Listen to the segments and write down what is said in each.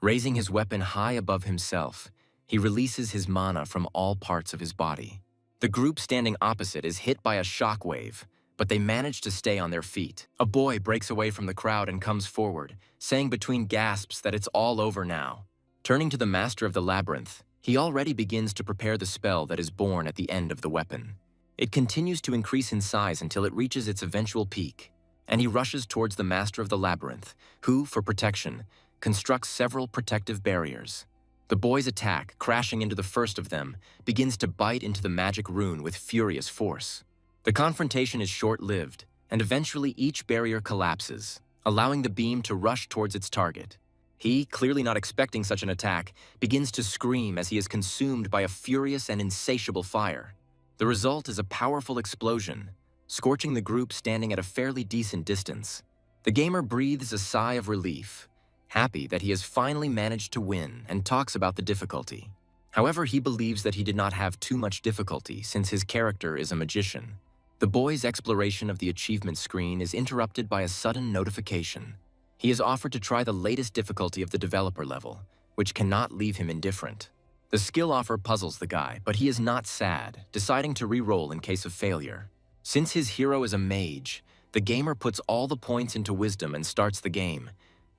Raising his weapon high above himself, he releases his mana from all parts of his body. The group standing opposite is hit by a shockwave, but they manage to stay on their feet. A boy breaks away from the crowd and comes forward, saying between gasps that it's all over now. Turning to the master of the labyrinth, he already begins to prepare the spell that is born at the end of the weapon. It continues to increase in size until it reaches its eventual peak, and he rushes towards the master of the labyrinth, who, for protection, constructs several protective barriers. The boy's attack, crashing into the first of them, begins to bite into the magic rune with furious force. The confrontation is short-lived, and eventually each barrier collapses, allowing the beam to rush towards its target. He, clearly not expecting such an attack, begins to scream as he is consumed by a furious and insatiable fire. The result is a powerful explosion, scorching the group standing at a fairly decent distance. The gamer breathes a sigh of relief, happy that he has finally managed to win, and talks about the difficulty. However, he believes that he did not have too much difficulty since his character is a magician. The boy's exploration of the achievement screen is interrupted by a sudden notification. He is offered to try the latest difficulty of the developer level, which cannot leave him indifferent. The skill offer puzzles the guy, but he is not sad, deciding to re-roll in case of failure. Since his hero is a mage, the gamer puts all the points into wisdom and starts the game.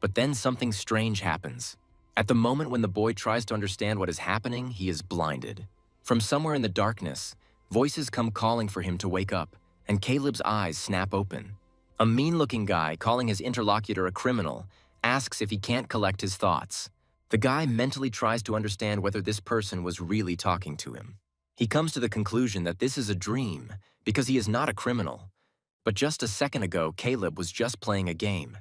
But then something strange happens. At the moment when the boy tries to understand what is happening, he is blinded. From somewhere in the darkness, voices come calling for him to wake up, and Caleb's eyes snap open. A mean-looking guy, calling his interlocutor a criminal, asks if he can't collect his thoughts. The guy mentally tries to understand whether this person was really talking to him. He comes to the conclusion that this is a dream, because he is not a criminal. But just a second ago, Caleb was just playing a game.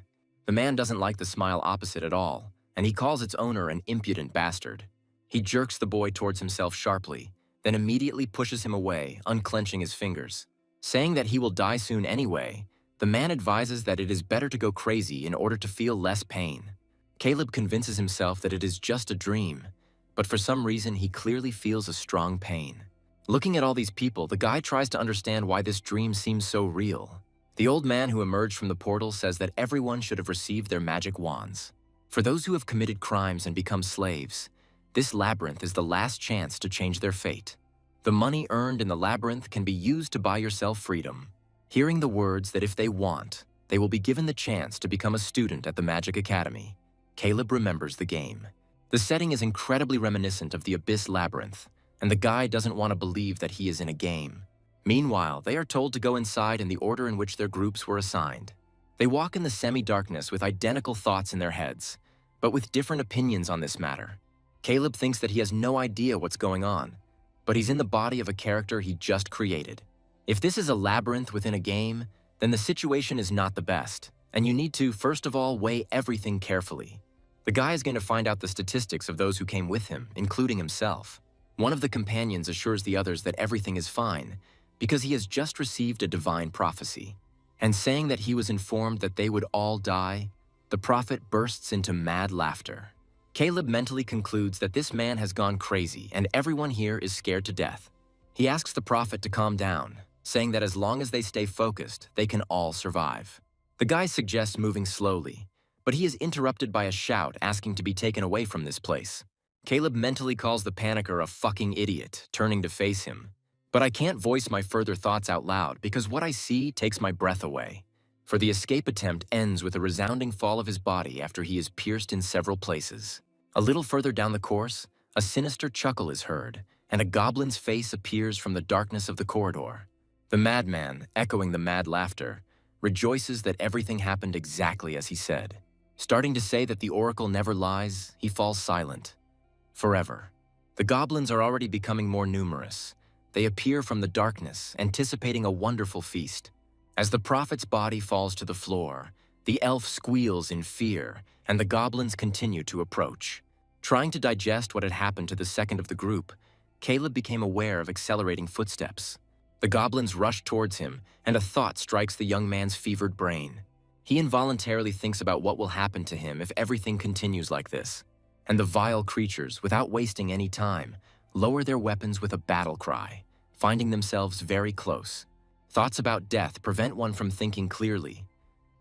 The man doesn't like the smile opposite at all, and he calls its owner an impudent bastard. He jerks the boy towards himself sharply, then immediately pushes him away, unclenching his fingers. Saying that he will die soon anyway, the man advises that it is better to go crazy in order to feel less pain. Caleb convinces himself that it is just a dream, but for some reason he clearly feels a strong pain. Looking at all these people, the guy tries to understand why this dream seems so real. The old man who emerged from the portal says that everyone should have received their magic wands. For those who have committed crimes and become slaves, this labyrinth is the last chance to change their fate. The money earned in the labyrinth can be used to buy yourself freedom. Hearing the words that if they want, they will be given the chance to become a student at the Magic Academy, Caleb remembers the game. The setting is incredibly reminiscent of the Abyss Labyrinth, and the guy doesn't want to believe that he is in a game. Meanwhile, they are told to go inside in the order in which their groups were assigned. They walk in the semi-darkness with identical thoughts in their heads, but with different opinions on this matter. Caleb thinks that he has no idea what's going on, but he's in the body of a character he just created. If this is a labyrinth within a game, then the situation is not the best, and you need to, first of all, weigh everything carefully. The guy is going to find out the statistics of those who came with him, including himself. One of the companions assures the others that everything is fine, because he has just received a divine prophecy. And saying that he was informed that they would all die, the prophet bursts into mad laughter. Caleb mentally concludes that this man has gone crazy and everyone here is scared to death. He asks the prophet to calm down, saying that as long as they stay focused, they can all survive. The guy suggests moving slowly, but he is interrupted by a shout asking to be taken away from this place. Caleb mentally calls the panicker a fucking idiot, turning to face him. But I can't voice my further thoughts out loud because what I see takes my breath away. For the escape attempt ends with a resounding fall of his body after he is pierced in several places. A little further down the course, a sinister chuckle is heard, and a goblin's face appears from the darkness of the corridor. The madman, echoing the mad laughter, rejoices that everything happened exactly as he said. Starting to say that the oracle never lies, he falls silent. Forever. The goblins are already becoming more numerous. They appear from the darkness, anticipating a wonderful feast. As the prophet's body falls to the floor, the elf squeals in fear, and the goblins continue to approach. Trying to digest what had happened to the second of the group, Caleb became aware of accelerating footsteps. The goblins rush towards him, and a thought strikes the young man's fevered brain. He involuntarily thinks about what will happen to him if everything continues like this. And the vile creatures, without wasting any time, lower their weapons with a battle cry, finding themselves very close. Thoughts about death prevent one from thinking clearly.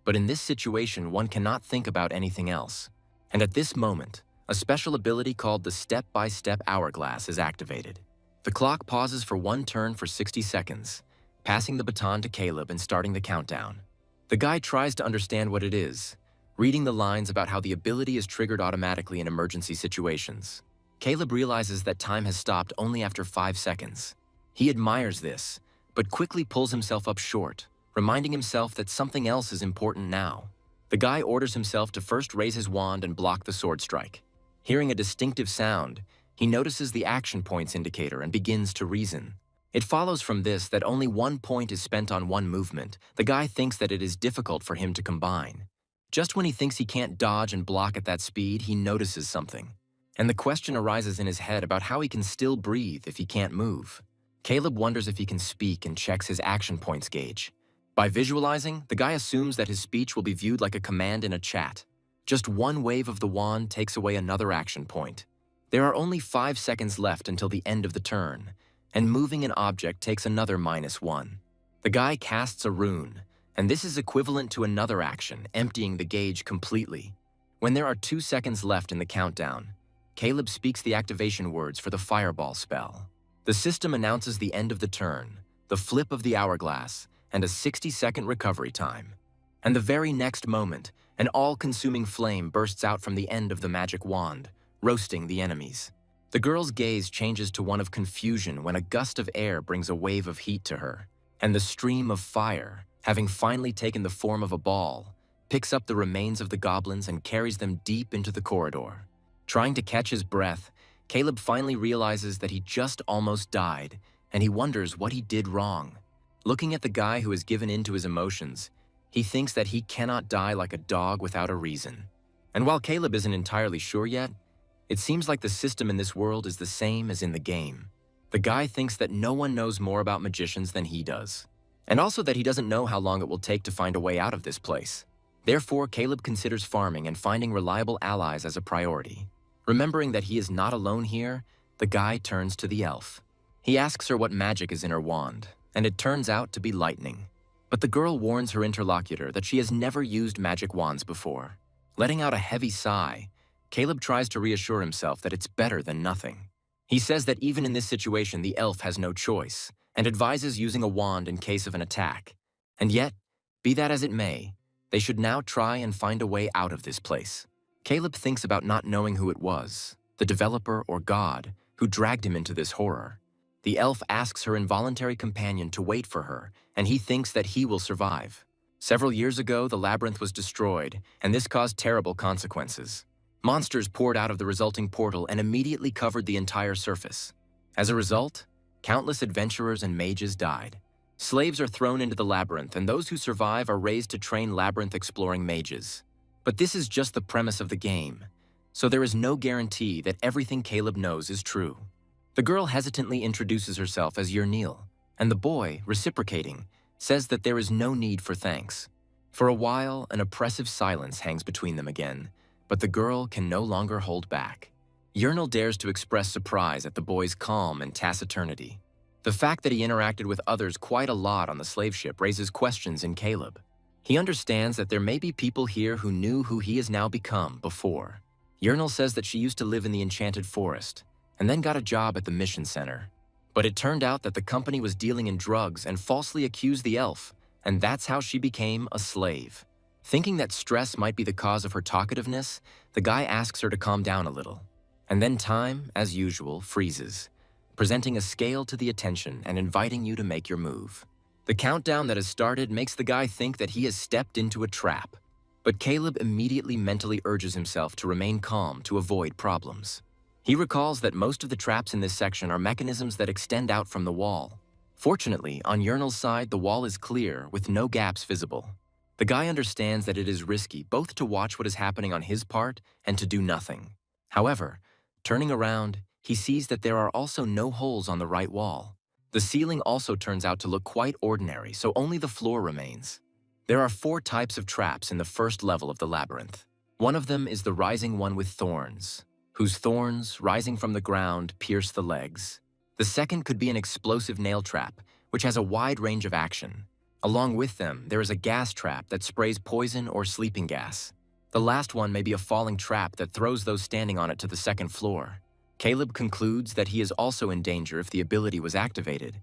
But in this situation, one cannot think about anything else. And at this moment, A special ability called the step-by-step hourglass is activated. The clock pauses for one turn for 60 seconds, passing the baton to Caleb and starting the countdown. The guy tries to understand what it is, reading the lines about how the ability is triggered automatically in emergency situations. Caleb realizes that time has stopped only after 5 seconds. He admires this, but quickly pulls himself up short, reminding himself that something else is important now. The guy orders himself to first raise his wand and block the sword strike. Hearing a distinctive sound, he notices the action points indicator and begins to reason. It follows from this that only 1 point is spent on one movement. The guy thinks that it is difficult for him to combine. Just when he thinks he can't dodge and block at that speed, he notices something. And the question arises in his head about how he can still breathe if he can't move. Caleb wonders if he can speak and checks his action points gauge. By visualizing, the guy assumes that his speech will be viewed like a command in a chat. Just one wave of the wand takes away another action point. There are only 5 seconds left until the end of the turn, and moving an object takes another -1. The guy casts a rune, and this is equivalent to another action, emptying the gauge completely. When there are 2 seconds left in the countdown, Caleb speaks the activation words for the fireball spell. The system announces the end of the turn, the flip of the hourglass, and a 60-second recovery time. And the very next moment, an all-consuming flame bursts out from the end of the magic wand, roasting the enemies. The girl's gaze changes to one of confusion when a gust of air brings a wave of heat to her, and the stream of fire, having finally taken the form of a ball, picks up the remains of the goblins and carries them deep into the corridor. Trying to catch his breath, Caleb finally realizes that he just almost died, and he wonders what he did wrong. Looking at the guy who has given in to his emotions, he thinks that he cannot die like a dog without a reason. And while Caleb isn't entirely sure yet, it seems like the system in this world is the same as in the game. The guy thinks that no one knows more about magicians than he does, and also that he doesn't know how long it will take to find a way out of this place. Therefore, Caleb considers farming and finding reliable allies as a priority. Remembering that he is not alone here, the guy turns to the elf. He asks her what magic is in her wand, and it turns out to be lightning. But the girl warns her interlocutor that she has never used magic wands before. Letting out a heavy sigh, Caleb tries to reassure himself that it's better than nothing. He says that even in this situation, the elf has no choice, and advises using a wand in case of an attack. And yet, be that as it may, they should now try and find a way out of this place. Caleb thinks about not knowing who it was, the developer or God, who dragged him into this horror. The elf asks her involuntary companion to wait for her, and he thinks that he will survive. Several years ago, the labyrinth was destroyed, and this caused terrible consequences. Monsters poured out of the resulting portal and immediately covered the entire surface. As a result, countless adventurers and mages died. Slaves are thrown into the labyrinth, and those who survive are raised to train labyrinth-exploring mages. But this is just the premise of the game, so there is no guarantee that everything Caleb knows is true. The girl hesitantly introduces herself as Uernel, and the boy, reciprocating, says that there is no need for thanks. For a while, an oppressive silence hangs between them again, but the girl can no longer hold back. Uernel dares to express surprise at the boy's calm and taciturnity. The fact that he interacted with others quite a lot on the slave ship raises questions in Caleb. He understands that there may be people here who knew who he has now become before. Uernel says that she used to live in the Enchanted Forest, and then got a job at the mission center. But it turned out that the company was dealing in drugs and falsely accused the elf, and that's how she became a slave. Thinking that stress might be the cause of her talkativeness, the guy asks her to calm down a little. And then time, as usual, freezes, presenting a scale to the attention and inviting you to make your move. The countdown that has started makes the guy think that he has stepped into a trap. But Caleb immediately mentally urges himself to remain calm to avoid problems. He recalls that most of the traps in this section are mechanisms that extend out from the wall. Fortunately, on Uernel's side, the wall is clear with no gaps visible. The guy understands that it is risky both to watch what is happening on his part and to do nothing. However, turning around, he sees that there are also no holes on the right wall. The ceiling also turns out to look quite ordinary, so only the floor remains. There are 4 types of traps in the first level of the labyrinth. One of them is the rising one with thorns, whose thorns, rising from the ground, pierce the legs. The second could be an explosive nail trap, which has a wide range of action. Along with them, there is a gas trap that sprays poison or sleeping gas. The last one may be a falling trap that throws those standing on it to the second floor. Caleb concludes that he is also in danger if the ability was activated.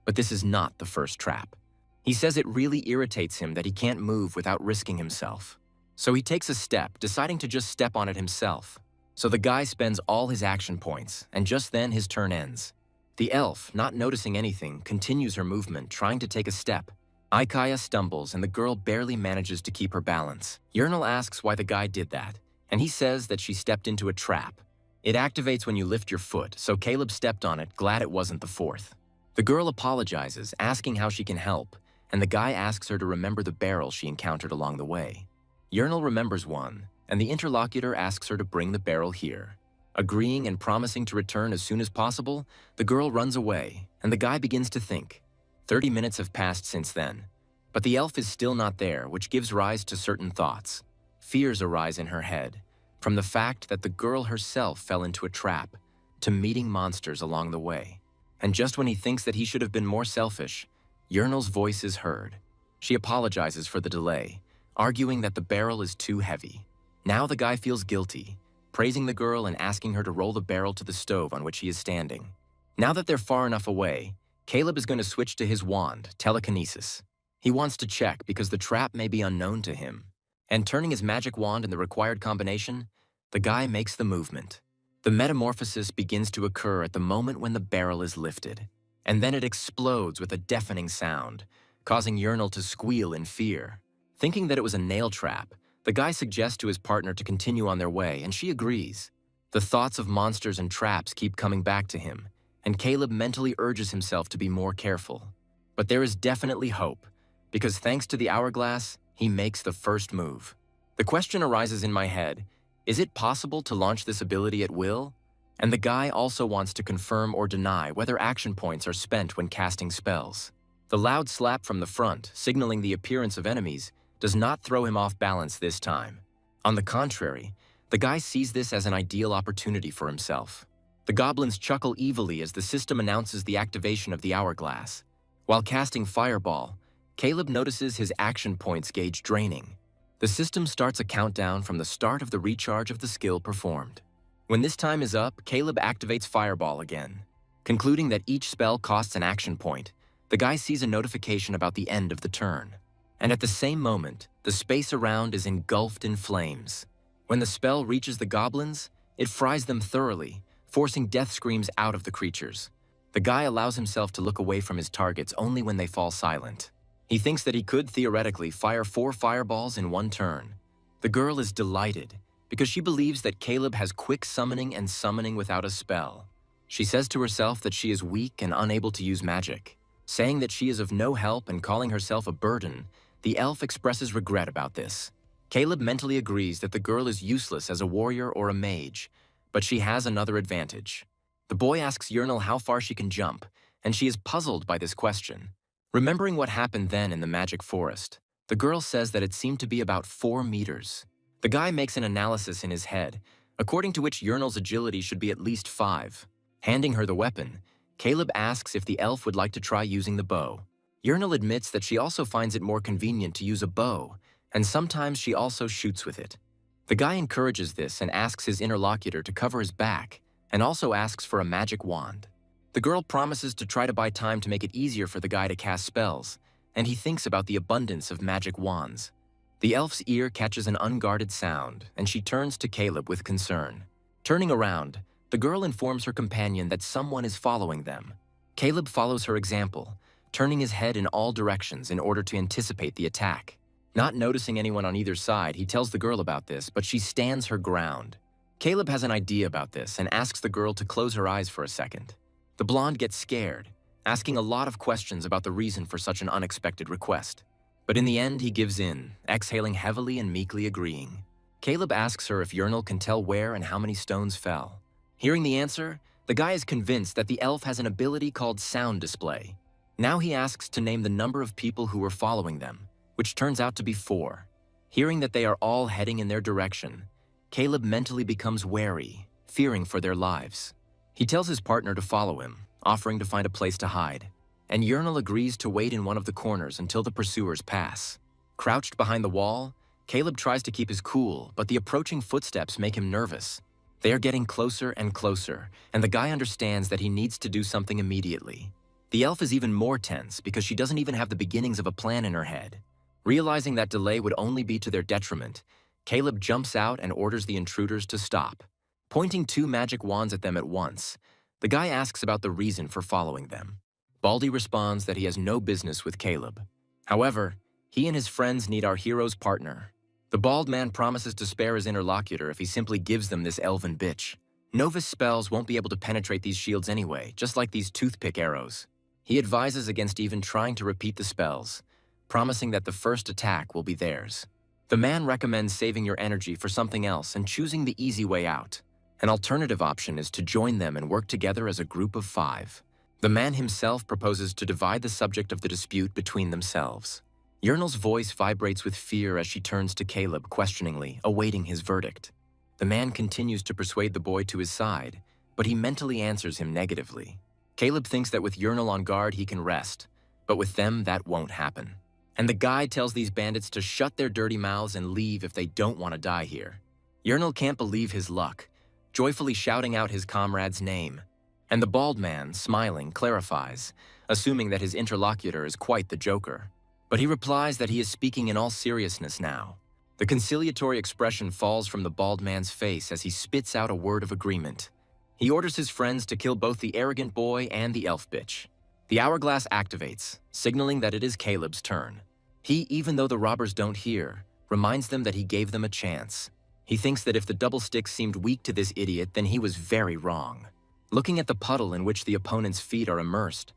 But this is not the first trap. He says it really irritates him that he can't move without risking himself. So he takes a step, deciding to just step on it himself. So the guy spends all his action points, and just then his turn ends. The elf, not noticing anything, continues her movement, trying to take a step. Ikaya stumbles, and the girl barely manages to keep her balance. Uernel asks why the guy did that, and he says that she stepped into a trap. It activates when you lift your foot, so Caleb stepped on it, glad it wasn't the fourth. The girl apologizes, asking how she can help, and the guy asks her to remember the barrel she encountered along the way. Uernel remembers one, and the interlocutor asks her to bring the barrel here. Agreeing and promising to return as soon as possible, the girl runs away, and the guy begins to think. 30 minutes have passed since then, but the elf is still not there, which gives rise to certain thoughts. Fears arise in her head, from the fact that the girl herself fell into a trap, to meeting monsters along the way. And just when he thinks that he should have been more selfish, Uernel's voice is heard. She apologizes for the delay, arguing that the barrel is too heavy. Now the guy feels guilty, praising the girl and asking her to roll the barrel to the stove on which he is standing. Now that they're far enough away, Caleb is going to switch to his wand, telekinesis. He wants to check because the trap may be unknown to him. And turning his magic wand in the required combination, the guy makes the movement. The metamorphosis begins to occur at the moment when the barrel is lifted, and then it explodes with a deafening sound, causing Uernel to squeal in fear. Thinking that it was a nail trap, the guy suggests to his partner to continue on their way, and she agrees. The thoughts of monsters and traps keep coming back to him, and Caleb mentally urges himself to be more careful. But there is definitely hope, because thanks to the hourglass, he makes the first move. The question arises in my head, is it possible to launch this ability at will? And the guy also wants to confirm or deny whether action points are spent when casting spells. The loud slap from the front, signaling the appearance of enemies, does not throw him off balance this time. On the contrary, the guy sees this as an ideal opportunity for himself. The goblins chuckle evilly as the system announces the activation of the hourglass. While casting Fireball, Caleb notices his action points gauge draining. The system starts a countdown from the start of the recharge of the skill performed. When this time is up, Caleb activates Fireball again. Concluding that each spell costs an action point, the guy sees a notification about the end of the turn. And at the same moment, the space around is engulfed in flames. When the spell reaches the goblins, it fries them thoroughly, forcing death screams out of the creatures. The guy allows himself to look away from his targets only when they fall silent. He thinks that he could theoretically fire 4 fireballs in one turn. The girl is delighted, because she believes that Caleb has quick summoning and summoning without a spell. She says to herself that she is weak and unable to use magic. Saying that she is of no help and calling herself a burden, the elf expresses regret about this. Caleb mentally agrees that the girl is useless as a warrior or a mage, but she has another advantage. The boy asks Uernel how far she can jump, and she is puzzled by this question. Remembering what happened then in the magic forest, the girl says that it seemed to be about 4 meters. The guy makes an analysis in his head, according to which Uernel's agility should be at least 5. Handing her the weapon, Caleb asks if the elf would like to try using the bow. Uernel admits that she also finds it more convenient to use a bow, and sometimes she also shoots with it. The guy encourages this and asks his interlocutor to cover his back, and also asks for a magic wand. The girl promises to try to buy time to make it easier for the guy to cast spells, and he thinks about the abundance of magic wands. The elf's ear catches an unguarded sound, and she turns to Caleb with concern. Turning around, the girl informs her companion that someone is following them. Caleb follows her example, turning his head in all directions in order to anticipate the attack. Not noticing anyone on either side, he tells the girl about this, but she stands her ground. Caleb has an idea about this and asks the girl to close her eyes for a second. The blonde gets scared, asking a lot of questions about the reason for such an unexpected request. But in the end, he gives in, exhaling heavily and meekly agreeing. Caleb asks her if Uernel can tell where and how many stones fell. Hearing the answer, the guy is convinced that the elf has an ability called sound display. Now he asks to name the number of people who were following them, which turns out to be 4. Hearing that they are all heading in their direction, Caleb mentally becomes wary, fearing for their lives. He tells his partner to follow him, offering to find a place to hide, and Uernel agrees to wait in one of the corners until the pursuers pass. Crouched behind the wall, Caleb tries to keep his cool, but the approaching footsteps make him nervous. They are getting closer and closer, and the guy understands that he needs to do something immediately. The elf is even more tense because she doesn't even have the beginnings of a plan in her head. Realizing that delay would only be to their detriment, Caleb jumps out and orders the intruders to stop. Pointing 2 magic wands at them at once, the guy asks about the reason for following them. Baldy responds that he has no business with Caleb. However, he and his friends need our hero's partner. The bald man promises to spare his interlocutor if he simply gives them this elven bitch. Novice spells won't be able to penetrate these shields anyway, just like these toothpick arrows. He advises against even trying to repeat the spells, promising that the first attack will be theirs. The man recommends saving your energy for something else and choosing the easy way out. An alternative option is to join them and work together as a group of 5. The man himself proposes to divide the subject of the dispute between themselves. Uernel's voice vibrates with fear as she turns to Caleb questioningly, awaiting his verdict. The man continues to persuade the boy to his side, but he mentally answers him negatively. Caleb thinks that with Uernel on guard he can rest, but with them that won't happen. And the guide tells these bandits to shut their dirty mouths and leave if they don't want to die here. Uernel can't believe his luck, joyfully shouting out his comrade's name. And the bald man, smiling, clarifies, assuming that his interlocutor is quite the joker. But he replies that he is speaking in all seriousness now. The conciliatory expression falls from the bald man's face as he spits out a word of agreement. He orders his friends to kill both the arrogant boy and the elf bitch. The hourglass activates, signaling that it is Caleb's turn. He, even though the robbers don't hear, reminds them that he gave them a chance. He thinks that if the double stick seemed weak to this idiot, then he was very wrong. Looking at the puddle in which the opponent's feet are immersed,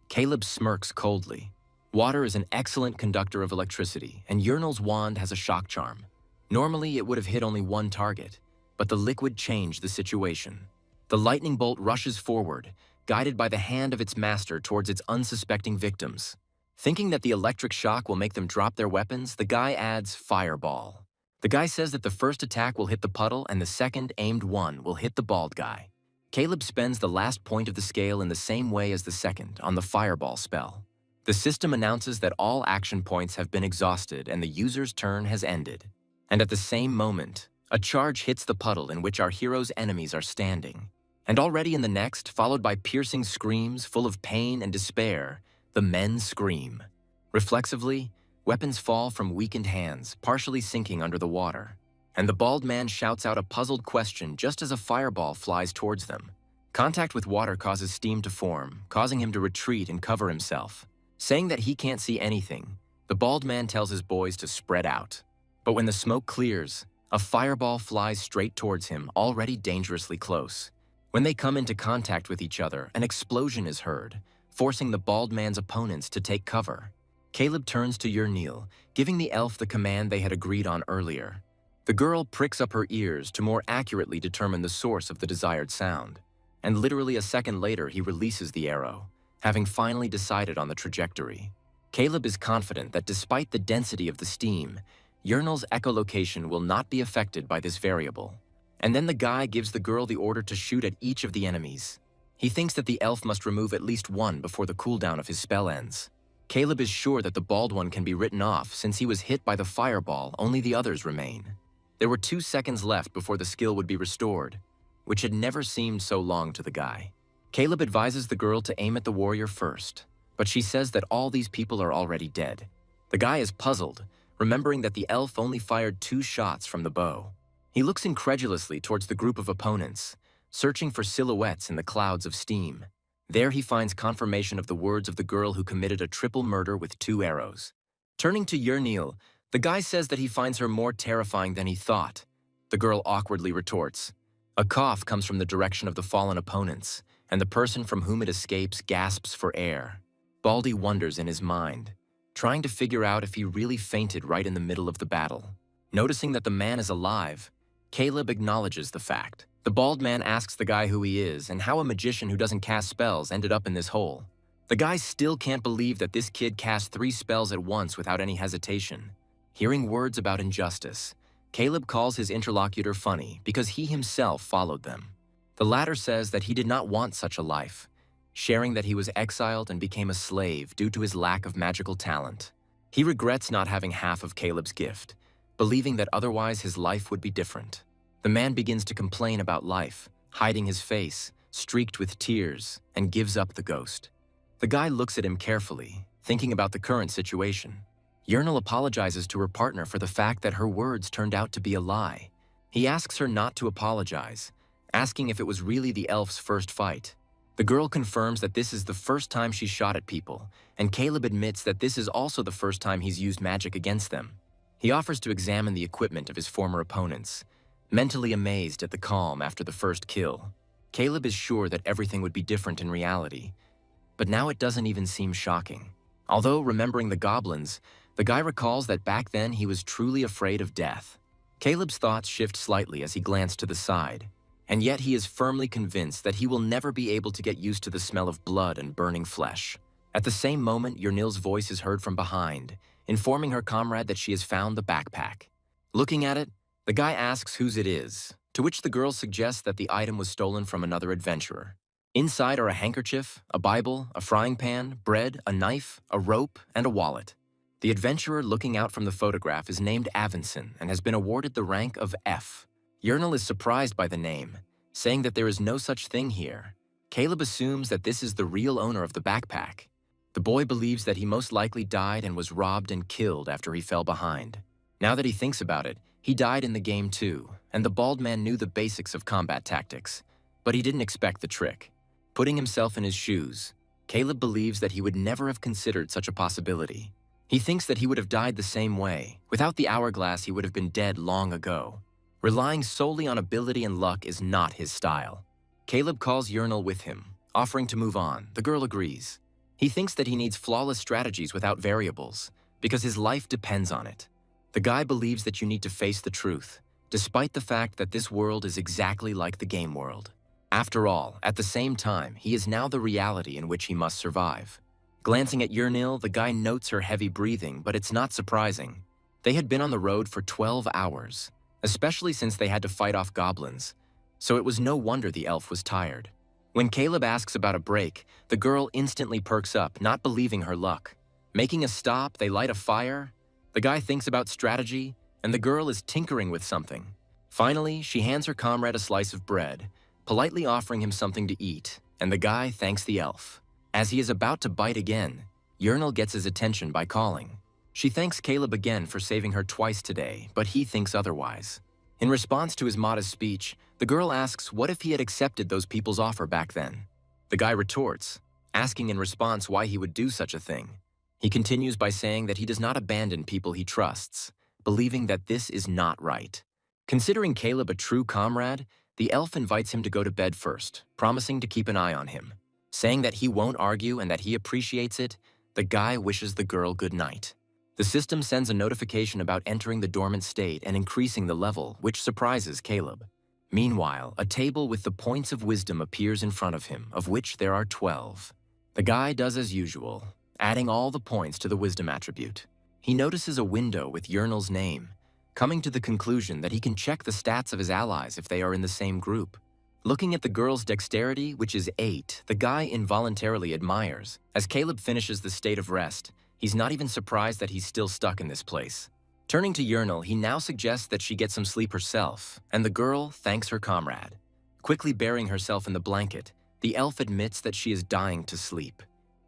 Caleb smirks coldly. Water is an excellent conductor of electricity, and Uernel's wand has a shock charm. Normally, it would have hit only one target, but the liquid changed the situation. The lightning bolt rushes forward, guided by the hand of its master towards its unsuspecting victims. Thinking that the electric shock will make them drop their weapons, the guy adds fireball. The guy says that the first attack will hit the puddle and the second, aimed one, will hit the bald guy. Caleb spends the last point of the scale in the same way as the second, on the fireball spell. The system announces that all action points have been exhausted and the user's turn has ended. And at the same moment, a charge hits the puddle in which our hero's enemies are standing. And already in the next, followed by piercing screams full of pain and despair, the men scream. Reflexively, weapons fall from weakened hands, partially sinking under the water. And the bald man shouts out a puzzled question just as a fireball flies towards them. Contact with water causes steam to form, causing him to retreat and cover himself. Saying that he can't see anything, the bald man tells his boys to spread out. But when the smoke clears, a fireball flies straight towards him, already dangerously close. When they come into contact with each other, an explosion is heard, forcing the bald man's opponents to take cover. Caleb turns to Uernel, giving the elf the command they had agreed on earlier. The girl pricks up her ears to more accurately determine the source of the desired sound. And literally a second later, he releases the arrow, having finally decided on the trajectory. Caleb is confident that despite the density of the steam, Uernel's echolocation will not be affected by this variable. And then the guy gives the girl the order to shoot at each of the enemies. He thinks that the elf must remove at least one before the cooldown of his spell ends. Caleb is sure that the bald one can be written off since he was hit by the fireball, only the others remain. There were 2 seconds left before the skill would be restored, which had never seemed so long to the guy. Caleb advises the girl to aim at the warrior first, but she says that all these people are already dead. The guy is puzzled, remembering that the elf only fired 2 shots from the bow. He looks incredulously towards the group of opponents, searching for silhouettes in the clouds of steam. There he finds confirmation of the words of the girl who committed a triple murder with 2 arrows. Turning to Uernel, the guy says that he finds her more terrifying than he thought. The girl awkwardly retorts. A cough comes from the direction of the fallen opponents, and the person from whom it escapes gasps for air. Baldy wonders in his mind, trying to figure out if he really fainted right in the middle of the battle. Noticing that the man is alive, Caleb acknowledges the fact. The bald man asks the guy who he is and how a magician who doesn't cast spells ended up in this hole. The guy still can't believe that this kid cast 3 spells at once without any hesitation. Hearing words about injustice, Caleb calls his interlocutor funny because he himself followed them. The latter says that he did not want such a life, sharing that he was exiled and became a slave due to his lack of magical talent. He regrets not having half of Caleb's gift, believing that otherwise his life would be different. The man begins to complain about life, hiding his face, streaked with tears, and gives up the ghost. The guy looks at him carefully, thinking about the current situation. Uernel apologizes to her partner for the fact that her words turned out to be a lie. He asks her not to apologize, asking if it was really the elf's first fight. The girl confirms that this is the first time she's shot at people, and Caleb admits that this is also the first time he's used magic against them. He offers to examine the equipment of his former opponents, mentally amazed at the calm after the first kill. Caleb is sure that everything would be different in reality, but now it doesn't even seem shocking. Although remembering the goblins, the guy recalls that back then he was truly afraid of death. Caleb's thoughts shift slightly as he glanced to the side, and yet he is firmly convinced that he will never be able to get used to the smell of blood and burning flesh. At the same moment, Uernel's voice is heard from behind, informing her comrade that she has found the backpack. Looking at it, the guy asks whose it is, to which the girl suggests that the item was stolen from another adventurer. Inside are a handkerchief, a Bible, a frying pan, bread, a knife, a rope, and a wallet. The adventurer looking out from the photograph is named Avinson and has been awarded the rank of F. Uernel is surprised by the name, saying that there is no such thing here. Caleb assumes that this is the real owner of the backpack. The boy believes that he most likely died and was robbed and killed after he fell behind. Now that he thinks about it, he died in the game too, and the bald man knew the basics of combat tactics, but he didn't expect the trick. Putting himself in his shoes, Caleb believes that he would never have considered such a possibility. He thinks that he would have died the same way. Without the hourglass, he would have been dead long ago. Relying solely on ability and luck is not his style. Caleb calls Uernel with him, offering to move on. The girl agrees. He thinks that he needs flawless strategies without variables, because his life depends on it. The guy believes that you need to face the truth, despite the fact that this world is exactly like the game world. After all, at the same time, he is now the reality in which he must survive. Glancing at Uernel, the guy notes her heavy breathing, but it's not surprising. They had been on the road for 12 hours, especially since they had to fight off goblins, so it was no wonder the elf was tired. When Caleb asks about a break, the girl instantly perks up, not believing her luck. Making a stop, they light a fire. The guy thinks about strategy, and the girl is tinkering with something. Finally, she hands her comrade a slice of bread, politely offering him something to eat, and the guy thanks the elf. As he is about to bite again, Uernel gets his attention by calling. She thanks Caleb again for saving her twice today, but he thinks otherwise. In response to his modest speech, the girl asks what if he had accepted those people's offer back then. The guy retorts, asking in response why he would do such a thing. He continues by saying that he does not abandon people he trusts, believing that this is not right. Considering Caleb a true comrade, the elf invites him to go to bed first, promising to keep an eye on him. Saying that he won't argue and that he appreciates it, the guy wishes the girl good night. The system sends a notification about entering the dormant state and increasing the level, which surprises Caleb. Meanwhile, a table with the points of wisdom appears in front of him, of which there are 12. The guy does as usual, adding all the points to the wisdom attribute. He notices a window with Uernel's name, coming to the conclusion that he can check the stats of his allies if they are in the same group. Looking at the girl's dexterity, which is 8, the guy involuntarily admires. As Caleb finishes the state of rest, he's not even surprised that he's still stuck in this place. Turning to Uernel, he now suggests that she get some sleep herself, and the girl thanks her comrade. Quickly burying herself in the blanket, the elf admits that she is dying to sleep.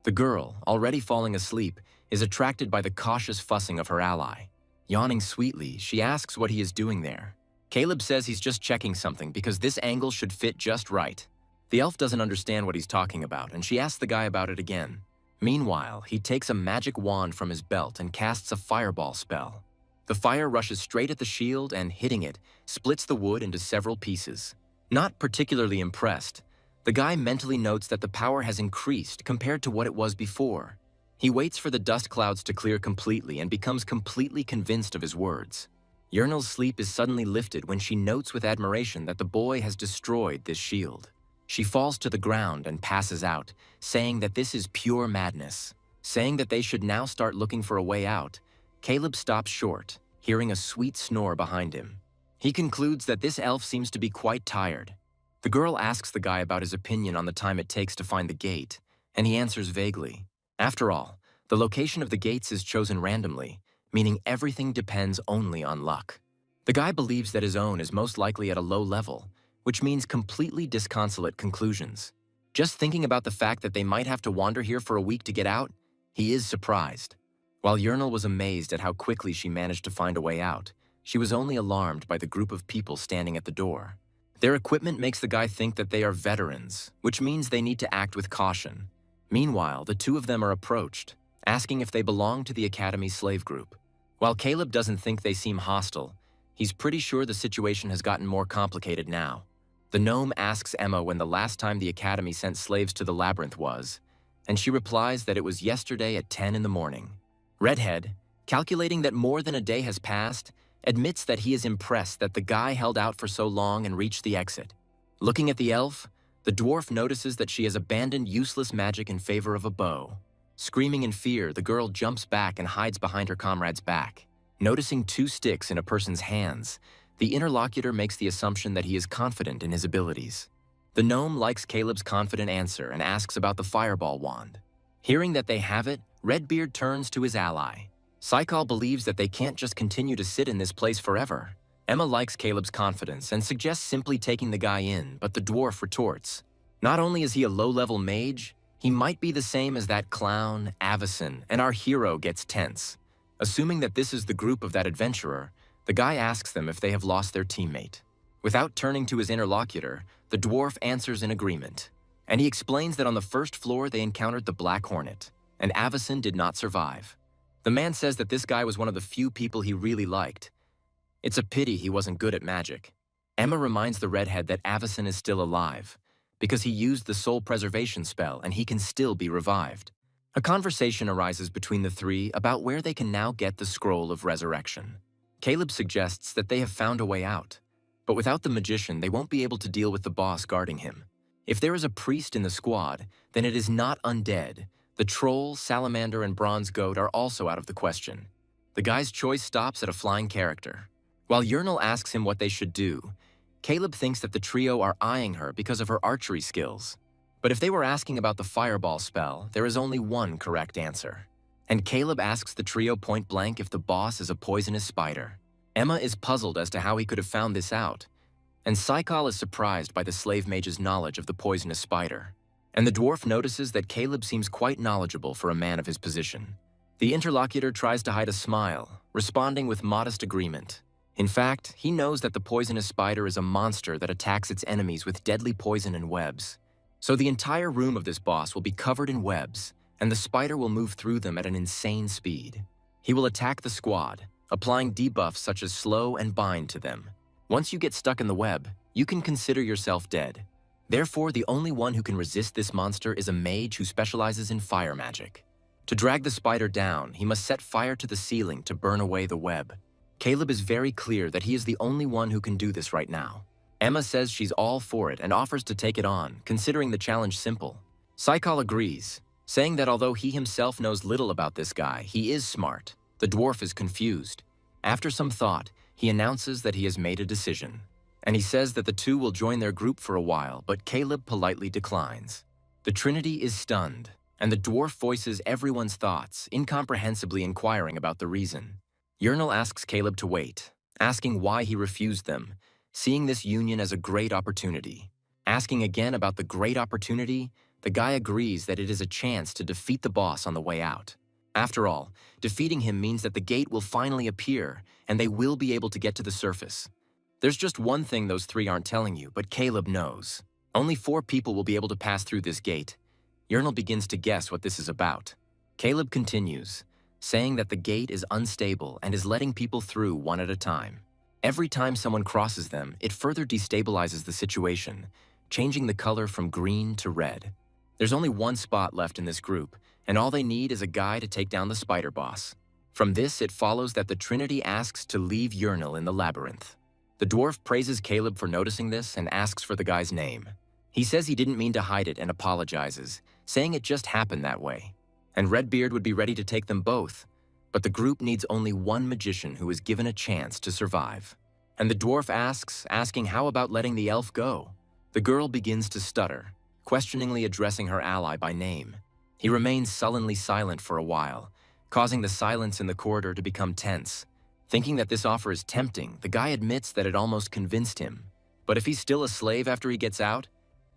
The girl, already falling asleep, is attracted by the cautious fussing of her ally. Yawning sweetly, she asks what he is doing there. Caleb says he's just checking something because this angle should fit just right. The elf doesn't understand what he's talking about, and she asks the guy about it again. Meanwhile, he takes a magic wand from his belt and casts a fireball spell. The fire rushes straight at the shield and, hitting it, splits the wood into several pieces. Not particularly impressed, the guy mentally notes that the power has increased compared to what it was before. He waits for the dust clouds to clear completely and becomes completely convinced of his words. Uernel's sleep is suddenly lifted when she notes with admiration that the boy has destroyed this shield. She falls to the ground and passes out, saying that this is pure madness. Saying that they should now start looking for a way out, Caleb stops short, hearing a sweet snore behind him. He concludes that this elf seems to be quite tired. The girl asks the guy about his opinion on the time it takes to find the gate, and he answers vaguely. After all, the location of the gates is chosen randomly, meaning everything depends only on luck. The guy believes that his own is most likely at a low level, which means completely disconsolate conclusions. Just thinking about the fact that they might have to wander here for a week to get out, he is surprised. While Uernel was amazed at how quickly she managed to find a way out, she was only alarmed by the group of people standing at the door. Their equipment makes the guy think that they are veterans, which means they need to act with caution. Meanwhile, the two of them are approached, asking if they belong to the Academy slave group. While Caleb doesn't think they seem hostile, he's pretty sure the situation has gotten more complicated now. The gnome asks Emma when the last time the Academy sent slaves to the labyrinth was, and she replies that it was yesterday at 10 in the morning. Redhead, calculating that more than a day has passed, admits that he is impressed that the guy held out for so long and reached the exit. Looking at the elf, the dwarf notices that she has abandoned useless magic in favor of a bow. Screaming in fear, the girl jumps back and hides behind her comrade's back. Noticing two sticks in a person's hands, the interlocutor makes the assumption that he is confident in his abilities. The gnome likes Caleb's confident answer and asks about the fireball wand. Hearing that they have it, Redbeard turns to his ally. Saikal believes that they can't just continue to sit in this place forever. Emma likes Caleb's confidence and suggests simply taking the guy in, but the dwarf retorts. Not only is he a low-level mage, he might be the same as that clown, Avison, and our hero gets tense. Assuming that this is the group of that adventurer, the guy asks them if they have lost their teammate. Without turning to his interlocutor, the dwarf answers in agreement, and he explains that on the first floor they encountered the Black Hornet, and Avison did not survive. The man says that this guy was one of the few people he really liked. It's a pity he wasn't good at magic. Emma reminds the redhead that Avison is still alive, because he used the soul preservation spell and he can still be revived. A conversation arises between the three about where they can now get the scroll of resurrection. Caleb suggests that they have found a way out, but without the magician they won't be able to deal with the boss guarding him. If there is a priest in the squad, then it is not undead. The troll, salamander, and bronze goat are also out of the question. The guy's choice stops at a flying character. While Uernel asks him what they should do, Caleb thinks that the trio are eyeing her because of her archery skills. But if they were asking about the fireball spell, there is only one correct answer. And Caleb asks the trio point blank if the boss is a poisonous spider. Emma is puzzled as to how he could have found this out, and Saikal is surprised by the slave mage's knowledge of the poisonous spider. And the dwarf notices that Caleb seems quite knowledgeable for a man of his position. The interlocutor tries to hide a smile, responding with modest agreement. In fact, he knows that the poisonous spider is a monster that attacks its enemies with deadly poison and webs. So the entire room of this boss will be covered in webs, and the spider will move through them at an insane speed. He will attack the squad, applying debuffs such as slow and bind to them. Once you get stuck in the web, you can consider yourself dead. Therefore, the only one who can resist this monster is a mage who specializes in fire magic. To drag the spider down, he must set fire to the ceiling to burn away the web. Caleb is very clear that he is the only one who can do this right now. Emma says she's all for it and offers to take it on, considering the challenge simple. Saikal agrees, saying that although he himself knows little about this guy, he is smart. The dwarf is confused. After some thought, he announces that he has made a decision. And he says that the two will join their group for a while, but Caleb politely declines. The Trinity is stunned, and the dwarf voices everyone's thoughts, incomprehensibly inquiring about the reason. Uernel asks Caleb to wait, asking why he refused them, seeing this union as a great opportunity. Asking again about the great opportunity, the guy agrees that it is a chance to defeat the boss on the way out. After all, defeating him means that the gate will finally appear, and they will be able to get to the surface. There's just one thing those three aren't telling you, but Caleb knows. Only 4 people will be able to pass through this gate. Uernel begins to guess what this is about. Caleb continues, saying that the gate is unstable and is letting people through one at a time. Every time someone crosses them, it further destabilizes the situation, changing the color from green to red. There's only one spot left in this group, and all they need is a guy to take down the spider boss. From this, it follows that the Trinity asks to leave Uernel in the labyrinth. The dwarf praises Caleb for noticing this and asks for the guy's name. He says he didn't mean to hide it and apologizes, saying it just happened that way. And Redbeard would be ready to take them both, but the group needs only one magician who is given a chance to survive. And the dwarf asking how about letting the elf go? The girl begins to stutter, questioningly addressing her ally by name. He remains sullenly silent for a while, causing the silence in the corridor to become tense. Thinking that this offer is tempting, the guy admits that it almost convinced him. But if he's still a slave after he gets out,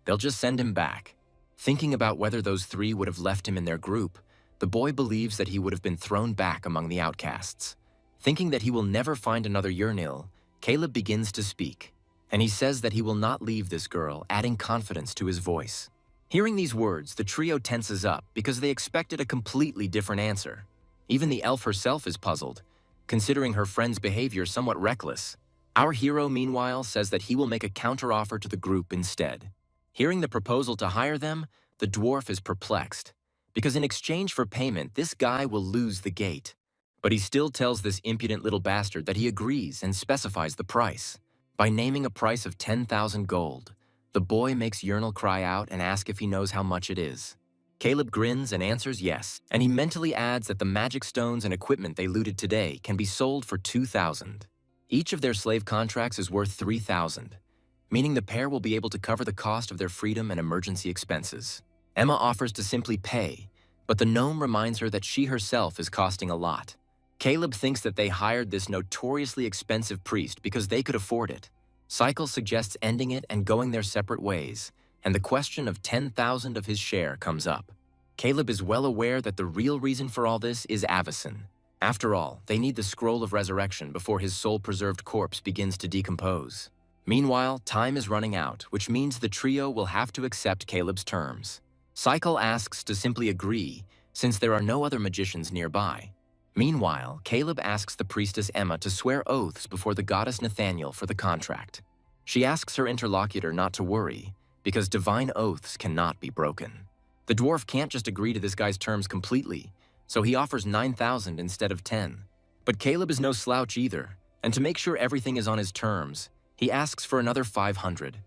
they'll just send him back. Thinking about whether those three would have left him in their group, the boy believes that he would have been thrown back among the outcasts. Thinking that he will never find another Uernel, Caleb begins to speak, and he says that he will not leave this girl, adding confidence to his voice. Hearing these words, the trio tenses up because they expected a completely different answer. Even the elf herself is puzzled, considering her friend's behavior somewhat reckless. Our hero, meanwhile, says that he will make a counteroffer to the group instead. Hearing the proposal to hire them, the dwarf is perplexed, because in exchange for payment, this guy will lose the gate. But he still tells this impudent little bastard that he agrees and specifies the price. By naming a price of 10,000 gold, the boy makes Uernel cry out and ask if he knows how much it is. Caleb grins and answers yes, and he mentally adds that the magic stones and equipment they looted today can be sold for 2,000. Each of their slave contracts is worth 3,000, meaning the pair will be able to cover the cost of their freedom and emergency expenses. Emma offers to simply pay, but the gnome reminds her that she herself is costing a lot. Caleb thinks that they hired this notoriously expensive priest because they could afford it. Cycle suggests ending it and going their separate ways, and the question of 10,000 of his share comes up. Caleb is well aware that the real reason for all this is Avison. After all, they need the scroll of resurrection before his soul-preserved corpse begins to decompose. Meanwhile, time is running out, which means the trio will have to accept Caleb's terms. Cycle asks to simply agree, since there are no other magicians nearby. Meanwhile, Caleb asks the priestess Emma to swear oaths before the goddess Nathaniel for the contract. She asks her interlocutor not to worry, because divine oaths cannot be broken. The dwarf can't just agree to this guy's terms completely, so he offers 9,000 instead of 10. But Caleb is no slouch either, and to make sure everything is on his terms, he asks for another 500.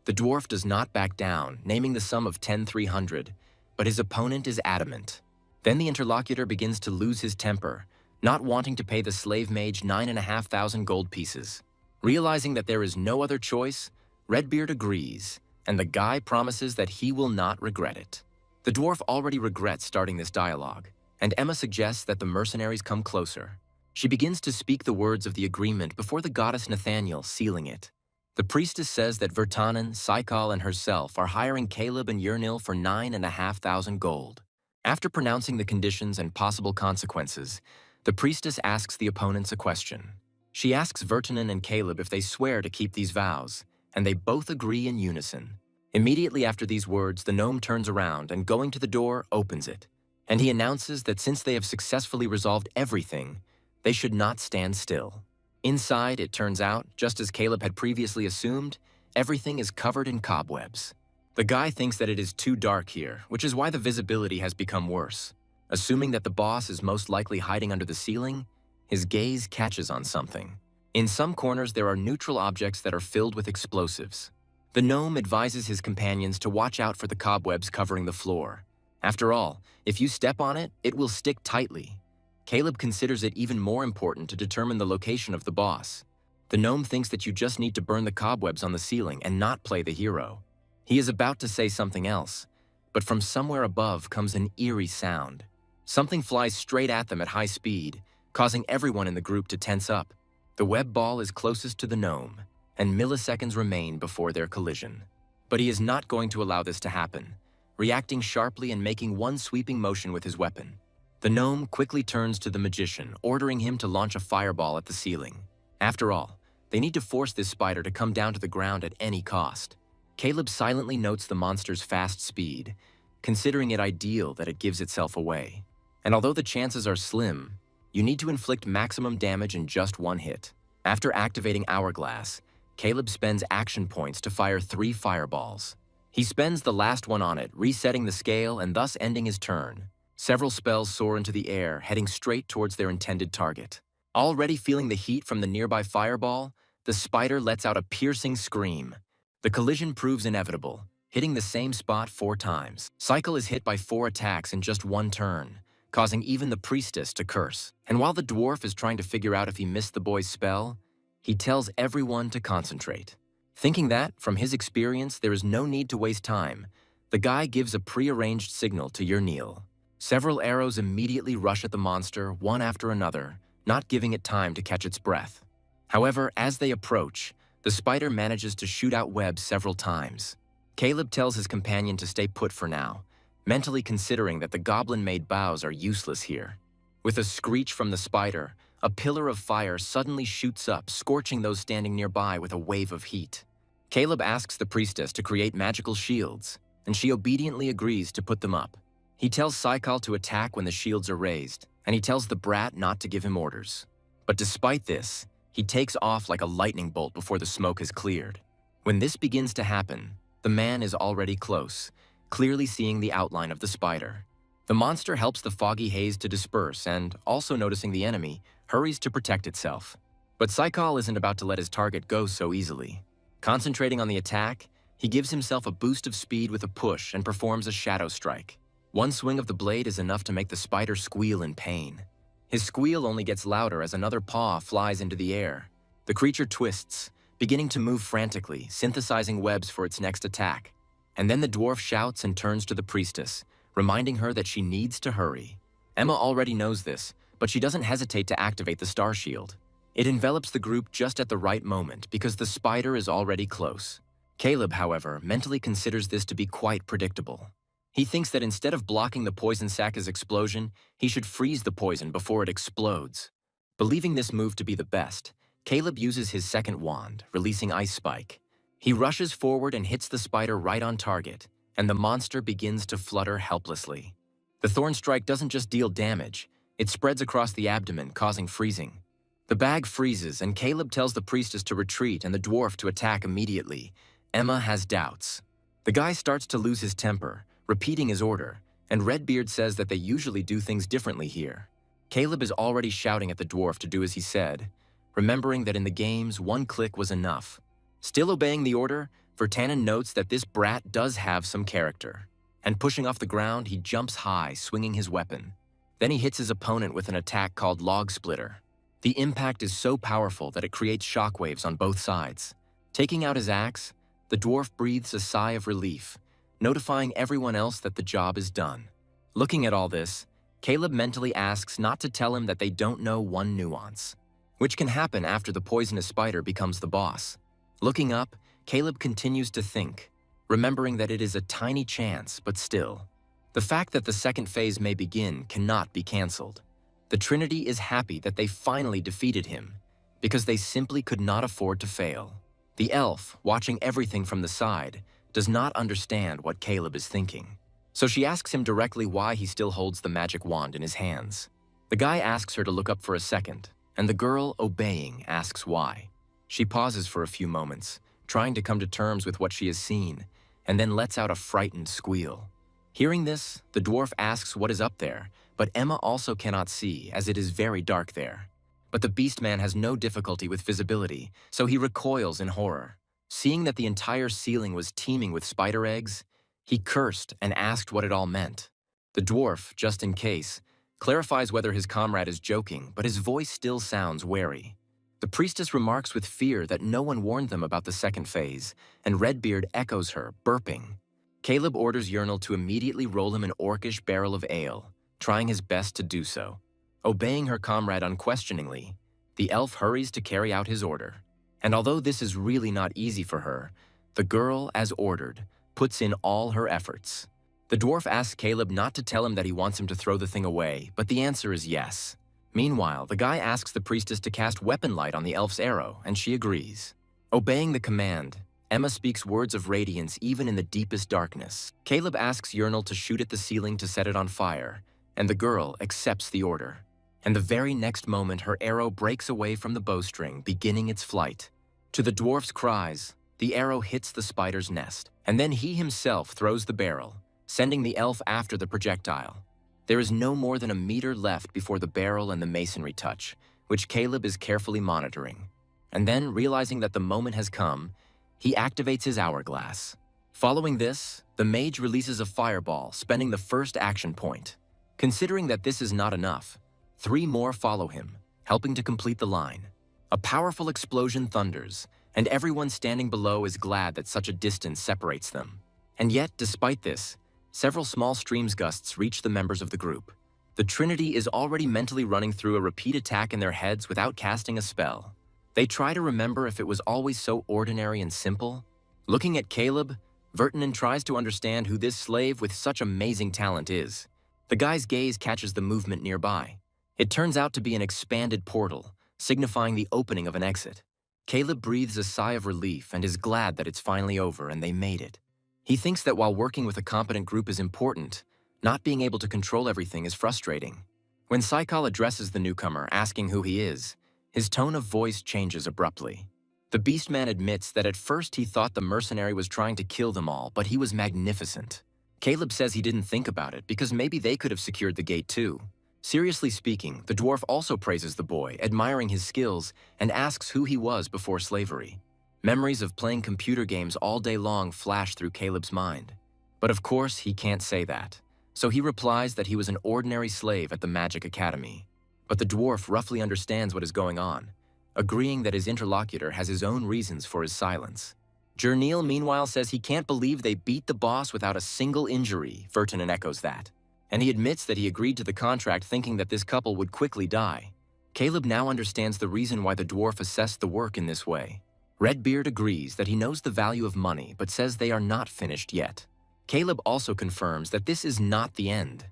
The dwarf does not back down, naming the sum of 10,300, but his opponent is adamant. Then the interlocutor begins to lose his temper, not wanting to pay the slave mage 9,500 gold pieces. Realizing that there is no other choice, Redbeard agrees, and the guy promises that he will not regret it. The dwarf already regrets starting this dialogue, and Emma suggests that the mercenaries come closer. She begins to speak the words of the agreement before the goddess Nathaniel sealing it. The priestess says that Vertanen, Saikal, and herself are hiring Caleb and Uernel for 9,500 gold. After pronouncing the conditions and possible consequences, the priestess asks the opponents a question. She asks Vertanen and Caleb if they swear to keep these vows, and they both agree in unison. Immediately after these words, the gnome turns around and, going to the door, opens it. And he announces that since they have successfully resolved everything, they should not stand still. Inside, it turns out, just as Caleb had previously assumed, everything is covered in cobwebs. The guy thinks that it is too dark here, which is why the visibility has become worse. Assuming that the boss is most likely hiding under the ceiling, his gaze catches on something. In some corners, there are neutral objects that are filled with explosives. The gnome advises his companions to watch out for the cobwebs covering the floor. After all, if you step on it, it will stick tightly. Caleb considers it even more important to determine the location of the boss. The gnome thinks that you just need to burn the cobwebs on the ceiling and not play the hero. He is about to say something else, but from somewhere above comes an eerie sound. Something flies straight at them at high speed, causing everyone in the group to tense up. The web ball is closest to the gnome, and milliseconds remain before their collision. But he is not going to allow this to happen, reacting sharply and making one sweeping motion with his weapon. The gnome quickly turns to the magician, ordering him to launch a fireball at the ceiling. After all, they need to force this spider to come down to the ground at any cost. Caleb silently notes the monster's fast speed, considering it ideal that it gives itself away. And although the chances are slim, you need to inflict maximum damage in just one hit. After activating Hourglass, Caleb spends action points to fire 3 fireballs. He spends the last one on it, resetting the scale and thus ending his turn. Several spells soar into the air, heading straight towards their intended target. Already feeling the heat from the nearby fireball, the spider lets out a piercing scream. The collision proves inevitable, hitting the same spot 4 times. Cycle is hit by 4 attacks in just one turn, causing even the priestess to curse. And while the dwarf is trying to figure out if he missed the boy's spell, he tells everyone to concentrate. Thinking that, from his experience, there is no need to waste time, the guy gives a prearranged signal to Uernel. Several arrows immediately rush at the monster, one after another, not giving it time to catch its breath. However, as they approach, the spider manages to shoot out webs several times. Caleb tells his companion to stay put for now, mentally considering that the goblin-made bows are useless here. With a screech from the spider, a pillar of fire suddenly shoots up, scorching those standing nearby with a wave of heat. Caleb asks the priestess to create magical shields, and she obediently agrees to put them up. He tells Saikal to attack when the shields are raised, and he tells the brat not to give him orders. But despite this, he takes off like a lightning bolt before the smoke has cleared. When this begins to happen, the man is already close, clearly seeing the outline of the spider. The monster helps the foggy haze to disperse and, also noticing the enemy, hurries to protect itself. But Saikal isn't about to let his target go so easily. Concentrating on the attack, he gives himself a boost of speed with a push and performs a shadow strike. One swing of the blade is enough to make the spider squeal in pain. His squeal only gets louder as another paw flies into the air. The creature twists, beginning to move frantically, synthesizing webs for its next attack. And then the dwarf shouts and turns to the priestess, reminding her that she needs to hurry. Emma already knows this, but she doesn't hesitate to activate the star shield. It envelops the group just at the right moment because the spider is already close. Caleb, however, mentally considers this to be quite predictable. He thinks that instead of blocking the poison sack's explosion, he should freeze the poison before it explodes. Believing this move to be the best, Caleb uses his second wand, releasing Ice Spike. He rushes forward and hits the spider right on target, and the monster begins to flutter helplessly. The thorn strike doesn't just deal damage, it spreads across the abdomen, causing freezing. The bag freezes, and Caleb tells the priestess to retreat and the dwarf to attack immediately. Emma has doubts. The guy starts to lose his temper, repeating his order, and Redbeard says that they usually do things differently here. Caleb is already shouting at the dwarf to do as he said, remembering that in the games, one click was enough. Still obeying the order, Vertanen notes that this brat does have some character, and pushing off the ground, he jumps high, swinging his weapon. Then he hits his opponent with an attack called Log Splitter. The impact is so powerful that it creates shockwaves on both sides. Taking out his axe, the dwarf breathes a sigh of relief, notifying everyone else that the job is done. Looking at all this, Caleb mentally asks not to tell him that they don't know one nuance, which can happen after the poisonous spider becomes the boss. Looking up, Caleb continues to think, remembering that it is a tiny chance, but still. The fact that the second phase may begin cannot be cancelled. The Trinity is happy that they finally defeated him, because they simply could not afford to fail. The elf, watching everything from the side, does not understand what Caleb is thinking. So she asks him directly why he still holds the magic wand in his hands. The guy asks her to look up for a second, and the girl, obeying, asks why. She pauses for a few moments, trying to come to terms with what she has seen, and then lets out a frightened squeal. Hearing this, the dwarf asks what is up there, but Emma also cannot see, as it is very dark there. But the beastman has no difficulty with visibility, so he recoils in horror. Seeing that the entire ceiling was teeming with spider eggs, he cursed and asked what it all meant. The dwarf, just in case, clarifies whether his comrade is joking, but his voice still sounds wary. The priestess remarks with fear that no one warned them about the second phase, and Redbeard echoes her, burping. Caleb orders Uernel to immediately roll him an orcish barrel of ale, trying his best to do so. Obeying her comrade unquestioningly, the elf hurries to carry out his order. And although this is really not easy for her, the girl, as ordered, puts in all her efforts. The dwarf asks Caleb not to tell him that he wants him to throw the thing away, but the answer is yes. Meanwhile, the guy asks the priestess to cast weapon light on the elf's arrow, and she agrees. Obeying the command, Emma speaks words of radiance even in the deepest darkness. Caleb asks Uernel to shoot at the ceiling to set it on fire, and the girl accepts the order. And the very next moment, her arrow breaks away from the bowstring, beginning its flight. To the dwarf's cries, the arrow hits the spider's nest, and then he himself throws the barrel, sending the elf after the projectile. There is no more than a meter left before the barrel and the masonry touch, which Caleb is carefully monitoring. And then, realizing that the moment has come, he activates his hourglass. Following this, the mage releases a fireball, spending the first action point. Considering that this is not enough, 3 more follow him, helping to complete the line. A powerful explosion thunders, and everyone standing below is glad that such a distance separates them. And yet, despite this, several small streams gusts reach the members of the group. The Trinity is already mentally running through a repeat attack in their heads without casting a spell. They try to remember if it was always so ordinary and simple. Looking at Caleb, Uernel tries to understand who this slave with such amazing talent is. The guy's gaze catches the movement nearby. It turns out to be an expanded portal, signifying the opening of an exit. Caleb breathes a sigh of relief and is glad that it's finally over and they made it. He thinks that while working with a competent group is important, not being able to control everything is frustrating. When Saikal addresses the newcomer, asking who he is, his tone of voice changes abruptly. The Beastman admits that at first he thought the mercenary was trying to kill them all, but he was magnificent. Caleb says he didn't think about it because maybe they could have secured the gate too. Seriously speaking, the dwarf also praises the boy, admiring his skills, and asks who he was before slavery. Memories of playing computer games all day long flash through Caleb's mind. But of course, he can't say that. So he replies that he was an ordinary slave at the Magic Academy. But the dwarf roughly understands what is going on, agreeing that his interlocutor has his own reasons for his silence. Uernel, meanwhile, says he can't believe they beat the boss without a single injury. Uernel echoes that. And he admits that he agreed to the contract thinking that this couple would quickly die. Caleb now understands the reason why the dwarf assessed the work in this way. Redbeard agrees that he knows the value of money, but says they are not finished yet. Caleb also confirms that this is not the end.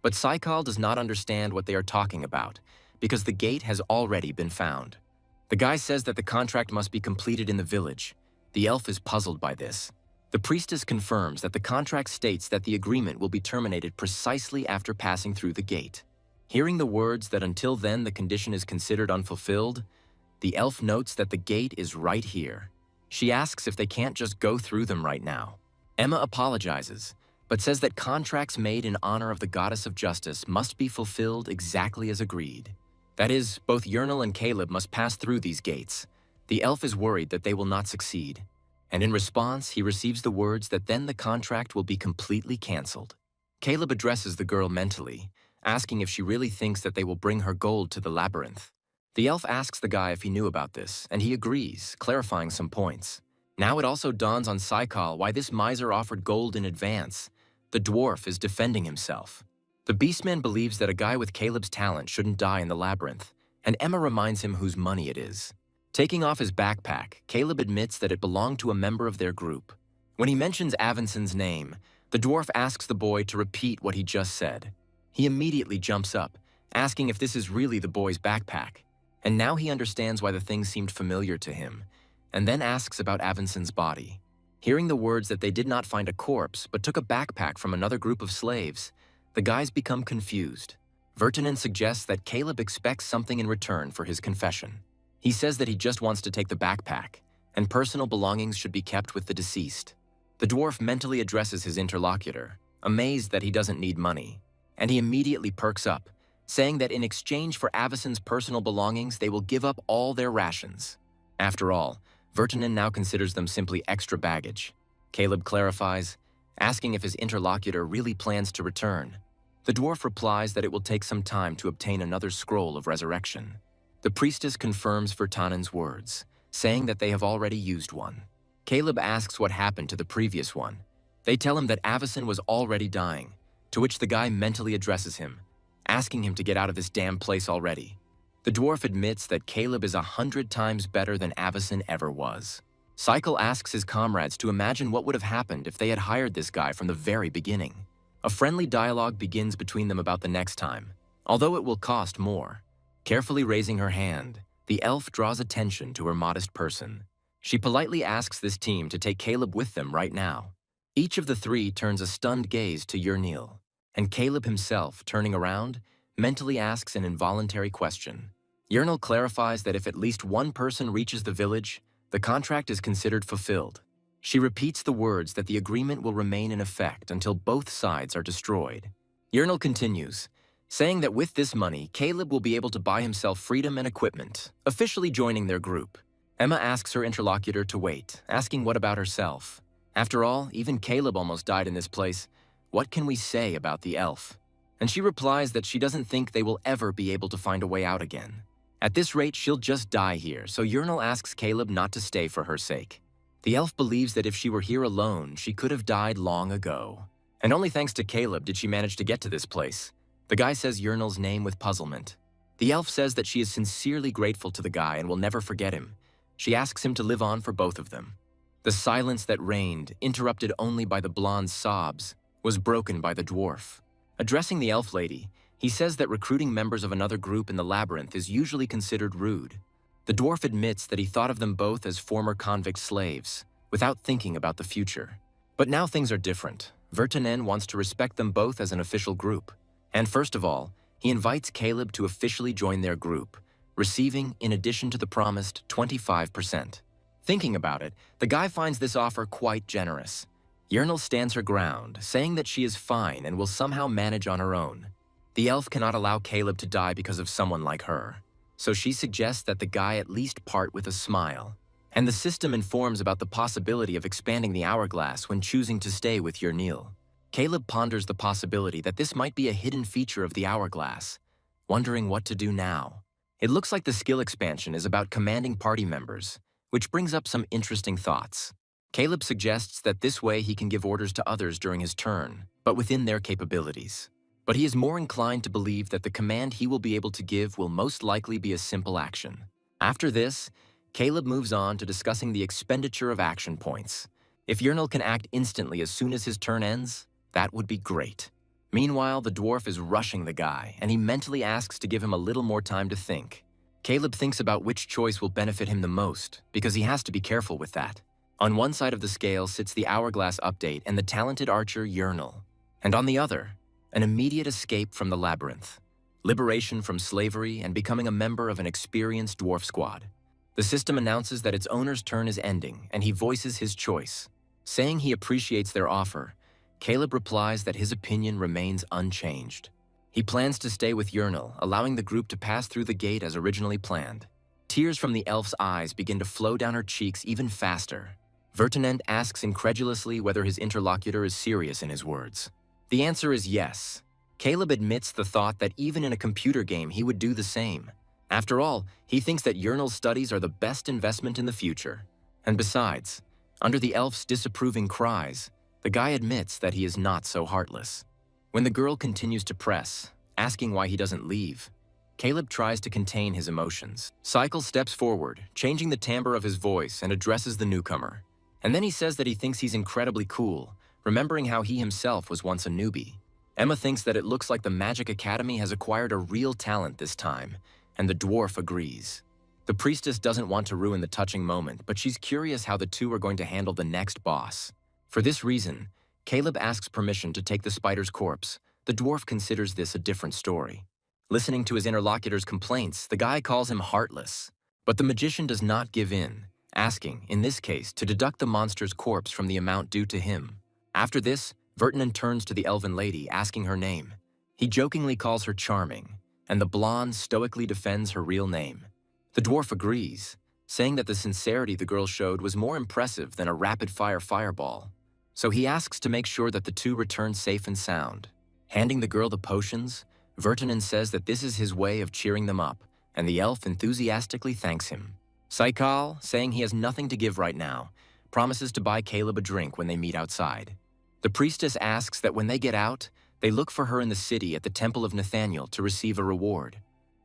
But Saikal does not understand what they are talking about, because the gate has already been found. The guy says that the contract must be completed in the village. The elf is puzzled by this. The priestess confirms that the contract states that the agreement will be terminated precisely after passing through the gate. Hearing the words that until then the condition is considered unfulfilled, the elf notes that the gate is right here. She asks if they can't just go through them right now. Emma apologizes, but says that contracts made in honor of the goddess of justice must be fulfilled exactly as agreed. That is, both Uernel and Caleb must pass through these gates. The elf is worried that they will not succeed, and in response, he receives the words that then the contract will be completely canceled. Caleb addresses the girl mentally, asking if she really thinks that they will bring her gold to the labyrinth. The elf asks the guy if he knew about this, and he agrees, clarifying some points. Now it also dawns on Saikal why this miser offered gold in advance. The dwarf is defending himself. The Beastman believes that a guy with Caleb's talent shouldn't die in the labyrinth, and Emma reminds him whose money it is. Taking off his backpack, Caleb admits that it belonged to a member of their group. When he mentions Avinson's name, the dwarf asks the boy to repeat what he just said. He immediately jumps up, asking if this is really the boy's backpack, and now he understands why the thing seemed familiar to him, and then asks about Avinson's body. Hearing the words that they did not find a corpse but took a backpack from another group of slaves, the guys become confused. Uernel suggests that Caleb expects something in return for his confession. He says that he just wants to take the backpack, and personal belongings should be kept with the deceased. The dwarf mentally addresses his interlocutor, amazed that he doesn't need money, and he immediately perks up, saying that in exchange for Avinson's personal belongings, they will give up all their rations. After all, Uernel now considers them simply extra baggage. Caleb clarifies, asking if his interlocutor really plans to return. The dwarf replies that it will take some time to obtain another scroll of resurrection. The priestess confirms Uernel's words, saying that they have already used one. Caleb asks what happened to the previous one. They tell him that Avinson was already dying, to which the guy mentally addresses him, asking him to get out of this damn place already. The dwarf admits that Caleb is 100 times better than Avinson ever was. Saikal asks his comrades to imagine what would have happened if they had hired this guy from the very beginning. A friendly dialogue begins between them about the next time, although it will cost more. Carefully raising her hand, the elf draws attention to her modest person. She politely asks this team to take Caleb with them right now. Each of the three turns a stunned gaze to Uernel, and Caleb himself, turning around, mentally asks an involuntary question. Uernel clarifies that if at least one person reaches the village, the contract is considered fulfilled. She repeats the words that the agreement will remain in effect until both sides are destroyed. Uernel continues, saying that with this money, Caleb will be able to buy himself freedom and equipment, officially joining their group. Emma asks her interlocutor to wait, asking what about herself. After all, even Caleb almost died in this place. What can we say about the elf? And she replies that she doesn't think they will ever be able to find a way out again. At this rate, she'll just die here, so Uernel asks Caleb not to stay for her sake. The elf believes that if she were here alone, she could have died long ago. And only thanks to Caleb did she manage to get to this place. The guy says Uernel's name with puzzlement. The elf says that she is sincerely grateful to the guy and will never forget him. She asks him to live on for both of them. The silence that reigned, interrupted only by the blonde's sobs, was broken by the dwarf. Addressing the elf lady, he says that recruiting members of another group in the labyrinth is usually considered rude. The dwarf admits that he thought of them both as former convict slaves, without thinking about the future. But now things are different. Uernel wants to respect them both as an official group. And first of all, he invites Caleb to officially join their group, receiving, in addition to the promised, 25%. Thinking about it, the guy finds this offer quite generous. Uernel stands her ground, saying that she is fine and will somehow manage on her own. The elf cannot allow Caleb to die because of someone like her, so she suggests that the guy at least part with a smile. And the system informs about the possibility of expanding the hourglass when choosing to stay with Uernel. Caleb ponders the possibility that this might be a hidden feature of the hourglass, wondering what to do now. It looks like the skill expansion is about commanding party members, which brings up some interesting thoughts. Caleb suggests that this way he can give orders to others during his turn, but within their capabilities. But he is more inclined to believe that the command he will be able to give will most likely be a simple action. After this, Caleb moves on to discussing the expenditure of action points. If Uernel can act instantly as soon as his turn ends, that would be great. Meanwhile, the dwarf is rushing the guy, and he mentally asks to give him a little more time to think. Caleb thinks about which choice will benefit him the most, because he has to be careful with that. On one side of the scale sits the hourglass update and the talented archer Uernel, and on the other, an immediate escape from the labyrinth, liberation from slavery, and becoming a member of an experienced dwarf squad. The system announces that its owner's turn is ending, and he voices his choice. Saying he appreciates their offer, Caleb replies that his opinion remains unchanged. He plans to stay with Uernel, allowing the group to pass through the gate as originally planned. Tears from the elf's eyes begin to flow down her cheeks even faster. Uernel asks incredulously whether his interlocutor is serious in his words. The answer is yes. Caleb admits the thought that even in a computer game he would do the same. After all, he thinks that Uernel's studies are the best investment in the future. And besides, under the elf's disapproving cries, the guy admits that he is not so heartless. When the girl continues to press, asking why he doesn't leave, Caleb tries to contain his emotions. Cycle steps forward, changing the timbre of his voice, and addresses the newcomer. And then he says that he thinks he's incredibly cool, remembering how he himself was once a newbie. Emma thinks that it looks like the Magic Academy has acquired a real talent this time, and the dwarf agrees. The priestess doesn't want to ruin the touching moment, but she's curious how the two are going to handle the next boss. For this reason, Caleb asks permission to take the spider's corpse. The dwarf considers this a different story. Listening to his interlocutor's complaints, the guy calls him heartless. But the magician does not give in, asking, in this case, to deduct the monster's corpse from the amount due to him. After this, Uernel turns to the elven lady, asking her name. He jokingly calls her charming, and the blonde stoically defends her real name. The dwarf agrees, saying that the sincerity the girl showed was more impressive than a rapid-fire fireball. So he asks to make sure that the two return safe and sound. Handing the girl the potions, Uernel says that this is his way of cheering them up, and the elf enthusiastically thanks him. Saikal, saying he has nothing to give right now, promises to buy Caleb a drink when they meet outside. The priestess asks that when they get out, they look for her in the city at the Temple of Nathaniel to receive a reward.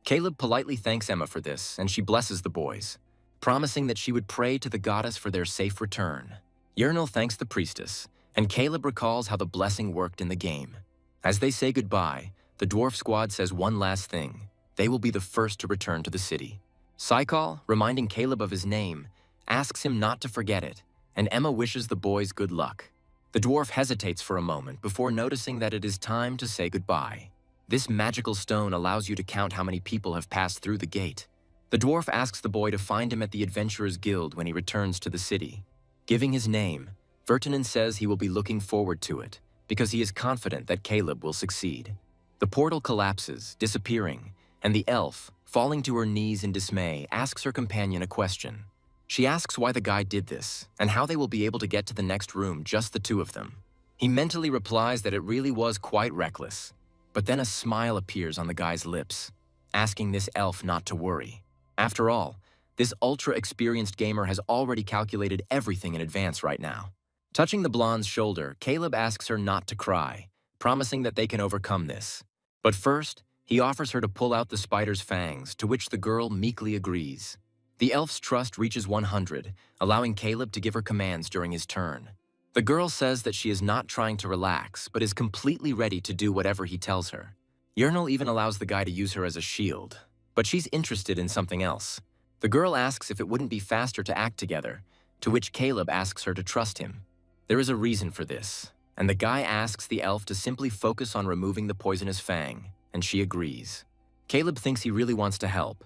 Caleb politely thanks Emma for this, and she blesses the boys, promising that she would pray to the goddess for their safe return. Uernel thanks the priestess, and Caleb recalls how the blessing worked in the game. As they say goodbye, the dwarf squad says one last thing. They will be the first to return to the city. Saikal, reminding Caleb of his name, asks him not to forget it, and Emma wishes the boys good luck. The dwarf hesitates for a moment before noticing that it is time to say goodbye. This magical stone allows you to count how many people have passed through the gate. The dwarf asks the boy to find him at the Adventurers Guild when he returns to the city. Giving his name, Uernel says he will be looking forward to it, because he is confident that Caleb will succeed. The portal collapses, disappearing, and the elf, falling to her knees in dismay, asks her companion a question. She asks why the guy did this, and how they will be able to get to the next room, just the two of them. He mentally replies that it really was quite reckless, but then a smile appears on the guy's lips, asking this elf not to worry. After all, this ultra-experienced gamer has already calculated everything in advance right now. Touching the blonde's shoulder, Caleb asks her not to cry, promising that they can overcome this. But first, he offers her to pull out the spider's fangs, to which the girl meekly agrees. The elf's trust reaches 100, allowing Caleb to give her commands during his turn. The girl says that she is not trying to relax, but is completely ready to do whatever he tells her. Uernel even allows the guy to use her as a shield, but she's interested in something else. The girl asks if it wouldn't be faster to act together, to which Caleb asks her to trust him. There is a reason for this, and the guy asks the elf to simply focus on removing the poisonous fang, and she agrees. Caleb thinks he really wants to help,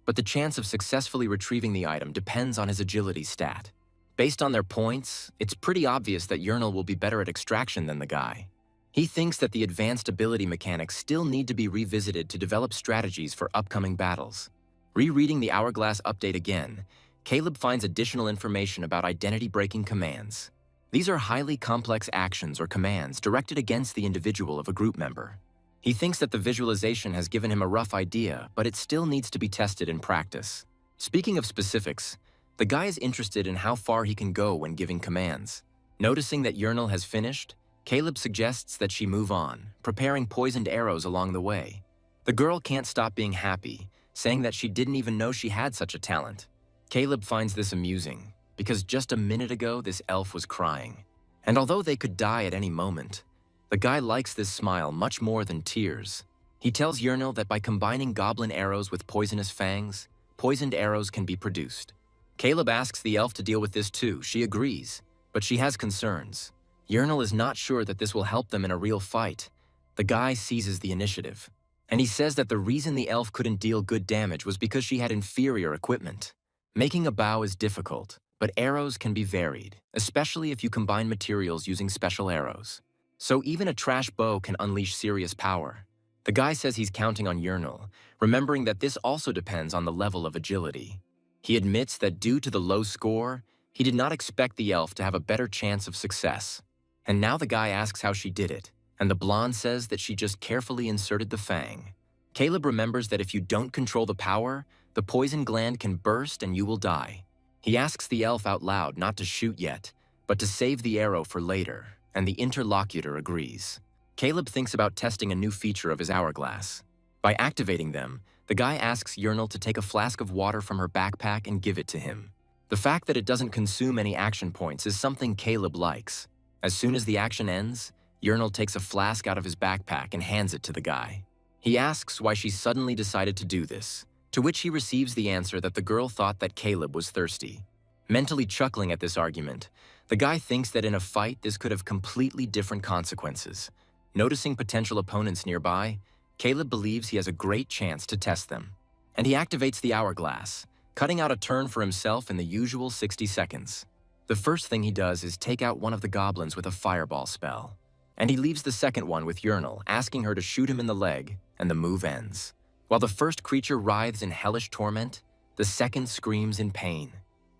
but the chance of successfully retrieving the item depends on his agility stat. Based on their points, it's pretty obvious that Uernel will be better at extraction than the guy. He thinks that the advanced ability mechanics still need to be revisited to develop strategies for upcoming battles. Rereading the Hourglass update again, Caleb finds additional information about identity-breaking commands. These are highly complex actions or commands directed against the individual of a group member. He thinks that the visualization has given him a rough idea, but it still needs to be tested in practice. Speaking of specifics, the guy is interested in how far he can go when giving commands. Noticing that Uernel has finished, Caleb suggests that she move on, preparing poisoned arrows along the way. The girl can't stop being happy, saying that she didn't even know she had such a talent. Caleb finds this amusing, because just a minute ago this elf was crying. And although they could die at any moment, the guy likes this smile much more than tears. He tells Uernel that by combining goblin arrows with poisonous fangs, poisoned arrows can be produced. Caleb asks the elf to deal with this too. She agrees, but she has concerns. Uernel is not sure that this will help them in a real fight. The guy seizes the initiative, and he says that the reason the elf couldn't deal good damage was because she had inferior equipment. Making a bow is difficult, but arrows can be varied, especially if you combine materials using special arrows. So even a trash bow can unleash serious power. The guy says he's counting on Uernel, remembering that this also depends on the level of agility. He admits that due to the low score, he did not expect the elf to have a better chance of success. And now the guy asks how she did it, and the blonde says that she just carefully inserted the fang. Caleb remembers that if you don't control the power, the poison gland can burst and you will die. He asks the elf out loud not to shoot yet, but to save the arrow for later, and the interlocutor agrees. Caleb thinks about testing a new feature of his hourglass. By activating them, the guy asks Uernel to take a flask of water from her backpack and give it to him. The fact that it doesn't consume any action points is something Caleb likes. As soon as the action ends, Uernel takes a flask out of his backpack and hands it to the guy. He asks why she suddenly decided to do this, to which he receives the answer that the girl thought that Caleb was thirsty. Mentally chuckling at this argument, the guy thinks that in a fight this could have completely different consequences. Noticing potential opponents nearby, Caleb believes he has a great chance to test them. And he activates the hourglass, cutting out a turn for himself in the usual 60 seconds. The first thing he does is take out one of the goblins with a fireball spell. And he leaves the second one with Uernel, asking her to shoot him in the leg, and the move ends. While the first creature writhes in hellish torment, the second screams in pain.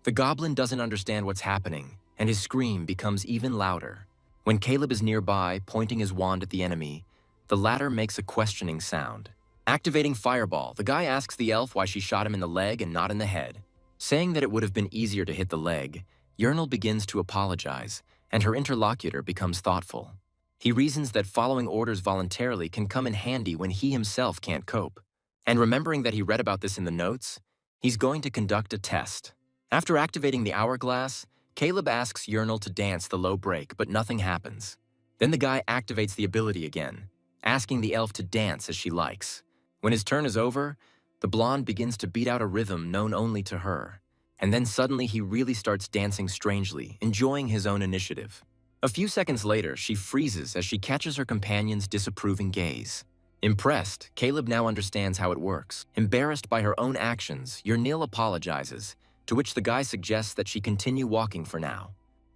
The goblin doesn't understand what's happening, and his scream becomes even louder. When Caleb is nearby, pointing his wand at the enemy, the latter makes a questioning sound. Activating Fireball, the guy asks the elf why she shot him in the leg and not in the head. Saying that it would have been easier to hit the leg, Uernel begins to apologize, and her interlocutor becomes thoughtful. He reasons that following orders voluntarily can come in handy when he himself can't cope. And remembering that he read about this in the notes, he's going to conduct a test. After activating the hourglass, Caleb asks Uernel to dance the low break, but nothing happens. Then the guy activates the ability again, asking the elf to dance as she likes. When his turn is over, the blonde begins to beat out a rhythm known only to her. And then suddenly he really starts dancing strangely, enjoying his own initiative. A few seconds later, she freezes as she catches her companion's disapproving gaze. Impressed, Caleb now understands how it works. Embarrassed by her own actions, Uernel apologizes, to which the guy suggests that she continue walking for now.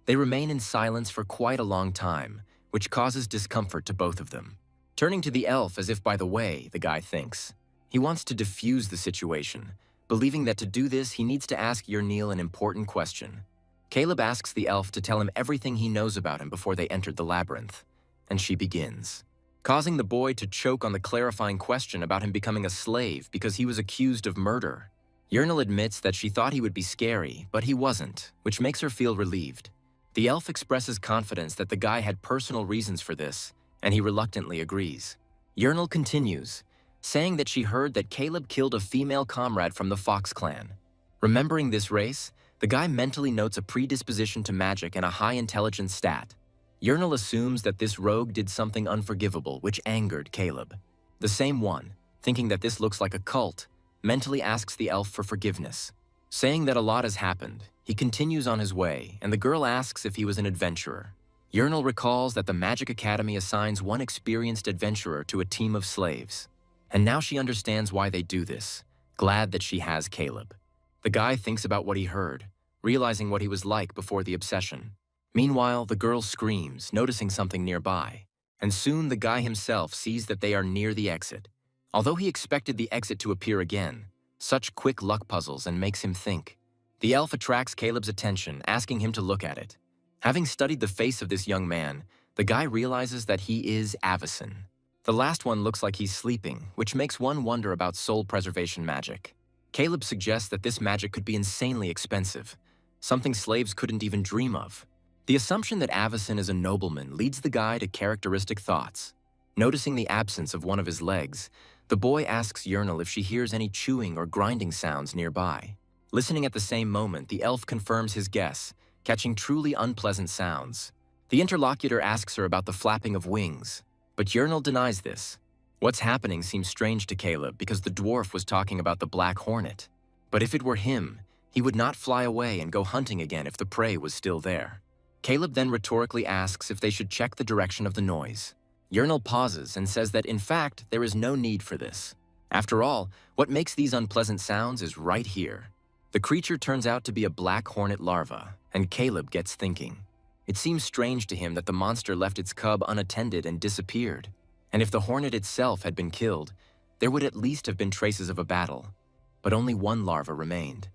They remain in silence for quite a long time, which causes discomfort to both of them. Turning to the elf as if by the way, the guy thinks. He wants to diffuse the situation, believing that to do this he needs to ask Uernel an important question. Caleb asks the elf to tell him everything he knows about him before they entered the labyrinth, and she begins, causing the boy to choke on the clarifying question about him becoming a slave because he was accused of murder. Uernel admits that she thought he would be scary, but he wasn't, which makes her feel relieved. The elf expresses confidence that the guy had personal reasons for this, and he reluctantly agrees. Uernel continues, saying that she heard that Caleb killed a female comrade from the Fox clan. Remembering this race, the guy mentally notes a predisposition to magic and a high intelligence stat. Uernel assumes that this rogue did something unforgivable, which angered Caleb. The same one, thinking that this looks like a cult, mentally asks the elf for forgiveness. Saying that a lot has happened, he continues on his way, and the girl asks if he was an adventurer. Uernel recalls that the Magic Academy assigns one experienced adventurer to a team of slaves. And now she understands why they do this, glad that she has Caleb. The guy thinks about what he heard, realizing what he was like before the obsession. Meanwhile, the girl screams, noticing something nearby. And soon the guy himself sees that they are near the exit. Although he expected the exit to appear again, such quick luck puzzles and makes him think. The elf attracts Caleb's attention, asking him to look at it. Having studied the face of this young man, the guy realizes that he is Avacyn. The last one looks like he's sleeping, which makes one wonder about soul preservation magic. Caleb suggests that this magic could be insanely expensive, something slaves couldn't even dream of. The assumption that Avacyn is a nobleman leads the guy to characteristic thoughts. Noticing the absence of one of his legs, the boy asks Uernel if she hears any chewing or grinding sounds nearby. Listening at the same moment, the elf confirms his guess, catching truly unpleasant sounds. The interlocutor asks her about the flapping of wings, but Uernel denies this. What's happening seems strange to Caleb because the dwarf was talking about the black hornet. But if it were him, he would not fly away and go hunting again if the prey was still there. Caleb then rhetorically asks if they should check the direction of the noise. Uernel pauses and says that in fact, there is no need for this. After all, what makes these unpleasant sounds is right here. The creature turns out to be a black hornet larva, and Caleb gets thinking. It seems strange to him that the monster left its cub unattended and disappeared. And if the hornet itself had been killed, there would at least have been traces of a battle. But only one larva remained.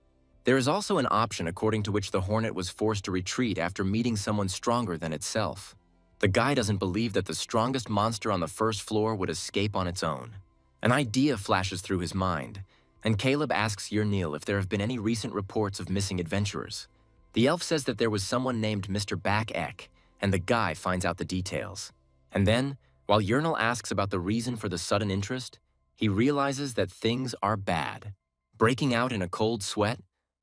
There is also an option according to which the hornet was forced to retreat after meeting someone stronger than itself. The guy doesn't believe that the strongest monster on the first floor would escape on its own. An idea flashes through his mind, and Caleb asks Uernel if there have been any recent reports of missing adventurers. The elf says that there was someone named Mr. Back-Ek, and the guy finds out the details. And then, while Uernel asks about the reason for the sudden interest, he realizes that things are bad. Breaking out in a cold sweat,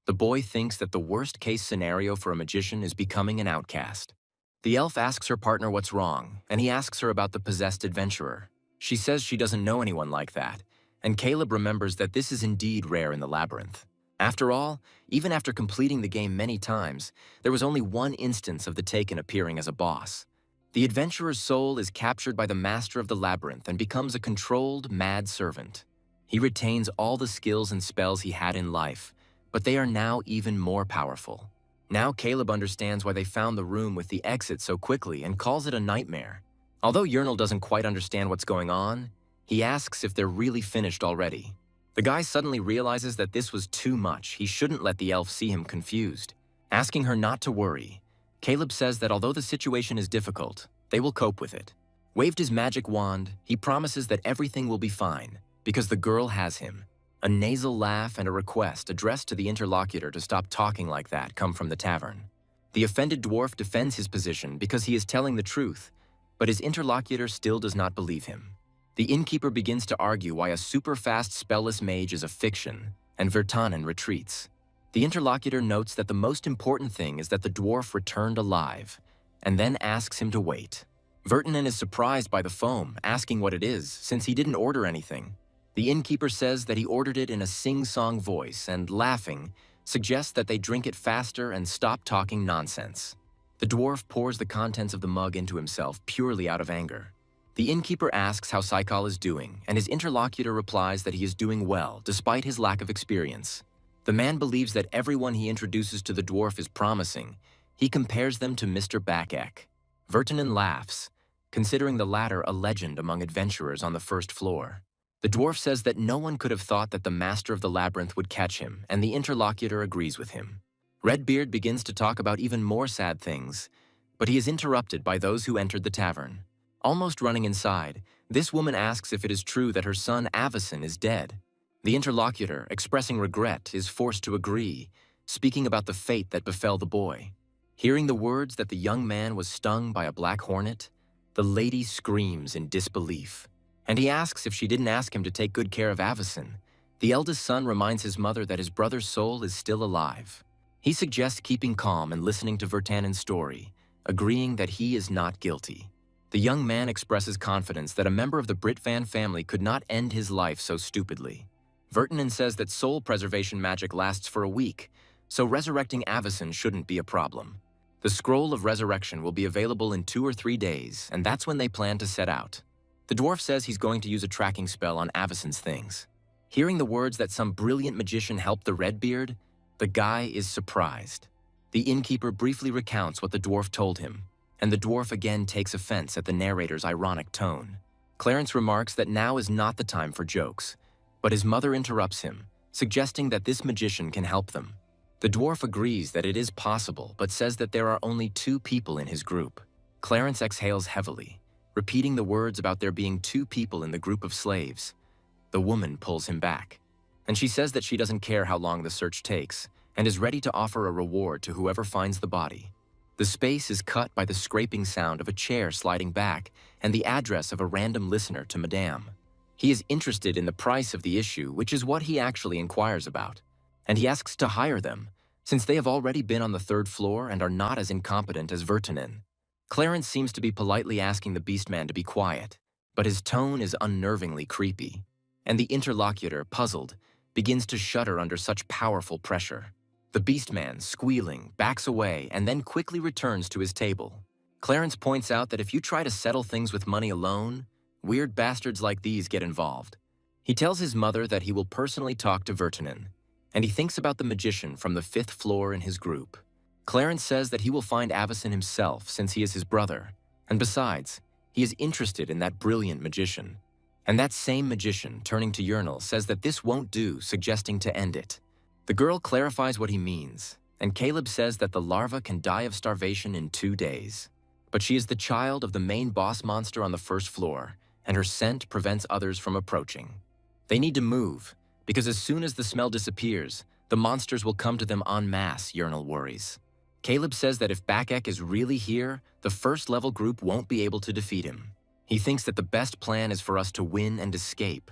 the boy thinks that the worst-case scenario for a magician is becoming an outcast. The elf asks her partner what's wrong, and he asks her about the possessed adventurer. She says she doesn't know anyone like that, and Caleb remembers that this is indeed rare in the labyrinth. After all, even after completing the game many times, there was only one instance of the Taken appearing as a boss. The adventurer's soul is captured by the master of the labyrinth and becomes a controlled, mad servant. He retains all the skills and spells he had in life, but they are now even more powerful. Now Caleb understands why they found the room with the exit so quickly and calls it a nightmare. Although Uernel doesn't quite understand what's going on, he asks if they're really finished already. The guy suddenly realizes that this was too much. He shouldn't let the elf see him confused. Asking her not to worry, Caleb says that although the situation is difficult, they will cope with it. Waved his magic wand, he promises that everything will be fine, because the girl has him. A nasal laugh and a request addressed to the interlocutor to stop talking like that come from the tavern. The offended dwarf defends his position because he is telling the truth, but his interlocutor still does not believe him. The innkeeper begins to argue why a super-fast spellless mage is a fiction, and Vertanen retreats. The interlocutor notes that the most important thing is that the dwarf returned alive, and then asks him to wait. Vertanen is surprised by the foam, asking what it is, since he didn't order anything. The innkeeper says that he ordered it in a sing-song voice and, laughing, suggests that they drink it faster and stop talking nonsense. The dwarf pours the contents of the mug into himself purely out of anger. The innkeeper asks how Saikal is doing, and his interlocutor replies that he is doing well, despite his lack of experience. The man believes that everyone he introduces to the dwarf is promising. He compares them to Mr. Back-Ek. Vertanen laughs, considering the latter a legend among adventurers on the first floor. The dwarf says that no one could have thought that the master of the labyrinth would catch him, and the interlocutor agrees with him. Redbeard begins to talk about even more sad things, but he is interrupted by those who entered the tavern. Almost running inside, this woman asks if it is true that her son Avacyn is dead. The interlocutor, expressing regret, is forced to agree, speaking about the fate that befell the boy. Hearing the words that the young man was stung by a black hornet, the lady screams in disbelief, and he asks if she didn't ask him to take good care of Avacyn. The eldest son reminds his mother that his brother's soul is still alive. He suggests keeping calm and listening to Vertanen's story, agreeing that he is not guilty. The young man expresses confidence that a member of the Britvan family could not end his life so stupidly. Vertanen says that soul preservation magic lasts for a week, so resurrecting Avacyn shouldn't be a problem. The Scroll of Resurrection will be available in 2 or 3 days, and that's when they plan to set out. The dwarf says he's going to use a tracking spell on Avacyn's things. Hearing the words that some brilliant magician helped the Redbeard, the guy is surprised. The innkeeper briefly recounts what the dwarf told him, and the dwarf again takes offense at the narrator's ironic tone. Clarence remarks that now is not the time for jokes, but his mother interrupts him, suggesting that this magician can help them. The dwarf agrees that it is possible, but says that there are only 2 people in his group. Clarence exhales heavily, repeating the words about there being 2 people in the group of slaves. The woman pulls him back, and she says that she doesn't care how long the search takes and is ready to offer a reward to whoever finds the body. The space is cut by the scraping sound of a chair sliding back and the address of a random listener to Madame. He is interested in the price of the issue, which is what he actually inquires about, and he asks to hire them, since they have already been on the 3rd floor and are not as incompetent as Vertanen. Clarence seems to be politely asking the Beastman to be quiet, but his tone is unnervingly creepy, and the interlocutor, puzzled, begins to shudder under such powerful pressure. The Beastman, squealing, backs away and then quickly returns to his table. Clarence points out that if you try to settle things with money alone, weird bastards like these get involved. He tells his mother that he will personally talk to Vertanen, and he thinks about the magician from the 5th floor in his group. Clarence says that he will find Avacyn himself since he is his brother, and besides, he is interested in that brilliant magician. And that same magician, turning to Uernel, says that this won't do, suggesting to end it. The girl clarifies what he means, and Caleb says that the larva can die of starvation in 2 days. But she is the child of the main boss monster on the 1st floor, and her scent prevents others from approaching. They need to move, because as soon as the smell disappears, the monsters will come to them en masse, Uernel worries. Caleb says that if Bakek is really here, the 1st level group won't be able to defeat him. He thinks that the best plan is for us to win and escape.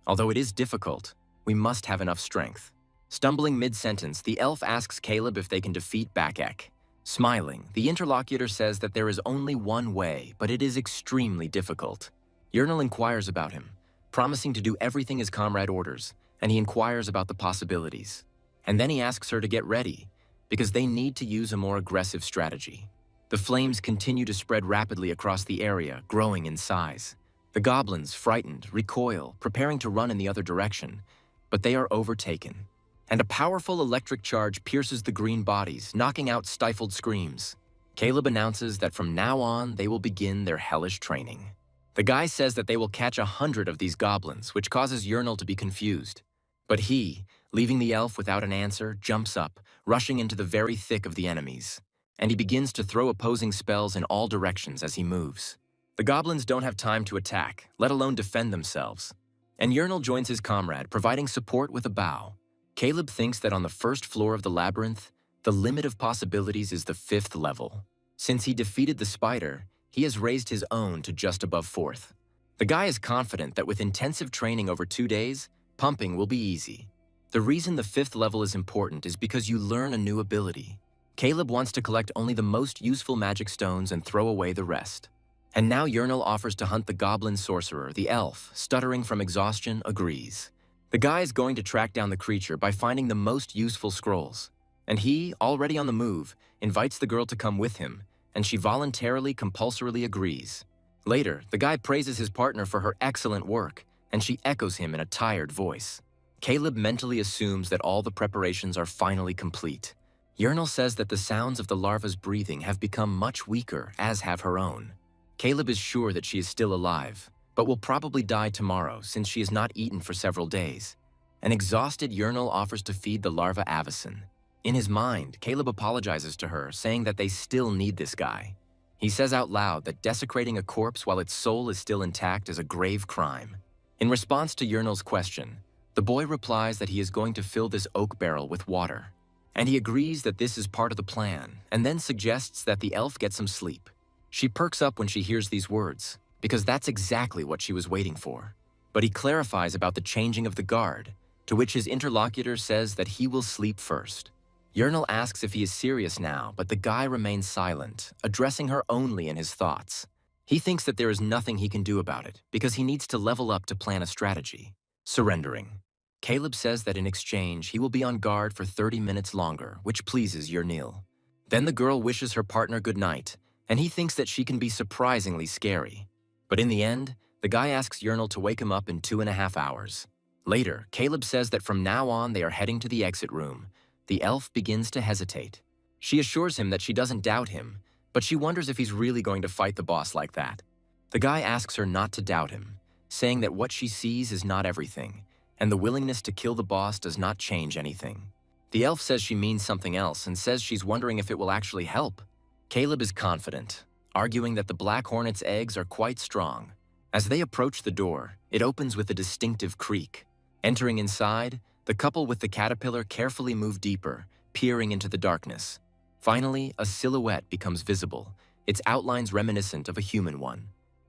Although it is difficult, we must have enough strength. Stumbling mid-sentence, the elf asks Caleb if they can defeat Bakek. Smiling, the interlocutor says that there is only one way, but it is extremely difficult. Uernel inquires about him, promising to do everything his comrade orders, and he inquires about the possibilities. And then he asks her to get ready, because they need to use a more aggressive strategy. The flames continue to spread rapidly across the area, growing in size. The goblins, frightened, recoil, preparing to run in the other direction, but they are overtaken. And a powerful electric charge pierces the green bodies, knocking out stifled screams. Caleb announces that from now on, they will begin their hellish training. The guy says that they will catch 100 of these goblins, which causes Uernel to be confused. But he, leaving the elf without an answer, jumps up, rushing into the very thick of the enemies. And he begins to throw opposing spells in all directions as he moves. The goblins don't have time to attack, let alone defend themselves. And Uernel joins his comrade, providing support with a bow. Caleb thinks that on the 1st floor of the labyrinth, the limit of possibilities is the 5th level. Since he defeated the spider, he has raised his own to just above 4th. The guy is confident that with intensive training over 2 days, pumping will be easy. The reason the 5th level is important is because you learn a new ability. Caleb wants to collect only the most useful magic stones and throw away the rest. And now Uernel offers to hunt the goblin sorcerer. The elf, stuttering from exhaustion, agrees. The guy is going to track down the creature by finding the most useful scrolls. And he, already on the move, invites the girl to come with him, and she voluntarily, compulsorily agrees. Later, the guy praises his partner for her excellent work, and she echoes him in a tired voice. Caleb mentally assumes that all the preparations are finally complete. Uernel says that the sounds of the larva's breathing have become much weaker, as have her own. Caleb is sure that she is still alive, but will probably die tomorrow since she has not eaten for several days. An exhausted Uernel offers to feed the larva Avacyn. In his mind, Caleb apologizes to her, saying that they still need this guy. He says out loud that desecrating a corpse while its soul is still intact is a grave crime. In response to Uernel's question, the boy replies that he is going to fill this oak barrel with water. and he agrees that this is part of the plan, and then suggests that the elf get some sleep. She perks up when she hears these words, because that's exactly what she was waiting for. But he clarifies about the changing of the guard, to which his interlocutor says that he will sleep first. Uernel asks if he is serious now, but the guy remains silent, addressing her only in his thoughts. He thinks that there is nothing he can do about it, because he needs to level up to plan a strategy. Surrendering. Caleb says that in exchange, he will be on guard for 30 minutes longer, which pleases Uernel. Then the girl wishes her partner good night, and he thinks that she can be surprisingly scary. But in the end, the guy asks Uernel to wake him up in 2.5 hours. Later, Caleb says that from now on they are heading to the exit room. The elf begins to hesitate. She assures him that she doesn't doubt him, but she wonders if he's really going to fight the boss like that. The guy asks her not to doubt him, saying that what she sees is not everything, and the willingness to kill the boss does not change anything. The elf says she means something else and says she's wondering if it will actually help. Caleb is confident, arguing that the Black Hornet's eggs are quite strong. As they approach the door, it opens with a distinctive creak. Entering inside, the couple with the caterpillar carefully move deeper, peering into the darkness. Finally, a silhouette becomes visible, its outlines reminiscent of a human one.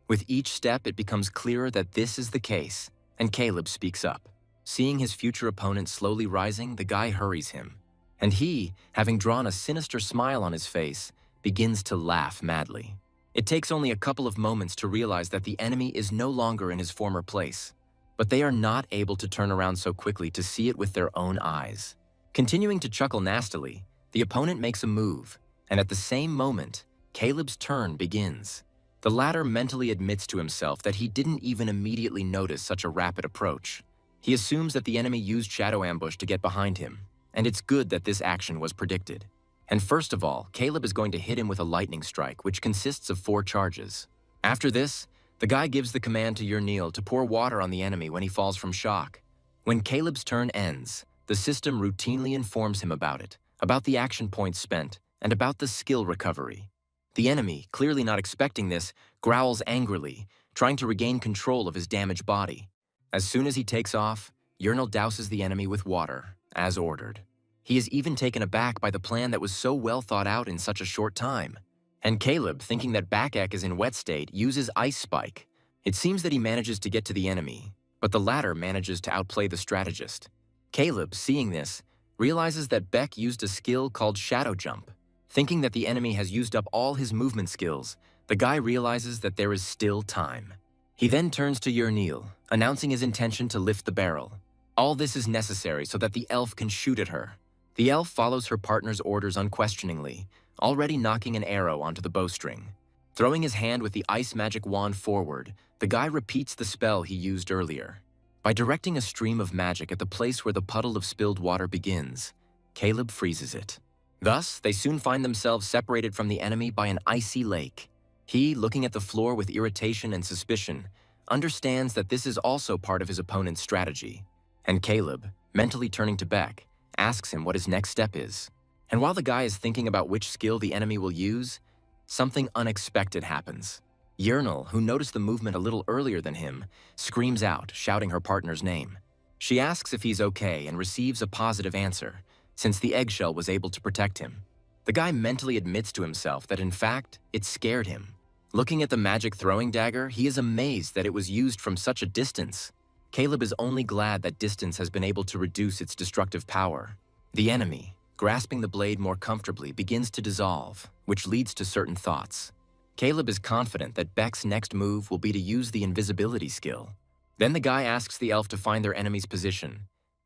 With each step, it becomes clearer that this is the case, and Caleb speaks up. Seeing his future opponent slowly rising, the guy hurries him. And he, having drawn a sinister smile on his face, begins to laugh madly. It takes only a couple of moments to realize that the enemy is no longer in his former place. But they are not able to turn around so quickly to see it with their own eyes. Continuing to chuckle nastily, the opponent makes a move, and at the same moment, Caleb's turn begins. The latter mentally admits to himself that he didn't even immediately notice such a rapid approach. He assumes that the enemy used shadow ambush to get behind him, and it's good that this action was predicted. And first of all, Caleb is going to hit him with a lightning strike, which consists of 4 charges. After this, the guy gives the command to Uernel to pour water on the enemy when he falls from shock. When Caleb's turn ends, the system routinely informs him about it, about the action points spent, and about the skill recovery. The enemy, clearly not expecting this, growls angrily, trying to regain control of his damaged body. As soon as he takes off, Uernel douses the enemy with water, as ordered. He is even taken aback by the plan that was so well thought out in such a short time. And Caleb, thinking that Bakek is in wet state, uses Ice Spike. It seems that he manages to get to the enemy, but the latter manages to outplay the strategist. Caleb, seeing this, realizes that Beck used a skill called Shadow Jump. Thinking that the enemy has used up all his movement skills, the guy realizes that there is still time. He then turns to Uernel, announcing his intention to lift the barrel. All this is necessary so that the elf can shoot at her. The elf follows her partner's orders unquestioningly, already knocking an arrow onto the bowstring. Throwing his hand with the ice magic wand forward, the guy repeats the spell he used earlier. By directing a stream of magic at the place where the puddle of spilled water begins, Caleb freezes it. Thus, they soon find themselves separated from the enemy by an icy lake. He, looking at the floor with irritation and suspicion, understands that this is also part of his opponent's strategy. And Caleb, mentally turning to Beck, asks him what his next step is. And while the guy is thinking about which skill the enemy will use, something unexpected happens. Uernel, who noticed the movement a little earlier than him, screams out, shouting her partner's name. She asks if he's okay and receives a positive answer, since the eggshell was able to protect him. The guy mentally admits to himself that in fact, it scared him. Looking at the magic throwing dagger, he is amazed that it was used from such a distance. Caleb is only glad that distance has been able to reduce its destructive power. The enemy, grasping the blade more comfortably, begins to dissolve, which leads to certain thoughts. Caleb is confident that Beck's next move will be to use the invisibility skill. Then the guy asks the elf to find their enemy's position.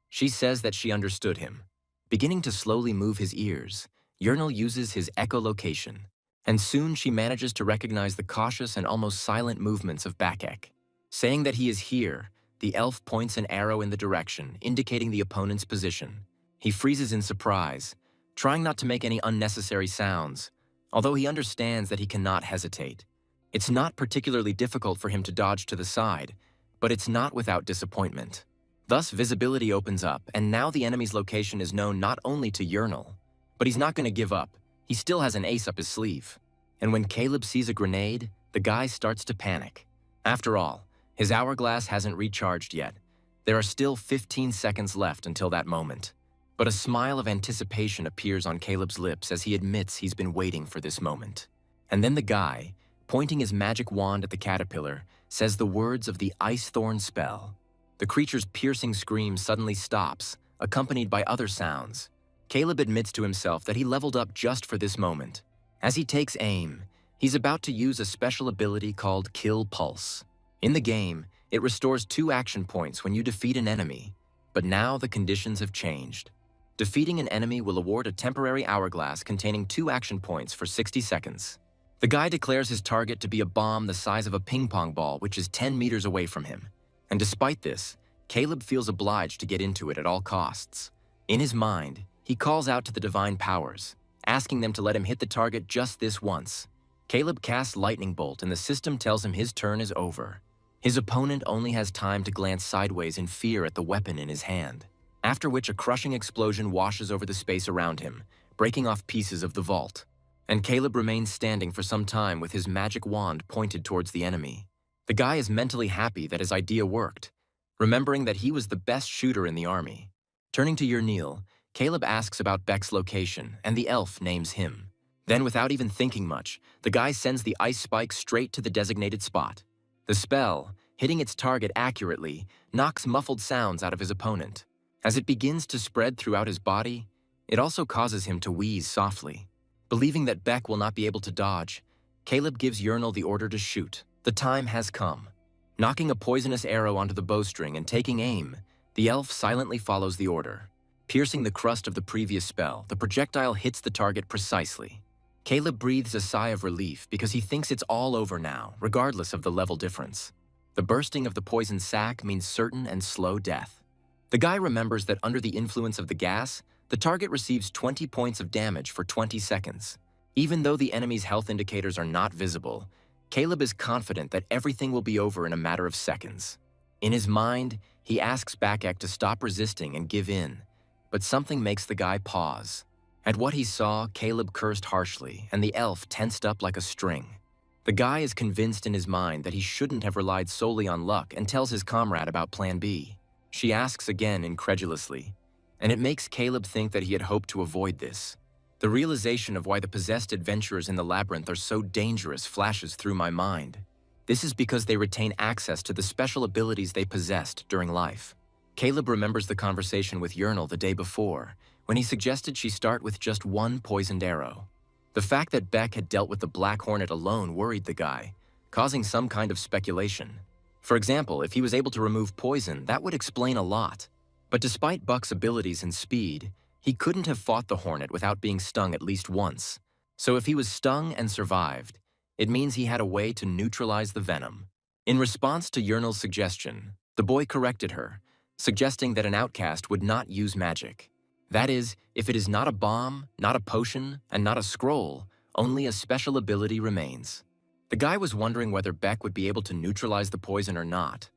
She says that she understood him. Beginning to slowly move his ears, Uernel uses his echolocation, and soon she manages to recognize the cautious and almost silent movements of Bakek. Saying that he is here, the elf points an arrow in the direction, indicating the opponent's position. He freezes in surprise, trying not to make any unnecessary sounds, although he understands that he cannot hesitate. It's not particularly difficult for him to dodge to the side, but it's not without disappointment. Thus, visibility opens up, and now the enemy's location is known not only to Uernel, but he's not going to give up. He still has an ace up his sleeve. And when Caleb sees a grenade, the guy starts to panic. After all, his hourglass hasn't recharged yet. There are still 15 seconds left until that moment. But a smile of anticipation appears on Caleb's lips as he admits he's been waiting for this moment. And then the guy, pointing his magic wand at the caterpillar, says the words of the ice thorn spell. The creature's piercing scream suddenly stops, accompanied by other sounds. Caleb admits to himself that he leveled up just for this moment. As he takes aim, he's about to use a special ability called Kill Pulse. In the game, it restores 2 action points when you defeat an enemy, but now the conditions have changed. Defeating an enemy will award a temporary hourglass containing 2 action points for 60 seconds. The guy declares his target to be a bomb the size of a ping-pong ball, which is 10 meters away from him. And despite this, Caleb feels obliged to get into it at all costs. In his mind, he calls out to the divine powers, asking them to let him hit the target just this once. Caleb casts Lightning Bolt and the system tells him his turn is over. His opponent only has time to glance sideways in fear at the weapon in his hand, after which a crushing explosion washes over the space around him, breaking off pieces of the vault. And Caleb remains standing for some time with his magic wand pointed towards the enemy. The guy is mentally happy that his idea worked, remembering that he was the best shooter in the army. Turning to Uernel, Caleb asks about Beck's location, and the elf names him. Then, without even thinking much, the guy sends the ice spike straight to the designated spot. The spell, hitting its target accurately, knocks muffled sounds out of his opponent. As it begins to spread throughout his body, it also causes him to wheeze softly. Believing that Beck will not be able to dodge, Caleb gives Uernel the order to shoot. The time has come. Knocking a poisonous arrow onto the bowstring and taking aim, the elf silently follows the order. Piercing the crust of the previous spell, the projectile hits the target precisely. Caleb breathes a sigh of relief because he thinks it's all over now, regardless of the level difference. The bursting of the poison sac means certain and slow death. The guy remembers that under the influence of the gas, the target receives 20 points of damage for 20 seconds. Even though the enemy's health indicators are not visible, Caleb is confident that everything will be over in a matter of seconds. In his mind, he asks Bakek to stop resisting and give in, but something makes the guy pause. At what he saw, Caleb cursed harshly, and the elf tensed up like a string. The guy is convinced in his mind that he shouldn't have relied solely on luck and tells his comrade about Plan B. She asks again incredulously, and it makes Caleb think that he had hoped to avoid this. The realization of why the possessed adventurers in the labyrinth are so dangerous flashes through my mind. This is because they retain access to the special abilities they possessed during life. Caleb remembers the conversation with Uernel the day before, when he suggested she start with just 1 poisoned arrow. The fact that Beck had dealt with the Black Hornet alone worried the guy, causing some kind of speculation. For example, if he was able to remove poison, that would explain a lot. But despite Buck's abilities and speed, he couldn't have fought the Hornet without being stung at least once. So if he was stung and survived, it means he had a way to neutralize the venom. In response to Uernel's suggestion, the boy corrected her, suggesting that an outcast would not use magic. That is, if it is not a bomb, not a potion, and not a scroll, only a special ability remains. The guy was wondering whether Beck would be able to neutralize the poison or not,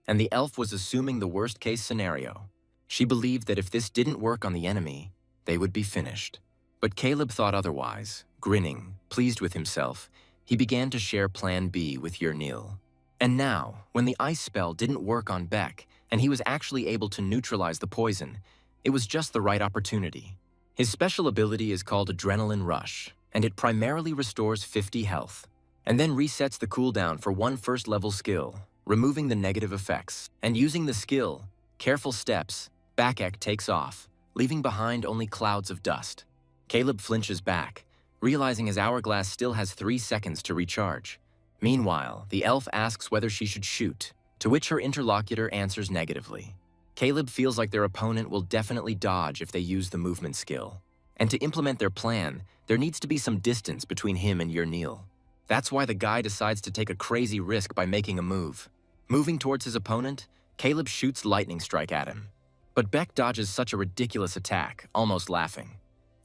and the elf was assuming the worst-case scenario. She believed that if this didn't work on the enemy, they would be finished. But Caleb thought otherwise. Grinning, pleased with himself, he began to share Plan B with Uernel. And now, when the ice spell didn't work on Beck, and he was actually able to neutralize the poison, it was just the right opportunity. His special ability is called Adrenaline Rush, and it primarily restores 50 health, and then resets the cooldown for 1 first-level skill, removing the negative effects. And using the skill, Careful Steps, Bakek takes off, leaving behind only clouds of dust. Caleb flinches back, realizing his hourglass still has 3 seconds to recharge. Meanwhile, the elf asks whether she should shoot, to which her interlocutor answers negatively. Caleb feels like their opponent will definitely dodge if they use the movement skill. And to implement their plan, there needs to be some distance between him and Uernel. That's why the guy decides to take a crazy risk by making a move. Moving towards his opponent, Caleb shoots Lightning Strike at him. But Beck dodges such a ridiculous attack, almost laughing.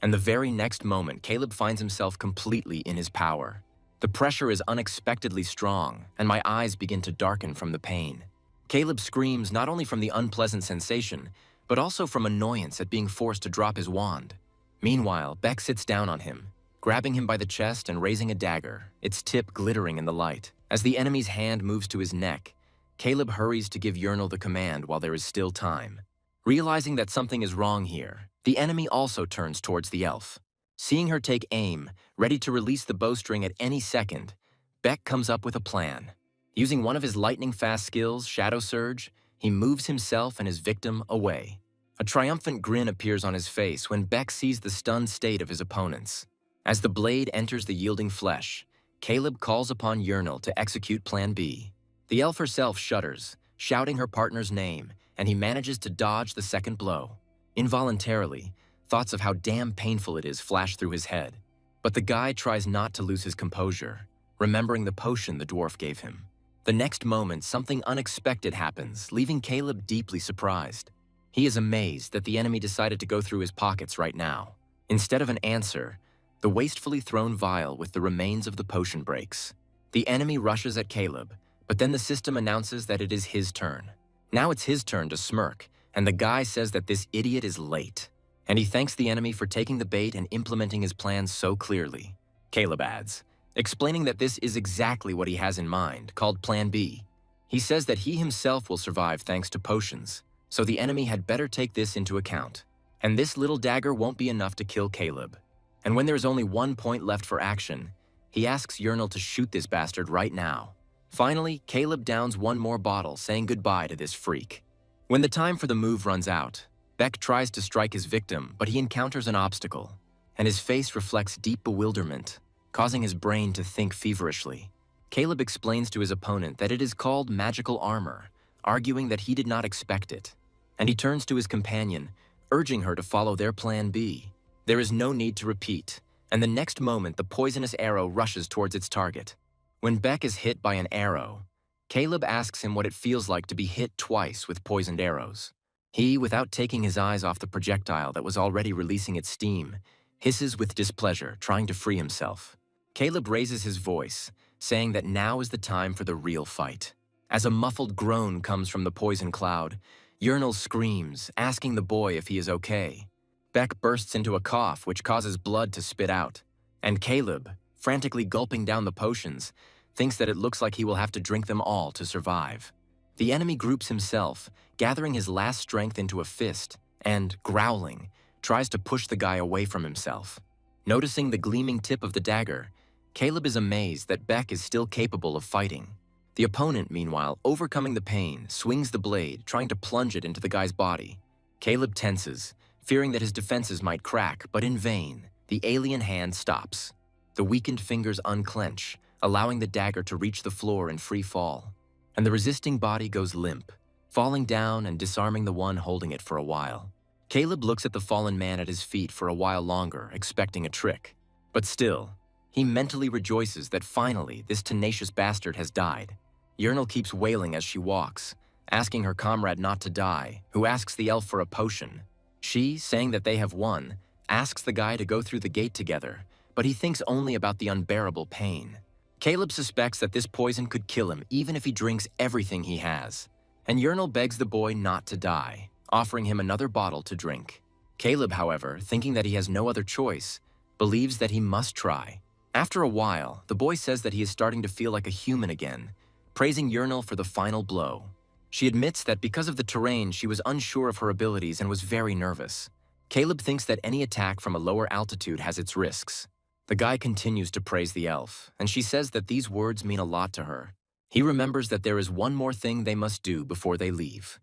And the very next moment, Caleb finds himself completely in his power. The pressure is unexpectedly strong, and my eyes begin to darken from the pain. Caleb screams not only from the unpleasant sensation, but also from annoyance at being forced to drop his wand. Meanwhile, Beck sits down on him, grabbing him by the chest and raising a dagger, its tip glittering in the light. As the enemy's hand moves to his neck, Caleb hurries to give Uernel the command while there is still time. Realizing that something is wrong here, The enemy also turns towards the elf. Seeing her take aim, ready to release the bowstring at any second, Beck comes up with a plan. Using one of his lightning-fast skills, Shadow Surge, he moves himself and his victim away. A triumphant grin appears on his face when Beck sees the stunned state of his opponents. As the blade enters the yielding flesh, Caleb calls upon Uernel to execute Plan B. The elf herself shudders, shouting her partner's name, and he manages to dodge the second blow. Involuntarily, thoughts of how damn painful it is flash through his head. But the guy tries not to lose his composure, remembering the potion the dwarf gave him. The next moment, something unexpected happens, leaving Caleb deeply surprised. He is amazed that the enemy decided to go through his pockets right now. Instead of an answer, the wastefully thrown vial with the remains of the potion breaks. The enemy rushes at Caleb, but then the system announces that it is his turn. Now it's his turn to smirk, and the guy says that this idiot is late. And he thanks the enemy for taking the bait and implementing his plan so clearly. Caleb adds, explaining that this is exactly what he has in mind, called Plan B. He says that he himself will survive thanks to potions, so the enemy had better take this into account. And this little dagger won't be enough to kill Caleb. And when there is only 1 point left for action, he asks Uernel to shoot this bastard right now. Finally, Caleb downs one more bottle, saying goodbye to this freak. When the time for the move runs out, Beck tries to strike his victim, but he encounters an obstacle, and his face reflects deep bewilderment, causing his brain to think feverishly. Caleb explains to his opponent that it is called magical armor, arguing that he did not expect it. And he turns to his companion, urging her to follow their Plan B. There is no need to repeat, and the next moment the poisonous arrow rushes towards its target. When Beck is hit by an arrow, Caleb asks him what it feels like to be hit twice with poisoned arrows. He, without taking his eyes off the projectile that was already releasing its steam, hisses with displeasure, trying to free himself. Caleb raises his voice, saying that now is the time for the real fight. As a muffled groan comes from the poison cloud, Uernel screams, asking the boy if he is okay. Beck bursts into a cough, which causes blood to spit out. And Caleb, frantically gulping down the potions, thinks that it looks like he will have to drink them all to survive. The enemy groups himself, gathering his last strength into a fist, and, growling, tries to push the guy away from himself. Noticing the gleaming tip of the dagger, Caleb is amazed that Beck is still capable of fighting. The opponent, meanwhile, overcoming the pain, swings the blade, trying to plunge it into the guy's body. Caleb tenses, fearing that his defenses might crack, but in vain, the alien hand stops. The weakened fingers unclench, allowing the dagger to reach the floor in free fall. And the resisting body goes limp, falling down and disarming the one holding it for a while. Caleb looks at the fallen man at his feet for a while longer, expecting a trick. But still, he mentally rejoices that finally this tenacious bastard has died. Uernel keeps wailing as she walks, asking her comrade not to die, who asks the elf for a potion. She, saying that they have won, asks the guy to go through the gate together, but he thinks only about the unbearable pain. Caleb suspects that this poison could kill him even if he drinks everything he has. And Uernel begs the boy not to die, offering him another bottle to drink. Caleb, however, thinking that he has no other choice, believes that he must try. After a while, the boy says that he is starting to feel like a human again, praising Uernel for the final blow. She admits that because of the terrain, she was unsure of her abilities and was very nervous. Caleb thinks that any attack from a lower altitude has its risks. The guy continues to praise the elf, and she says that these words mean a lot to her. He remembers that there is one more thing they must do before they leave.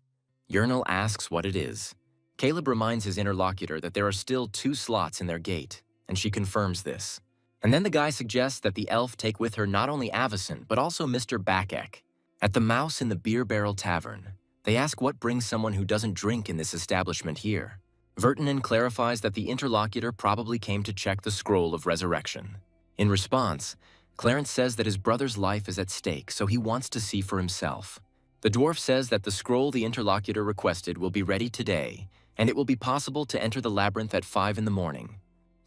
Uernel asks what it is. Caleb reminds his interlocutor that there are still 2 slots in their gate, and she confirms this. And then the guy suggests that the elf take with her not only Avison, but also Mr. Bakek. At the Mouse in the Beer Barrel Tavern, they ask what brings someone who doesn't drink in this establishment here. Uernel clarifies that the interlocutor probably came to check the scroll of resurrection. In response, Clarence says that his brother's life is at stake, so he wants to see for himself. The dwarf says that the scroll the interlocutor requested will be ready today, and it will be possible to enter the labyrinth at 5 in the morning.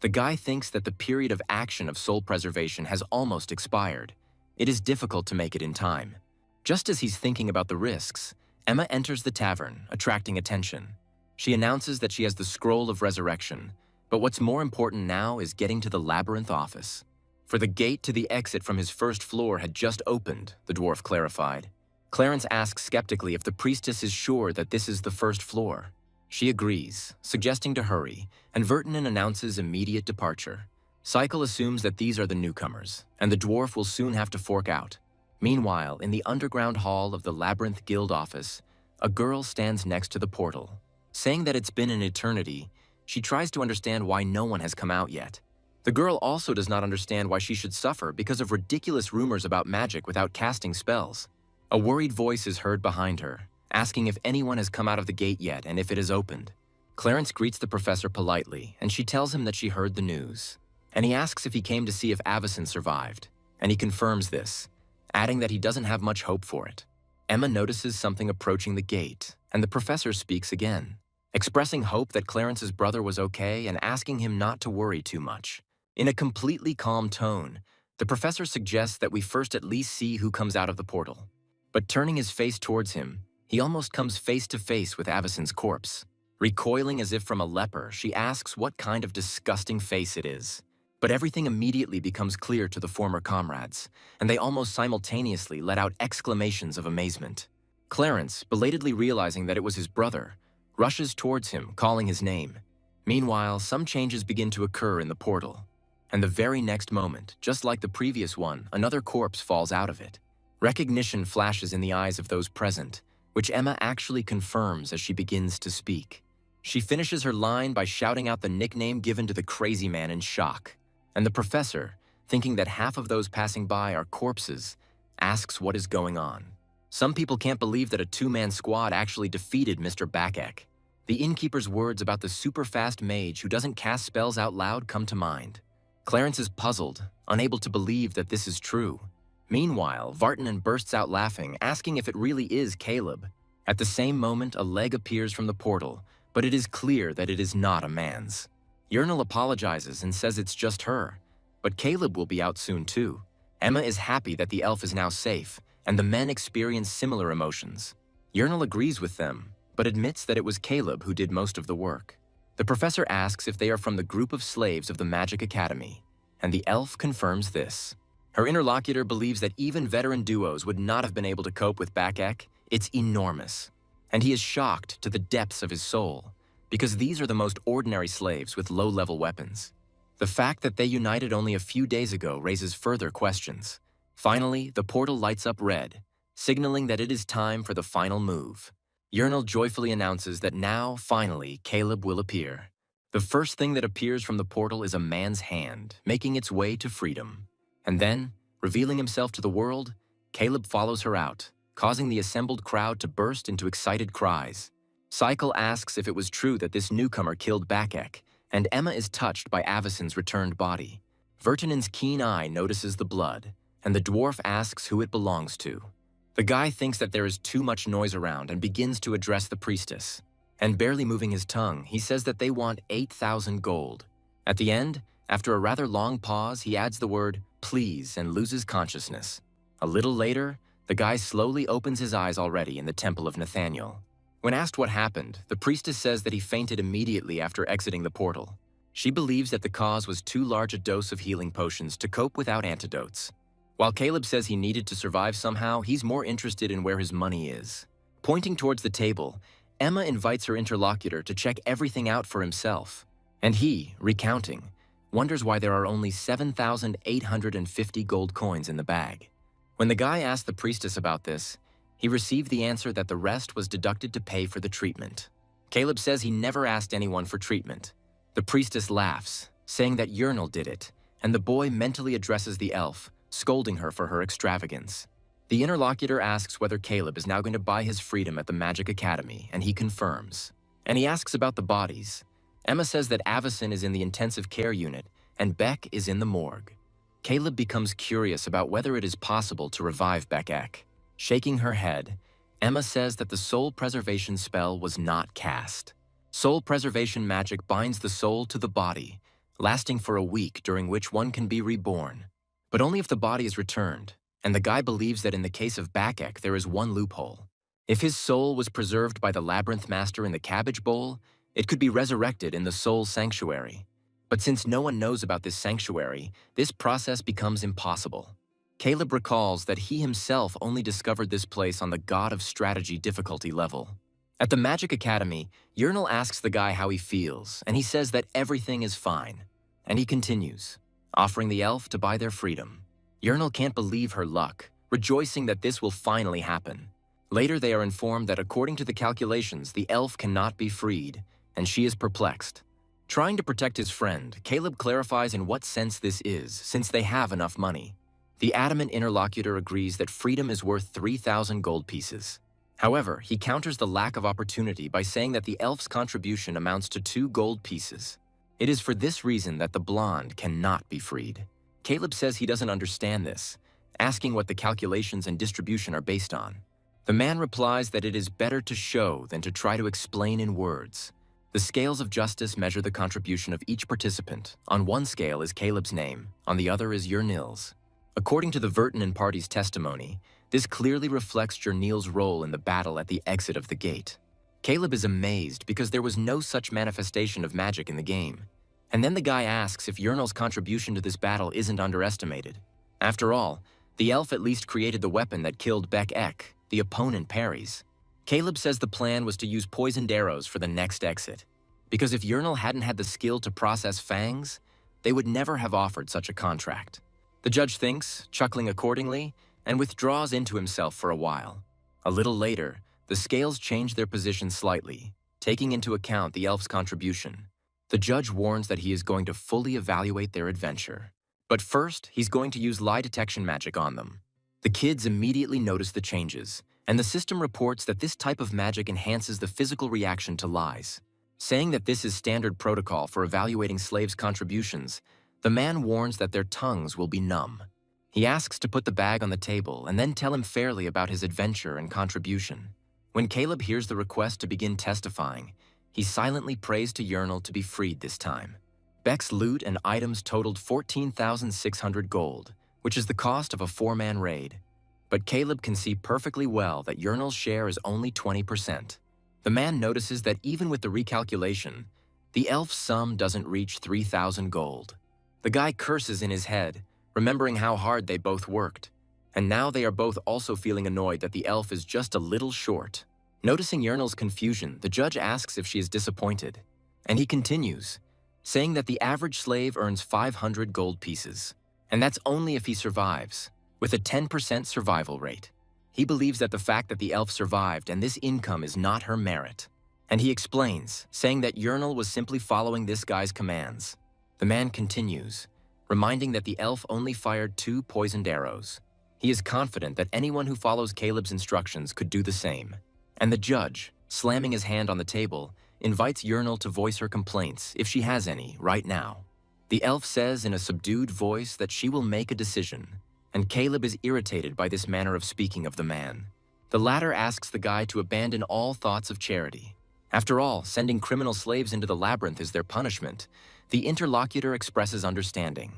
The guy thinks that the period of action of soul preservation has almost expired. It is difficult to make it in time. Just as he's thinking about the risks, Emma enters the tavern, attracting attention. She announces that she has the scroll of resurrection, but what's more important now is getting to the labyrinth office. For the gate to the exit from his first floor had just opened, the dwarf clarified. Clarence asks skeptically if the priestess is sure that this is the first floor. She agrees, suggesting to hurry, and Uernel announces immediate departure. Cycle assumes that these are the newcomers, and the dwarf will soon have to fork out. Meanwhile, in the underground hall of the Labyrinth Guild office, a girl stands next to the portal. Saying that it's been an eternity, she tries to understand why no one has come out yet. The girl also does not understand why she should suffer because of ridiculous rumors about magic without casting spells. A worried voice is heard behind her, asking if anyone has come out of the gate yet and if it is opened. Clarence greets the professor politely, and she tells him that she heard the news. And he asks if he came to see if Avacyn survived, and he confirms this, adding that he doesn't have much hope for it. Emma notices something approaching the gate, and the professor speaks again, expressing hope that Clarence's brother was okay and asking him not to worry too much. In a completely calm tone, the professor suggests that we first at least see who comes out of the portal. But turning his face towards him, he almost comes face to face with Avacyn's corpse. Recoiling as if from a leper, she asks what kind of disgusting face it is. But everything immediately becomes clear to the former comrades, and they almost simultaneously let out exclamations of amazement. Clarence, belatedly realizing that it was his brother, rushes towards him, calling his name. Meanwhile, some changes begin to occur in the portal. And the very next moment, just like the previous one, another corpse falls out of it. Recognition flashes in the eyes of those present, which Emma actually confirms as she begins to speak. She finishes her line by shouting out the nickname given to the crazy man in shock. And the professor, thinking that half of those passing by are corpses, asks what is going on. Some people can't believe that a two-man squad actually defeated Mr. Bakek. The innkeeper's words about the super-fast mage who doesn't cast spells out loud come to mind. Clarence is puzzled, unable to believe that this is true. Meanwhile, Uernel bursts out laughing, asking if it really is Caleb. At the same moment, a leg appears from the portal, but it is clear that it is not a man's. Uernel apologizes and says it's just her, but Caleb will be out soon too. Emma is happy that the elf is now safe, and the men experience similar emotions. Uernel agrees with them, but admits that it was Caleb who did most of the work. The professor asks if they are from the group of slaves of the Magic Academy, and the elf confirms this. Her interlocutor believes that even veteran duos would not have been able to cope with Bakek. It's enormous, and he is shocked to the depths of his soul, because these are the most ordinary slaves with low-level weapons. The fact that they united only a few days ago raises further questions. Finally, the portal lights up red, signaling that it is time for the final move. Uernel joyfully announces that now, finally, Caleb will appear. The first thing that appears from the portal is a man's hand, making its way to freedom. And then, revealing himself to the world, Caleb follows her out, causing the assembled crowd to burst into excited cries. Cycle asks if it was true that this newcomer killed Bakek, and Emma is touched by Avacyn's returned body. Uernel's keen eye notices the blood, and the dwarf asks who it belongs to. The guy thinks that there is too much noise around and begins to address the priestess. And barely moving his tongue, he says that they want 8,000 gold. At the end, after a rather long pause, he adds the word, please, and loses consciousness. A little later, the guy slowly opens his eyes already in the temple of Nathaniel. When asked what happened, the priestess says that he fainted immediately after exiting the portal. She believes that the cause was too large a dose of healing potions to cope without antidotes. While Caleb says he needed to survive somehow, he's more interested in where his money is. Pointing towards the table, Emma invites her interlocutor to check everything out for himself. And he, recounting, wonders why there are only 7,850 gold coins in the bag. When the guy asked the priestess about this, he received the answer that the rest was deducted to pay for the treatment. Caleb says he never asked anyone for treatment. The priestess laughs, saying that Uernel did it, and the boy mentally addresses the elf, scolding her for her extravagance. The interlocutor asks whether Caleb is now going to buy his freedom at the Magic Academy, and he confirms. And he asks about the bodies. Emma says that Avacyn is in the intensive care unit, and Beck is in the morgue. Caleb becomes curious about whether it is possible to revive Bakek. Shaking her head, Emma says that the soul preservation spell was not cast. Soul preservation magic binds the soul to the body, lasting for a week during which one can be reborn. But only if the body is returned, and the guy believes that in the case of Bakek there is one loophole. If his soul was preserved by the labyrinth master in the cabbage bowl, it could be resurrected in the soul sanctuary. But since no one knows about this sanctuary, this process becomes impossible. Caleb recalls that he himself only discovered this place on the God of Strategy difficulty level. At the Magic Academy, Uernel asks the guy how he feels, and he says that everything is fine. And he continues, offering the elf to buy their freedom. Uernel can't believe her luck, rejoicing that this will finally happen. Later, they are informed that according to the calculations, the elf cannot be freed, and she is perplexed. Trying to protect his friend, Caleb clarifies in what sense this is, since they have enough money. The adamant interlocutor agrees that freedom is worth 3,000 gold pieces. However, he counters the lack of opportunity by saying that the elf's contribution amounts to 2 gold pieces. It is for this reason that the blonde cannot be freed. Caleb says he doesn't understand this, asking what the calculations and distribution are based on. The man replies that it is better to show than to try to explain in words. The scales of justice measure the contribution of each participant. On one scale is Caleb's name, on the other is Uernel's. According to the Vertinen party's testimony, this clearly reflects Uernel's role in the battle at the exit of the gate. Caleb is amazed because there was no such manifestation of magic in the game. And then the guy asks if Uernel's contribution to this battle isn't underestimated. After all, the elf at least created the weapon that killed Beck Ek, the opponent parries. Caleb says the plan was to use poisoned arrows for the next exit, because if Uernel hadn't had the skill to process fangs, they would never have offered such a contract. The judge thinks, chuckling accordingly, and withdraws into himself for a while. A little later, the scales change their position slightly, taking into account the elf's contribution. The judge warns that he is going to fully evaluate their adventure. But first, he's going to use lie detection magic on them. The kids immediately notice the changes, and the system reports that this type of magic enhances the physical reaction to lies. Saying that this is standard protocol for evaluating slaves' contributions, the man warns that their tongues will be numb. He asks to put the bag on the table and then tell him fairly about his adventure and contribution. When Caleb hears the request to begin testifying, he silently prays to Uernel to be freed this time. Beck's loot and items totaled 14,600 gold, which is the cost of a 4-man raid. But Caleb can see perfectly well that Uernel's share is only 20%. The man notices that even with the recalculation, the elf's sum doesn't reach 3,000 gold. The guy curses in his head, remembering how hard they both worked. And now they are both also feeling annoyed that the elf is just a little short. Noticing Uernel's confusion, the judge asks if she is disappointed. And he continues, saying that the average slave earns 500 gold pieces. And that's only if he survives, with a 10% survival rate. He believes that the fact that the elf survived and this income is not her merit. And he explains, saying that Uernel was simply following this guy's commands. The man continues, reminding that the elf only fired 2 poisoned arrows. He is confident that anyone who follows Caleb's instructions could do the same. And the judge, slamming his hand on the table, invites Uernel to voice her complaints, if she has any, right now. The elf says in a subdued voice that she will make a decision, and Caleb is irritated by this manner of speaking of the man. The latter asks the guy to abandon all thoughts of charity. After all, sending criminal slaves into the labyrinth is their punishment. The interlocutor expresses understanding.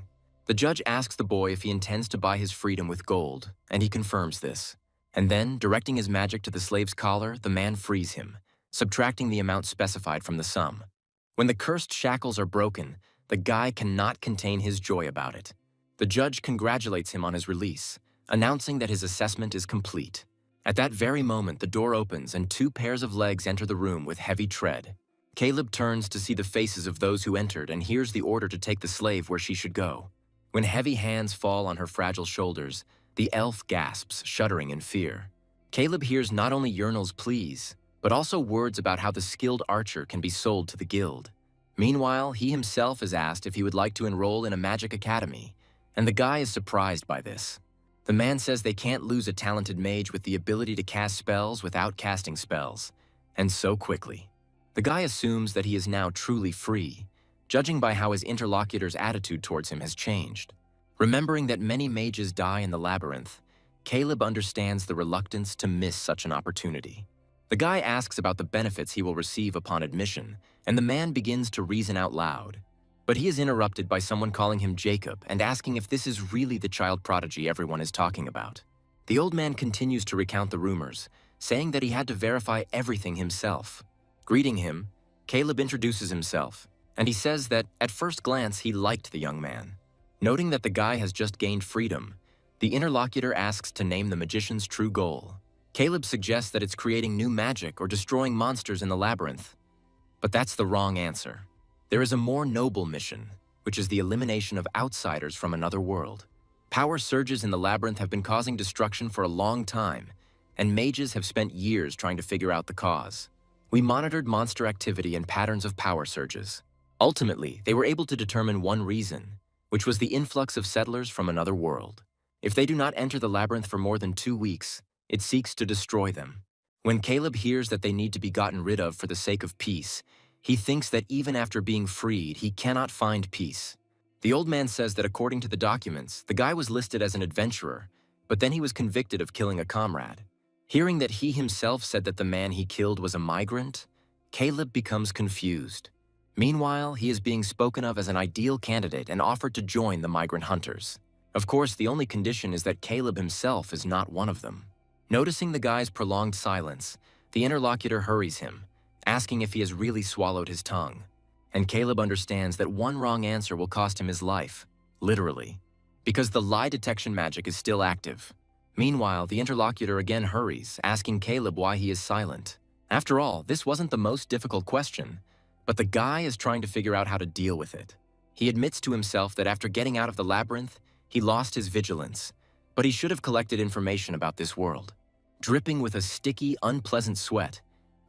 The judge asks the boy if he intends to buy his freedom with gold, and he confirms this. And then, directing his magic to the slave's collar, the man frees him, subtracting the amount specified from the sum. When the cursed shackles are broken, the guy cannot contain his joy about it. The judge congratulates him on his release, announcing that his assessment is complete. At that very moment, the door opens and 2 pairs of legs enter the room with heavy tread. Caleb turns to see the faces of those who entered and hears the order to take the slave where she should go. When heavy hands fall on her fragile shoulders, the elf gasps, shuddering in fear. Caleb hears not only Uernel's pleas, but also words about how the skilled archer can be sold to the guild. Meanwhile, he himself is asked if he would like to enroll in a magic academy, and the guy is surprised by this. The man says they can't lose a talented mage with the ability to cast spells without casting spells, and so quickly. The guy assumes that he is now truly free, judging by how his interlocutor's attitude towards him has changed. Remembering that many mages die in the labyrinth, Caleb understands the reluctance to miss such an opportunity. The guy asks about the benefits he will receive upon admission, and the man begins to reason out loud. But he is interrupted by someone calling him Jacob and asking if this is really the child prodigy everyone is talking about. The old man continues to recount the rumors, saying that he had to verify everything himself. Greeting him, Caleb introduces himself, and he says that at first glance he liked the young man. Noting that the guy has just gained freedom, the interlocutor asks to name the magician's true goal. Caleb suggests that it's creating new magic or destroying monsters in the labyrinth. But that's the wrong answer. There is a more noble mission, which is the elimination of outsiders from another world. Power surges in the labyrinth have been causing destruction for a long time, and mages have spent years trying to figure out the cause. We monitored monster activity and patterns of power surges. Ultimately, they were able to determine one reason, which was the influx of settlers from another world. If they do not enter the labyrinth for more than 2 weeks, it seeks to destroy them. When Caleb hears that they need to be gotten rid of for the sake of peace, he thinks that even after being freed, he cannot find peace. The old man says that according to the documents, the guy was listed as an adventurer, but then he was convicted of killing a comrade. Hearing that he himself said that the man he killed was a migrant, Caleb becomes confused. Meanwhile, he is being spoken of as an ideal candidate and offered to join the migrant hunters. Of course, the only condition is that Caleb himself is not one of them. Noticing the guy's prolonged silence, the interlocutor hurries him, asking if he has really swallowed his tongue. And Caleb understands that one wrong answer will cost him his life, literally, because the lie detection magic is still active. Meanwhile, the interlocutor again hurries, asking Caleb why he is silent. After all, this wasn't the most difficult question, but the guy is trying to figure out how to deal with it. He admits to himself that after getting out of the labyrinth, he lost his vigilance, but he should have collected information about this world. Dripping with a sticky, unpleasant sweat,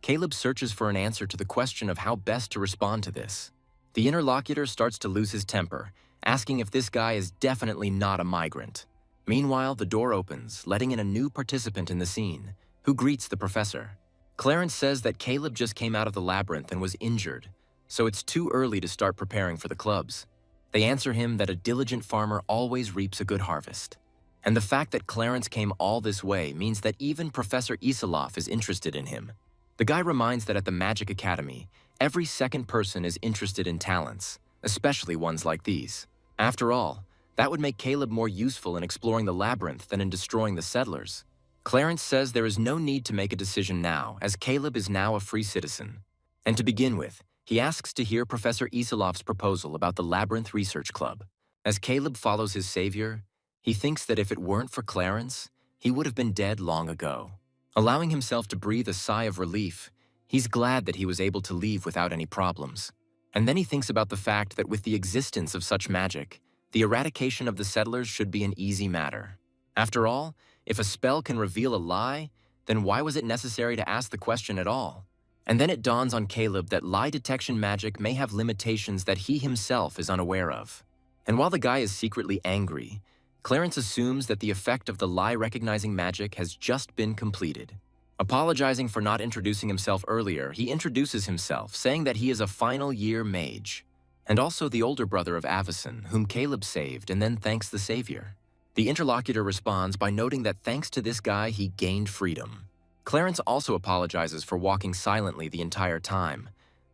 Caleb searches for an answer to the question of how best to respond to this. The interlocutor starts to lose his temper, asking if this guy is definitely not a migrant. Meanwhile, the door opens, letting in a new participant in the scene, who greets the professor. Clarence says that Caleb just came out of the labyrinth and was injured, so it's too early to start preparing for the clubs. They answer him that a diligent farmer always reaps a good harvest. And the fact that Clarence came all this way means that even Professor Isilov is interested in him. The guy reminds that at the Magic Academy, every second person is interested in talents, especially ones like these. After all, that would make Caleb more useful in exploring the labyrinth than in destroying the settlers. Clarence says there is no need to make a decision now, as Caleb is now a free citizen. And to begin with, he asks to hear Professor Isilov's proposal about the Labyrinth Research Club. As Caleb follows his savior, he thinks that if it weren't for Clarence, he would have been dead long ago. Allowing himself to breathe a sigh of relief, he's glad that he was able to leave without any problems. And then he thinks about the fact that with the existence of such magic, the eradication of the settlers should be an easy matter. After all, if a spell can reveal a lie, then why was it necessary to ask the question at all? And then it dawns on Caleb that lie detection magic may have limitations that he himself is unaware of. And while the guy is secretly angry, Clarence assumes that the effect of the lie-recognizing magic has just been completed. Apologizing for not introducing himself earlier, he introduces himself, saying that he is a final-year mage, and also the older brother of Avison, whom Caleb saved, and then thanks the savior. The interlocutor responds by noting that thanks to this guy, he gained freedom. Clarence also apologizes for walking silently the entire time,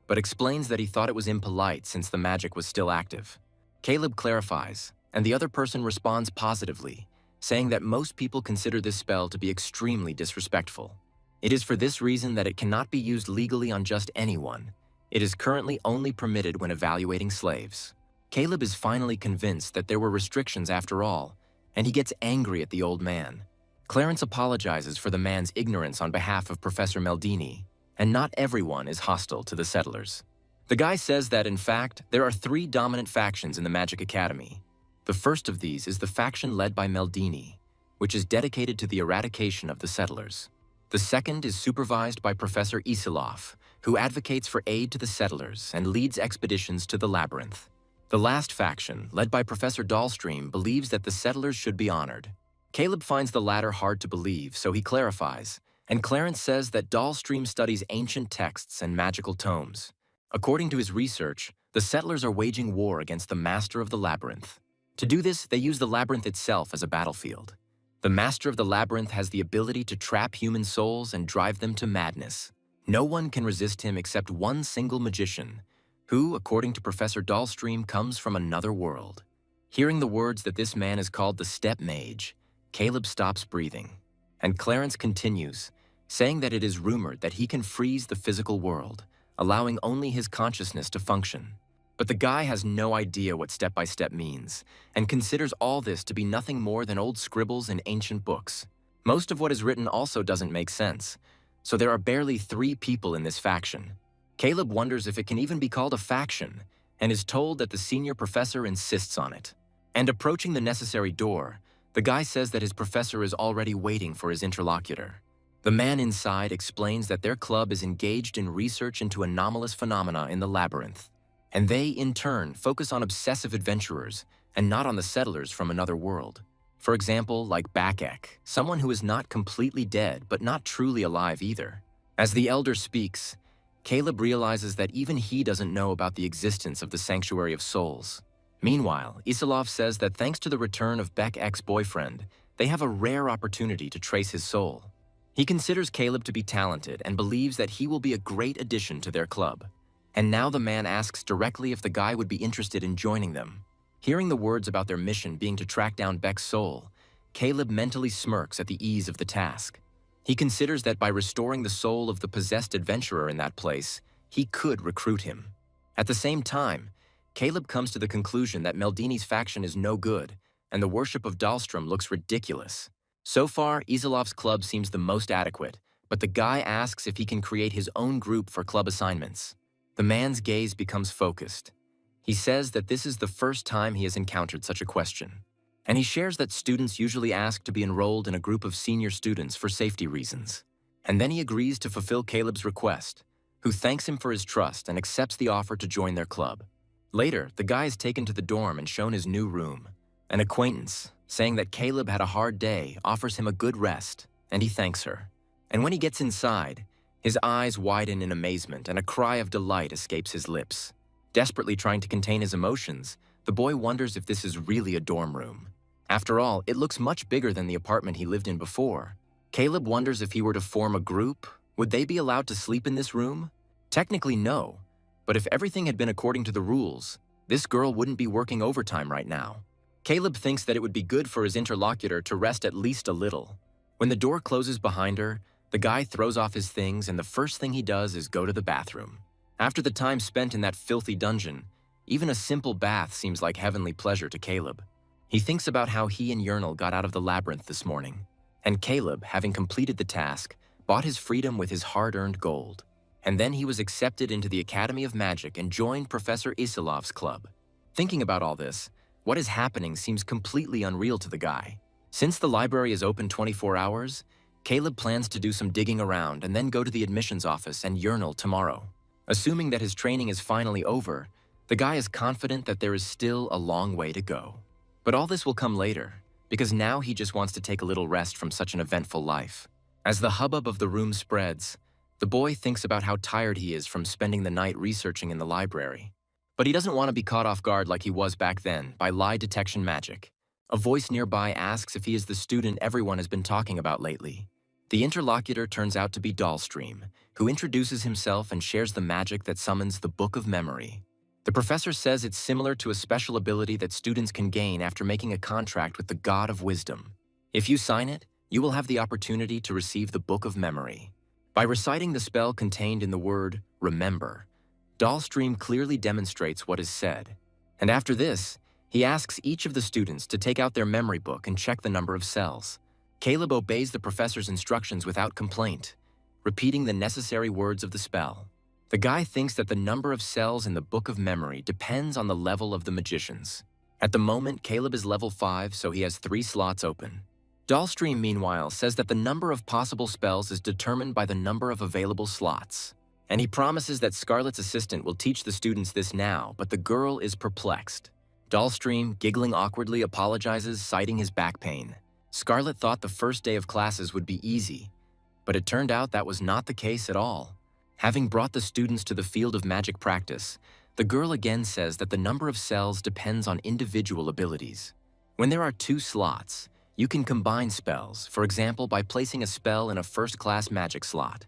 but explains that he thought it was impolite since the magic was still active. Caleb clarifies, and the other person responds positively, saying that most people consider this spell to be extremely disrespectful. It is for this reason that it cannot be used legally on just anyone. It is currently only permitted when evaluating slaves. Caleb is finally convinced that there were restrictions after all, and he gets angry at the old man. Clarence apologizes for the man's ignorance on behalf of Professor Meldini, and not everyone is hostile to the settlers. The guy says that, in fact, there are 3 dominant factions in the Magic Academy. The first of these is the faction led by Meldini, which is dedicated to the eradication of the settlers. The second is supervised by Professor Isilov, who advocates for aid to the settlers and leads expeditions to the labyrinth. The last faction, led by Professor Dahlstream, believes that the settlers should be honored. Caleb finds the latter hard to believe, so he clarifies, and Clarence says that Dahlstream studies ancient texts and magical tomes. According to his research, the settlers are waging war against the master of the labyrinth. To do this, they use the labyrinth itself as a battlefield. The master of the labyrinth has the ability to trap human souls and drive them to madness. No one can resist him except one single magician, who, according to Professor Dahlstream, comes from another world. Hearing the words that this man is called the Step Mage, Caleb stops breathing, and Clarence continues, saying that it is rumored that he can freeze the physical world, allowing only his consciousness to function. But the guy has no idea what step-by-step means, and considers all this to be nothing more than old scribbles in ancient books. Most of what is written also doesn't make sense, so there are barely 3 people in this faction. Caleb wonders if it can even be called a faction, and is told that the senior professor insists on it. And approaching the necessary door, the guy says that his professor is already waiting for his interlocutor. The man inside explains that their club is engaged in research into anomalous phenomena in the labyrinth, and they, in turn, focus on obsessive adventurers and not on the settlers from another world. For example, like Bakek, someone who is not completely dead but not truly alive either. As the elder speaks, Caleb realizes that even he doesn't know about the existence of the Sanctuary of Souls. Meanwhile, Isilov says that thanks to the return of Bekek's boyfriend, they have a rare opportunity to trace his soul. He considers Caleb to be talented and believes that he will be a great addition to their club. And now the man asks directly if the guy would be interested in joining them. Hearing the words about their mission being to track down Bek's soul, Caleb mentally smirks at the ease of the task. He considers that by restoring the soul of the possessed adventurer in that place, he could recruit him. At the same time, Caleb comes to the conclusion that Meldini's faction is no good, and the worship of Dahlstrom looks ridiculous. So far, Isilov's club seems the most adequate, but the guy asks if he can create his own group for club assignments. The man's gaze becomes focused. He says that this is the first time he has encountered such a question, and he shares that students usually ask to be enrolled in a group of senior students for safety reasons. And then he agrees to fulfill Caleb's request, who thanks him for his trust and accepts the offer to join their club. Later, the guy is taken to the dorm and shown his new room. An acquaintance, saying that Caleb had a hard day, offers him a good rest, and he thanks her. And when he gets inside, his eyes widen in amazement and a cry of delight escapes his lips. Desperately trying to contain his emotions, the boy wonders if this is really a dorm room. After all, it looks much bigger than the apartment he lived in before. Caleb wonders if he were to form a group, would they be allowed to sleep in this room? Technically, no. But if everything had been according to the rules, this girl wouldn't be working overtime right now. Caleb thinks that it would be good for his interlocutor to rest at least a little. When the door closes behind her, the guy throws off his things and the first thing he does is go to the bathroom. After the time spent in that filthy dungeon, even a simple bath seems like heavenly pleasure to Caleb. He thinks about how he and Uernel got out of the labyrinth this morning, and Caleb, having completed the task, bought his freedom with his hard-earned gold. And then he was accepted into the Academy of Magic and joined Professor Isilov's club. Thinking about all this, what is happening seems completely unreal to the guy. Since the library is open 24 hours, Caleb plans to do some digging around and then go to the admissions office and Uernel tomorrow. Assuming that his training is finally over, the guy is confident that there is still a long way to go. But all this will come later, because now he just wants to take a little rest from such an eventful life. As the hubbub of the room spreads, the boy thinks about how tired he is from spending the night researching in the library. But he doesn't want to be caught off guard like he was back then by lie detection magic. A voice nearby asks if he is the student everyone has been talking about lately. The interlocutor turns out to be Dahlstrom, who introduces himself and shares the magic that summons the Book of Memory. The professor says it's similar to a special ability that students can gain after making a contract with the God of Wisdom. If you sign it, you will have the opportunity to receive the Book of Memory. By reciting the spell contained in the word remember, Dahlstrom clearly demonstrates what is said. And after this, he asks each of the students to take out their memory book and check the number of cells. Caleb obeys the professor's instructions without complaint, repeating the necessary words of the spell. The guy thinks that the number of cells in the Book of Memory depends on the level of the magicians. At the moment, Caleb is level 5, so he has 3 slots open. Dahlstrom, meanwhile, says that the number of possible spells is determined by the number of available slots. And he promises that Scarlet's assistant will teach the students this now, but the girl is perplexed. Dahlstrom, giggling awkwardly, apologizes, citing his back pain. Scarlet thought the first day of classes would be easy, but it turned out that was not the case at all. Having brought the students to the field of magic practice, the girl again says that the number of cells depends on individual abilities. When there are 2 slots, you can combine spells, for example by placing a spell in a first-class magic slot.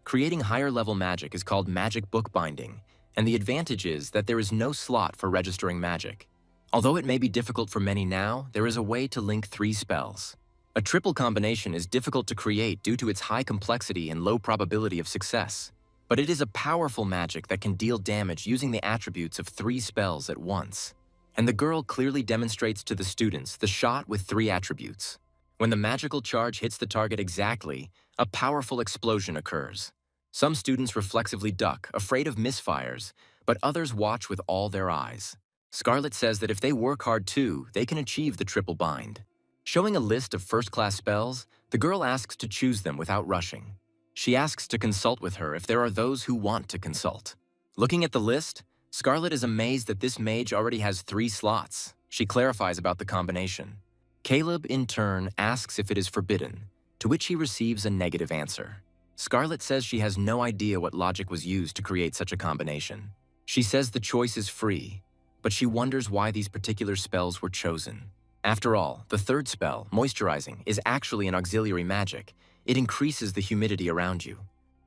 Creating higher-level magic is called magic bookbinding, and the advantage is that there is no slot for registering magic. Although it may be difficult for many now, there is a way to link 3 spells. A triple combination is difficult to create due to its high complexity and low probability of success. But it is a powerful magic that can deal damage using the attributes of 3 spells at once. And the girl clearly demonstrates to the students the shot with 3 attributes. When the magical charge hits the target exactly, a powerful explosion occurs. Some students reflexively duck, afraid of misfires, but others watch with all their eyes. Scarlet says that if they work hard too, they can achieve the triple bind. Showing a list of first-class spells, the girl asks to choose them without rushing. She asks to consult with her if there are those who want to consult. Looking at the list, Scarlet is amazed that this mage already has 3 slots. She clarifies about the combination. Caleb, in turn, asks if it is forbidden, to which he receives a negative answer. Scarlet says she has no idea what logic was used to create such a combination. She says the choice is free, but she wonders why these particular spells were chosen. After all, the third spell, moisturizing, is actually an auxiliary magic. It increases the humidity around you.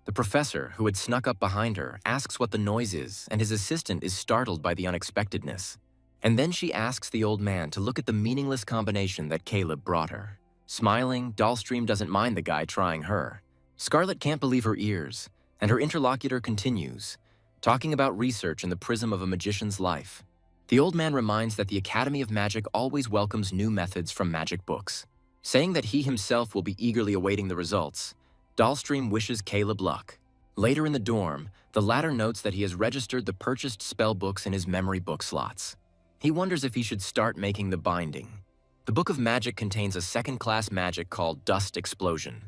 The professor, who had snuck up behind her, asks what the noise is, and his assistant is startled by the unexpectedness. And then she asks the old man to look at the meaningless combination that Caleb brought her. Smiling, Dahlstream doesn't mind the guy trying her. Scarlet can't believe her ears, and her interlocutor continues, talking about research in the prism of a magician's life. The old man reminds that the Academy of Magic always welcomes new methods from magic books. Saying that he himself will be eagerly awaiting the results, Dahlstream wishes Caleb luck. Later in the dorm, the latter notes that he has registered the purchased spell books in his memory book slots. He wonders if he should start making the binding. The Book of Magic contains a second-class magic called Dust Explosion.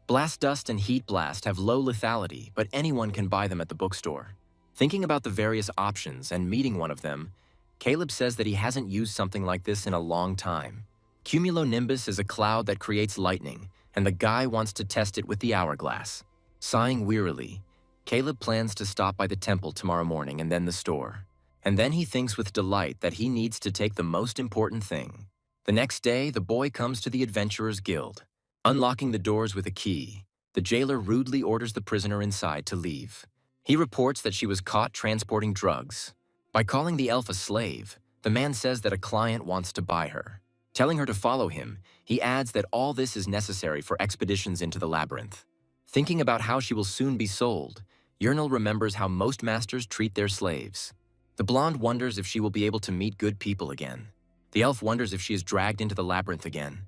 Blast Dust and Heat Blast have low lethality, but anyone can buy them at the bookstore. Thinking about the various options and meeting one of them, Caleb says that he hasn't used something like this in a long time. Cumulonimbus is a cloud that creates lightning, and the guy wants to test it with the hourglass. Sighing wearily, Caleb plans to stop by the temple tomorrow morning and then the store. And then he thinks with delight that he needs to take the most important thing. The next day, the boy comes to the Adventurers Guild. Unlocking the doors with a key, the jailer rudely orders the prisoner inside to leave. He reports that she was caught transporting drugs. By calling the elf a slave, the man says that a client wants to buy her. Telling her to follow him, he adds that all this is necessary for expeditions into the labyrinth. Thinking about how she will soon be sold, Uernel remembers how most masters treat their slaves. The blonde wonders if she will be able to meet good people again. The elf wonders if she is dragged into the labyrinth again.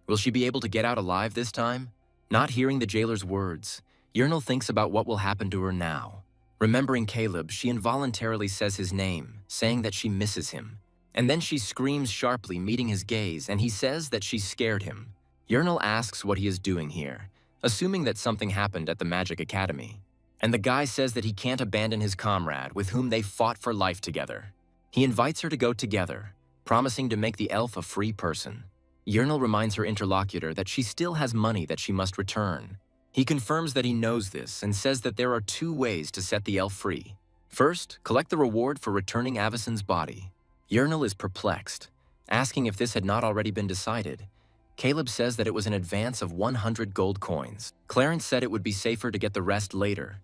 Will she be able to get out alive this time? Not hearing the jailer's words, Uernel thinks about what will happen to her now. Remembering Caleb, she involuntarily says his name, saying that she misses him. And then she screams sharply, meeting his gaze, and he says that she scared him. Uernel asks what he is doing here, assuming that something happened at the Magic Academy. And the guy says that he can't abandon his comrade with whom they fought for life together. He invites her to go together, promising to make the elf a free person. Uernel reminds her interlocutor that she still has money that she must return. He confirms that he knows this and says that there are 2 ways to set the elf free. First, collect the reward for returning Avison's body. Uernel is perplexed, asking if this had not already been decided. Caleb says that it was an advance of 100 gold coins. Clarence said it would be safer to get the rest later.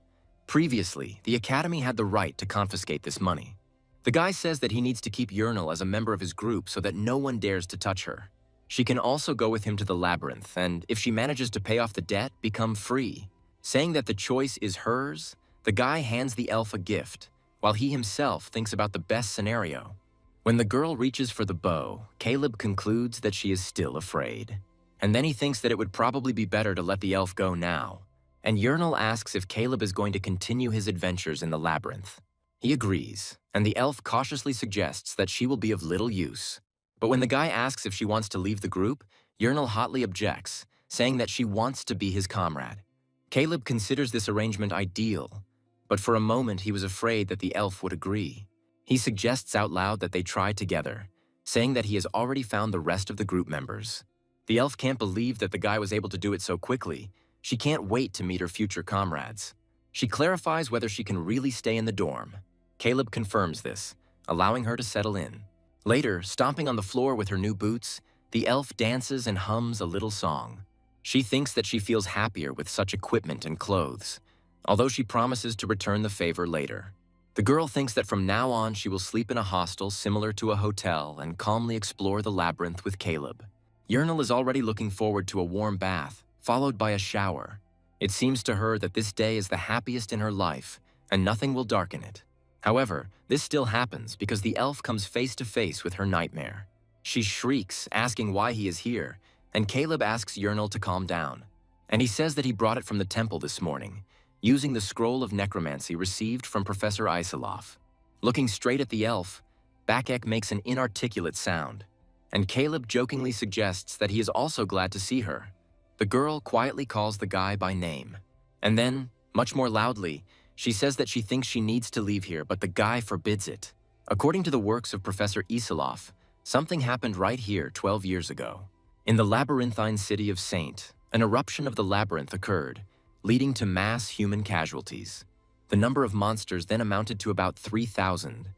Previously, the Academy had the right to confiscate this money. The guy says that he needs to keep Uernel as a member of his group so that no one dares to touch her. She can also go with him to the labyrinth, and if she manages to pay off the debt, become free. Saying that the choice is hers, the guy hands the elf a gift, while he himself thinks about the best scenario. When the girl reaches for the bow, Caleb concludes that she is still afraid. And then he thinks that it would probably be better to let the elf go now. And Uernel asks if Caleb is going to continue his adventures in the labyrinth. He agrees, and the elf cautiously suggests that she will be of little use. But when the guy asks if she wants to leave the group, Uernel hotly objects, saying that she wants to be his comrade. Caleb considers this arrangement ideal, but for a moment he was afraid that the elf would agree. He suggests out loud that they try together, saying that he has already found the rest of the group members. The elf can't believe that the guy was able to do it so quickly. She can't wait to meet her future comrades. She clarifies whether she can really stay in the dorm. Caleb confirms this, allowing her to settle in. Later, stomping on the floor with her new boots, the elf dances and hums a little song. She thinks that she feels happier with such equipment and clothes, although she promises to return the favor later. The girl thinks that from now on she will sleep in a hostel similar to a hotel and calmly explore the labyrinth with Caleb. Uernel is already looking forward to a warm bath, followed by a shower. It seems to her that this day is the happiest in her life, and nothing will darken it. However, this still happens because the elf comes face to face with her nightmare. She shrieks, asking why he is here, and Caleb asks Uernel to calm down. And he says that he brought it from the temple this morning, using the scroll of necromancy received from Professor Isilov. Looking straight at the elf, Bakek makes an inarticulate sound, and Caleb jokingly suggests that he is also glad to see her. The girl quietly calls the guy by name. And then, much more loudly, she says that she thinks she needs to leave here, but the guy forbids it. According to the works of Professor Isilov, something happened right here 12 years ago. In the labyrinthine city of Saint, an eruption of the labyrinth occurred, leading to mass human casualties. The number of monsters then amounted to about 3,000,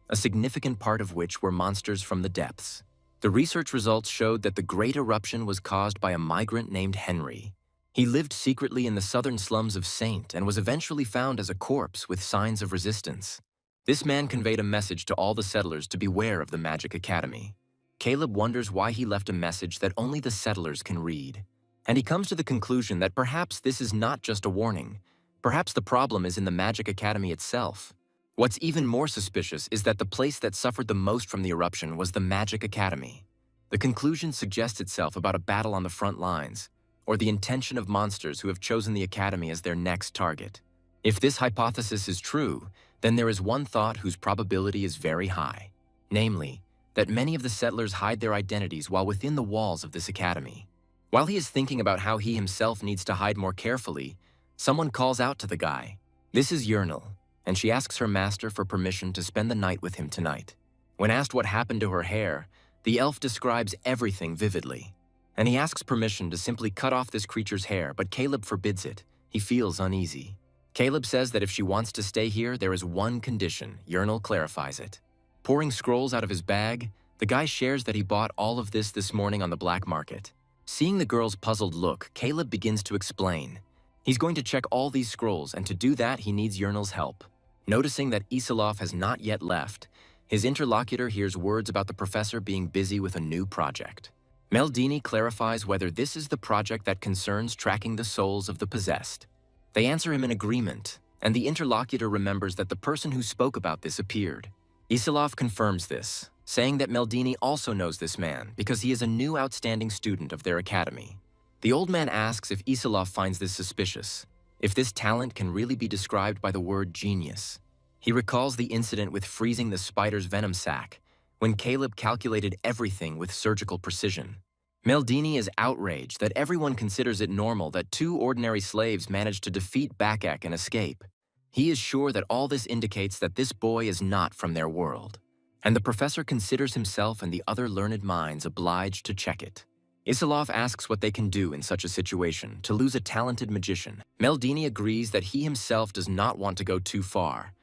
a significant part of which were monsters from the depths. The research results showed that the great eruption was caused by a migrant named Henry. He lived secretly in the southern slums of Saint and was eventually found as a corpse with signs of resistance. This man conveyed a message to all the settlers to beware of the Magic Academy. Caleb wonders why he left a message that only the settlers can read. And he comes to the conclusion that perhaps this is not just a warning. Perhaps the problem is in the Magic Academy itself. What's even more suspicious is that the place that suffered the most from the eruption was the Magic Academy. The conclusion suggests itself about a battle on the front lines, or the intention of monsters who have chosen the Academy as their next target. If this hypothesis is true, then there is one thought whose probability is very high, namely, that many of the settlers hide their identities while within the walls of this academy. While he is thinking about how he himself needs to hide more carefully, someone calls out to the guy. This is Uernel, and she asks her master for permission to spend the night with him tonight. When asked what happened to her hair, the elf describes everything vividly, and he asks permission to simply cut off this creature's hair, but Caleb forbids it. He feels uneasy. Caleb says that if she wants to stay here, there is one condition. Uernel clarifies it. Pouring scrolls out of his bag, the guy shares that he bought all of this morning on the black market. Seeing the girl's puzzled look, Caleb begins to explain. He's going to check all these scrolls, and to do that, he needs Uernel's help. Noticing that Isilov has not yet left, his interlocutor hears words about the professor being busy with a new project. Meldini clarifies whether this is the project that concerns tracking the souls of the possessed. They answer him in agreement, and the interlocutor remembers that the person who spoke about this appeared. Isilov confirms this, saying that Meldini also knows this man because he is a new outstanding student of their academy. The old man asks if Isilov finds this suspicious, if this talent can really be described by the word genius. He recalls the incident with freezing the spider's venom sac, when Caleb calculated everything with surgical precision. Meldini is outraged that everyone considers it normal that two ordinary slaves managed to defeat Bakek and escape. He is sure that all this indicates that this boy is not from their world, and the professor considers himself and the other learned minds obliged to check it. Isilov asks what they can do in such a situation to lose a talented magician. Meldini agrees that he himself does not want to go too far,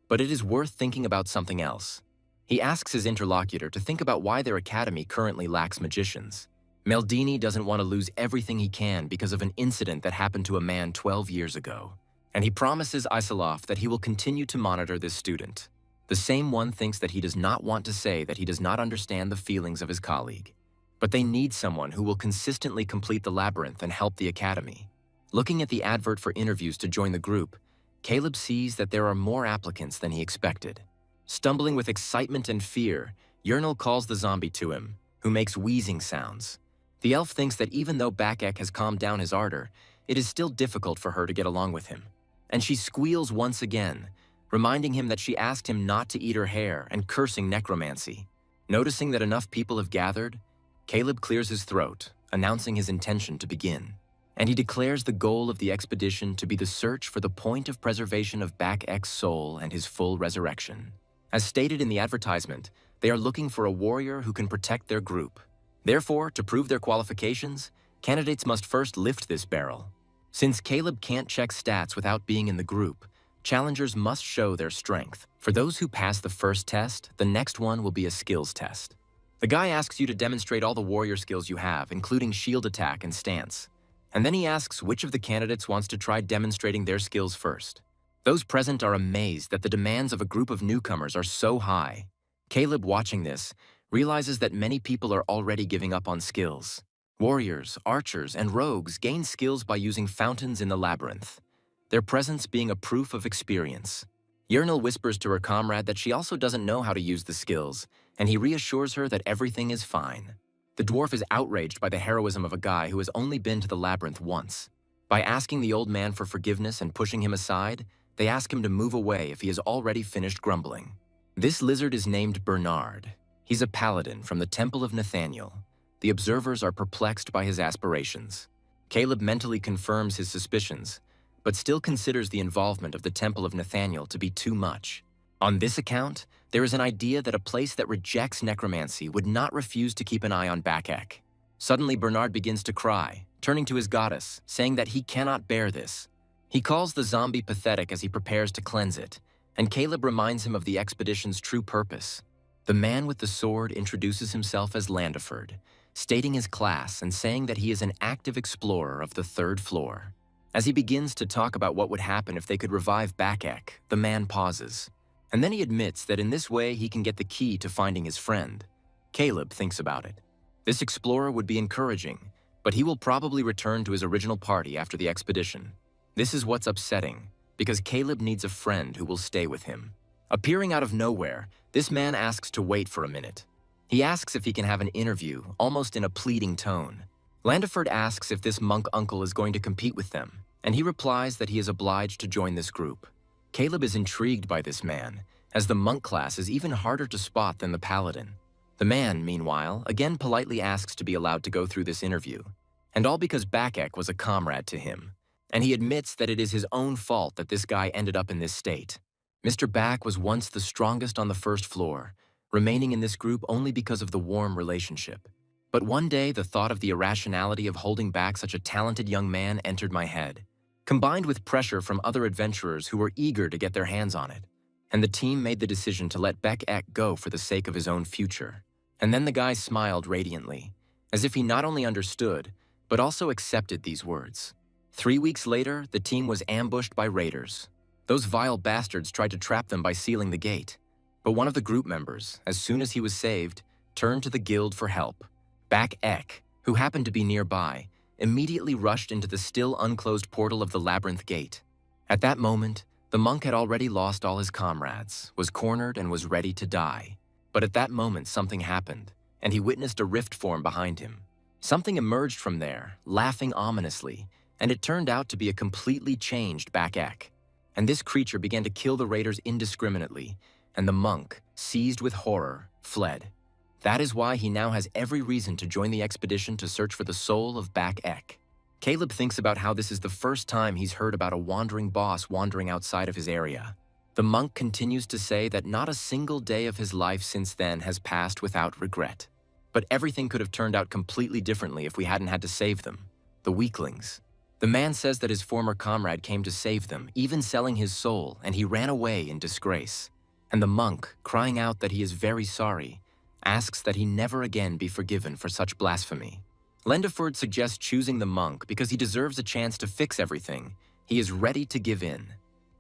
but it is worth thinking about something else. He asks his interlocutor to think about why their academy currently lacks magicians. Meldini doesn't want to lose everything he can because of an incident that happened to a man 12 years ago, and he promises Isilov that he will continue to monitor this student. The same one thinks that he does not want to say that he does not understand the feelings of his colleague, but they need someone who will consistently complete the labyrinth and help the academy. Looking at the advert for interviews to join the group, Caleb sees that there are more applicants than he expected. Stumbling with excitement and fear, Uernel calls the zombie to him, who makes wheezing sounds. The elf thinks that even though Bakek has calmed down his ardor, it is still difficult for her to get along with him. And she squeals once again, reminding him that she asked him not to eat her hair and cursing necromancy. Noticing that enough people have gathered, Caleb clears his throat, announcing his intention to begin. And he declares the goal of the expedition to be the search for the point of preservation of Bakek's soul and his full resurrection. As stated in the advertisement, they are looking for a warrior who can protect their group. Therefore, to prove their qualifications, candidates must first lift this barrel. Since Caleb can't check stats without being in the group, challengers must show their strength. For those who pass the first test, the next one will be a skills test. The guy asks you to demonstrate all the warrior skills you have, including shield attack and stance. And then he asks which of the candidates wants to try demonstrating their skills first. Those present are amazed that the demands of a group of newcomers are so high. Caleb, watching this, realizes that many people are already giving up on skills. Warriors, archers, and rogues gain skills by using fountains in the labyrinth, their presence being a proof of experience. Uernel whispers to her comrade that she also doesn't know how to use the skills, and he reassures her that everything is fine. The dwarf is outraged by the heroism of a guy who has only been to the labyrinth once. By asking the old man for forgiveness and pushing him aside, they ask him to move away if he has already finished grumbling. This lizard is named Bernard. He's a paladin from the Temple of Nathaniel. The observers are perplexed by his aspirations. Caleb mentally confirms his suspicions, but still considers the involvement of the Temple of Nathaniel to be too much. On this account, there is an idea that a place that rejects necromancy would not refuse to keep an eye on Bakek. Suddenly, Bernard begins to cry, turning to his goddess, saying that he cannot bear this. He calls the zombie pathetic as he prepares to cleanse it, and Caleb reminds him of the expedition's true purpose. The man with the sword introduces himself as Landiford, stating his class and saying that he is an active explorer of the 3rd floor. As he begins to talk about what would happen if they could revive Bakek, the man pauses. And then he admits that in this way he can get the key to finding his friend. Caleb thinks about it. This explorer would be encouraging, but he will probably return to his original party after the expedition. This is what's upsetting, because Caleb needs a friend who will stay with him. Appearing out of nowhere, this man asks to wait for a minute. He asks if he can have an interview, almost in a pleading tone. Landiford asks if this monk uncle is going to compete with them, and he replies that he is obliged to join this group. Caleb is intrigued by this man, as the monk class is even harder to spot than the paladin. The man, meanwhile, again politely asks to be allowed to go through this interview, and all because Bakek was a comrade to him, and he admits that it is his own fault that this guy ended up in this state. Mr. Back was once the strongest on the 1st floor, remaining in this group only because of the warm relationship. But one day, the thought of the irrationality of holding back such a talented young man entered my head, combined with pressure from other adventurers who were eager to get their hands on it. And the team made the decision to let Bakek go for the sake of his own future. And then the guy smiled radiantly, as if he not only understood, but also accepted these words. 3 weeks later, the team was ambushed by raiders. Those vile bastards tried to trap them by sealing the gate. But one of the group members, as soon as he was saved, turned to the guild for help. Bakek, who happened to be nearby, immediately rushed into the still unclosed portal of the labyrinth gate. At that moment, the monk had already lost all his comrades, was cornered, and was ready to die. But at that moment, something happened, and he witnessed a rift form behind him. Something emerged from there, laughing ominously, and it turned out to be a completely changed Bakek. And this creature began to kill the raiders indiscriminately, and the monk, seized with horror, fled. That is why he now has every reason to join the expedition to search for the soul of Bakek. Caleb thinks about how this is the first time he's heard about a wandering boss wandering outside of his area. The monk continues to say that not a single day of his life since then has passed without regret. But everything could have turned out completely differently if we hadn't had to save them, the weaklings. The man says that his former comrade came to save them, even selling his soul, and he ran away in disgrace. And the monk, crying out that he is very sorry, asks that he never again be forgiven for such blasphemy. Lendiford suggests choosing the monk because he deserves a chance to fix everything. He is ready to give in.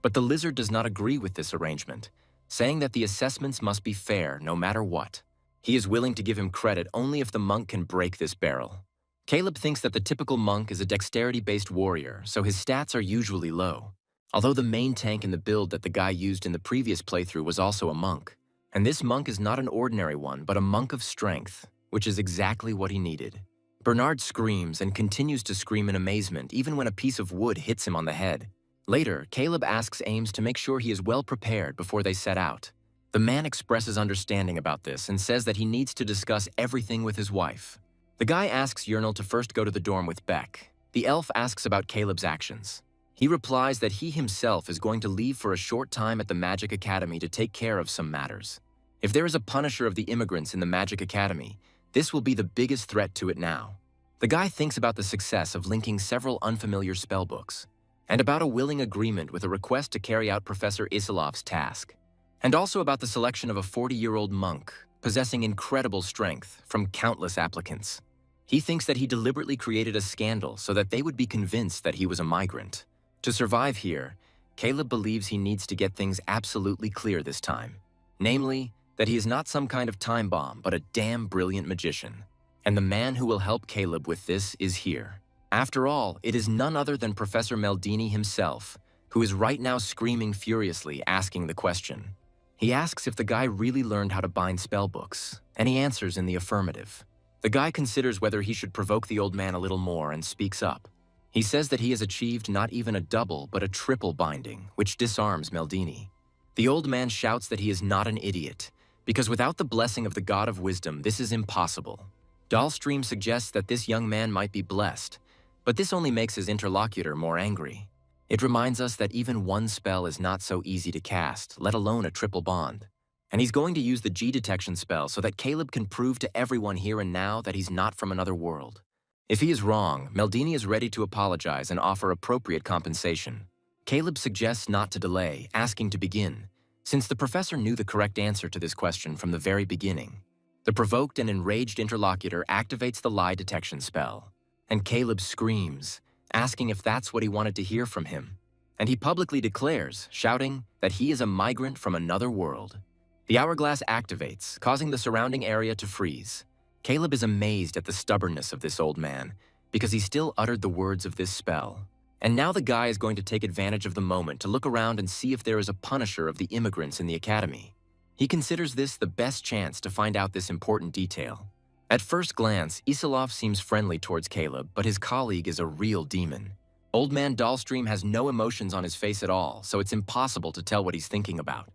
But the lizard does not agree with this arrangement, saying that the assessments must be fair no matter what. He is willing to give him credit only if the monk can break this barrel. Caleb thinks that the typical monk is a dexterity-based warrior, so his stats are usually low. Although the main tank in the build that the guy used in the previous playthrough was also a monk. And this monk is not an ordinary one, but a monk of strength, which is exactly what he needed. Bernard screams and continues to scream in amazement even when a piece of wood hits him on the head. Later, Caleb asks Ames to make sure he is well prepared before they set out. The man expresses understanding about this and says that he needs to discuss everything with his wife. The guy asks Uernel to first go to the dorm with Beck. The elf asks about Caleb's actions. He replies that he himself is going to leave for a short time at the Magic Academy to take care of some matters. If there is a punisher of the immigrants in the Magic Academy, this will be the biggest threat to it now. The guy thinks about the success of linking several unfamiliar spellbooks, and about a willing agreement with a request to carry out Professor Isilov's task, and also about the selection of a 40-year-old monk possessing incredible strength from countless applicants. He thinks that he deliberately created a scandal so that they would be convinced that he was a migrant. To survive here, Caleb believes he needs to get things absolutely clear this time. Namely, that he is not some kind of time bomb, but a damn brilliant magician. And the man who will help Caleb with this is here. After all, it is none other than Professor Meldini himself, who is right now screaming furiously, asking the question. He asks if the guy really learned how to bind spellbooks, and he answers in the affirmative. The guy considers whether he should provoke the old man a little more and speaks up. He says that he has achieved not even a double but a triple binding, which disarms Meldini. The old man shouts that he is not an idiot, because without the blessing of the god of wisdom, this is impossible. Dahlstream suggests that this young man might be blessed, but this only makes his interlocutor more angry. It reminds us that even one spell is not so easy to cast, let alone a triple bond. And he's going to use the G detection spell so that Caleb can prove to everyone here and now that he's not from another world. If he is wrong, Meldini is ready to apologize and offer appropriate compensation. Caleb suggests not to delay, asking to begin, since the professor knew the correct answer to this question from the very beginning. The provoked and enraged interlocutor activates the lie detection spell, and Caleb screams, asking if that's what he wanted to hear from him. And he publicly declares, shouting, that he is a migrant from another world. The hourglass activates, causing the surrounding area to freeze. Caleb is amazed at the stubbornness of this old man, because he still uttered the words of this spell. And now the guy is going to take advantage of the moment to look around and see if there is a punisher of the immigrants in the academy. He considers this the best chance to find out this important detail. At first glance, Isilov seems friendly towards Caleb, but his colleague is a real demon. Old man Dahlstream has no emotions on his face at all, so it's impossible to tell what he's thinking about.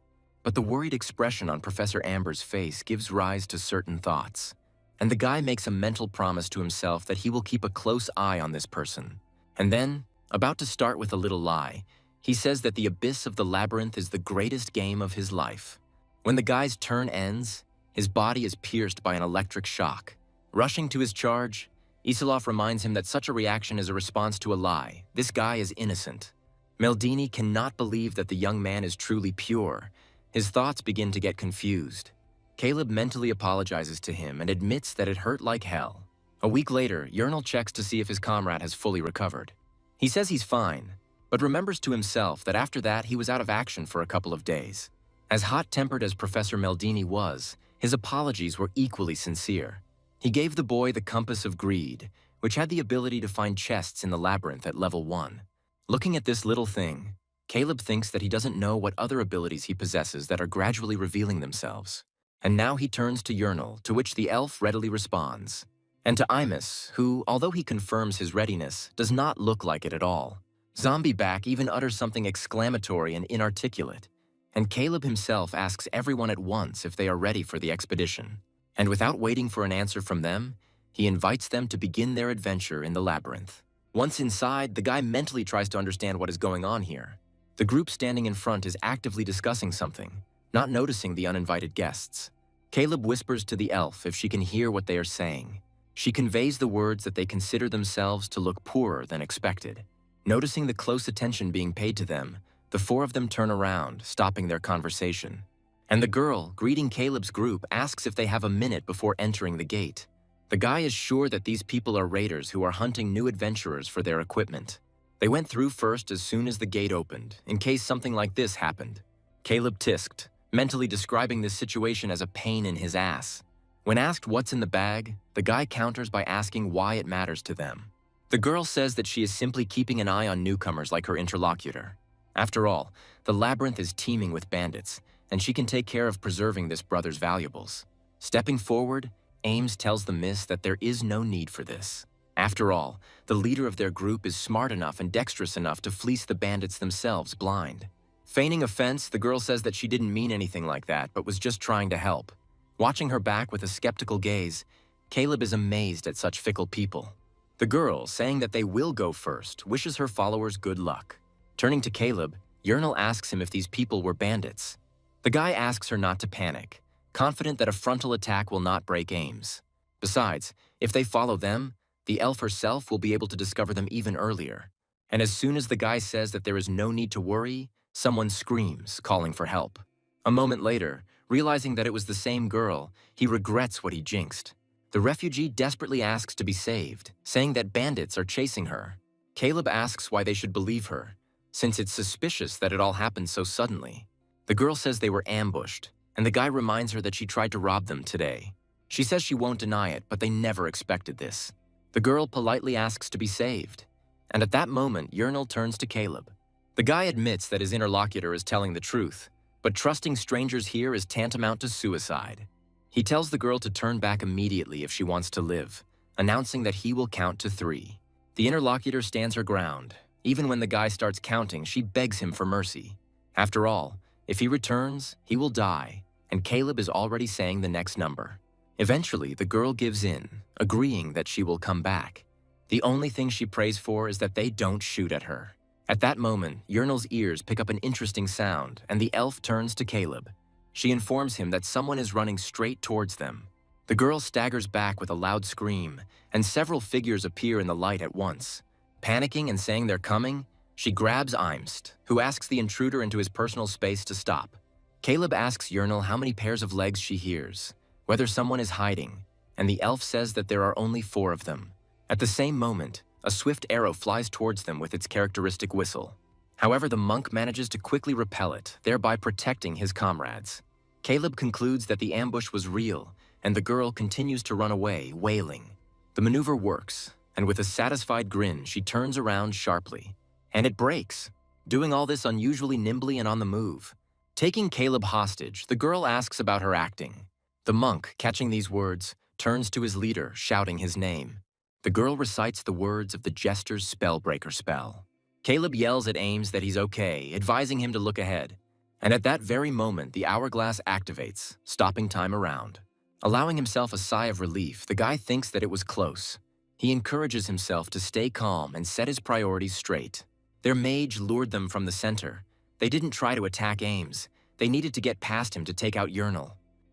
But the worried expression on Professor Amber's face gives rise to certain thoughts. And the guy makes a mental promise to himself that he will keep a close eye on this person. And then, about to start with a little lie, he says that the abyss of the labyrinth is the greatest game of his life. When the guy's turn ends, his body is pierced by an electric shock. Rushing to his charge, Isilov reminds him that such a reaction is a response to a lie. This guy is innocent. Meldini cannot believe that the young man is truly pure. His thoughts begin to get confused. Caleb mentally apologizes to him and admits that it hurt like hell. A week later, Uernel checks to see if his comrade has fully recovered. He says he's fine, but remembers to himself that after that he was out of action for a couple of days. As hot-tempered as Professor Meldini was, his apologies were equally sincere. He gave the boy the compass of greed, which had the ability to find chests in the labyrinth at level 1. Looking at this little thing, Caleb thinks that he doesn't know what other abilities he possesses that are gradually revealing themselves. And now he turns to Uernel, to which the elf readily responds. And to Imus, who, although he confirms his readiness, does not look like it at all. Zombieback even utters something exclamatory and inarticulate. And Caleb himself asks everyone at once if they are ready for the expedition. And without waiting for an answer from them, he invites them to begin their adventure in the labyrinth. Once inside, the guy mentally tries to understand what is going on here. The group standing in front is actively discussing something, not noticing the uninvited guests. Caleb whispers to the elf if she can hear what they are saying. She conveys the words that they consider themselves to look poorer than expected. Noticing the close attention being paid to them, the four of them turn around, stopping their conversation. And the girl, greeting Caleb's group, asks if they have a minute before entering the gate. The guy is sure that these people are raiders who are hunting new adventurers for their equipment. They went through first as soon as the gate opened, in case something like this happened. Caleb tisked, mentally describing this situation as a pain in his ass. When asked what's in the bag, the guy counters by asking why it matters to them. The girl says that she is simply keeping an eye on newcomers like her interlocutor. After all, the labyrinth is teeming with bandits, and she can take care of preserving this brother's valuables. Stepping forward, Ames tells the miss that there is no need for this. After all, the leader of their group is smart enough and dexterous enough to fleece the bandits themselves blind. Feigning offense, the girl says that she didn't mean anything like that, but was just trying to help. Watching her back with a skeptical gaze, Caleb is amazed at such fickle people. The girl, saying that they will go first, wishes her followers good luck. Turning to Caleb, Uernel asks him if these people were bandits. The guy asks her not to panic, confident that a frontal attack will not break Ames. Besides, if they follow them, the elf herself will be able to discover them even earlier. And as soon as the guy says that there is no need to worry, someone screams, calling for help. A moment later, realizing that it was the same girl, he regrets what he jinxed. The refugee desperately asks to be saved, saying that bandits are chasing her. Caleb asks why they should believe her, since it's suspicious that it all happened so suddenly. The girl says they were ambushed, and the guy reminds her that she tried to rob them today. She says she won't deny it, but they never expected this. The girl politely asks to be saved, and at that moment, Uernel turns to Caleb. The guy admits that his interlocutor is telling the truth, but trusting strangers here is tantamount to suicide. He tells the girl to turn back immediately if she wants to live, announcing that he will count to 3. The interlocutor stands her ground. Even when the guy starts counting, she begs him for mercy. After all, if he returns, he will die, and Caleb is already saying the next number. Eventually, the girl gives in, agreeing that she will come back. The only thing she prays for is that they don't shoot at her. At that moment, Uernel's ears pick up an interesting sound, and the elf turns to Caleb. She informs him that someone is running straight towards them. The girl staggers back with a loud scream, and several figures appear in the light at once. Panicking and saying they're coming, she grabs Imst, who asks the intruder into his personal space to stop. Caleb asks Uernel how many pairs of legs she hears, whether someone is hiding, and the elf says that there are only 4 of them. At the same moment, a swift arrow flies towards them with its characteristic whistle. However, the monk manages to quickly repel it, thereby protecting his comrades. Caleb concludes that the ambush was real, and the girl continues to run away, wailing. The maneuver works, and with a satisfied grin, she turns around sharply. And it breaks, doing all this unusually nimbly and on the move. Taking Caleb hostage, the girl asks about her acting. The monk, catching these words, turns to his leader, shouting his name. The girl recites the words of the jester's spellbreaker spell. Caleb yells at Ames that he's okay, advising him to look ahead. And at that very moment, the hourglass activates, stopping time around. Allowing himself a sigh of relief, the guy thinks that it was close. He encourages himself to stay calm and set his priorities straight. Their mage lured them from the center. They didn't try to attack Ames. They needed to get past him to take out Uernel.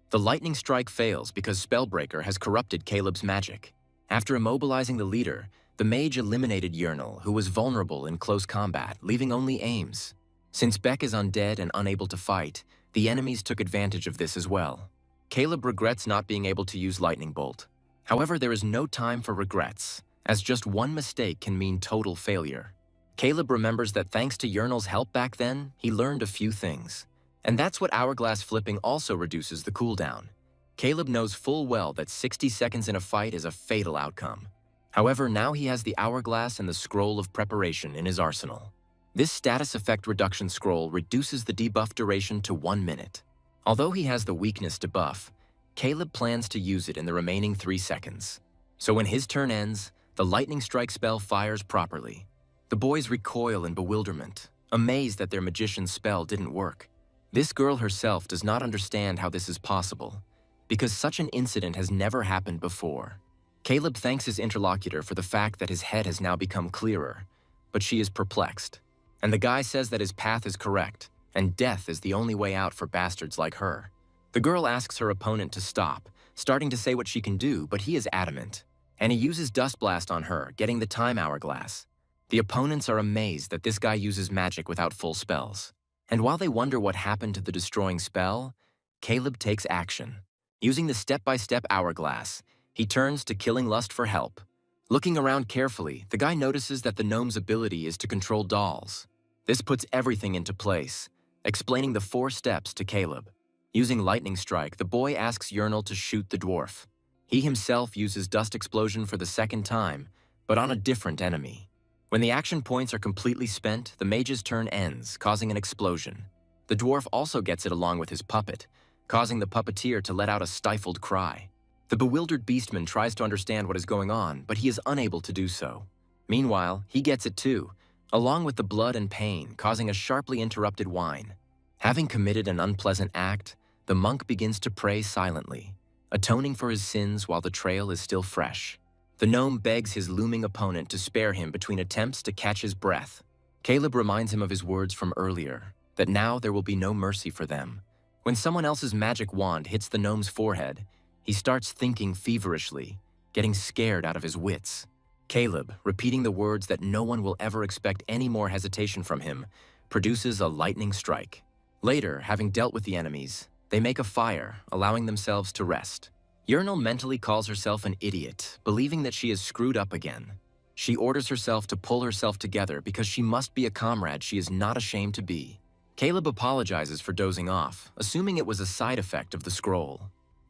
The lightning strike fails because Spellbreaker has corrupted Caleb's magic. After immobilizing the leader, the mage eliminated Uernel, who was vulnerable in close combat, leaving only Ames. Since Beck is undead and unable to fight, the enemies took advantage of this as well. Caleb regrets not being able to use Lightning Bolt. However, there is no time for regrets, as just one mistake can mean total failure. Caleb remembers that thanks to Uernel's help back then, he learned a few things. And that's what hourglass flipping also reduces the cooldown. Caleb knows full well that 60 seconds in a fight is a fatal outcome. However, now he has the hourglass and the scroll of preparation in his arsenal. This status effect reduction scroll reduces the debuff duration to 1 minute. Although he has the weakness to buff, Caleb plans to use it in the remaining 3 seconds. So when his turn ends, the lightning strike spell fires properly. The boys recoil in bewilderment, amazed that their magician's spell didn't work. This girl herself does not understand how this is possible, because such an incident has never happened before. Caleb thanks his interlocutor for the fact that his head has now become clearer, but she is perplexed. And the guy says that his path is correct, and death is the only way out for bastards like her. The girl asks her opponent to stop, starting to say what she can do, but he is adamant. And he uses Dust Blast on her, getting the time hourglass. The opponents are amazed that this guy uses magic without full spells. And while they wonder what happened to the destroying spell, Caleb takes action. Using the step-by-step hourglass, he turns to Killing Lust for help. Looking around carefully, the guy notices that the gnome's ability is to control dolls. This puts everything into place, explaining the 4 steps to Caleb. Using Lightning Strike, the boy asks Uernel to shoot the dwarf. He himself uses Dust Explosion for the 2nd time, but on a different enemy. When the action points are completely spent, the mage's turn ends, causing an explosion. The dwarf also gets it along with his puppet, causing the puppeteer to let out a stifled cry. The bewildered beastman tries to understand what is going on, but he is unable to do so. Meanwhile, he gets it too, along with the blood and pain, causing a sharply interrupted whine. Having committed an unpleasant act, the monk begins to pray silently, atoning for his sins while the trail is still fresh. The gnome begs his looming opponent to spare him between attempts to catch his breath. Caleb reminds him of his words from earlier, that now there will be no mercy for them. When someone else's magic wand hits the gnome's forehead, he starts thinking feverishly, getting scared out of his wits. Caleb, repeating the words that no one will ever expect any more hesitation from him, produces a lightning strike. Later, having dealt with the enemies, they make a fire, allowing themselves to rest. Uernel mentally calls herself an idiot, believing that she is screwed up again. She orders herself to pull herself together because she must be a comrade she is not ashamed to be. Caleb apologizes for dozing off, assuming it was a side effect of the scroll.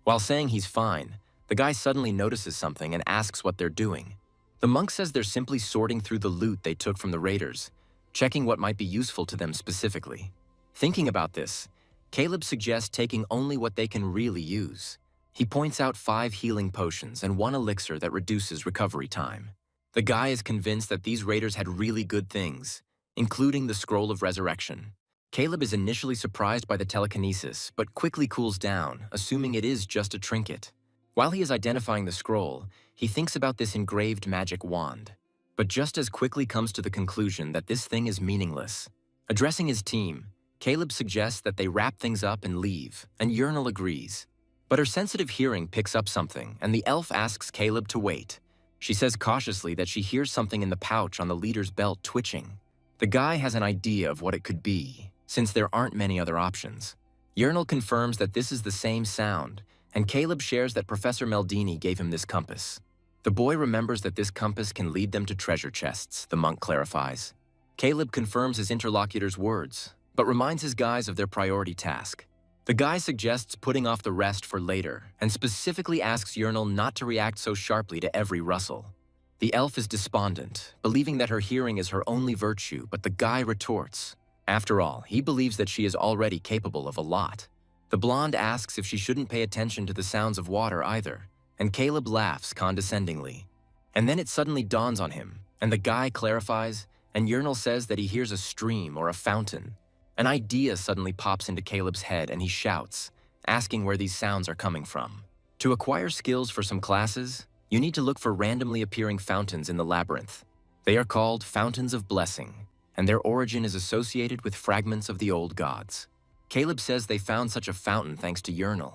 While saying he's fine, the guy suddenly notices something and asks what they're doing. The monk says they're simply sorting through the loot they took from the raiders, checking what might be useful to them specifically. Thinking about this, Caleb suggests taking only what they can really use. He points out 5 healing potions and 1 elixir that reduces recovery time. The guy is convinced that these raiders had really good things, including the Scroll of Resurrection. Caleb is initially surprised by the telekinesis, but quickly cools down, assuming it is just a trinket. While he is identifying the scroll, he thinks about this engraved magic wand, but just as quickly comes to the conclusion that this thing is meaningless. Addressing his team, Caleb suggests that they wrap things up and leave, and Uernel agrees. But her sensitive hearing picks up something, and the elf asks Caleb to wait. She says cautiously that she hears something in the pouch on the leader's belt twitching. The guy has an idea of what it could be, since there aren't many other options. Uernel confirms that this is the same sound, and Caleb shares that Professor Meldini gave him this compass. The boy remembers that this compass can lead them to treasure chests, the monk clarifies. Caleb confirms his interlocutor's words, but reminds his guys of their priority task. The guy suggests putting off the rest for later, and specifically asks Uernel not to react so sharply to every rustle. The elf is despondent, believing that her hearing is her only virtue, but the guy retorts. After all, he believes that she is already capable of a lot. The blonde asks if she shouldn't pay attention to the sounds of water either, and Caleb laughs condescendingly. And then it suddenly dawns on him, and the guy clarifies, and Uernel says that he hears a stream or a fountain. An idea suddenly pops into Caleb's head and he shouts, asking where these sounds are coming from. To acquire skills for some classes, you need to look for randomly appearing fountains in the labyrinth. They are called Fountains of Blessing, and their origin is associated with fragments of the old gods. Caleb says they found such a fountain thanks to Uernel.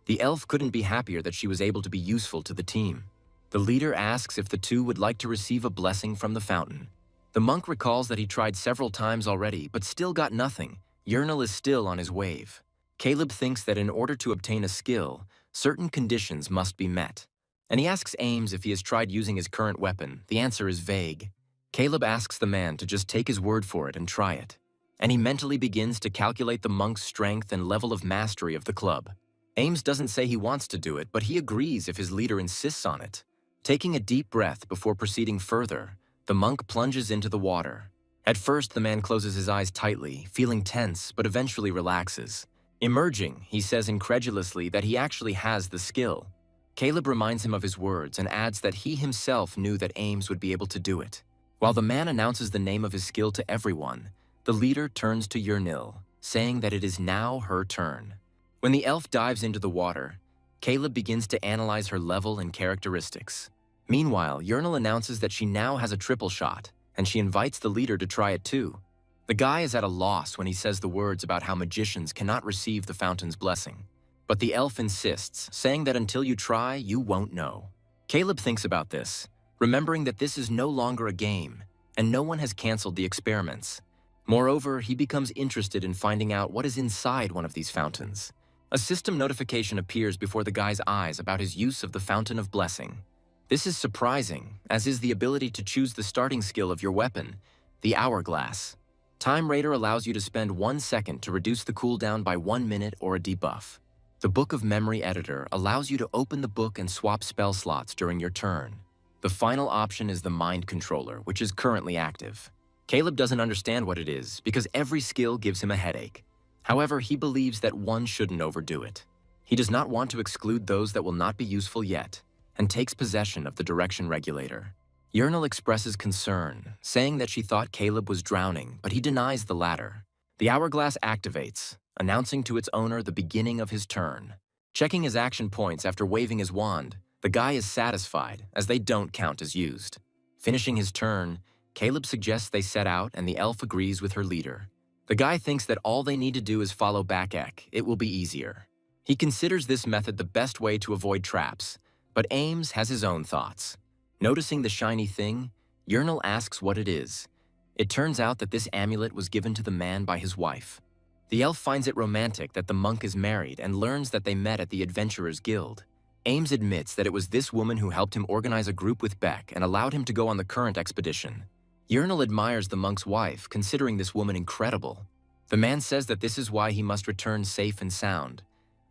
The elf couldn't be happier that she was able to be useful to the team. The leader asks if the two would like to receive a blessing from the fountain. The monk recalls that he tried several times already, but still got nothing. Uernel is still on his wave. Caleb thinks that in order to obtain a skill, certain conditions must be met. And he asks Ames if he has tried using his current weapon. The answer is vague. Caleb asks the man to just take his word for it and try it. And he mentally begins to calculate the monk's strength and level of mastery of the club. Ames doesn't say he wants to do it, but he agrees if his leader insists on it. Taking a deep breath before proceeding further, the monk plunges into the water. At first, the man closes his eyes tightly, feeling tense, but eventually relaxes. Emerging, he says incredulously that he actually has the skill. Caleb reminds him of his words and adds that he himself knew that Ames would be able to do it. While the man announces the name of his skill to everyone, the leader turns to Uernel, saying that it is now her turn. When the elf dives into the water, Caleb begins to analyze her level and characteristics. Meanwhile, Uernel announces that she now has a triple shot, and she invites the leader to try it too. The guy is at a loss when he says the words about how magicians cannot receive the fountain's blessing. But the elf insists, saying that until you try, you won't know. Caleb thinks about this, remembering that this is no longer a game, and no one has canceled the experiments. Moreover, he becomes interested in finding out what is inside one of these fountains. A system notification appears before the guy's eyes about his use of the Fountain of Blessing. This is surprising, as is the ability to choose the starting skill of your weapon, the Hourglass. Time Raider allows you to spend 1 second to reduce the cooldown by 1 minute or a debuff. The Book of Memory Editor allows you to open the book and swap spell slots during your turn. The final option is the Mind Controller, which is currently active. Caleb doesn't understand what it is because every skill gives him a headache. However, he believes that one shouldn't overdo it. He does not want to exclude those that will not be useful yet, and takes possession of the direction regulator. Uernel expresses concern, saying that she thought Caleb was drowning, but he denies the latter. The hourglass activates, announcing to its owner the beginning of his turn. Checking his action points after waving his wand, the guy is satisfied, as they don't count as used. Finishing his turn, Caleb suggests they set out and the elf agrees with her leader. The guy thinks that all they need to do is follow back Ek. It will be easier. He considers this method the best way to avoid traps, but Ames has his own thoughts. Noticing the shiny thing, Uernel asks what it is. It turns out that this amulet was given to the man by his wife. The elf finds it romantic that the monk is married and learns that they met at the Adventurers Guild. Ames admits that it was this woman who helped him organize a group with Beck and allowed him to go on the current expedition. Uernel admires the monk's wife, considering this woman incredible. The man says that this is why he must return safe and sound,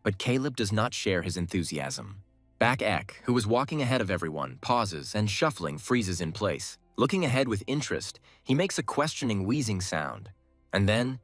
but Caleb does not share his enthusiasm. Back Ek, who was walking ahead of everyone, pauses and shuffling freezes in place. Looking ahead with interest, he makes a questioning wheezing sound, and then,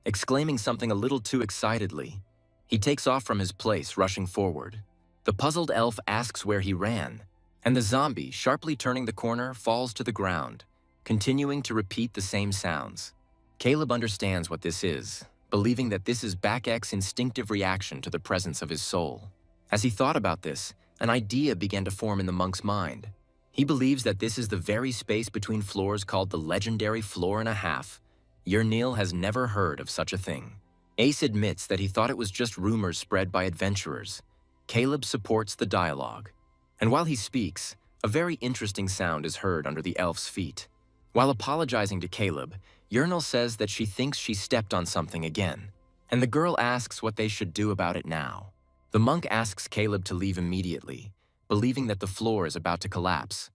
exclaiming something a little too excitedly, he takes off from his place, rushing forward. The puzzled elf asks where he ran, and the zombie, sharply turning the corner, falls to the ground, continuing to repeat the same sounds. Caleb understands what this is, believing that this is Bakek's instinctive reaction to the presence of his soul. As he thought about this, an idea began to form in the monk's mind. He believes that this is the very space between floors called the legendary floor and a half. Uernel has never heard of such a thing. Ace admits that he thought it was just rumors spread by adventurers. Caleb supports the dialogue. And while he speaks, a very interesting sound is heard under the elf's feet. While apologizing to Caleb, Uernel says that she thinks she stepped on something again, and the girl asks what they should do about it now. The monk asks Caleb to leave immediately, believing that the floor is about to collapse.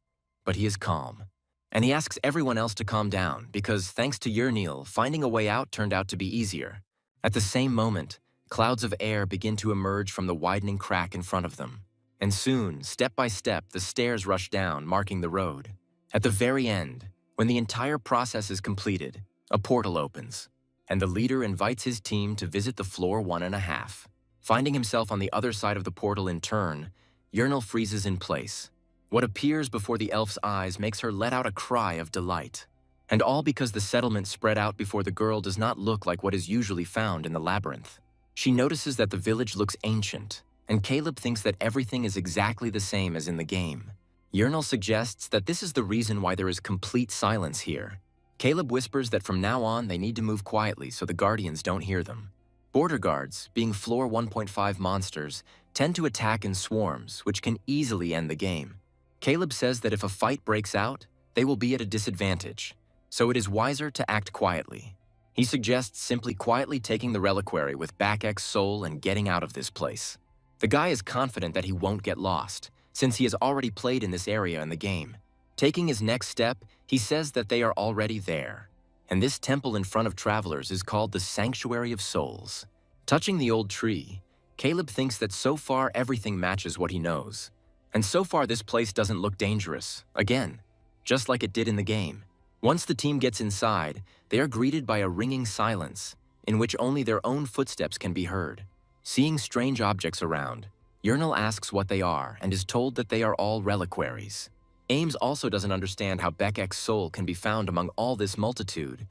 But he is calm, and he asks everyone else to calm down because, thanks to Uernel, finding a way out turned out to be easier. At the same moment, clouds of air begin to emerge from the widening crack in front of them. And soon, step by step, the stairs rush down, marking the road. At the very end, when the entire process is completed, a portal opens, and the leader invites his team to visit the floor 1.5. Finding himself on the other side of the portal in turn, Uernel freezes in place. What appears before the elf's eyes makes her let out a cry of delight. And all because the settlement spread out before the girl does not look like what is usually found in the labyrinth. She notices that the village looks ancient, and Caleb thinks that everything is exactly the same as in the game. Uernel suggests that this is the reason why there is complete silence here. Caleb whispers that from now on they need to move quietly so the guardians don't hear them. Border guards, being floor 1.5 monsters, tend to attack in swarms, which can easily end the game. Caleb says that if a fight breaks out, they will be at a disadvantage, so it is wiser to act quietly. He suggests simply quietly taking the reliquary with Bakek's soul and getting out of this place. The guy is confident that he won't get lost, since he has already played in this area in the game. Taking his next step, he says that they are already there, and this temple in front of travelers is called the Sanctuary of Souls. Touching the old tree, Caleb thinks that so far everything matches what he knows. And so far this place doesn't look dangerous, again, just like it did in the game. Once the team gets inside, they are greeted by a ringing silence, in which only their own footsteps can be heard. Seeing strange objects around, Uernel asks what they are and is told that they are all reliquaries. Ames also doesn't understand how Bakek's soul can be found among all this multitude,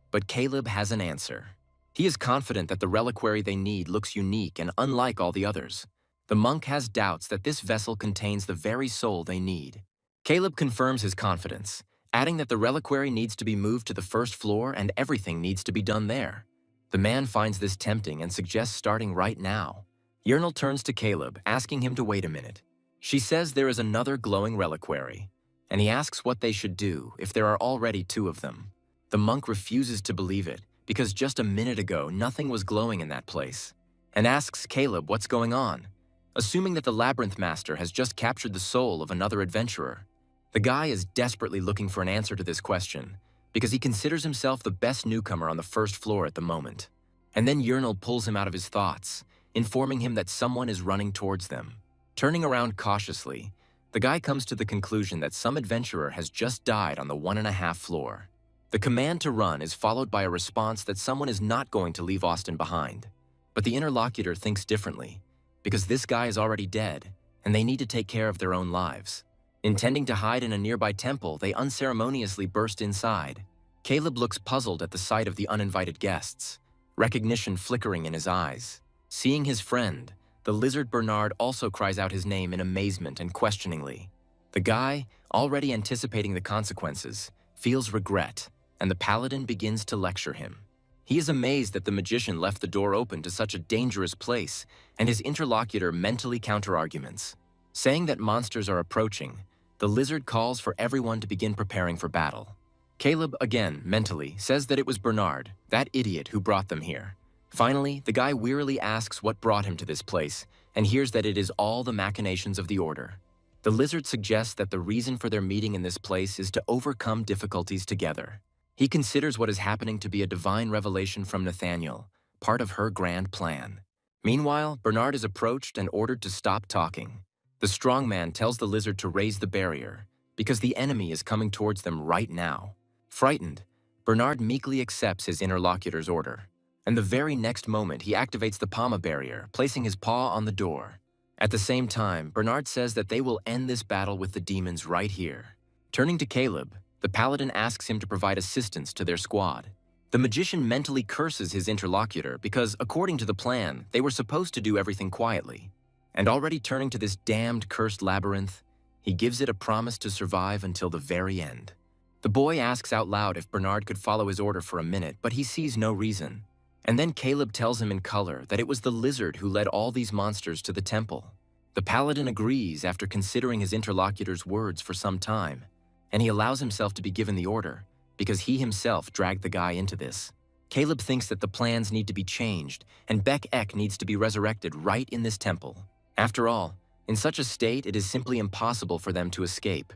but Caleb has an answer. He is confident that the reliquary they need looks unique and unlike all the others. The monk has doubts that this vessel contains the very soul they need. Caleb confirms his confidence, adding that the reliquary needs to be moved to the first floor and everything needs to be done there. The man finds this tempting and suggests starting right now. Uernel turns to Caleb, asking him to wait a minute. She says there is another glowing reliquary, and he asks what they should do if there are already 2 of them. The monk refuses to believe it, because just a minute ago nothing was glowing in that place, and asks Caleb what's going on, assuming that the labyrinth master has just captured the soul of another adventurer. The guy is desperately looking for an answer to this question, because he considers himself the best newcomer on the first floor at the moment. And then Uernel pulls him out of his thoughts, informing him that someone is running towards them. Turning around cautiously, the guy comes to the conclusion that some adventurer has just died on the 1.5 floor. The command to run is followed by a response that someone is not going to leave Austin behind. But the interlocutor thinks differently, because this guy is already dead, and they need to take care of their own lives. Intending to hide in a nearby temple, they unceremoniously burst inside. Caleb looks puzzled at the sight of the uninvited guests, recognition flickering in his eyes. Seeing his friend, the lizard Bernard also cries out his name in amazement and questioningly. The guy, already anticipating the consequences, feels regret, and the paladin begins to lecture him. He is amazed that the magician left the door open to such a dangerous place, and his interlocutor mentally counter-arguments. Saying that monsters are approaching, the lizard calls for everyone to begin preparing for battle. Caleb, again, mentally, says that it was Bernard, that idiot who brought them here. Finally, the guy wearily asks what brought him to this place, and hears that it is all the machinations of the Order. The lizard suggests that the reason for their meeting in this place is to overcome difficulties together. He considers what is happening to be a divine revelation from Nathaniel, part of her grand plan. Meanwhile, Bernard is approached and ordered to stop talking. The strong man tells the lizard to raise the barrier, because the enemy is coming towards them right now. Frightened, Bernard meekly accepts his interlocutor's order, and the very next moment he activates the Palma barrier, placing his paw on the door. At the same time, Bernard says that they will end this battle with the demons right here. Turning to Caleb, the paladin asks him to provide assistance to their squad. The magician mentally curses his interlocutor because, according to the plan, they were supposed to do everything quietly. And already turning to this damned cursed labyrinth, he gives it a promise to survive until the very end. The boy asks out loud if Bernard could follow his order for a minute, but he sees no reason. And then Caleb tells him in color that it was the lizard who led all these monsters to the temple. The paladin agrees after considering his interlocutor's words for some time, and he allows himself to be given the order because he himself dragged the guy into this. Caleb thinks that the plans need to be changed, and Ek needs to be resurrected right in this temple. After all, in such a state, it is simply impossible for them to escape.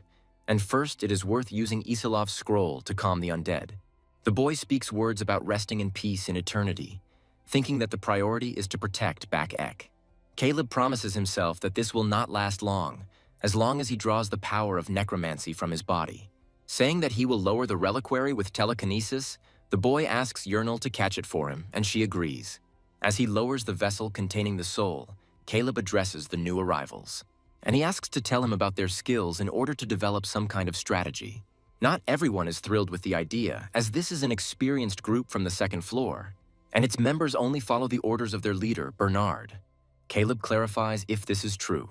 And first, it is worth using Iselov's scroll to calm the undead. The boy speaks words about resting in peace in eternity, thinking that the priority is to protect Ek. Caleb promises himself that this will not last long as he draws the power of necromancy from his body. Saying that he will lower the reliquary with telekinesis, the boy asks Uernel to catch it for him, and she agrees. As he lowers the vessel containing the soul, Caleb addresses the new arrivals, and he asks to tell him about their skills in order to develop some kind of strategy. Not everyone is thrilled with the idea, as this is an experienced group from the second floor, and its members only follow the orders of their leader, Bernard. Caleb clarifies if this is true,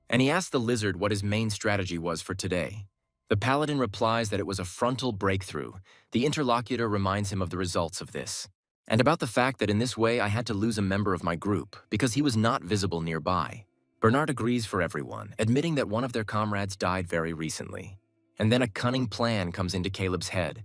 and he asks the lizard what his main strategy was for today. The paladin replies that it was a frontal breakthrough. The interlocutor reminds him of the results of this, and about the fact that in this way I had to lose a member of my group because he was not visible nearby. Bernard agrees for everyone, admitting that one of their comrades died very recently. And then a cunning plan comes into Caleb's head,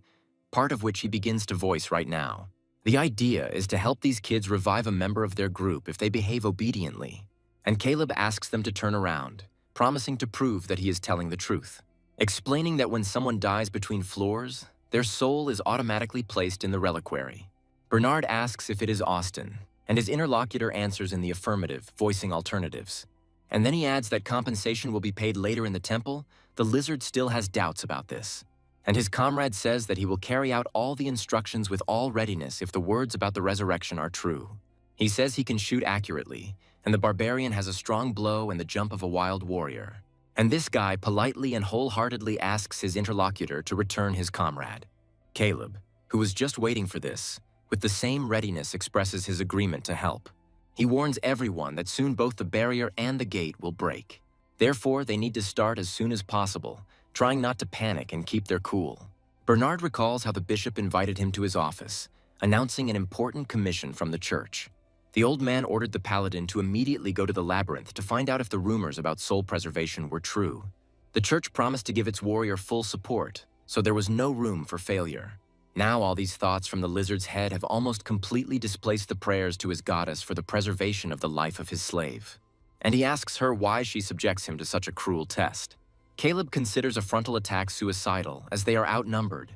part of which he begins to voice right now. The idea is to help these kids revive a member of their group if they behave obediently. And Caleb asks them to turn around, promising to prove that he is telling the truth. Explaining that when someone dies between floors, their soul is automatically placed in the reliquary. Bernard asks if it is Austin, and his interlocutor answers in the affirmative, voicing alternatives. And then he adds that compensation will be paid later in the temple. The lizard still has doubts about this. And his comrade says that he will carry out all the instructions with all readiness if the words about the resurrection are true. He says he can shoot accurately, and the barbarian has a strong blow and the jump of a wild warrior. And this guy politely and wholeheartedly asks his interlocutor to return his comrade. Caleb, who was just waiting for this, with the same readiness expresses his agreement to help. He warns everyone that soon both the barrier and the gate will break. Therefore, they need to start as soon as possible, trying not to panic and keep their cool. Bernard recalls how the bishop invited him to his office, announcing an important commission from the church. The old man ordered the paladin to immediately go to the labyrinth to find out if the rumors about soul preservation were true. The church promised to give its warrior full support, so there was no room for failure. Now all these thoughts from the lizard's head have almost completely displaced the prayers to his goddess for the preservation of the life of his slave. And he asks her why she subjects him to such a cruel test. Caleb considers a frontal attack suicidal as they are outnumbered,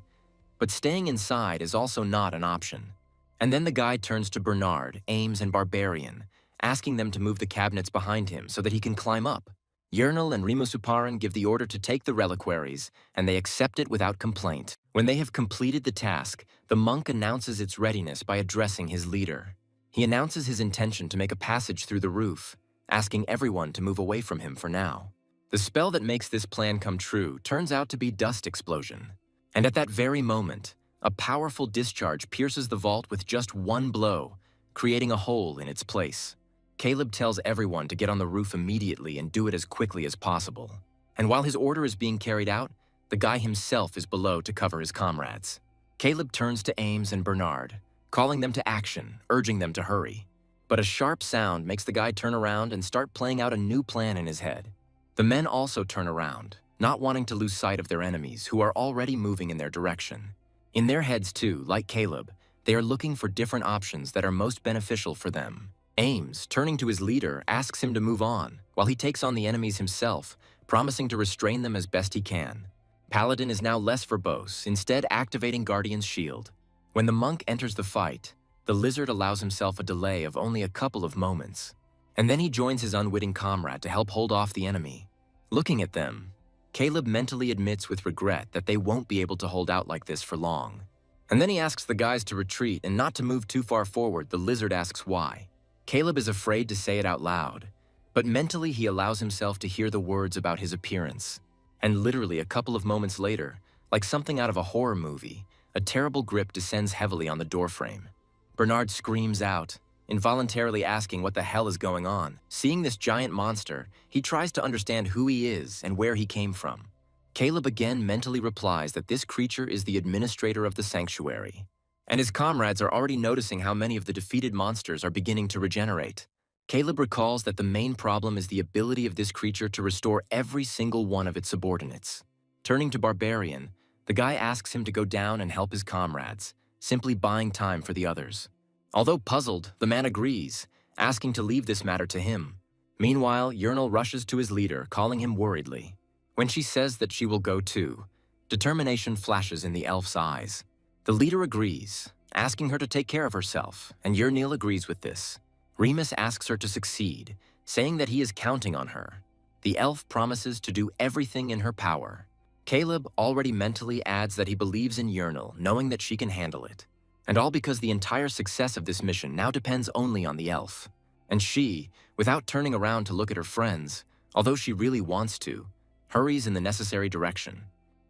but staying inside is also not an option. And then the guide turns to Bernard, Ames, and Barbarian, asking them to move the cabinets behind him so that he can climb up. Uernel and Rimusuparan give the order to take the reliquaries, and they accept it without complaint. When they have completed the task, the monk announces its readiness by addressing his leader. He announces his intention to make a passage through the roof, asking everyone to move away from him for now. The spell that makes this plan come true turns out to be Dust Explosion. And at that very moment, a powerful discharge pierces the vault with just one blow, creating a hole in its place. Caleb tells everyone to get on the roof immediately and do it as quickly as possible. And while his order is being carried out, the guy himself is below to cover his comrades. Caleb turns to Ames and Bernard, calling them to action, urging them to hurry. But a sharp sound makes the guy turn around and start playing out a new plan in his head. The men also turn around, not wanting to lose sight of their enemies who are already moving in their direction. In their heads too, like Caleb, they are looking for different options that are most beneficial for them. Ames, turning to his leader, asks him to move on, while he takes on the enemies himself, promising to restrain them as best he can. Paladin is now less verbose, instead activating Guardian's shield. When the monk enters the fight, the lizard allows himself a delay of only a couple of moments. And then he joins his unwitting comrade to help hold off the enemy. Looking at them, Caleb mentally admits with regret that they won't be able to hold out like this for long. And then he asks the guys to retreat and not to move too far forward. The lizard asks why. Caleb is afraid to say it out loud, But mentally he allows himself to hear the words about his appearance. And literally a couple of moments later, like something out of a horror movie, a terrible grip descends heavily on the doorframe. Bernard screams out, involuntarily asking what the hell is going on. Seeing this giant monster, he tries to understand who he is and where he came from. Caleb again mentally replies that this creature is the administrator of the sanctuary. And his comrades are already noticing how many of the defeated monsters are beginning to regenerate. Caleb recalls that the main problem is the ability of this creature to restore every single one of its subordinates. Turning to Barbarian, the guy asks him to go down and help his comrades, simply buying time for the others. Although puzzled, the man agrees, asking to leave this matter to him. Meanwhile, Uernel rushes to his leader, calling him worriedly. When she says that she will go too, determination flashes in the elf's eyes. The leader agrees, asking her to take care of herself, and Uernel agrees with this. Remus asks her to succeed, saying that he is counting on her. The elf promises to do everything in her power. Caleb already mentally adds that he believes in Uernel, knowing that she can handle it. And all because the entire success of this mission now depends only on the elf. And she, without turning around to look at her friends, although she really wants to, hurries in the necessary direction.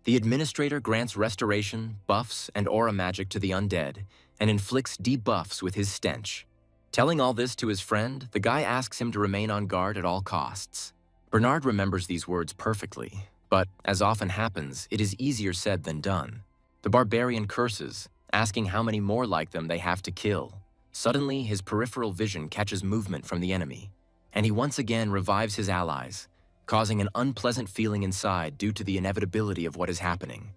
The administrator grants restoration, buffs, and aura magic to the undead, and inflicts debuffs with his stench. Telling all this to his friend, the guy asks him to remain on guard at all costs. Bernard remembers these words perfectly, but, as often happens, it is easier said than done. The barbarian curses, asking how many more like them they have to kill. Suddenly, his peripheral vision catches movement from the enemy, and he once again revives his allies, causing an unpleasant feeling inside due to the inevitability of what is happening.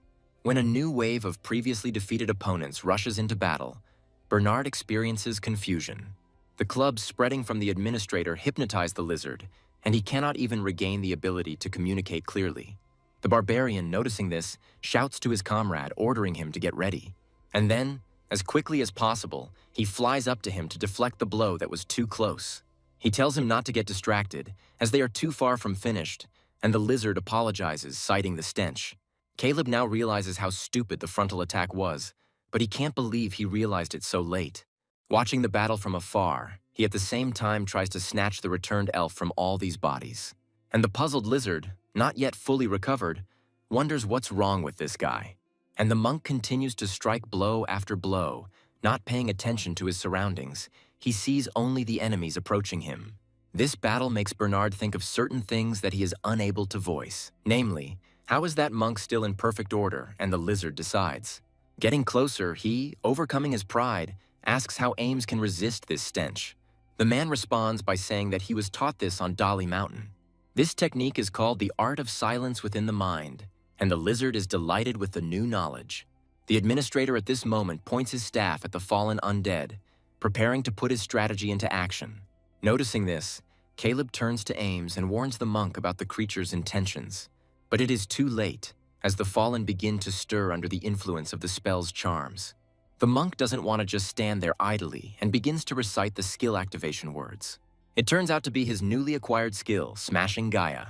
When a new wave of previously defeated opponents rushes into battle, Bernard experiences confusion. The clubs spreading from the administrator hypnotize the lizard, and he cannot even regain the ability to communicate clearly. The barbarian, noticing this, shouts to his comrade, ordering him to get ready. And then, as quickly as possible, he flies up to him to deflect the blow that was too close. He tells him not to get distracted, as they are too far from finished, and the lizard apologizes, citing the stench. Caleb now realizes how stupid the frontal attack was, but he can't believe he realized it so late. Watching the battle from afar, he at the same time tries to snatch the returned elf from all these bodies. And the puzzled lizard, not yet fully recovered, wonders what's wrong with this guy. And the monk continues to strike blow after blow, not paying attention to his surroundings. He sees only the enemies approaching him. This battle makes Bernard think of certain things that he is unable to voice. Namely, how is that monk still in perfect order, and the lizard decides? Getting closer, he, overcoming his pride, asks how Ames can resist this stench. The man responds by saying that he was taught this on Dolly Mountain. This technique is called the art of silence within the mind, and the lizard is delighted with the new knowledge. The administrator at this moment points his staff at the fallen undead, preparing to put his strategy into action. Noticing this, Caleb turns to Ames and warns the monk about the creature's intentions. But it is too late, as the fallen begin to stir under the influence of the spell's charms. The monk doesn't want to just stand there idly and begins to recite the skill activation words. It turns out to be his newly acquired skill, Smashing Gaia.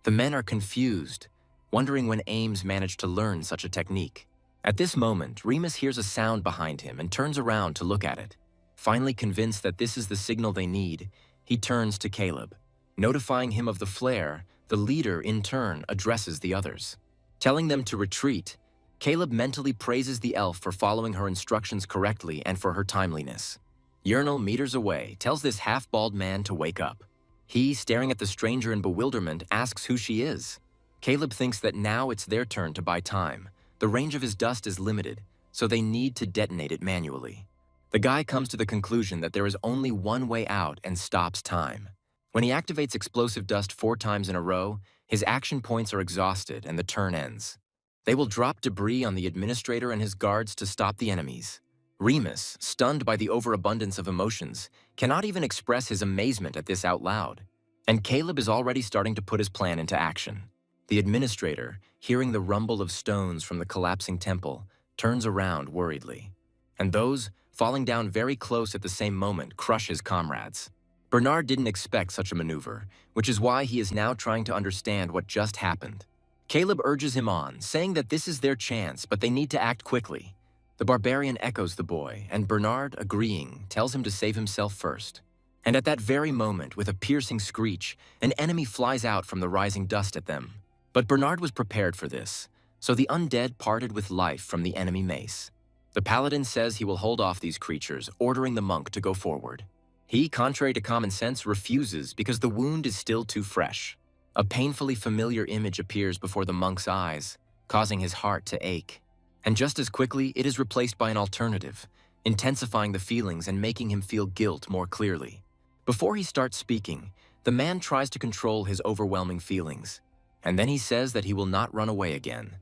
The men are confused, wondering when Ames managed to learn such a technique. At this moment, Remus hears a sound behind him and turns around to look at it. Finally convinced that this is the signal they need, he turns to Caleb. Notifying him of the flare, the leader, in turn, addresses the others. Telling them to retreat, Caleb mentally praises the elf for following her instructions correctly and for her timeliness. Uernel, meters away, tells this half-bald man to wake up. He, staring at the stranger in bewilderment, asks who she is. Caleb thinks that now it's their turn to buy time. The range of his dust is limited, so they need to detonate it manually. The guy comes to the conclusion that there is only one way out and stops time. When he activates explosive dust 4 times in a row, his action points are exhausted and the turn ends. They will drop debris on the administrator and his guards to stop the enemies. Remus, stunned by the overabundance of emotions, cannot even express his amazement at this out loud. And Caleb is already starting to put his plan into action. The administrator, hearing the rumble of stones from the collapsing temple, turns around worriedly. And those, falling down very close at the same moment, crush his comrades. Bernard didn't expect such a maneuver, which is why he is now trying to understand what just happened. Caleb urges him on, saying that this is their chance, but they need to act quickly. The barbarian echoes the boy, and Bernard, agreeing, tells him to save himself first. And at that very moment, with a piercing screech, an enemy flies out from the rising dust at them. But Bernard was prepared for this, so the undead parted with life from the enemy mace. The paladin says he will hold off these creatures, ordering the monk to go forward. He, contrary to common sense, refuses because the wound is still too fresh. A painfully familiar image appears before the monk's eyes, causing his heart to ache. And just as quickly, it is replaced by an alternative, intensifying the feelings and making him feel guilt more clearly. Before he starts speaking, the man tries to control his overwhelming feelings, and then he says that he will not run away again,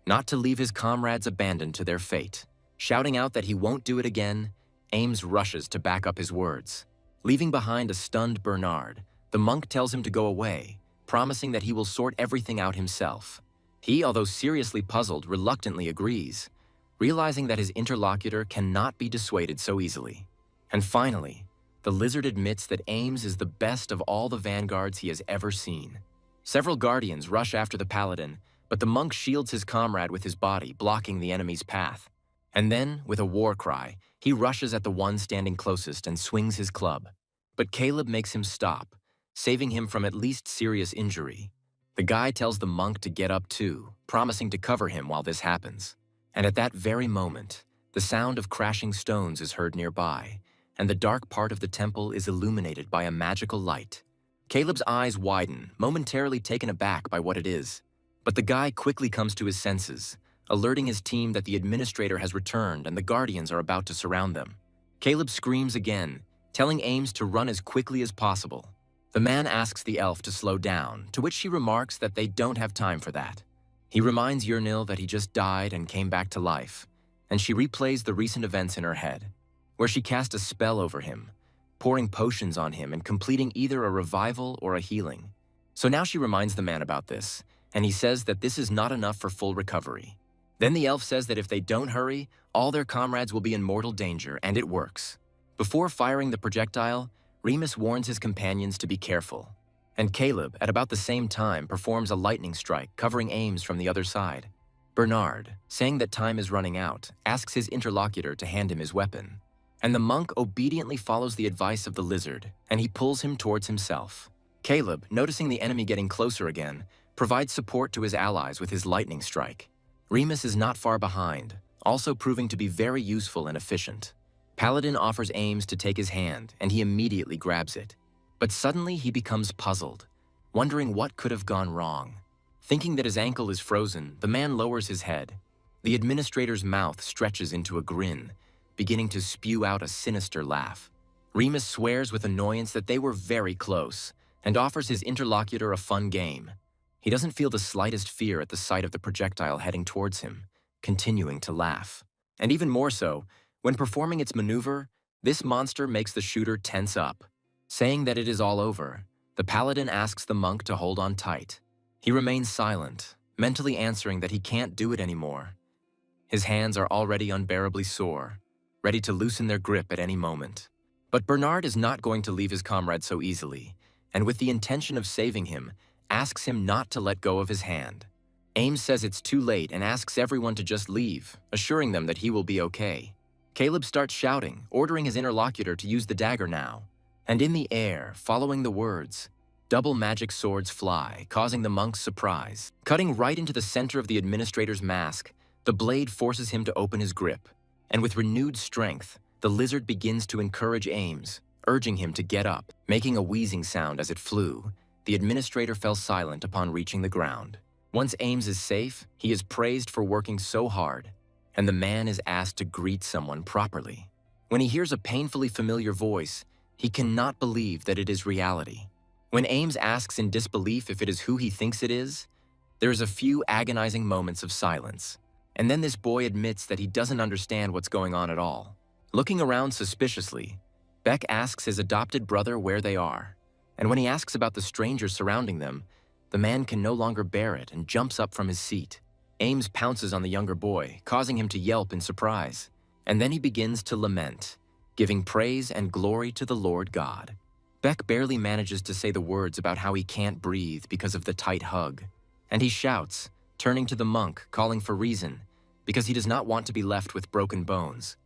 not to leave his comrades abandoned to their fate. Shouting out that he won't do it again, Ames rushes to back up his words. Leaving behind a stunned Bernard, the monk tells him to go away, promising that he will sort everything out himself. He, although seriously puzzled, reluctantly agrees, realizing that his interlocutor cannot be dissuaded so easily. And finally, the lizard admits that Ames is the best of all the vanguards he has ever seen. Several guardians rush after the paladin, but the monk shields his comrade with his body, blocking the enemy's path. And then, with a war cry, he rushes at the one standing closest and swings his club. But Caleb makes him stop, saving him from at least serious injury. The guy tells the monk to get up too, promising to cover him while this happens. And at that very moment, the sound of crashing stones is heard nearby, and the dark part of the temple is illuminated by a magical light. Caleb's eyes widen, momentarily taken aback by what it is. But the guy quickly comes to his senses, alerting his team that the administrator has returned and the guardians are about to surround them. Caleb screams again, telling Ames to run as quickly as possible. The man asks the elf to slow down, to which she remarks that they don't have time for that. He reminds Uernel that he just died and came back to life, and she replays the recent events in her head, where she cast a spell over him, pouring potions on him and completing either a revival or a healing. So now she reminds the man about this, and he says that this is not enough for full recovery. Then the elf says that if they don't hurry, all their comrades will be in mortal danger, and it works. Before firing the projectile, Remus warns his companions to be careful, and Caleb, at about the same time, performs a lightning strike, covering Ames from the other side. Bernard, saying that time is running out, asks his interlocutor to hand him his weapon, and the monk obediently follows the advice of the lizard, and he pulls him towards himself. Caleb, noticing the enemy getting closer again, provides support to his allies with his lightning strike. Remus is not far behind, also proving to be very useful and efficient. Paladin offers Ames to take his hand, and he immediately grabs it. But suddenly he becomes puzzled, wondering what could have gone wrong. Thinking that his ankle is frozen, the man lowers his head. The administrator's mouth stretches into a grin, beginning to spew out a sinister laugh. Remus swears with annoyance that they were very close, and offers his interlocutor a fun game. He doesn't feel the slightest fear at the sight of the projectile heading towards him, continuing to laugh. And even more so, when performing its maneuver, this monster makes the shooter tense up. Saying that it is all over, the paladin asks the monk to hold on tight. He remains silent, mentally answering that he can't do it anymore. His hands are already unbearably sore, ready to loosen their grip at any moment. But Bernard is not going to leave his comrade so easily, and with the intention of saving him, asks him not to let go of his hand. Ames says it's too late and asks everyone to just leave, assuring them that he will be okay. Caleb starts shouting, ordering his interlocutor to use the dagger now. And in the air, following the words, double magic swords fly, causing the monk's surprise. Cutting right into the center of the administrator's mask, the blade forces him to open his grip. And with renewed strength, the lizard begins to encourage Ames, urging him to get up. Making a wheezing sound as it flew, the administrator fell silent upon reaching the ground. Once Ames is safe, he is praised for working so hard, and the man is asked to greet someone properly. When he hears a painfully familiar voice, he cannot believe that it is reality. When Ames asks in disbelief if it is who he thinks it is, there is a few agonizing moments of silence, and then this boy admits that he doesn't understand what's going on at all. Looking around suspiciously, Beck asks his adopted brother where they are, and when he asks about the strangers surrounding them, the man can no longer bear it and jumps up from his seat. Ames pounces on the younger boy, causing him to yelp in surprise, and then he begins to lament, giving praise and glory to the Lord God. Beck barely manages to say the words about how he can't breathe because of the tight hug, and he shouts, turning to the monk, calling for reason, because he does not want to be left with broken bones.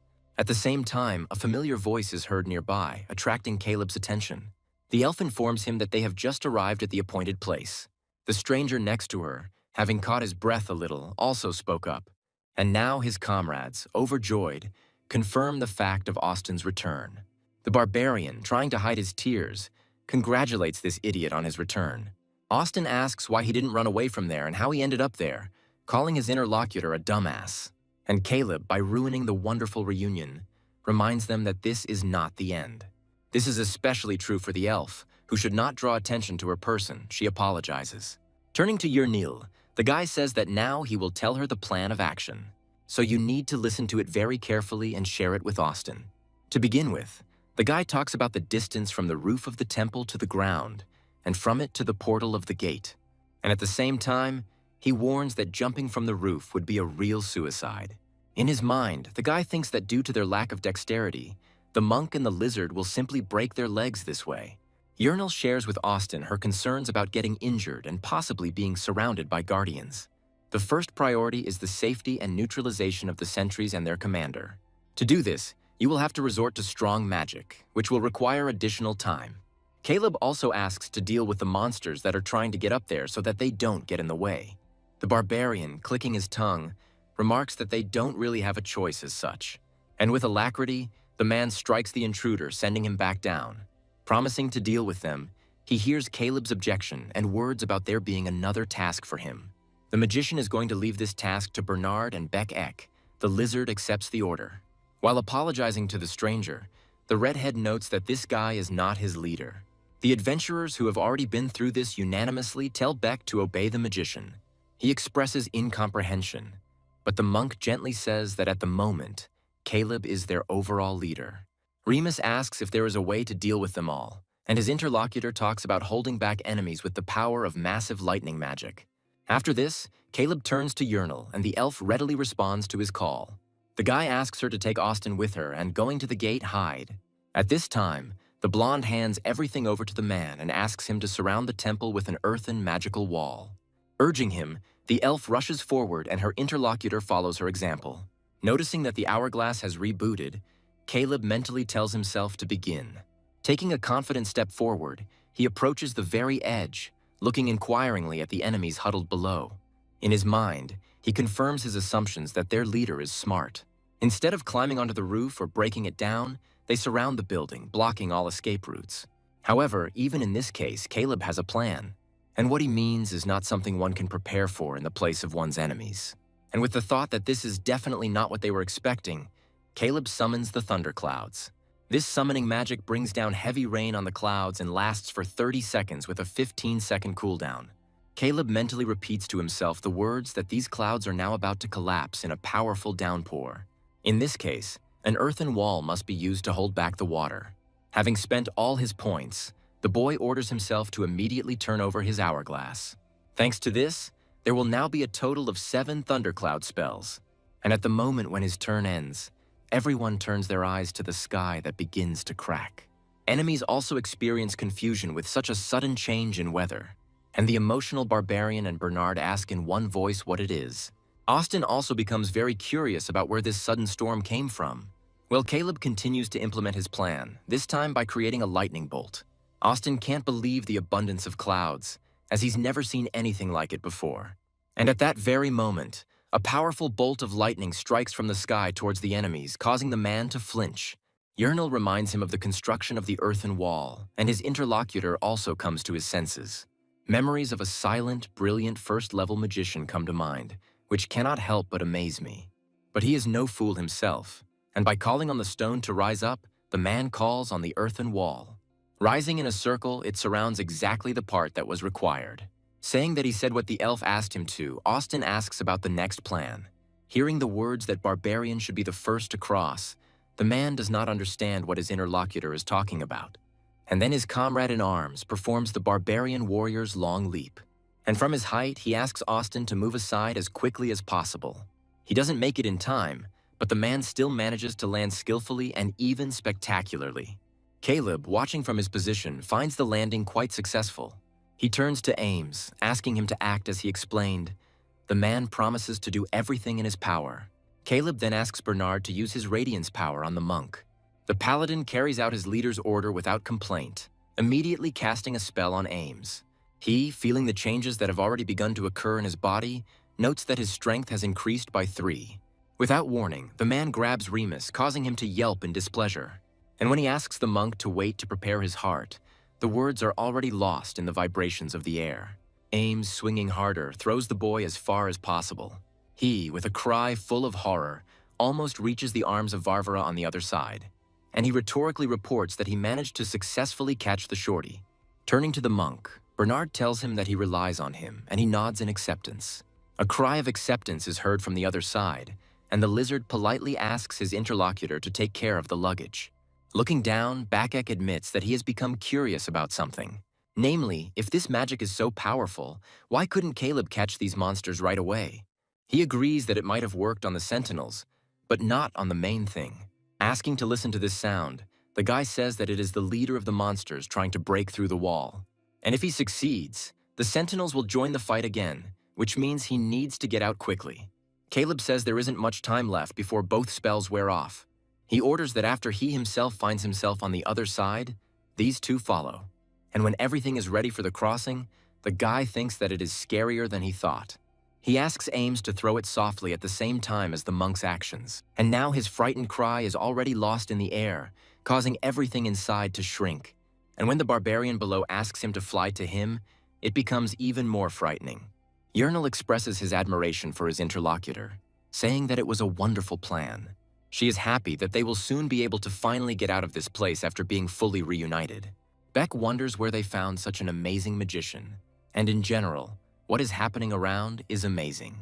At the same time, a familiar voice is heard nearby, attracting Caleb's attention. The elf informs him that they have just arrived at the appointed place. The stranger next to her, having caught his breath a little, also spoke up. And now his comrades, overjoyed, confirm the fact of Austin's return. The barbarian, trying to hide his tears, congratulates this idiot on his return. Austin asks why he didn't run away from there and how he ended up there, calling his interlocutor a dumbass. And Caleb, by ruining the wonderful reunion, reminds them that this is not the end. This is especially true for the elf, who should not draw attention to her person. She apologizes. Turning to Uernel, the guy says that now he will tell her the plan of action. So you need to listen to it very carefully and share it with Austin. To begin with, the guy talks about the distance from the roof of the temple to the ground, and from it to the portal of the gate. And at the same time, he warns that jumping from the roof would be a real suicide. In his mind, the guy thinks that due to their lack of dexterity, the monk and the lizard will simply break their legs this way. Uernel shares with Austin her concerns about getting injured and possibly being surrounded by guardians. The first priority is the safety and neutralization of the sentries and their commander. To do this, you will have to resort to strong magic, which will require additional time. Caleb also asks to deal with the monsters that are trying to get up there so that they don't get in the way. The barbarian, clicking his tongue, remarks that they don't really have a choice as such. And with alacrity, the man strikes the intruder, sending him back down. Promising to deal with them, he hears Caleb's objection and words about there being another task for him. The magician is going to leave this task to Bernard and Beck Eck. The lizard accepts the order. While apologizing to the stranger, the redhead notes that this guy is not his leader. The adventurers who have already been through this unanimously tell Beck to obey the magician. He expresses incomprehension, but the monk gently says that at the moment, Caleb is their overall leader. Remus asks if there is a way to deal with them all, and his interlocutor talks about holding back enemies with the power of massive lightning magic. After this, Caleb turns to Uernel, and the elf readily responds to his call. The guy asks her to take Austin with her and, going to the gate, hide. At this time, the blonde hands everything over to the man and asks him to surround the temple with an earthen magical wall. Urging him, the elf rushes forward and her interlocutor follows her example. Noticing that the hourglass has rebooted, Caleb mentally tells himself to begin. Taking a confident step forward, he approaches the very edge, looking inquiringly at the enemies huddled below. In his mind, he confirms his assumptions that their leader is smart. Instead of climbing onto the roof or breaking it down, they surround the building, blocking all escape routes. However, even in this case, Caleb has a plan. And what he means is not something one can prepare for in the place of one's enemies. And with the thought that this is definitely not what they were expecting, Caleb summons the thunderclouds. This summoning magic brings down heavy rain on the clouds and lasts for 30 seconds with a 15-second cooldown. Caleb mentally repeats to himself the words that these clouds are now about to collapse in a powerful downpour. In this case, an earthen wall must be used to hold back the water. Having spent all his points, the boy orders himself to immediately turn over his hourglass. Thanks to this, there will now be a total of 7 thundercloud spells. And at the moment when his turn ends, everyone turns their eyes to the sky that begins to crack. Enemies also experience confusion with such a sudden change in weather. And the emotional barbarian and Bernard ask in one voice what it is. Austin also becomes very curious about where this sudden storm came from. Well, Caleb continues to implement his plan, this time by creating a lightning bolt. Austin can't believe the abundance of clouds, as he's never seen anything like it before. And at that very moment, a powerful bolt of lightning strikes from the sky towards the enemies, causing the man to flinch. Uernel reminds him of the construction of the earthen wall, and his interlocutor also comes to his senses. Memories of a silent, brilliant first-level magician come to mind, which cannot help but amaze me. But he is no fool himself, and by calling on the stone to rise up, the man calls on the earthen wall. Rising in a circle, it surrounds exactly the part that was required. Saying that he said what the elf asked him to, Austin asks about the next plan. Hearing the words that barbarian should be the first to cross, the man does not understand what his interlocutor is talking about. And then his comrade in arms performs the barbarian warrior's long leap. And from his height, he asks Austin to move aside as quickly as possible. He doesn't make it in time, but the man still manages to land skillfully and even spectacularly. Caleb, watching from his position, finds the landing quite successful. He turns to Ames, asking him to act as he explained. The man promises to do everything in his power. Caleb then asks Bernard to use his radiance power on the monk. The paladin carries out his leader's order without complaint, immediately casting a spell on Ames. He, feeling the changes that have already begun to occur in his body, notes that his strength has increased by 3. Without warning, the man grabs Remus, causing him to yelp in displeasure. And when he asks the monk to wait to prepare his heart, the words are already lost in the vibrations of the air. Ames, swinging harder, throws the boy as far as possible. He, with a cry full of horror, almost reaches the arms of Varvara on the other side, and he rhetorically reports that he managed to successfully catch the shorty. Turning to the monk, Bernard tells him that he relies on him, and he nods in acceptance. A cry of acceptance is heard from the other side, and the lizard politely asks his interlocutor to take care of the luggage. Looking down, Bakek admits that he has become curious about something. Namely, if this magic is so powerful, why couldn't Caleb catch these monsters right away? He agrees that it might have worked on the sentinels, but not on the main thing. Asking to listen to this sound, the guy says that it is the leader of the monsters trying to break through the wall. And if he succeeds, the sentinels will join the fight again, which means he needs to get out quickly. Caleb says there isn't much time left before both spells wear off. He orders that after he himself finds himself on the other side, these two follow. And when everything is ready for the crossing, the guy thinks that it is scarier than he thought. He asks Ames to throw it softly at the same time as the monk's actions. And now his frightened cry is already lost in the air, causing everything inside to shrink. And when the barbarian below asks him to fly to him, it becomes even more frightening. Uernel expresses his admiration for his interlocutor, saying that it was a wonderful plan. She is happy that they will soon be able to finally get out of this place after being fully reunited. Beck wonders where they found such an amazing magician, and in general, what is happening around is amazing.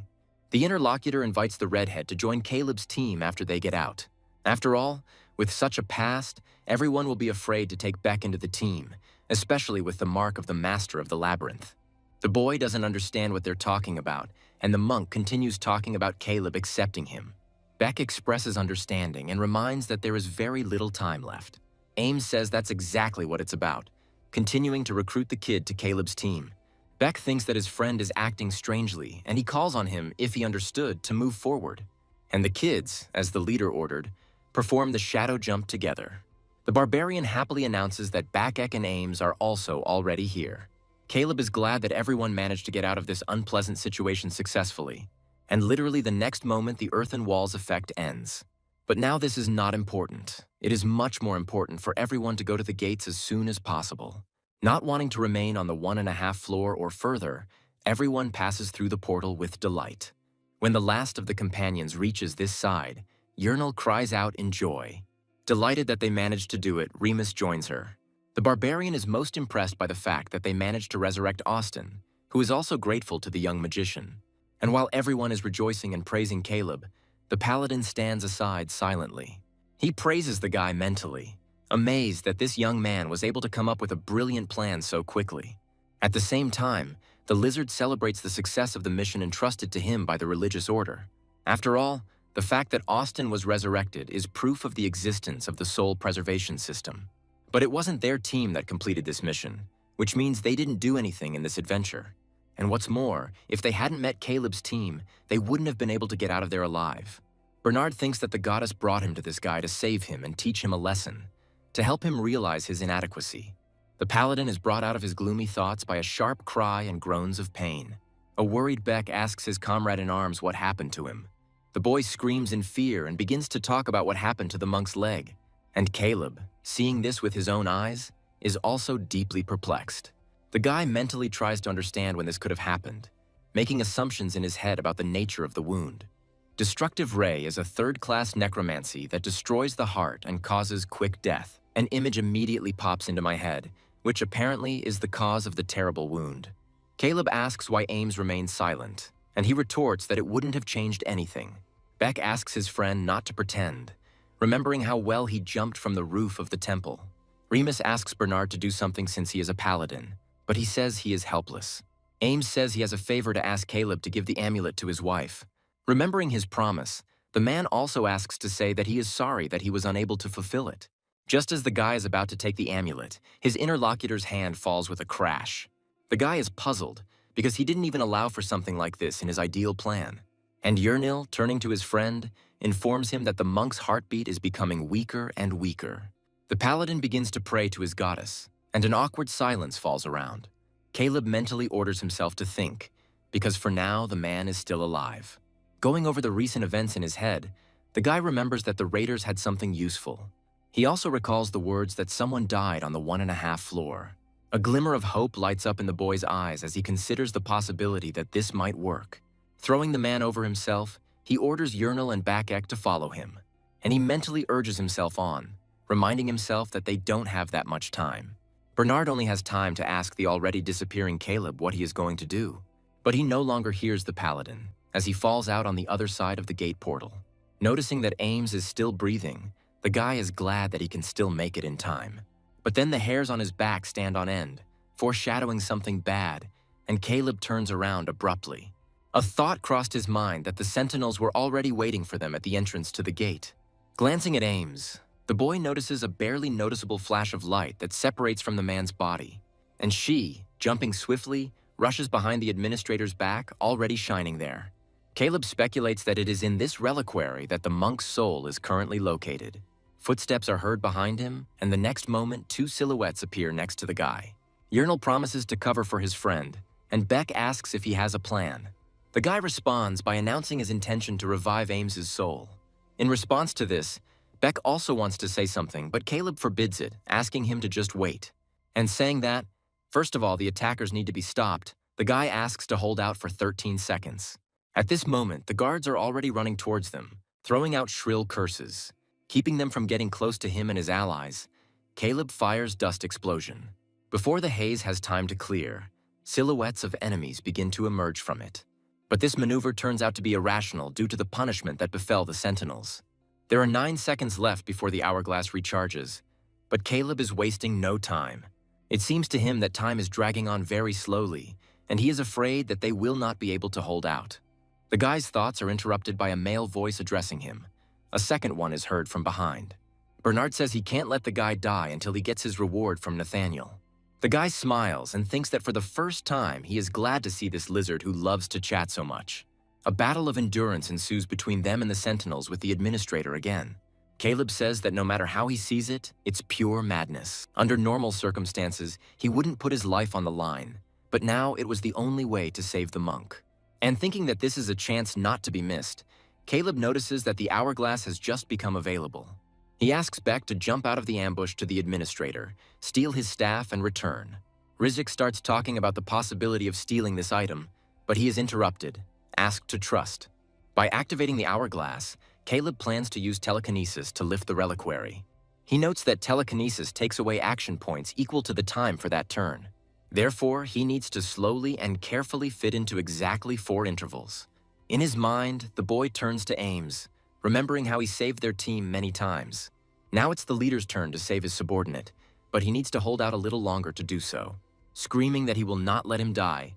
The interlocutor invites the redhead to join Caleb's team after they get out. After all, with such a past, everyone will be afraid to take Beck into the team, especially with the mark of the master of the labyrinth. The boy doesn't understand what they're talking about, and the monk continues talking about Caleb accepting him. Beck expresses understanding and reminds that there is very little time left. Ames says that's exactly what it's about, continuing to recruit the kid to Caleb's team. Beck thinks that his friend is acting strangely, and he calls on him, if he understood, to move forward. And the kids, as the leader ordered, perform the shadow jump together. The barbarian happily announces that Bakek and Ames are also already here. Caleb is glad that everyone managed to get out of this unpleasant situation successfully, and literally the next moment the earthen walls effect ends. But now this is not important. It is much more important for everyone to go to the gates as soon as possible. Not wanting to remain on the 1.5 floor or further, everyone passes through the portal with delight. When the last of the companions reaches this side, Uernel cries out in joy. Delighted that they managed to do it, Remus joins her. The barbarian is most impressed by the fact that they managed to resurrect Austin, who is also grateful to the young magician. And while everyone is rejoicing and praising Caleb, the paladin stands aside silently. He praises the guy mentally, amazed that this young man was able to come up with a brilliant plan so quickly. At the same time, the lizard celebrates the success of the mission entrusted to him by the religious order. After all, the fact that Austin was resurrected is proof of the existence of the soul preservation system. But it wasn't their team that completed this mission, which means they didn't do anything in this adventure. And what's more, if they hadn't met Caleb's team, they wouldn't have been able to get out of there alive. Bernard thinks that the goddess brought him to this guy to save him and teach him a lesson, to help him realize his inadequacy. The paladin is brought out of his gloomy thoughts by a sharp cry and groans of pain. A worried Beck asks his comrade-in-arms what happened to him. The boy screams in fear and begins to talk about what happened to the monk's leg. And Caleb, seeing this with his own eyes, is also deeply perplexed. The guy mentally tries to understand when this could have happened, making assumptions in his head about the nature of the wound. Destructive Ray is a third-class necromancy that destroys the heart and causes quick death. An image immediately pops into my head, which apparently is the cause of the terrible wound. Caleb asks why Ames remains silent, and he retorts that it wouldn't have changed anything. Beck asks his friend not to pretend, remembering how well he jumped from the roof of the temple. Remus asks Bernard to do something since he is a paladin, but he says he is helpless. Ames says he has a favor to ask Caleb to give the amulet to his wife. Remembering his promise, the man also asks to say that he is sorry that he was unable to fulfill it. Just as the guy is about to take the amulet, his interlocutor's hand falls with a crash. The guy is puzzled because he didn't even allow for something like this in his ideal plan. And Uernel, turning to his friend, informs him that the monk's heartbeat is becoming weaker and weaker. The paladin begins to pray to his goddess, and an awkward silence falls around. Caleb mentally orders himself to think, because for now the man is still alive. Going over the recent events in his head, the guy remembers that the raiders had something useful. He also recalls the words that someone died on the 1.5 floor. A glimmer of hope lights up in the boy's eyes as he considers the possibility that this might work. Throwing the man over himself, he orders Uernel and Bakek to follow him, and he mentally urges himself on, reminding himself that they don't have that much time. Bernard only has time to ask the already disappearing Caleb what he is going to do, but he no longer hears the paladin as he falls out on the other side of the gate portal. Noticing that Ames is still breathing, the guy is glad that he can still make it in time. But then the hairs on his back stand on end, foreshadowing something bad, and Caleb turns around abruptly. A thought crossed his mind that the sentinels were already waiting for them at the entrance to the gate. Glancing at Ames, the boy notices a barely noticeable flash of light that separates from the man's body, and she, jumping swiftly, rushes behind the administrator's back, already shining there. Caleb speculates that it is in this reliquary that the monk's soul is currently located. Footsteps are heard behind him, and the next moment 2 silhouettes appear next to the guy. Uernel promises to cover for his friend, and Beck asks if he has a plan. The guy responds by announcing his intention to revive Ames's soul. In response to this, Beck also wants to say something, but Caleb forbids it, asking him to just wait. And saying that, first of all, the attackers need to be stopped, the guy asks to hold out for 13 seconds. At this moment, the guards are already running towards them, throwing out shrill curses. Keeping them from getting close to him and his allies, Caleb fires dust explosion. Before the haze has time to clear, silhouettes of enemies begin to emerge from it. But this maneuver turns out to be irrational due to the punishment that befell the sentinels. There are 9 seconds left before the hourglass recharges, but Caleb is wasting no time. It seems to him that time is dragging on very slowly, and he is afraid that they will not be able to hold out. The guy's thoughts are interrupted by a male voice addressing him. A second one is heard from behind. Bernard says he can't let the guy die until he gets his reward from Nathaniel. The guy smiles and thinks that for the first time he is glad to see this lizard who loves to chat so much. A battle of endurance ensues between them and the sentinels with the administrator again. Caleb says that no matter how he sees it, it's pure madness. Under normal circumstances, he wouldn't put his life on the line, but now it was the only way to save the monk. And thinking that this is a chance not to be missed, Caleb notices that the hourglass has just become available. He asks Beck to jump out of the ambush to the administrator, steal his staff, and return. Rizik starts talking about the possibility of stealing this item, but he is interrupted, asked to trust. By activating the hourglass, Caleb plans to use telekinesis to lift the reliquary. He notes that telekinesis takes away action points equal to the time for that turn. Therefore, he needs to slowly and carefully fit into exactly 4 intervals. In his mind, the boy turns to Ames, remembering how he saved their team many times. Now it's the leader's turn to save his subordinate, but he needs to hold out a little longer to do so. Screaming that he will not let him die,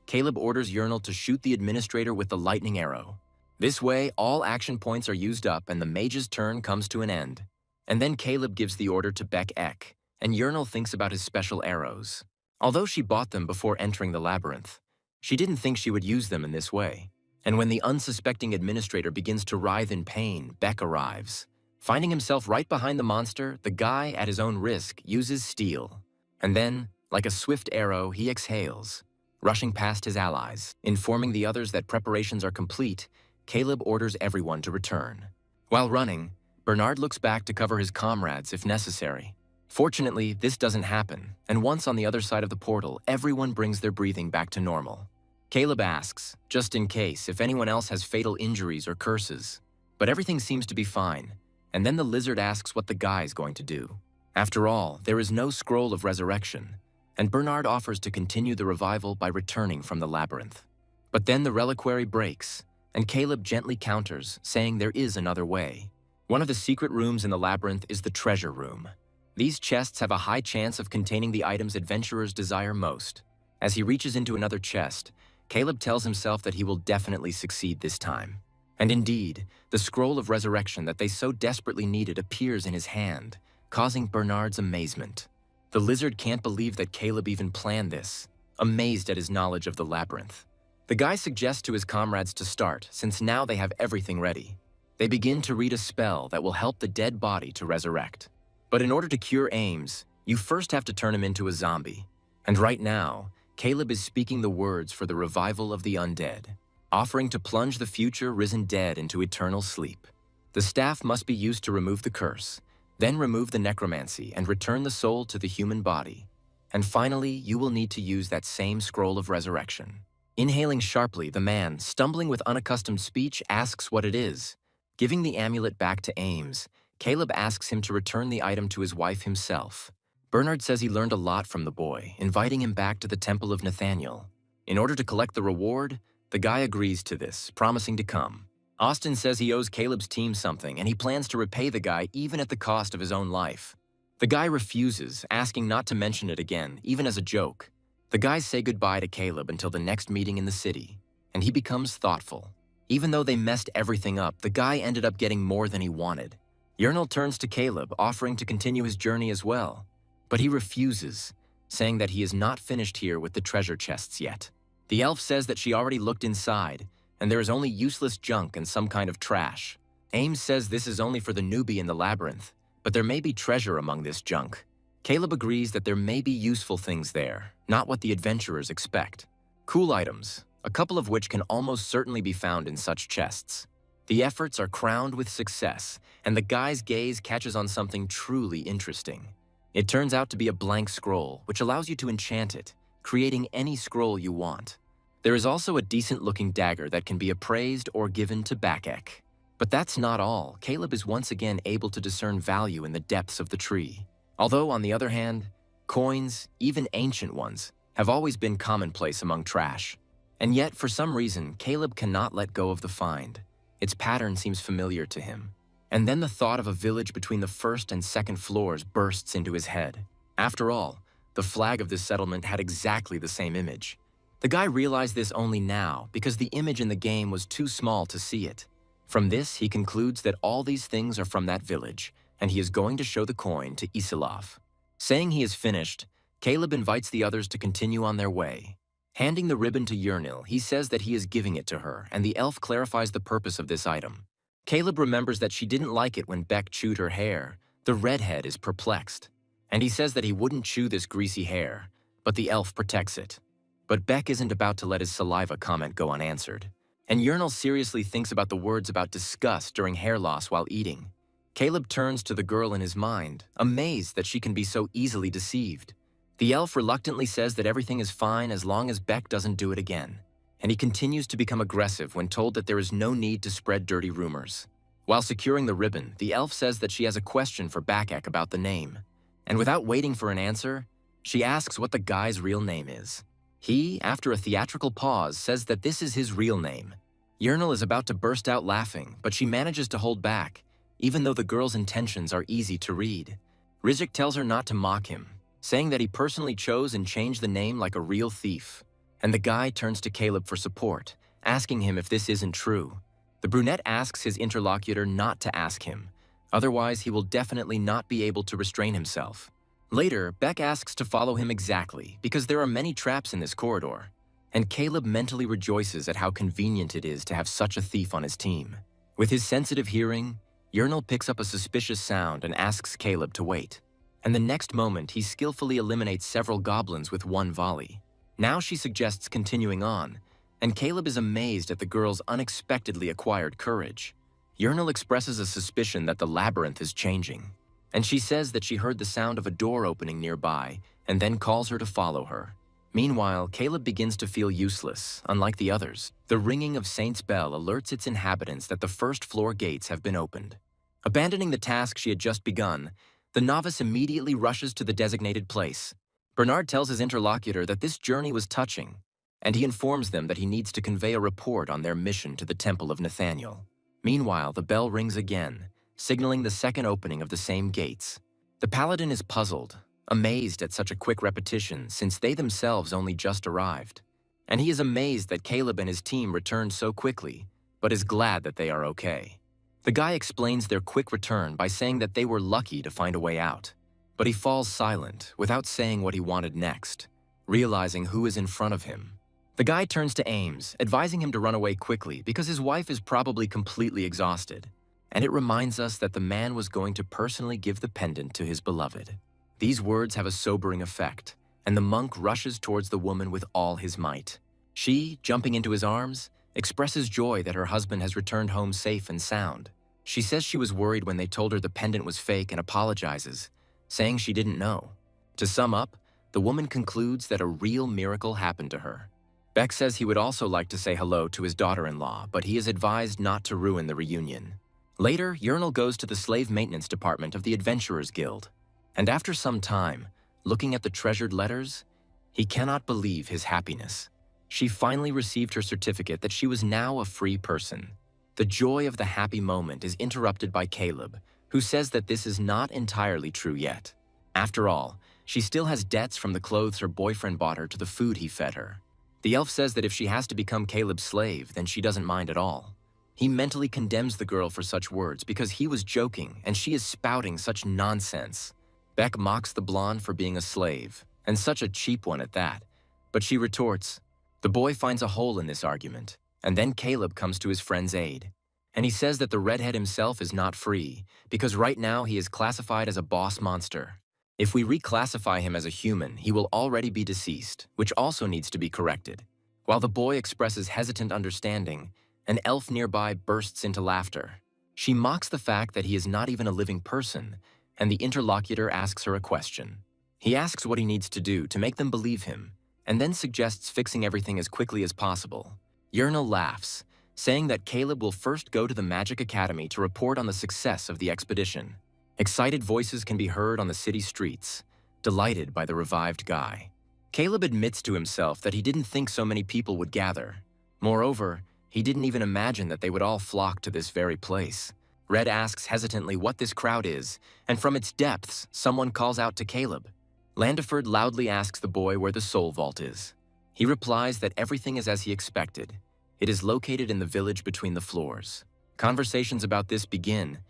Caleb orders Uernel to shoot the administrator with the lightning arrow. This way, all action points are used up and the mage's turn comes to an end. And then Caleb gives the order to Beck Eck, and Uernel thinks about his special arrows. Although she bought them before entering the labyrinth, she didn't think she would use them in this way. And when the unsuspecting administrator begins to writhe in pain, Beck arrives. Finding himself right behind the monster, the guy, at his own risk, uses steel. And then, like a swift arrow, he exhales. Rushing past his allies, informing the others that preparations are complete, Caleb orders everyone to return. While running, Bernard looks back to cover his comrades if necessary. Fortunately, this doesn't happen, and once on the other side of the portal, everyone brings their breathing back to normal. Caleb asks, just in case, if anyone else has fatal injuries or curses. But everything seems to be fine, and then the lizard asks what the guy is going to do. After all, there is no scroll of resurrection, and Bernard offers to continue the revival by returning from the labyrinth. But then the reliquary breaks, and Caleb gently counters, saying there is another way. One of the secret rooms in the labyrinth is the treasure room. These chests have a high chance of containing the items adventurers desire most. As he reaches into another chest, Caleb tells himself that he will definitely succeed this time. And indeed, the scroll of resurrection that they so desperately needed appears in his hand, causing Bernard's amazement. The lizard can't believe that Caleb even planned this, amazed at his knowledge of the labyrinth. The guy suggests to his comrades to start, since now they have everything ready. They begin to read a spell that will help the dead body to resurrect. But in order to cure Ames, you first have to turn him into a zombie. And right now, Caleb is speaking the words for the revival of the undead, offering to plunge the future risen dead into eternal sleep. The staff must be used to remove the curse, then remove the necromancy and return the soul to the human body. And finally, you will need to use that same scroll of resurrection. Inhaling sharply, the man, stumbling with unaccustomed speech, asks what it is. Giving the amulet back to Ames, Caleb asks him to return the item to his wife himself. Bernard says he learned a lot from the boy, inviting him back to the Temple of Nathaniel. In order to collect the reward, the guy agrees to this, promising to come. Austin says he owes Caleb's team something, and he plans to repay the guy even at the cost of his own life. The guy refuses, asking not to mention it again, even as a joke. The guys say goodbye to Caleb until the next meeting in the city, and he becomes thoughtful. Even though they messed everything up, the guy ended up getting more than he wanted. Uernel turns to Caleb, offering to continue his journey as well. But he refuses, saying that he is not finished here with the treasure chests yet. The elf says that she already looked inside, and there is only useless junk and some kind of trash. Ames says this is only for the newbie in the labyrinth, but there may be treasure among this junk. Caleb agrees that there may be useful things there, not what the adventurers expect. Cool items, a couple of which can almost certainly be found in such chests. The efforts are crowned with success, and the guy's gaze catches on something truly interesting. It turns out to be a blank scroll, which allows you to enchant it, creating any scroll you want. There is also a decent-looking dagger that can be appraised or given to Bakek. But that's not all. Caleb is once again able to discern value in the depths of the tree. Although, on the other hand, coins, even ancient ones, have always been commonplace among trash. And yet, for some reason, Caleb cannot let go of the find. Its pattern seems familiar to him. And then the thought of a village between the first and second floors bursts into his head. After all, the flag of this settlement had exactly the same image. The guy realized this only now because the image in the game was too small to see it. From this, he concludes that all these things are from that village, and he is going to show the coin to Isilov. Saying he is finished, Caleb invites the others to continue on their way. Handing the ribbon to Uernel, he says that he is giving it to her, and the elf clarifies the purpose of this item. Caleb remembers that she didn't like it when Beck chewed her hair. The redhead is perplexed, and he says that he wouldn't chew this greasy hair, but the elf protects it. But Beck isn't about to let his saliva comment go unanswered. And Uernel seriously thinks about the words about disgust during hair loss while eating. Caleb turns to the girl in his mind, amazed that she can be so easily deceived. The elf reluctantly says that everything is fine as long as Beck doesn't do it again. And he continues to become aggressive when told that there is no need to spread dirty rumors. While securing the ribbon, the elf says that she has a question for Bakek about the name. And without waiting for an answer, she asks what the guy's real name is. He, after a theatrical pause, says that this is his real name. Uernel is about to burst out laughing, but she manages to hold back, even though the girl's intentions are easy to read. Rizik tells her not to mock him, saying that he personally chose and changed the name like a real thief. And the guy turns to Caleb for support, asking him if this isn't true. The brunette asks his interlocutor not to ask him, otherwise he will definitely not be able to restrain himself. Later, Beck asks to follow him exactly, because there are many traps in this corridor. And Caleb mentally rejoices at how convenient it is to have such a thief on his team. With his sensitive hearing, Uernel picks up a suspicious sound and asks Caleb to wait. And the next moment, he skillfully eliminates several goblins with one volley. Now she suggests continuing on, and Caleb is amazed at the girl's unexpectedly acquired courage. Uernel expresses a suspicion that the labyrinth is changing, and she says that she heard the sound of a door opening nearby and then calls her to follow her. Meanwhile, Caleb begins to feel useless, unlike the others. The ringing of Saint's bell alerts its inhabitants that the first floor gates have been opened. Abandoning the task she had just begun, the novice immediately rushes to the designated place. Bernard tells his interlocutor that this journey was touching, and he informs them that he needs to convey a report on their mission to the Temple of Nathaniel. Meanwhile, the bell rings again, signaling the second opening of the same gates. The paladin is puzzled, amazed at such a quick repetition since they themselves only just arrived. And he is amazed that Caleb and his team returned so quickly, but is glad that they are okay. The guy explains their quick return by saying that they were lucky to find a way out. But he falls silent without saying what he wanted next, realizing who is in front of him. The guy turns to Ames, advising him to run away quickly because his wife is probably completely exhausted. And it reminds us that the man was going to personally give the pendant to his beloved. These words have a sobering effect, and the monk rushes towards the woman with all his might. She, jumping into his arms, expresses joy that her husband has returned home safe and sound. She says she was worried when they told her the pendant was fake and apologizes, saying she didn't know. To sum up, the woman concludes that a real miracle happened to her. Beck says he would also like to say hello to his daughter-in-law, but he is advised not to ruin the reunion. Later, Uernel goes to the slave maintenance department of the Adventurers Guild, and after some time, looking at the treasured letters, he cannot believe his happiness. She finally received her certificate that she was now a free person. The joy of the happy moment is interrupted by Caleb, who says that this is not entirely true yet. After all, she still has debts from the clothes her boyfriend bought her to the food he fed her. The elf says that if she has to become Caleb's slave, then she doesn't mind at all. He mentally condemns the girl for such words because he was joking and she is spouting such nonsense. Beck mocks the blonde for being a slave, and such a cheap one at that. But she retorts. The boy finds a hole in this argument, and then Caleb comes to his friend's aid. And he says that the redhead himself is not free, because right now he is classified as a boss monster. If we reclassify him as a human, he will already be deceased, which also needs to be corrected. While the boy expresses hesitant understanding, an elf nearby bursts into laughter. She mocks the fact that he is not even a living person, and the interlocutor asks her a question. He asks what he needs to do to make them believe him, and then suggests fixing everything as quickly as possible. Uernel laughs, saying that Caleb will first go to the Magic Academy to report on the success of the expedition. Excited voices can be heard on the city streets, delighted by the revived guy. Caleb admits to himself that he didn't think so many people would gather. Moreover, he didn't even imagine that they would all flock to this very place. Red asks hesitantly what this crowd is, and from its depths, someone calls out to Caleb. Landiford loudly asks the boy where the soul vault is. He replies that everything is as he expected. It is located in the village between the floors. Conversations about this begin.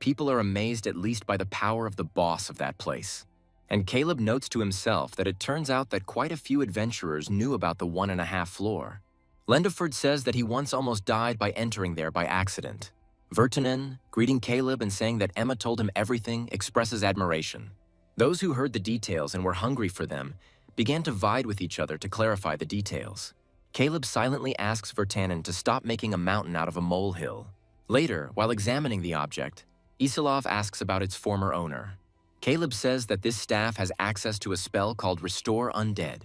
People are amazed at least by the power of the boss of that place. And Caleb notes to himself that it turns out that quite a few adventurers knew about the 1.5 floor. Lendiford says that he once almost died by entering there by accident. Vertinen, greeting Caleb and saying that Emma told him everything, expresses admiration. Those who heard the details and were hungry for them began to vie with each other to clarify the details. Caleb silently asks Vertanen to stop making a mountain out of a molehill. Later, while examining the object, Isilov asks about its former owner. Caleb says that this staff has access to a spell called Restore Undead.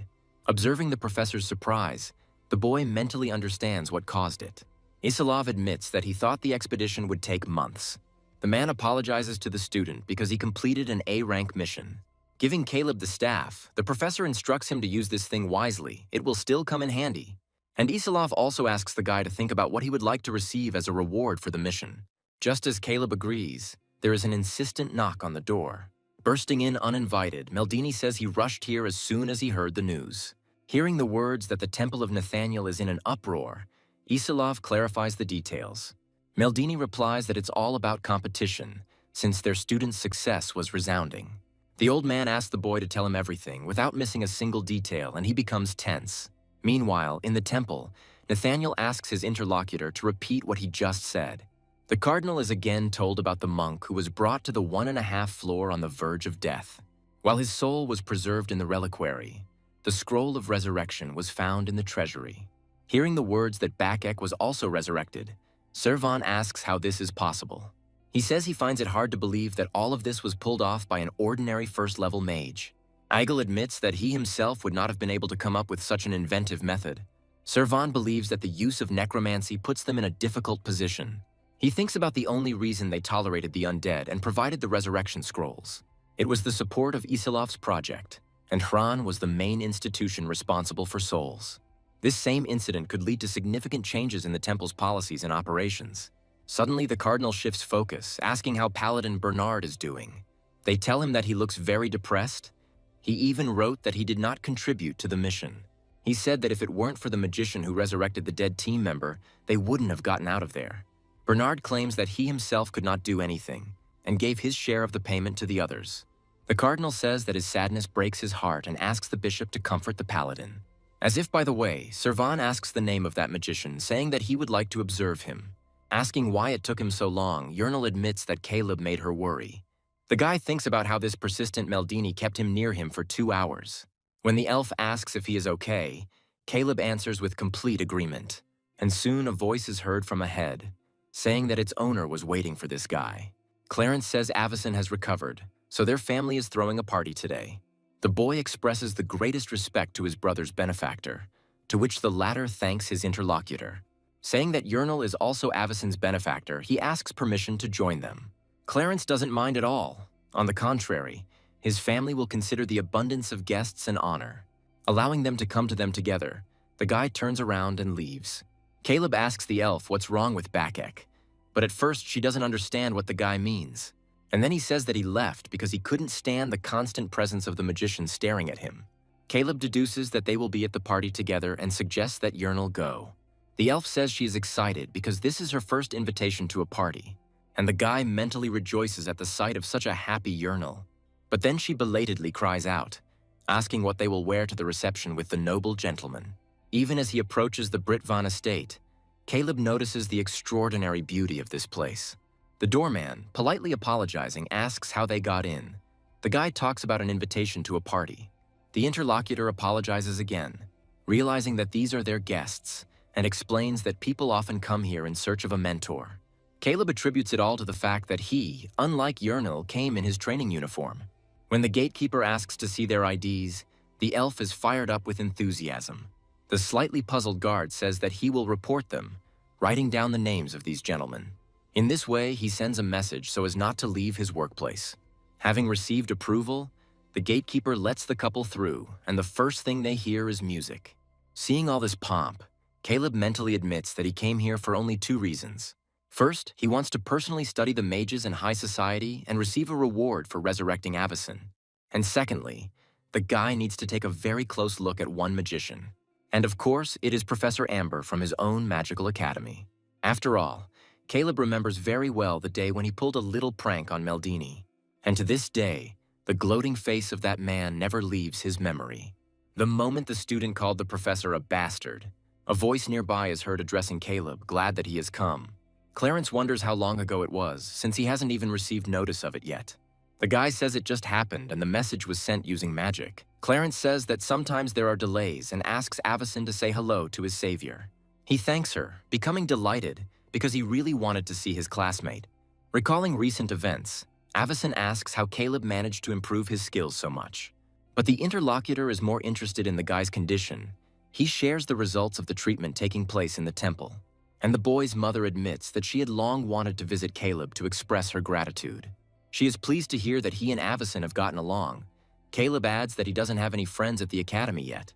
Observing the professor's surprise, the boy mentally understands what caused it. Isilov admits that he thought the expedition would take months. The man apologizes to the student because he completed an A-rank mission. Giving Caleb the staff, the professor instructs him to use this thing wisely. It will still come in handy. And Isilov also asks the guy to think about what he would like to receive as a reward for the mission. Just as Caleb agrees, there is an insistent knock on the door. Bursting in uninvited, Meldini says he rushed here as soon as he heard the news. Hearing the words that the Temple of Nathaniel is in an uproar, Isilov clarifies the details. Meldini replies that it's all about competition, since their student's success was resounding. The old man asks the boy to tell him everything without missing a single detail, and he becomes tense. Meanwhile, in the temple, Nathaniel asks his interlocutor to repeat what he just said. The cardinal is again told about the monk who was brought to the 1.5 floor on the verge of death. While his soul was preserved in the reliquary, the scroll of resurrection was found in the treasury. Hearing the words that Bakek was also resurrected, Servan asks how this is possible. He says he finds it hard to believe that all of this was pulled off by an ordinary first-level mage. Eigel admits that he himself would not have been able to come up with such an inventive method. Servan believes that the use of necromancy puts them in a difficult position. He thinks about the only reason they tolerated the undead and provided the resurrection scrolls. It was the support of Isilov's project, and Hran was the main institution responsible for souls. This same incident could lead to significant changes in the temple's policies and operations. Suddenly, the cardinal shifts focus, asking how Paladin Bernard is doing. They tell him that he looks very depressed. He even wrote that he did not contribute to the mission. He said that if it weren't for the magician who resurrected the dead team member, they wouldn't have gotten out of there. Bernard claims that he himself could not do anything, and gave his share of the payment to the others. The cardinal says that his sadness breaks his heart and asks the bishop to comfort the paladin. As if by the way, Servan asks the name of that magician, saying that he would like to observe him. Asking why it took him so long, Uernel admits that Caleb made her worry. The guy thinks about how this persistent Meldini kept him near him for 2 hours. When the elf asks if he is okay, Caleb answers with complete agreement. And soon a voice is heard from ahead, saying that its owner was waiting for this guy. Clarence says Avison has recovered, so their family is throwing a party today. The boy expresses the greatest respect to his brother's benefactor, to which the latter thanks his interlocutor. Saying that Uernel is also Avison's benefactor, he asks permission to join them. Clarence doesn't mind at all. On the contrary, his family will consider the abundance of guests an honor. Allowing them to come to them together, the guy turns around and leaves. Caleb asks the elf what's wrong with Bakek, but at first she doesn't understand what the guy means. And then he says that he left because he couldn't stand the constant presence of the magician staring at him. Caleb deduces that they will be at the party together and suggests that Uernel go. The elf says she is excited because this is her first invitation to a party, and the guy mentally rejoices at the sight of such a happy Uernel. But then she belatedly cries out, asking what they will wear to the reception with the noble gentleman. Even as he approaches the Britvan estate, Caleb notices the extraordinary beauty of this place. The doorman, politely apologizing, asks how they got in. The guy talks about an invitation to a party. The interlocutor apologizes again, realizing that these are their guests, and explains that people often come here in search of a mentor. Caleb attributes it all to the fact that he, unlike Uernel, came in his training uniform. When the gatekeeper asks to see their IDs, the elf is fired up with enthusiasm. The slightly puzzled guard says that he will report them, writing down the names of these gentlemen. In this way, he sends a message so as not to leave his workplace. Having received approval, the gatekeeper lets the couple through, and the first thing they hear is music. Seeing all this pomp, Caleb mentally admits that he came here for only 2 reasons. First, he wants to personally study the mages in high society and receive a reward for resurrecting Avison. And secondly, the guy needs to take a very close look at one magician. And of course, it is Professor Amber from his own magical academy. After all, Caleb remembers very well the day when he pulled a little prank on Meldini. And to this day, the gloating face of that man never leaves his memory. The moment the student called the professor a bastard, a voice nearby is heard addressing Caleb, glad that he has come. Clarence wonders how long ago it was, since he hasn't even received notice of it yet. The guy says it just happened and the message was sent using magic. Clarence says that sometimes there are delays and asks Avison to say hello to his savior. He thanks her, becoming delighted because he really wanted to see his classmate. Recalling recent events, Avison asks how Caleb managed to improve his skills so much. But the interlocutor is more interested in the guy's condition. He shares the results of the treatment taking place in the temple. And the boy's mother admits that she had long wanted to visit Caleb to express her gratitude. She is pleased to hear that he and Avison have gotten along. Caleb adds that he doesn't have any friends at the academy yet.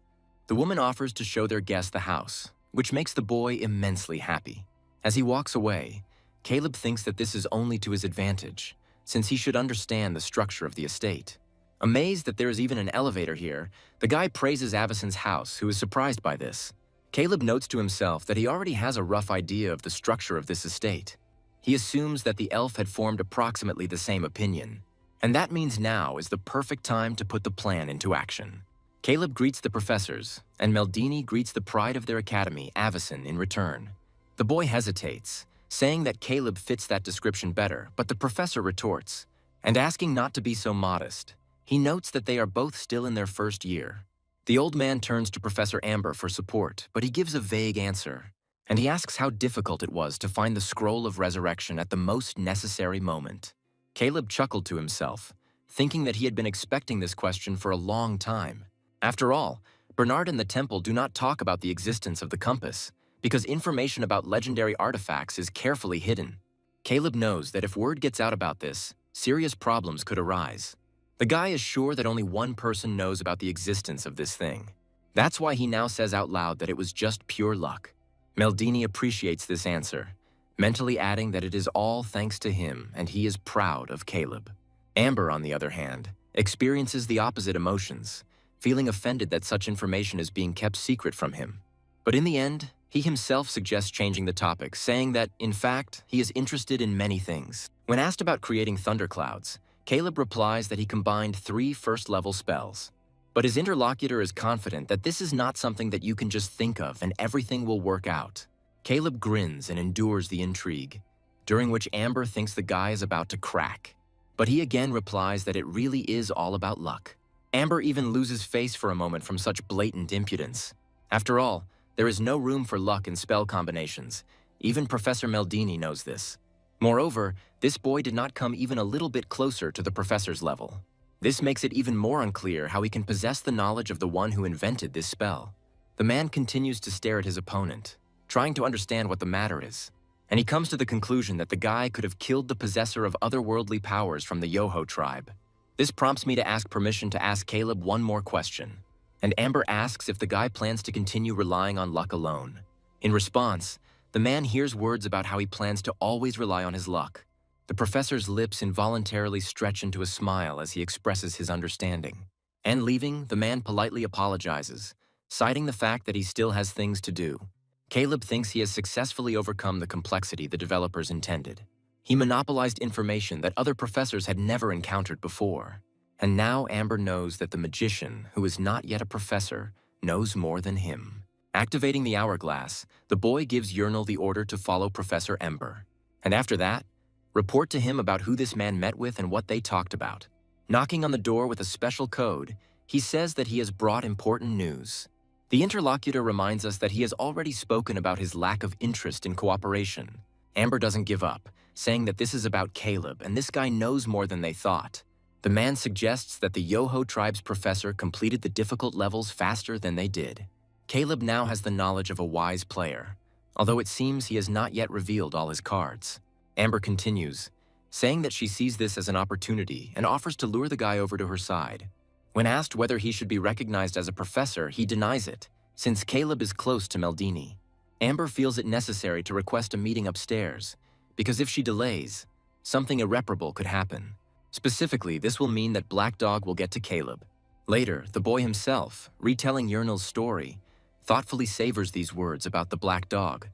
The woman offers to show their guest the house, which makes the boy immensely happy. As he walks away, Caleb thinks that this is only to his advantage, since he should understand the structure of the estate. Amazed that there is even an elevator here, the guy praises Avison's house, who is surprised by this. Caleb notes to himself that he already has a rough idea of the structure of this estate. He assumes that the elf had formed approximately the same opinion, and that means now is the perfect time to put the plan into action. Caleb greets the professors, and Meldini greets the pride of their academy, Avison, in return. The boy hesitates, saying that Caleb fits that description better, but the professor retorts, and asking not to be so modest. He notes that they are both still in their first year. The old man turns to Professor Amber for support, but he gives a vague answer, and he asks how difficult it was to find the scroll of resurrection at the most necessary moment. Caleb chuckled to himself, thinking that he had been expecting this question for a long time. After all, Bernard and the temple do not talk about the existence of the compass, because information about legendary artifacts is carefully hidden. Caleb knows that if word gets out about this, serious problems could arise. The guy is sure that only one person knows about the existence of this thing. That's why he now says out loud that it was just pure luck. Meldini appreciates this answer, mentally adding that it is all thanks to him and he is proud of Caleb. Amber, on the other hand, experiences the opposite emotions, feeling offended that such information is being kept secret from him. But in the end, he himself suggests changing the topic, saying that, in fact, he is interested in many things. When asked about creating thunderclouds, Caleb replies that he combined 3 first-level spells. But his interlocutor is confident that this is not something that you can just think of and everything will work out. Caleb grins and endures the intrigue, during which Amber thinks the guy is about to crack. But he again replies that it really is all about luck. Amber even loses face for a moment from such blatant impudence. After all, there is no room for luck in spell combinations. Even Professor Meldini knows this. Moreover, this boy did not come even a little bit closer to the professor's level. This makes it even more unclear how he can possess the knowledge of the one who invented this spell. The man continues to stare at his opponent, trying to understand what the matter is, and he comes to the conclusion that the guy could have killed the possessor of otherworldly powers from the Yoho tribe. This prompts me to ask permission to ask Caleb one more question, and Amber asks if the guy plans to continue relying on luck alone. In response, the man hears words about how he plans to always rely on his luck. The professor's lips involuntarily stretch into a smile as he expresses his understanding. And leaving, the man politely apologizes, citing the fact that he still has things to do. Caleb thinks he has successfully overcome the complexity the developers intended. He monopolized information that other professors had never encountered before. And now Amber knows that the magician, who is not yet a professor, knows more than him. Activating the hourglass, the boy gives Uernel the order to follow Professor Ember. And after that, report to him about who this man met with and what they talked about. Knocking on the door with a special code, he says that he has brought important news. The interlocutor reminds us that he has already spoken about his lack of interest in cooperation. Amber doesn't give up, saying that this is about Caleb and this guy knows more than they thought. The man suggests that the Yoho tribe's professor completed the difficult levels faster than they did. Caleb now has the knowledge of a wise player, although it seems he has not yet revealed all his cards. Amber continues, saying that she sees this as an opportunity and offers to lure the guy over to her side. When asked whether he should be recognized as a professor, he denies it, since Caleb is close to Meldini. Amber feels it necessary to request a meeting upstairs, because if she delays, something irreparable could happen. Specifically, this will mean that Black Dog will get to Caleb. Later, the boy himself, retelling Uernel's story, thoughtfully savors these words about the Black Dog.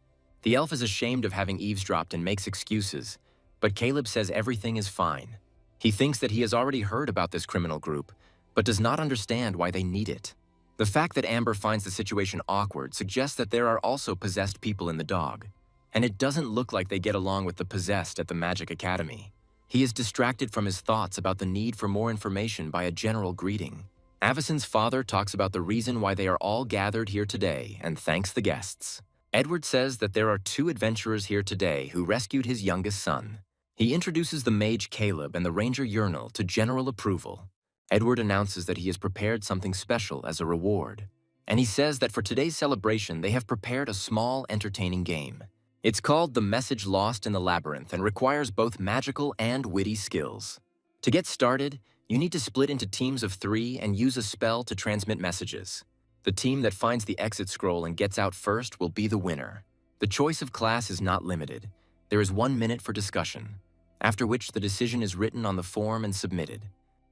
The elf is ashamed of having eavesdropped and makes excuses, but Caleb says everything is fine. He thinks that he has already heard about this criminal group, but does not understand why they need it. The fact that Amber finds the situation awkward suggests that there are also possessed people in the dog, and it doesn't look like they get along with the possessed at the Magic Academy. He is distracted from his thoughts about the need for more information by a general greeting. Avicen's father talks about the reason why they are all gathered here today and thanks the guests. Edward says that there are 2 adventurers here today who rescued his youngest son. He introduces the mage Caleb and the ranger Uernel to general approval. Edward announces that he has prepared something special as a reward. And he says that for today's celebration, they have prepared a small, entertaining game. It's called The Message Lost in the Labyrinth and requires both magical and witty skills. To get started, you need to split into teams of 3 and use a spell to transmit messages. The team that finds the exit scroll and gets out first will be the winner. The choice of class is not limited. There is 1 minute for discussion, after which the decision is written on the form and submitted.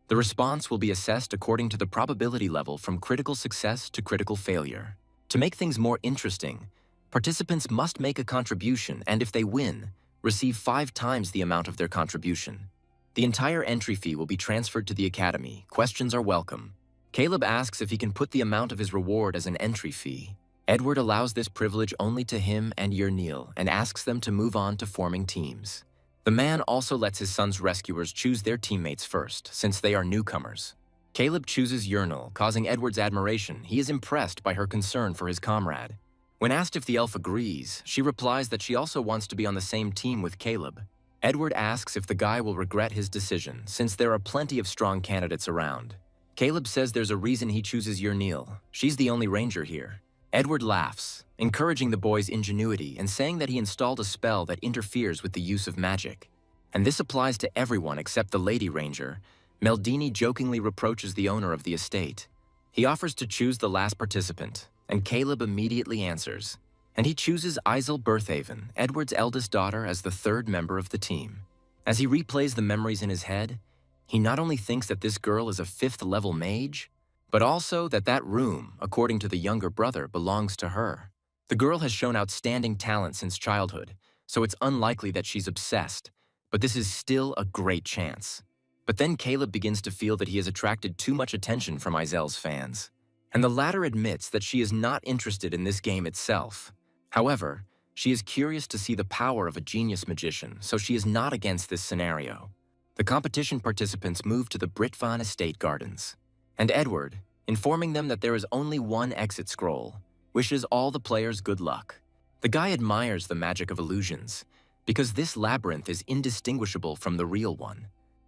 The response will be assessed according to the probability level from critical success to critical failure. To make things more interesting, participants must make a contribution and if they win, receive 5 times the amount of their contribution. The entire entry fee will be transferred to the academy. Questions are welcome. Caleb asks if he can put the amount of his reward as an entry fee. Edward allows this privilege only to him and Uernel and asks them to move on to forming teams. The man also lets his son's rescuers choose their teammates first, since they are newcomers. Caleb chooses Uernel, causing Edward's admiration. He is impressed by her concern for his comrade. When asked if the elf agrees, she replies that she also wants to be on the same team with Caleb. Edward asks if the guy will regret his decision, since there are plenty of strong candidates around. Caleb says there's a reason he chooses Uernel. She's the only ranger here. Edward laughs, encouraging the boy's ingenuity and saying that he installed a spell that interferes with the use of magic. And this applies to everyone except the lady ranger. Meldini jokingly reproaches the owner of the estate. He offers to choose the last participant, and Caleb immediately answers. And he chooses Isel Berthaven, Edward's eldest daughter, as the 3rd member of the team. As he replays the memories in his head, he not only thinks that this girl is a 5th-level mage, but also that that room, according to the younger brother, belongs to her. The girl has shown outstanding talent since childhood, so it's unlikely that she's obsessed, but this is still a great chance. But then Caleb begins to feel that he has attracted too much attention from Izel's fans, and the latter admits that she is not interested in this game itself. However, she is curious to see the power of a genius magician, so she is not against this scenario. The competition participants move to the Britvan Estate Gardens, and Edward, informing them that there is only one exit scroll, wishes all the players good luck. The guy admires the magic of illusions, because this labyrinth is indistinguishable from the real one.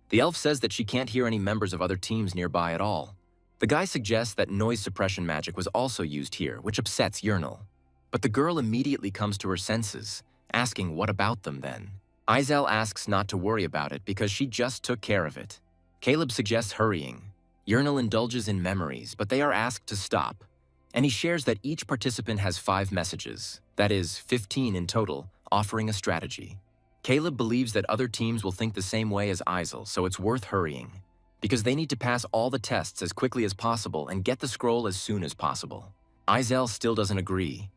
The elf says that she can't hear any members of other teams nearby at all. The guy suggests that noise suppression magic was also used here, which upsets Uernel. But the girl immediately comes to her senses, asking what about them then. Izel asks not to worry about it because she just took care of it. Caleb suggests hurrying. Uernel indulges in memories, but they are asked to stop. And he shares that each participant has 5 messages, that is, 15 in total, offering a strategy. Caleb believes that other teams will think the same way as Izel, so it's worth hurrying, because they need to pass all the tests as quickly as possible and get the scroll as soon as possible. Izel still doesn't agree.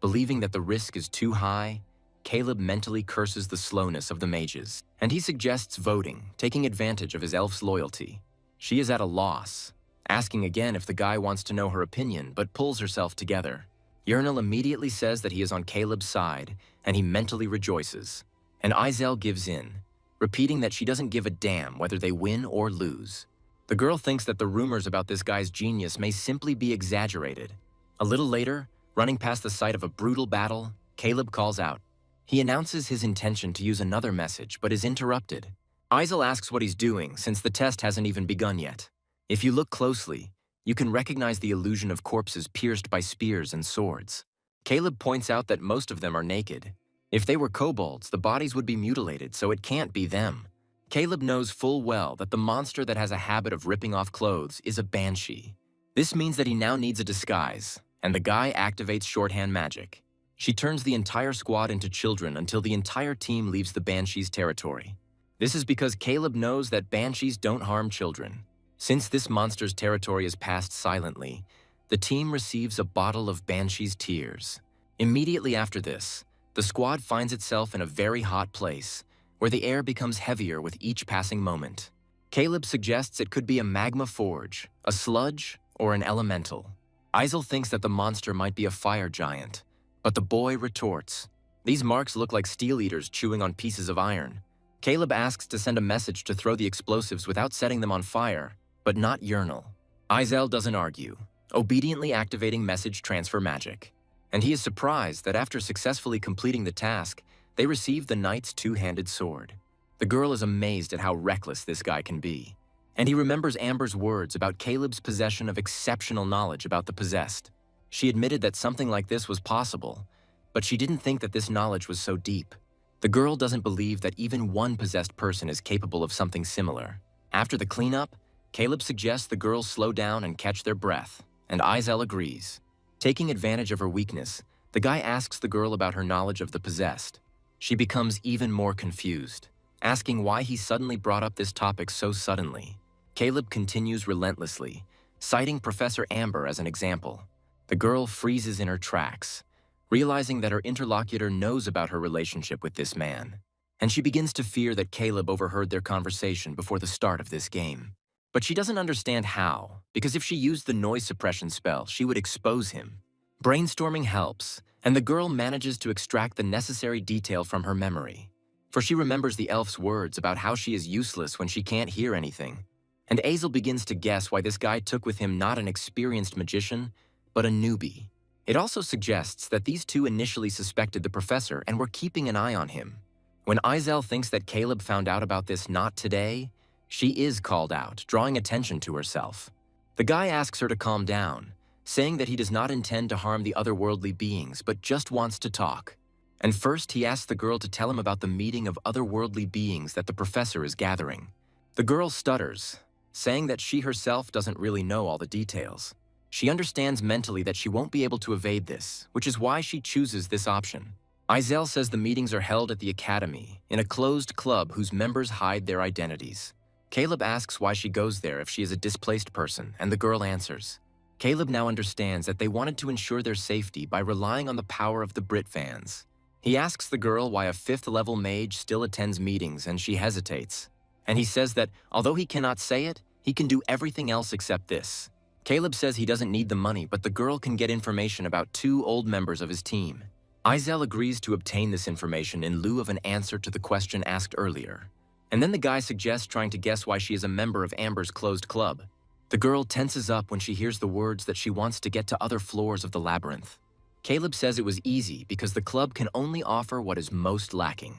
Believing that the risk is too high, Caleb mentally curses the slowness of the mages, and he suggests voting, taking advantage of his elf's loyalty. She is at a loss, asking again if the guy wants to know her opinion, but pulls herself together. Uernel immediately says that he is on Caleb's side, and he mentally rejoices. And Izel gives in, repeating that she doesn't give a damn whether they win or lose. The girl thinks that the rumors about this guy's genius may simply be exaggerated. A little later, running past the site of a brutal battle, Caleb calls out. He announces his intention to use another message, but is interrupted. Izel asks what he's doing since the test hasn't even begun yet. If you look closely, you can recognize the illusion of corpses pierced by spears and swords. Caleb points out that most of them are naked. If they were kobolds, the bodies would be mutilated, so it can't be them. Caleb knows full well that the monster that has a habit of ripping off clothes is a banshee. This means that he now needs a disguise, and the guy activates shorthand magic. She turns the entire squad into children until the entire team leaves the banshee's territory. This is because Caleb knows that banshees don't harm children. Since this monster's territory is passed silently, the team receives a bottle of banshee's tears. Immediately after this, the squad finds itself in a very hot place, where the air becomes heavier with each passing moment. Caleb suggests it could be a magma forge, a sludge, or an elemental. Izel thinks that the monster might be a fire giant, but the boy retorts. These marks look like steel eaters chewing on pieces of iron. Caleb asks to send a message to throw the explosives without setting them on fire, but not Uernel. Izel doesn't argue, obediently activating message transfer magic. And he is surprised that after successfully completing the task, they receive the knight's two-handed sword. The girl is amazed at how reckless this guy can be, and he remembers Amber's words about Caleb's possession of exceptional knowledge about the possessed. She admitted that something like this was possible, but she didn't think that this knowledge was so deep. The girl doesn't believe that even one possessed person is capable of something similar. After the cleanup, Caleb suggests the girls slow down and catch their breath, and Izel agrees. Taking advantage of her weakness, the guy asks the girl about her knowledge of the possessed. She becomes even more confused, asking why he suddenly brought up this topic so suddenly. Caleb continues relentlessly, citing Professor Amber as an example. The girl freezes in her tracks, realizing that her interlocutor knows about her relationship with this man, and she begins to fear that Caleb overheard their conversation before the start of this game. But she doesn't understand how, because if she used the noise suppression spell, she would expose him. Brainstorming helps, and the girl manages to extract the necessary detail from her memory. For she remembers the elf's words about how she is useless when she can't hear anything. And Azel begins to guess why this guy took with him not an experienced magician, but a newbie. It also suggests that these two initially suspected the professor and were keeping an eye on him. When Izel thinks that Caleb found out about this not today, she is called out, drawing attention to herself. The guy asks her to calm down, saying that he does not intend to harm the otherworldly beings, but just wants to talk. And first, he asks the girl to tell him about the meeting of otherworldly beings that the professor is gathering. The girl stutters, saying that she herself doesn't really know all the details. She understands mentally that she won't be able to evade this, which is why she chooses this option. Izel says the meetings are held at the academy, in a closed club whose members hide their identities. Caleb asks why she goes there if she is a displaced person, and the girl answers. Caleb now understands that they wanted to ensure their safety by relying on the power of the Brit fans. He asks the girl why a 5th-level mage still attends meetings, and she hesitates. and he says that although he cannot say it, he can do everything else except this. Caleb says he doesn't need the money, but the girl can get information about 2 old members of his team. Izel agrees to obtain this information in lieu of an answer to the question asked earlier. And then the guy suggests trying to guess why she is a member of Amber's closed club. The girl tenses up when she hears the words that she wants to get to other floors of the labyrinth. Caleb says it was easy because the club can only offer what is most lacking.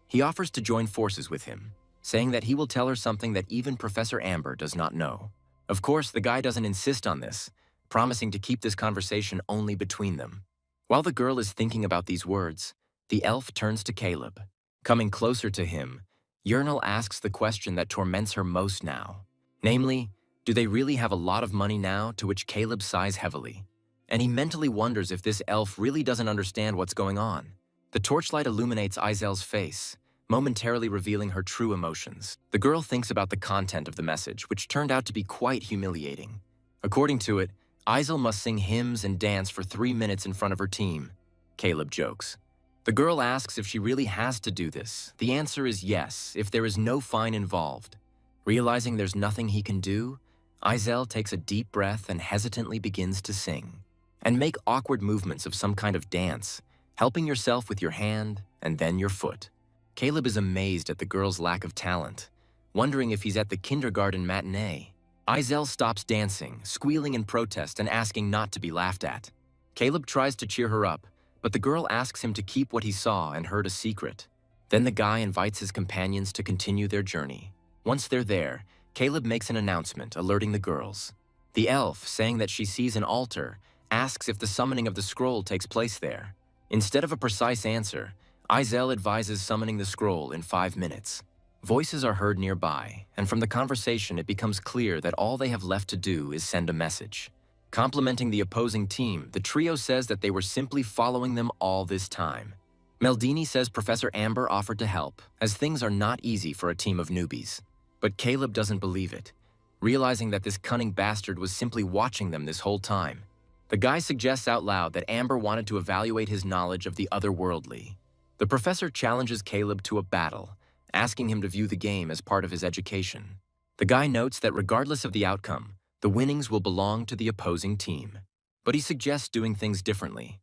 He offers to join forces with him, saying that he will tell her something that even Professor Amber does not know. Of course, the guy doesn't insist on this, promising to keep this conversation only between them. While the girl is thinking about these words, the elf turns to Caleb. Coming closer to him, Uernel asks the question that torments her most now. Namely, do they really have a lot of money now? To which Caleb sighs heavily. And he mentally wonders if this elf really doesn't understand what's going on. The torchlight illuminates Izel's face, momentarily revealing her true emotions. The girl thinks about the content of the message, which turned out to be quite humiliating. According to it, Izel must sing hymns and dance for 3 minutes in front of her team. Caleb jokes. The girl asks if she really has to do this. The answer is yes, if there is no fine involved. Realizing there's nothing he can do, Izel takes a deep breath and hesitantly begins to sing. And make awkward movements of some kind of dance, helping yourself with your hand and then your foot. Caleb is amazed at the girl's lack of talent, wondering if he's at the kindergarten matinee. Izel stops dancing, squealing in protest and asking not to be laughed at. Caleb tries to cheer her up, but the girl asks him to keep what he saw and heard a secret. Then the guy invites his companions to continue their journey. Once they're there, Caleb makes an announcement alerting the girls. The elf, saying that she sees an altar, asks if the summoning of the scroll takes place there. Instead of a precise answer, Izel advises summoning the scroll in 5 minutes. Voices are heard nearby, and from the conversation it becomes clear that all they have left to do is send a message. Complimenting the opposing team, the trio says that they were simply following them all this time. Meldini says Professor Amber offered to help, as things are not easy for a team of newbies. But Caleb doesn't believe it, realizing that this cunning bastard was simply watching them this whole time. The guy suggests out loud that Amber wanted to evaluate his knowledge of the otherworldly. The professor challenges Caleb to a battle, asking him to view the game as part of his education. The guy notes that regardless of the outcome, the winnings will belong to the opposing team. But he suggests doing things differently,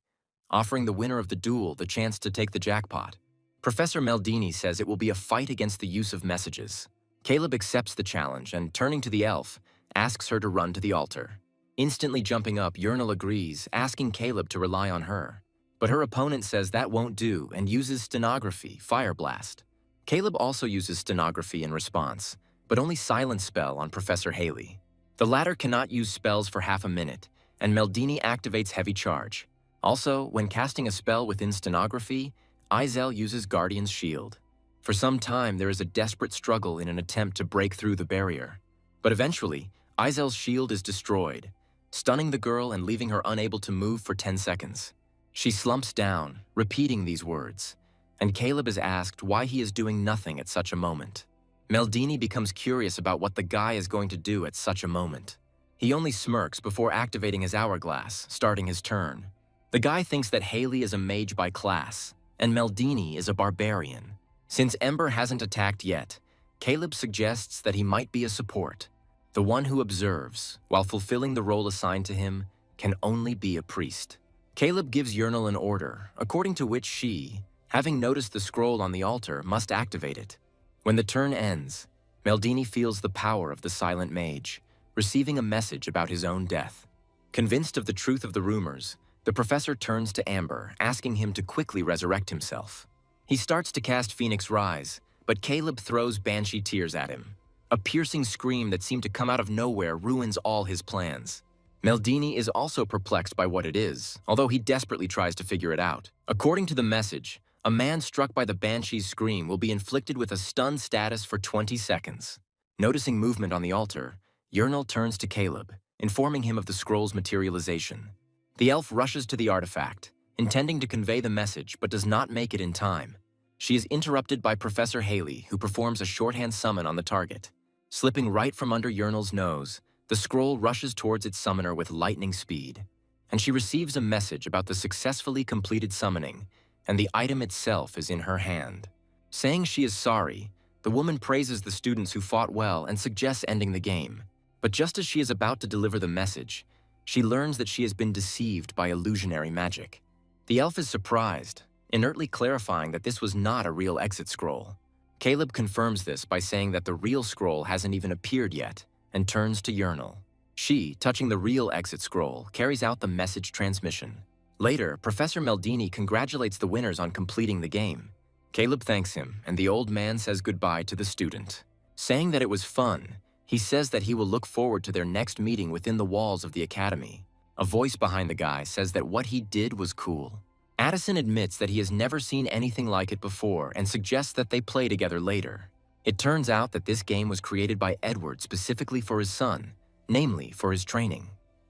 offering the winner of the duel the chance to take the jackpot. Professor Meldini says it will be a fight against the use of messages. Caleb accepts the challenge and, turning to the elf, asks her to run to the altar. Instantly jumping up, Uernel agrees, asking Caleb to rely on her. But her opponent says that won't do and uses stenography, fire blast. Caleb also uses stenography in response, but only silence spell on Professor Haley. The latter cannot use spells for half a minute, and Meldini activates heavy charge. Also, when casting a spell within stenography, Izel uses Guardian's Shield. For some time, there is a desperate struggle in an attempt to break through the barrier. But eventually, Izel's shield is destroyed, stunning the girl and leaving her unable to move for 10 seconds. She slumps down, repeating these words, and Caleb is asked why he is doing nothing at such a moment. Meldini becomes curious about what the guy is going to do at such a moment. He only smirks before activating his hourglass, starting his turn. The guy thinks that Haley is a mage by class, and Meldini is a barbarian. Since Ember hasn't attacked yet, Caleb suggests that he might be a support. The one who observes, while fulfilling the role assigned to him, can only be a priest. Caleb gives Uernel an order, according to which she, having noticed the scroll on the altar, must activate it. When the turn ends, Meldini feels the power of the silent mage, receiving a message about his own death. Convinced of the truth of the rumors, the professor turns to Amber, asking him to quickly resurrect himself. He starts to cast Phoenix Rise, but Caleb throws Banshee Tears at him. A piercing scream that seemed to come out of nowhere ruins all his plans. Meldini is also perplexed by what it is, although he desperately tries to figure it out. According to the message, a man struck by the Banshee's scream will be inflicted with a stun status for 20 seconds. Noticing movement on the altar, Uernel turns to Caleb, informing him of the scroll's materialization. The elf rushes to the artifact, intending to convey the message but does not make it in time. She is interrupted by Professor Haley, who performs a shorthand summon on the target. Slipping right from under Uernel's nose, the scroll rushes towards its summoner with lightning speed, and she receives a message about the successfully completed summoning, and the item itself is in her hand. Saying she is sorry, the woman praises the students who fought well and suggests ending the game. But just as she is about to deliver the message, she learns that she has been deceived by illusionary magic. The elf is surprised, inertly clarifying that this was not a real exit scroll. Caleb confirms this by saying that the real scroll hasn't even appeared yet, and turns to Uernel. She, touching the real exit scroll, carries out the message transmission. Later, Professor Meldini congratulates the winners on completing the game. Caleb thanks him, and the old man says goodbye to the student. Saying that it was fun, he says that he will look forward to their next meeting within the walls of the academy. A voice behind the guy says that what he did was cool. Addison admits that he has never seen anything like it before and suggests that they play together later. It turns out that this game was created by Edward specifically for his son, namely for his training.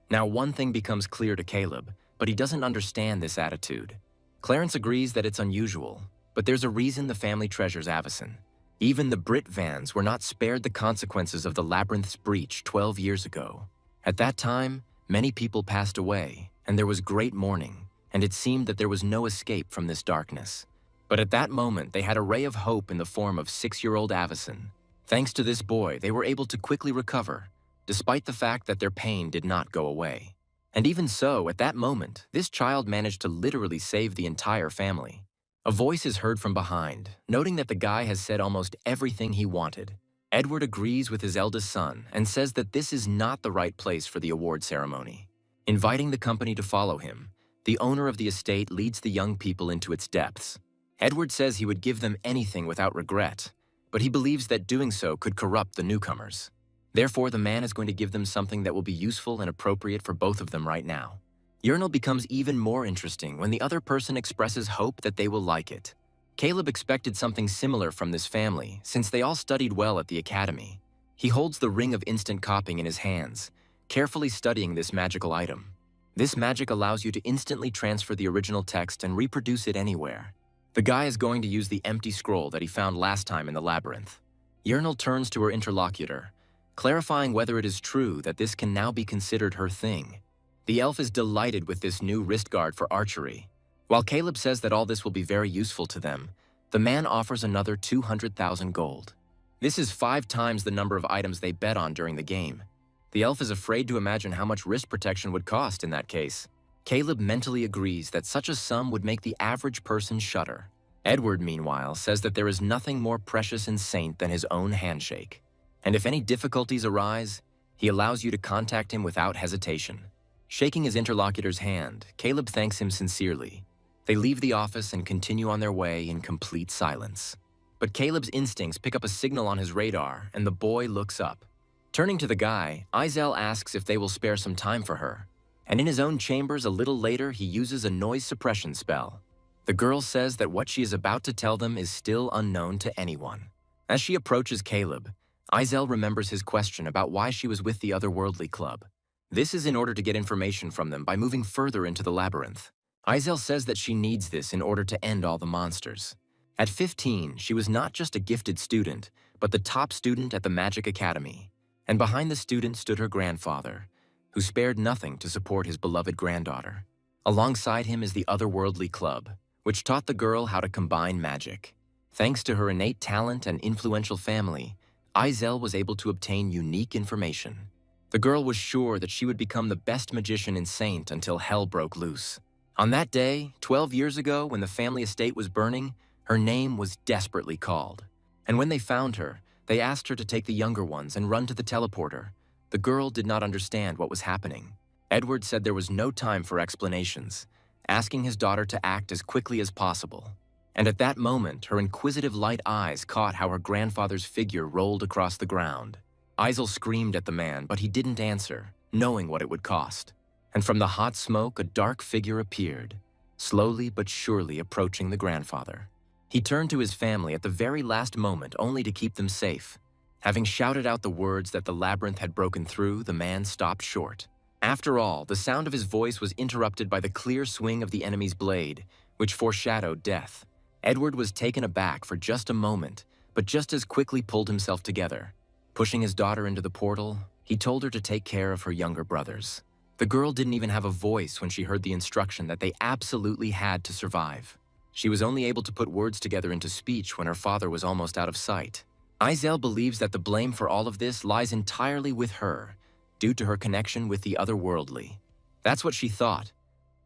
Now one thing becomes clear to Caleb, but he doesn't understand this attitude. Clarence agrees that it's unusual, but there's a reason the family treasures Avison. Even the Britvans were not spared the consequences of the labyrinth's breach 12 years ago. At that time, many people passed away, and there was great mourning, and it seemed that there was no escape from this darkness. But at that moment, they had a ray of hope in the form of 6-year-old Avison. Thanks to this boy, they were able to quickly recover, despite the fact that their pain did not go away. And even so, at that moment, this child managed to literally save the entire family. A voice is heard from behind, noting that the guy has said almost everything he wanted. Edward agrees with his eldest son and says that this is not the right place for the award ceremony. Inviting the company to follow him, the owner of the estate leads the young people into its depths. Edward says he would give them anything without regret, but he believes that doing so could corrupt the newcomers. Therefore, the man is going to give them something that will be useful and appropriate for both of them right now. Uernel becomes even more interesting when the other person expresses hope that they will like it. Caleb expected something similar from this family, since they all studied well at the academy. He holds the ring of instant copying in his hands, carefully studying this magical item. This magic allows you to instantly transfer the original text and reproduce it anywhere. The guy is going to use the empty scroll that he found last time in the labyrinth. Uernel turns to her interlocutor, clarifying whether it is true that this can now be considered her thing. The elf is delighted with this new wrist guard for archery. While Caleb says that all this will be very useful to them, the man offers another 200,000 gold. This is 5 times the number of items they bet on during the game. The elf is afraid to imagine how much wrist protection would cost in that case. Caleb mentally agrees that such a sum would make the average person shudder. Edward, meanwhile, says that there is nothing more precious and saint than his own handshake. And if any difficulties arise, he allows you to contact him without hesitation. Shaking his interlocutor's hand, Caleb thanks him sincerely. They leave the office and continue on their way in complete silence. But Caleb's instincts pick up a signal on his radar, and the boy looks up. Turning to the guy, Izel asks if they will spare some time for her. And in his own chambers a little later, he uses a noise suppression spell. The girl says that what she is about to tell them is still unknown to anyone. As she approaches Caleb, Izel remembers his question about why she was with the otherworldly club. This is in order to get information from them by moving further into the labyrinth. Izel says that she needs this in order to end all the monsters. At 15, she was not just a gifted student, but the top student at the Magic Academy. And behind the student stood her grandfather, who spared nothing to support his beloved granddaughter. Alongside him is the otherworldly club, which taught the girl how to combine magic. Thanks to her innate talent and influential family, Izel was able to obtain unique information. The girl was sure that she would become the best magician in Saint until hell broke loose. On that day, 12 years ago, when the family estate was burning, her name was desperately called. And when they found her, they asked her to take the younger ones and run to the teleporter. The girl did not understand what was happening. Edward said there was no time for explanations, asking his daughter to act as quickly as possible. And at that moment, her inquisitive light eyes caught how her grandfather's figure rolled across the ground. Izel screamed at the man, but he didn't answer, knowing what it would cost. And from the hot smoke, a dark figure appeared, slowly but surely approaching the grandfather. He turned to his family at the very last moment only to keep them safe. Having shouted out the words that the labyrinth had broken through, the man stopped short. After all, the sound of his voice was interrupted by the clear swing of the enemy's blade, which foreshadowed death. Edward was taken aback for just a moment, but just as quickly pulled himself together. Pushing his daughter into the portal, he told her to take care of her younger brothers. The girl didn't even have a voice when she heard the instruction that they absolutely had to survive. She was only able to put words together into speech when her father was almost out of sight. Izel believes that the blame for all of this lies entirely with her, due to her connection with the otherworldly. That's what she thought.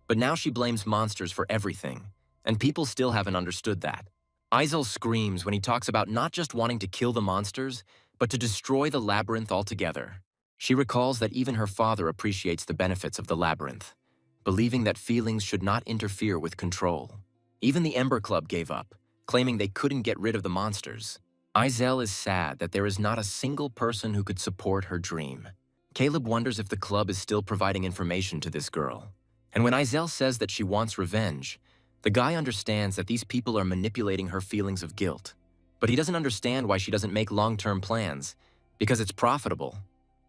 But now she blames monsters for everything, and people still haven't understood that. Izel screams when he talks about not just wanting to kill the monsters, but to destroy the labyrinth altogether. She recalls that even her father appreciates the benefits of the labyrinth, believing that feelings should not interfere with control. Even the Ember Club gave up, claiming they couldn't get rid of the monsters. Izel is sad that there is not a single person who could support her dream. Caleb wonders if the club is still providing information to this girl. And when Izel says that she wants revenge, the guy understands that these people are manipulating her feelings of guilt. But he doesn't understand why she doesn't make long-term plans, because it's profitable.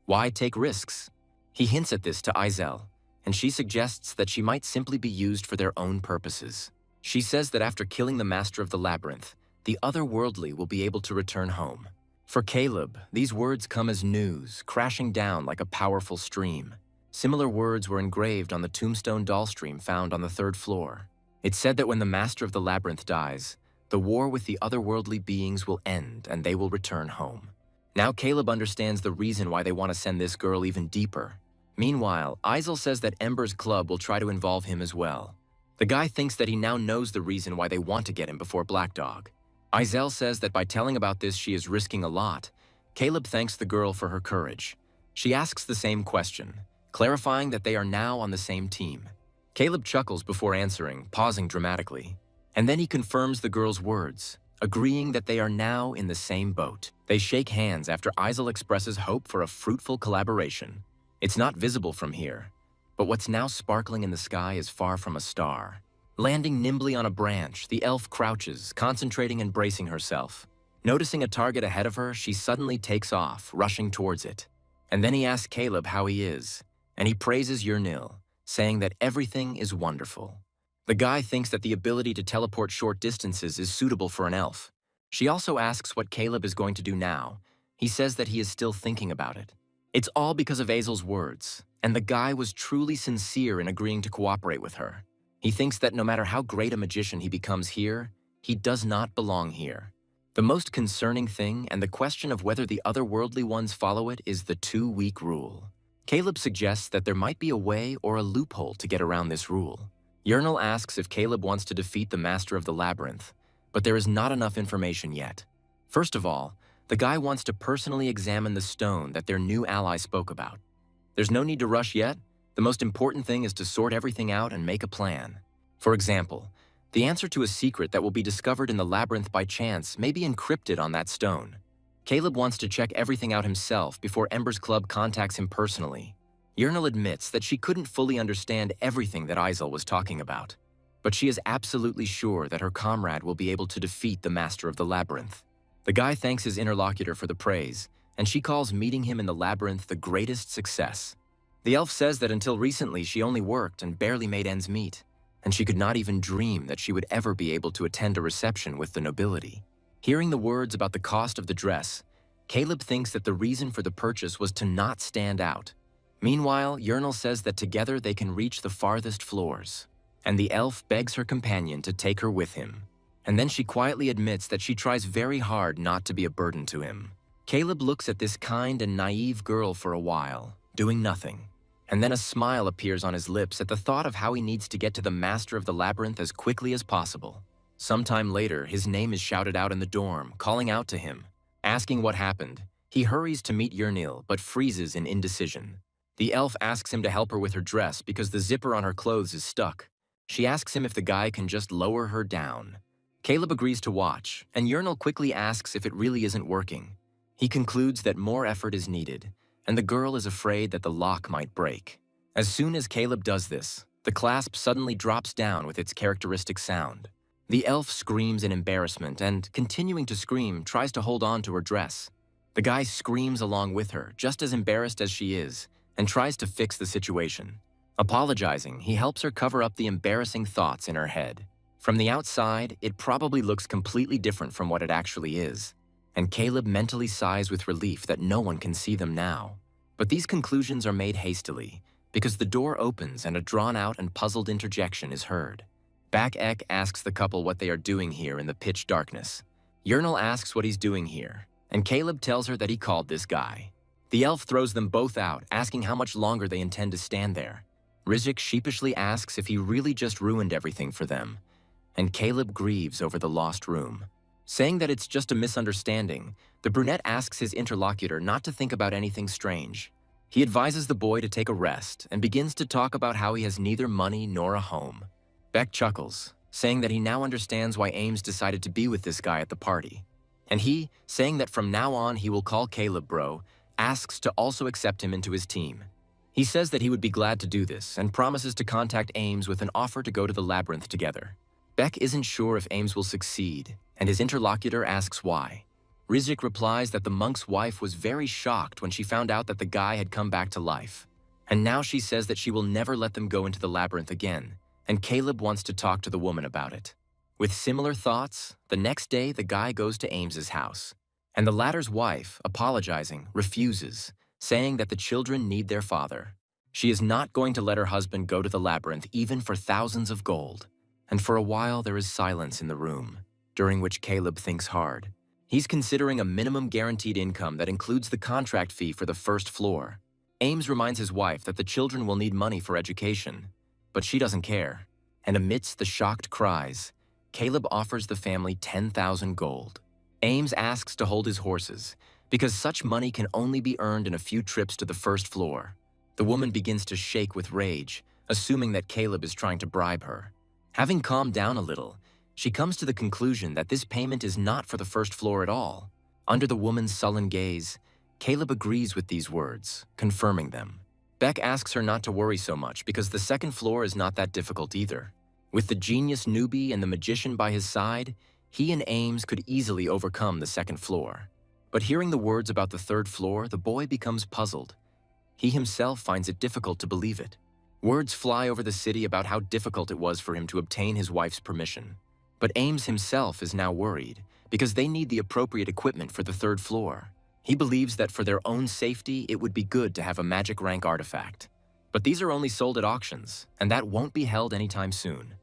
Why take risks? He hints at this to Izel, and she suggests that she might simply be used for their own purposes. She says that after killing the master of the labyrinth, the otherworldly will be able to return home. For Caleb, these words come as news, crashing down like a powerful stream. Similar words were engraved on the tombstone doll stream found on the 3rd floor. It said that when the master of the labyrinth dies, the war with the otherworldly beings will end and they will return home. Now Caleb understands the reason why they want to send this girl even deeper. Meanwhile, Izel says that Ember's club will try to involve him as well. The guy thinks that he now knows the reason why they want to get him before Black Dog. Izel says that by telling about this she is risking a lot. Caleb thanks the girl for her courage. She asks the same question, clarifying that they are now on the same team. Caleb chuckles before answering, pausing dramatically. And then he confirms the girl's words, agreeing that they are now in the same boat. They shake hands after Izel expresses hope for a fruitful collaboration. It's not visible from here, but what's now sparkling in the sky is far from a star. Landing nimbly on a branch, the elf crouches, concentrating and bracing herself. Noticing a target ahead of her, she suddenly takes off, rushing towards it. And then he asks Caleb how he is, and he praises Uernel, saying that everything is wonderful. The guy thinks that the ability to teleport short distances is suitable for an elf. She also asks what Caleb is going to do now. He says that he is still thinking about it. It's all because of Azel's words, and the guy was truly sincere in agreeing to cooperate with her. He thinks that no matter how great a magician he becomes here, he does not belong here. The most concerning thing, and the question of whether the otherworldly ones follow it, is the 2-week rule. Caleb suggests that there might be a way or a loophole to get around this rule. Uernel asks if Caleb wants to defeat the master of the labyrinth, but there is not enough information yet. First of all, the guy wants to personally examine the stone that their new ally spoke about. There's no need to rush yet. The most important thing is to sort everything out and make a plan. For example, the answer to a secret that will be discovered in the labyrinth by chance may be encrypted on that stone. Caleb wants to check everything out himself before Ember's club contacts him personally. Uernel admits that she couldn't fully understand everything that Izel was talking about, but she is absolutely sure that her comrade will be able to defeat the master of the labyrinth. The guy thanks his interlocutor for the praise, and she calls meeting him in the labyrinth the greatest success. The elf says that until recently she only worked and barely made ends meet, and she could not even dream that she would ever be able to attend a reception with the nobility. Hearing the words about the cost of the dress, Caleb thinks that the reason for the purchase was to not stand out. Meanwhile, Uernel says that together they can reach the farthest floors, and the elf begs her companion to take her with him. And then she quietly admits that she tries very hard not to be a burden to him. Caleb looks at this kind and naive girl for a while, doing nothing. And then a smile appears on his lips at the thought of how he needs to get to the master of the labyrinth as quickly as possible. Sometime later, his name is shouted out in the dorm, calling out to him. Asking what happened, he hurries to meet Uernel, but freezes in indecision. The elf asks him to help her with her dress because the zipper on her clothes is stuck. She asks him if the guy can just lower her down. Caleb agrees to watch, and Uernel quickly asks if it really isn't working. He concludes that more effort is needed, and the girl is afraid that the lock might break. As soon as Caleb does this, the clasp suddenly drops down with its characteristic sound. The elf screams in embarrassment and, continuing to scream, tries to hold on to her dress. The guy screams along with her, just as embarrassed as she is, and tries to fix the situation. Apologizing, he helps her cover up the embarrassing thoughts in her head. From the outside, it probably looks completely different from what it actually is, and Caleb mentally sighs with relief that no one can see them now. But these conclusions are made hastily, because the door opens and a drawn-out and puzzled interjection is heard. Back-Ek asks the couple what they are doing here in the pitch darkness. Uernel asks what he's doing here, and Caleb tells her that he called this guy. The elf throws them both out, asking how much longer they intend to stand there. Rizik sheepishly asks if he really just ruined everything for them, and Caleb grieves over the lost room. Saying that it's just a misunderstanding, the brunette asks his interlocutor not to think about anything strange. He advises the boy to take a rest and begins to talk about how he has neither money nor a home. Beck chuckles, saying that he now understands why Ames decided to be with this guy at the party. And he, saying that from now on he will call Caleb bro, asks to also accept him into his team. He says that he would be glad to do this and promises to contact Ames with an offer to go to the labyrinth together. Beck isn't sure if Ames will succeed, and his interlocutor asks why. Rizik replies that the monk's wife was very shocked when she found out that the guy had come back to life. And now she says that she will never let them go into the labyrinth again, and Caleb wants to talk to the woman about it. With similar thoughts, the next day the guy goes to Ames's house, and the latter's wife, apologizing, refuses, saying that the children need their father. She is not going to let her husband go to the labyrinth even for thousands of gold. And for a while there is silence in the room, during which Caleb thinks hard. He's considering a minimum guaranteed income that includes the contract fee for the first floor. Ames reminds his wife that the children will need money for education, but she doesn't care. And amidst the shocked cries, Caleb offers the family 10,000 gold. Ames asks to hold his horses, because such money can only be earned in a few trips to the first floor. The woman begins to shake with rage, assuming that Caleb is trying to bribe her. Having calmed down a little, she comes to the conclusion that this payment is not for the first floor at all. Under the woman's sullen gaze, Caleb agrees with these words, confirming them. Beck asks her not to worry so much because the second floor is not that difficult either. With the genius newbie and the magician by his side, he and Ames could easily overcome the second floor. But hearing the words about the third floor, the boy becomes puzzled. He himself finds it difficult to believe it. Words fly over the city about how difficult it was for him to obtain his wife's permission. But Ames himself is now worried because they need the appropriate equipment for the third floor. He believes that for their own safety, it would be good to have a magic rank artifact. But these are only sold at auctions, and that won't be held anytime soon.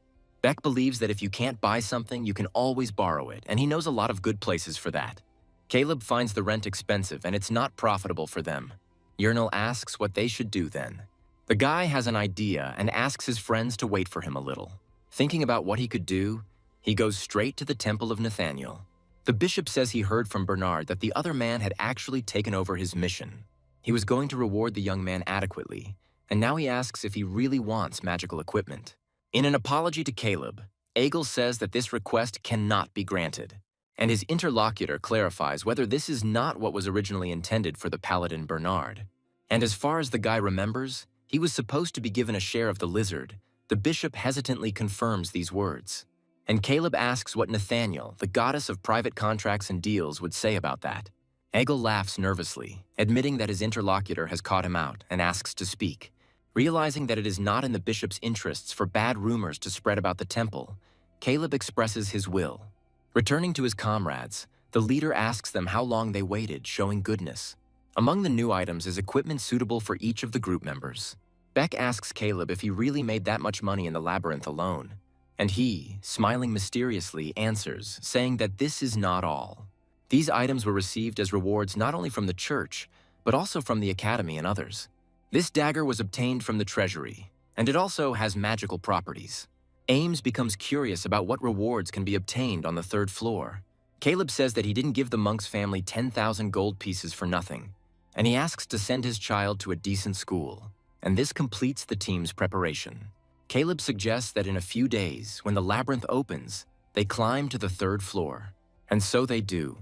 Beck believes that if you can't buy something, you can always borrow it, and he knows a lot of good places for that. Caleb finds the rent expensive, and it's not profitable for them. Uernel asks what they should do then. The guy has an idea and asks his friends to wait for him a little. Thinking about what he could do, he goes straight to the temple of Nathaniel. The bishop says he heard from Bernard that the other man had actually taken over his mission. He was going to reward the young man adequately, and now he asks if he really wants magical equipment. In an apology to Caleb, Egil says that this request cannot be granted, and his interlocutor clarifies whether this is not what was originally intended for the paladin Bernard. And as far as the guy remembers, he was supposed to be given a share of the lizard. The bishop hesitantly confirms these words. And Caleb asks what Nathaniel, the goddess of private contracts and deals, would say about that. Egil laughs nervously, admitting that his interlocutor has caught him out and asks to speak. Realizing that it is not in the bishop's interests for bad rumors to spread about the temple, Caleb expresses his will. Returning to his comrades, the leader asks them how long they waited, showing goodness. Among the new items is equipment suitable for each of the group members. Beck asks Caleb if he really made that much money in the labyrinth alone. And he, smiling mysteriously, answers, saying that this is not all. These items were received as rewards not only from the church, but also from the academy and others. This dagger was obtained from the treasury, and it also has magical properties. Ames becomes curious about what rewards can be obtained on the third floor. Caleb says that he didn't give the monk's family 10,000 gold pieces for nothing, and he asks to send his child to a decent school, and this completes the team's preparation. Caleb suggests that in a few days, when the labyrinth opens, they climb to the third floor, and so they do,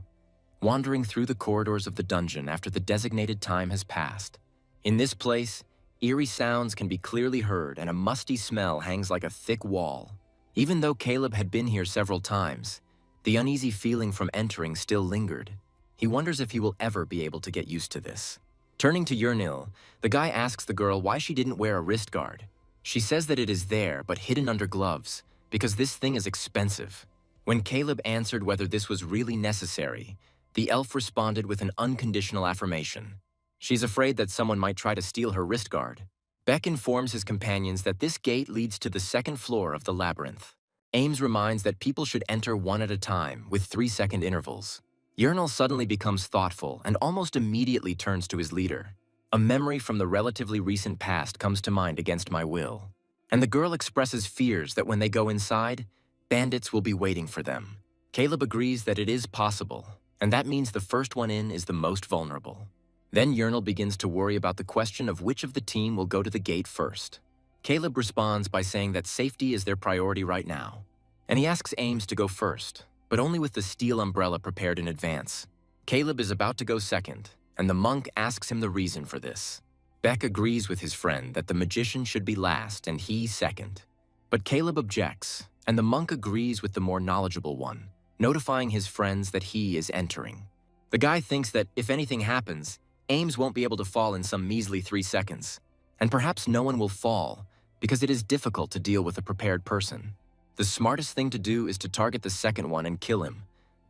wandering through the corridors of the dungeon after the designated time has passed. In this place, eerie sounds can be clearly heard and a musty smell hangs like a thick wall. Even though Caleb had been here several times, the uneasy feeling from entering still lingered. He wonders if he will ever be able to get used to this. Turning to Uernel, the guy asks the girl why she didn't wear a wrist guard. She says that it is there, but hidden under gloves, because this thing is expensive. When Caleb answered whether this was really necessary, the elf responded with an unconditional affirmation. She's afraid that someone might try to steal her wrist guard. Beck informs his companions that this gate leads to the second floor of the labyrinth. Ames reminds that people should enter one at a time with 3-second intervals. Uernel suddenly becomes thoughtful and almost immediately turns to his leader. A memory from the relatively recent past comes to mind against my will, and the girl expresses fears that when they go inside, bandits will be waiting for them. Caleb agrees that it is possible, and that means the first one in is the most vulnerable. Then Uernel begins to worry about the question of which of the team will go to the gate first. Caleb responds by saying that safety is their priority right now, and he asks Ames to go first, but only with the steel umbrella prepared in advance. Caleb is about to go second, and the monk asks him the reason for this. Beck agrees with his friend that the magician should be last and he second. But Caleb objects, and the monk agrees with the more knowledgeable one, notifying his friends that he is entering. The guy thinks that if anything happens, Ames won't be able to fall in some measly 3 seconds. And perhaps no one will fall, because it is difficult to deal with a prepared person. The smartest thing to do is to target the second one and kill him.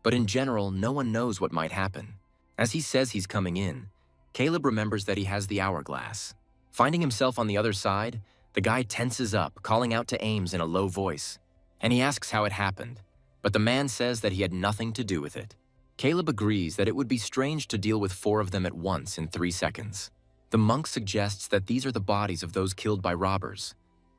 But in general, no one knows what might happen. As he says he's coming in, Caleb remembers that he has the hourglass. Finding himself on the other side, the guy tenses up, calling out to Ames in a low voice. And he asks how it happened, but the man says that he had nothing to do with it. Caleb agrees that it would be strange to deal with 4 of them at once in 3 seconds. The monk suggests that these are the bodies of those killed by robbers,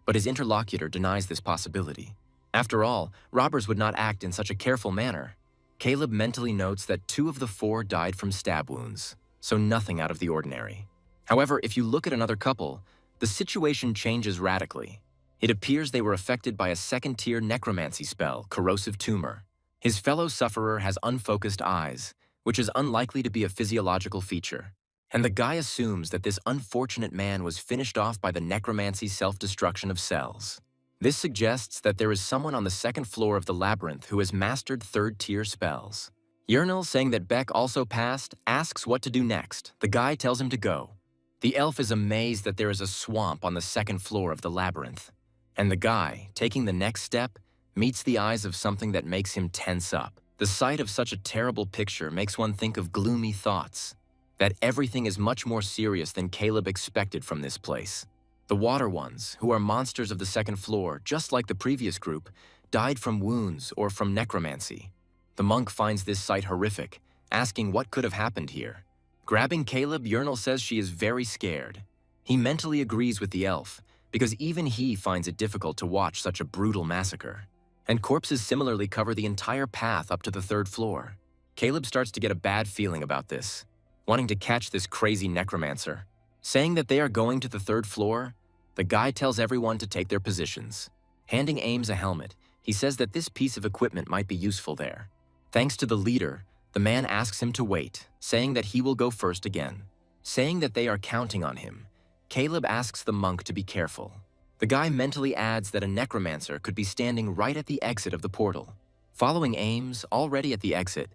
but his interlocutor denies this possibility. After all, robbers would not act in such a careful manner. Caleb mentally notes that 2 of the 4 died from stab wounds, so nothing out of the ordinary. However, if you look at another couple, the situation changes radically. It appears they were affected by a second-tier necromancy spell, Corrosive Tumor. His fellow sufferer has unfocused eyes, which is unlikely to be a physiological feature. And the guy assumes that this unfortunate man was finished off by the necromancy self-destruction of cells. This suggests that there is someone on the 2nd floor of the labyrinth who has mastered 3rd-tier spells. Uernel, saying that Beck also passed, asks what to do next. The guy tells him to go. The elf is amazed that there is a swamp on the 2nd floor of the labyrinth. And the guy, taking the next step, meets the eyes of something that makes him tense up. The sight of such a terrible picture makes one think of gloomy thoughts, that everything is much more serious than Caleb expected from this place. The Water Ones, who are monsters of the 2nd floor, just like the previous group, died from wounds or from necromancy. The monk finds this sight horrific, asking what could have happened here. Grabbing Caleb, Uernel says she is very scared. He mentally agrees with the elf, because even he finds it difficult to watch such a brutal massacre. And corpses similarly cover the entire path up to the 3rd floor. Caleb starts to get a bad feeling about this, wanting to catch this crazy necromancer. Saying that they are going to the 3rd floor, the guy tells everyone to take their positions. Handing Ames a helmet, he says that this piece of equipment might be useful there. Thanks to the leader, the man asks him to wait, saying that he will go first again. Saying that they are counting on him, Caleb asks the monk to be careful. The guy mentally adds that a necromancer could be standing right at the exit of the portal. Following Ames, already at the exit,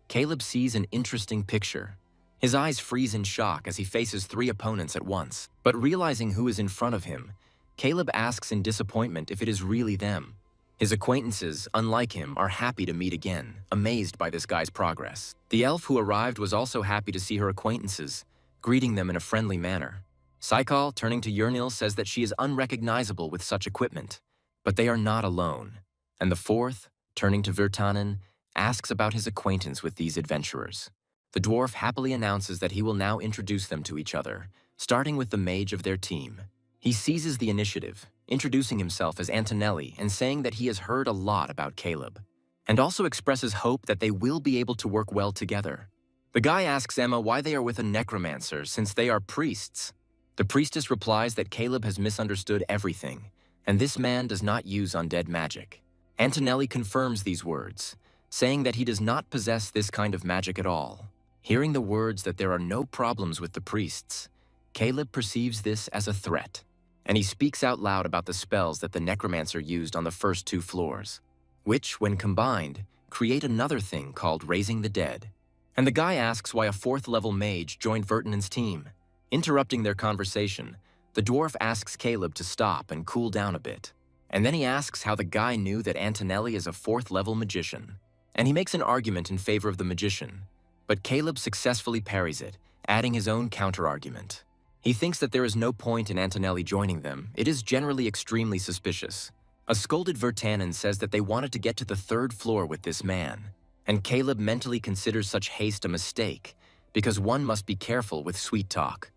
Caleb sees an interesting picture. His eyes freeze in shock as he faces 3 opponents at once. But realizing who is in front of him, Caleb asks in disappointment if it is really them. His acquaintances, unlike him, are happy to meet again, amazed by this guy's progress. The elf who arrived was also happy to see her acquaintances, greeting them in a friendly manner. Saikal, turning to Uernel, says that she is unrecognizable with such equipment, but they are not alone. And the 4th, turning to Virtanen, asks about his acquaintance with these adventurers. The dwarf happily announces that he will now introduce them to each other, starting with the mage of their team. He seizes the initiative, introducing himself as Antonelli and saying that he has heard a lot about Caleb, and also expresses hope that they will be able to work well together. The guy asks Emma why they are with a necromancer since they are priests. The priestess replies that Caleb has misunderstood everything, and this man does not use undead magic. Antonelli confirms these words, saying that he does not possess this kind of magic at all. Hearing the words that there are no problems with the priests, Caleb perceives this as a threat, and he speaks out loud about the spells that the necromancer used on the first 2 floors, which, when combined, create another thing called raising the dead. And the guy asks why a 4th-level mage joined Virtanen's team. Interrupting their conversation, the dwarf asks Caleb to stop and cool down a bit. And then he asks how the guy knew that Antonelli is a 4th-level magician. And he makes an argument in favor of the magician, but Caleb successfully parries it, adding his own counter-argument. He thinks that there is no point in Antonelli joining them. It is generally extremely suspicious. A scolded Virtanen says that they wanted to get to the 3rd floor with this man, and Caleb mentally considers such haste a mistake because one must be careful with sweet talk.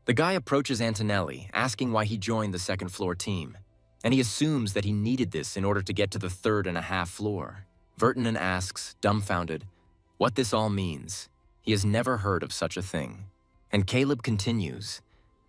The guy approaches Antonelli, asking why he joined the second floor team, and he assumes that he needed this in order to get to the 3.5 floor. Uernel asks, dumbfounded, what this all means. He has never heard of such a thing. And Caleb continues,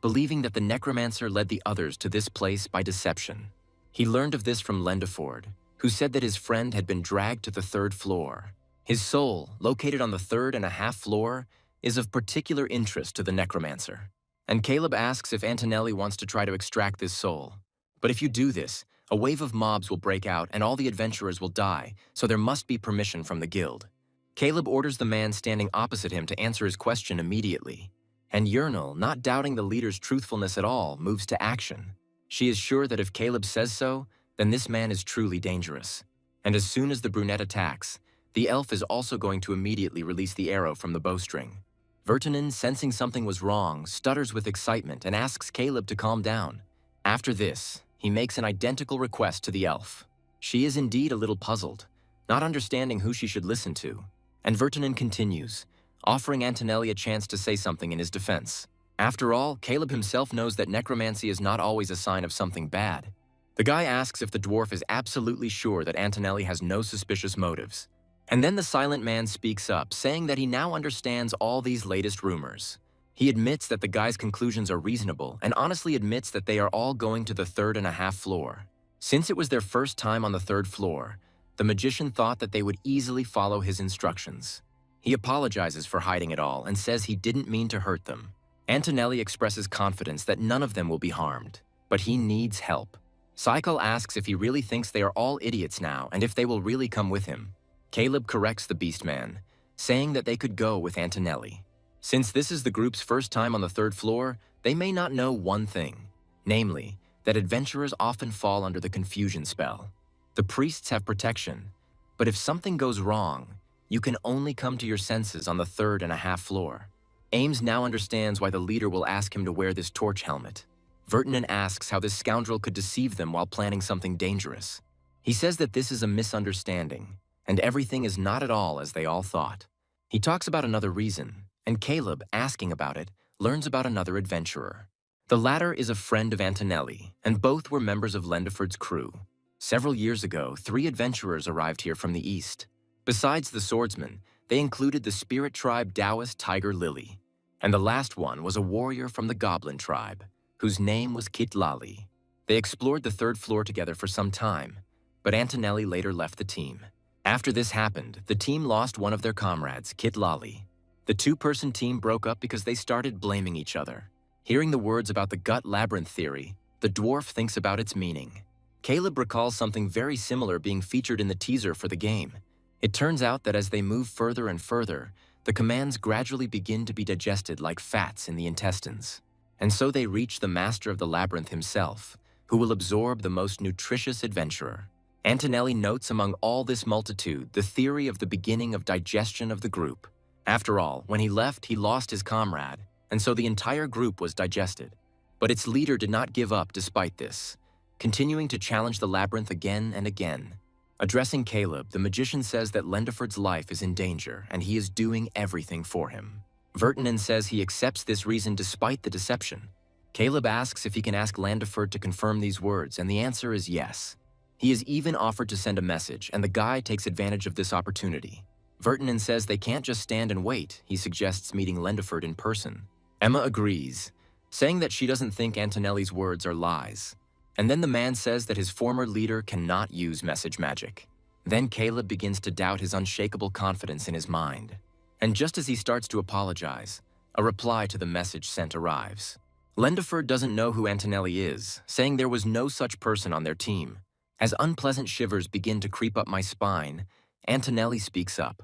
believing that the necromancer led the others to this place by deception. He learned of this from Lendeford, who said that his friend had been dragged to the 3rd floor. His soul, located on the 3.5 floor, is of particular interest to the necromancer. And Caleb asks if Antonelli wants to try to extract this soul. But if you do this, a wave of mobs will break out and all the adventurers will die, so there must be permission from the guild. Caleb orders the man standing opposite him to answer his question immediately. And Uernel, not doubting the leader's truthfulness at all, moves to action. She is sure that if Caleb says so, then this man is truly dangerous. And as soon as the brunette attacks, the elf is also going to immediately release the arrow from the bowstring. Uernel, sensing something was wrong, stutters with excitement and asks Caleb to calm down. After this, he makes an identical request to the elf. She is indeed a little puzzled, not understanding who she should listen to. And Uernel continues, offering Antonelli a chance to say something in his defense. After all, Caleb himself knows that necromancy is not always a sign of something bad. The guy asks if the dwarf is absolutely sure that Antonelli has no suspicious motives. And then the silent man speaks up, saying that he now understands all these latest rumors. He admits that the guy's conclusions are reasonable and honestly admits that they are all going to the 3.5 floor. Since it was their first time on the 3rd floor, the magician thought that they would easily follow his instructions. He apologizes for hiding it all and says he didn't mean to hurt them. Antonelli expresses confidence that none of them will be harmed, but he needs help. Saikal asks if he really thinks they are all idiots now and if they will really come with him. Caleb corrects the Beastman, saying that they could go with Antonelli. Since this is the group's first time on the 3rd floor, they may not know one thing, namely, that adventurers often fall under the confusion spell. The priests have protection, but if something goes wrong, you can only come to your senses on the 3.5 floor. Ames now understands why the leader will ask him to wear this torch helmet. Uernel asks how this scoundrel could deceive them while planning something dangerous. He says that this is a misunderstanding, and everything is not at all as they all thought. He talks about another reason, and Caleb, asking about it, learns about another adventurer. The latter is a friend of Antonelli, and both were members of Lendeford's crew. Several years ago, 3 adventurers arrived here from the east. Besides the swordsman, they included the spirit tribe Taoist Tiger Lily, and the last one was a warrior from the goblin tribe, whose name was Kitlali. They explored the 3rd floor together for some time, but Antonelli later left the team. After this happened, the team lost one of their comrades, Kitlali. The 2-person team broke up because they started blaming each other. Hearing the words about the gut labyrinth theory, the dwarf thinks about its meaning. Caleb recalls something very similar being featured in the teaser for the game. It turns out that as they move further and further, the commands gradually begin to be digested like fats in the intestines. And so they reach the master of the labyrinth himself, who will absorb the most nutritious adventurer. Antonelli notes among all this multitude the theory of the beginning of digestion of the group. After all, when he left, he lost his comrade, and so the entire group was digested. But its leader did not give up despite this, continuing to challenge the labyrinth again and again. Addressing Caleb, the magician says that Lendeford's life is in danger and he is doing everything for him. Uernel says he accepts this reason despite the deception. Caleb asks if he can ask Lendeford to confirm these words, and the answer is yes. He is even offered to send a message, and the guy takes advantage of this opportunity. Uernel says they can't just stand and wait. He suggests meeting Lendeford in person. Emma agrees, saying that she doesn't think Antonelli's words are lies. And then the man says that his former leader cannot use message magic. Then Caleb begins to doubt his unshakable confidence in his mind. And just as he starts to apologize, a reply to the message sent arrives. Lendeford doesn't know who Antonelli is, saying there was no such person on their team. As unpleasant shivers begin to creep up my spine, Antonelli speaks up.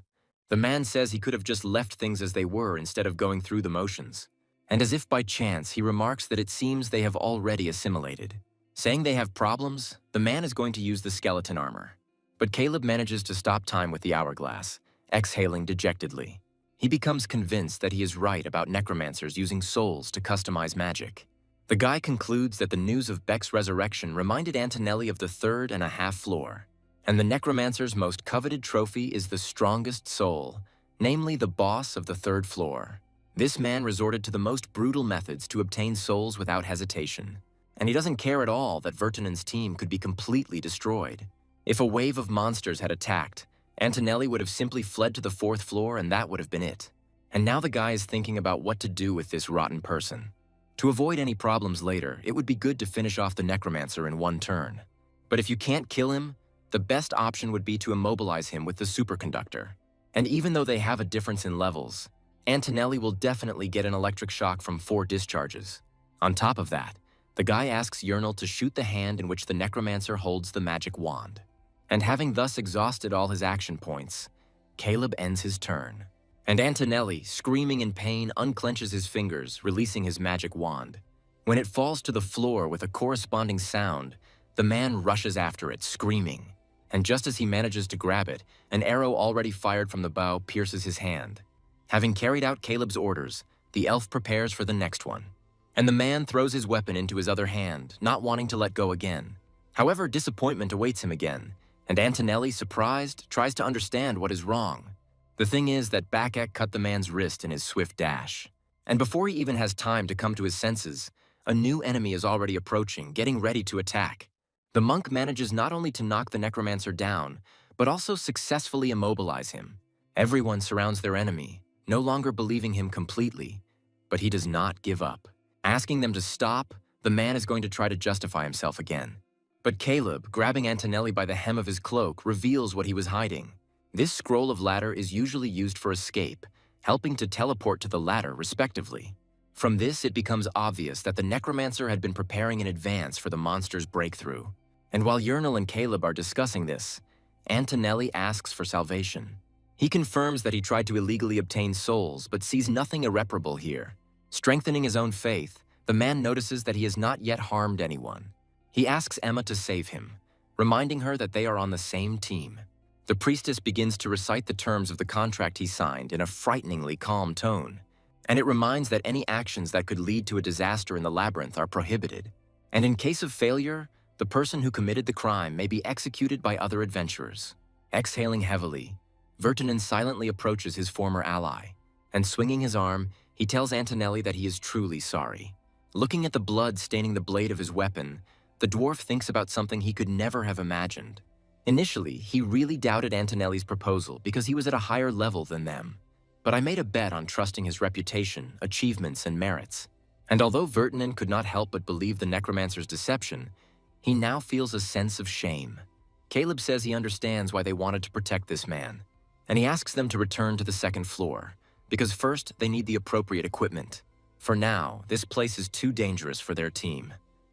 The man says he could have just left things as they were instead of going through the motions. And as if by chance, he remarks that it seems they have already assimilated. Saying they have problems, the man is going to use the skeleton armor. But Caleb manages to stop time with the hourglass, exhaling dejectedly. He becomes convinced that he is right about necromancers using souls to customize magic. The guy concludes that the news of Beck's resurrection reminded Antonelli of the 3.5 floor, And the necromancer's most coveted trophy is the strongest soul, namely the boss of the third floor. This man resorted to the most brutal methods to obtain souls without hesitation. And he doesn't care at all that Virtanen's team could be completely destroyed. If a wave of monsters had attacked, Antonelli would have simply fled to the fourth floor and that would have been it. And now the guy is thinking about what to do with this rotten person. To avoid any problems later, it would be good to finish off the necromancer in one turn. But if you can't kill him, the best option would be to immobilize him with the superconductor. And even though they have a difference in levels, Antonelli will definitely get an electric shock from 4 discharges. On top of that, the guy asks Uernel to shoot the hand in which the necromancer holds the magic wand. And having thus exhausted all his action points, Caleb ends his turn. And Antonelli, screaming in pain, unclenches his fingers, releasing his magic wand. When it falls to the floor with a corresponding sound, the man rushes after it, screaming. And just as he manages to grab it, an arrow already fired from the bow pierces his hand. Having carried out Caleb's orders, the elf prepares for the next one. And the man throws his weapon into his other hand, not wanting to let go again. However, disappointment awaits him again, and Antonelli, surprised, tries to understand what is wrong. The thing is that Bakek cut the man's wrist in his swift dash. And before he even has time to come to his senses, a new enemy is already approaching, getting ready to attack. The monk manages not only to knock the necromancer down, but also successfully immobilize him. Everyone surrounds their enemy, no longer believing him completely, but he does not give up. Asking them to stop, the man is going to try to justify himself again. But Caleb, grabbing Antonelli by the hem of his cloak, reveals what he was hiding. This scroll of ladder is usually used for escape, helping to teleport to the ladder, respectively. From this, it becomes obvious that the necromancer had been preparing in advance for the monster's breakthrough. And while Uernel and Caleb are discussing this, Antonelli asks for salvation. He confirms that he tried to illegally obtain souls, but sees nothing irreparable here. Strengthening his own faith, the man notices that he has not yet harmed anyone. He asks Emma to save him, reminding her that they are on the same team. The priestess begins to recite the terms of the contract he signed in a frighteningly calm tone, and it reminds that any actions that could lead to a disaster in the labyrinth are prohibited. And in case of failure, the person who committed the crime may be executed by other adventurers. Exhaling heavily, Virtanen silently approaches his former ally, and swinging his arm, he tells Antonelli that he is truly sorry. Looking at the blood staining the blade of his weapon, the dwarf thinks about something he could never have imagined. Initially, he really doubted Antonelli's proposal because he was at a higher level than them. But I made a bet on trusting his reputation, achievements, and merits. And although Virtanen could not help but believe the necromancer's deception, he now feels a sense of shame. Caleb says he understands why they wanted to protect this man, and he asks them to return to the second floor, because first they need the appropriate equipment. For now, this place is too dangerous for their team.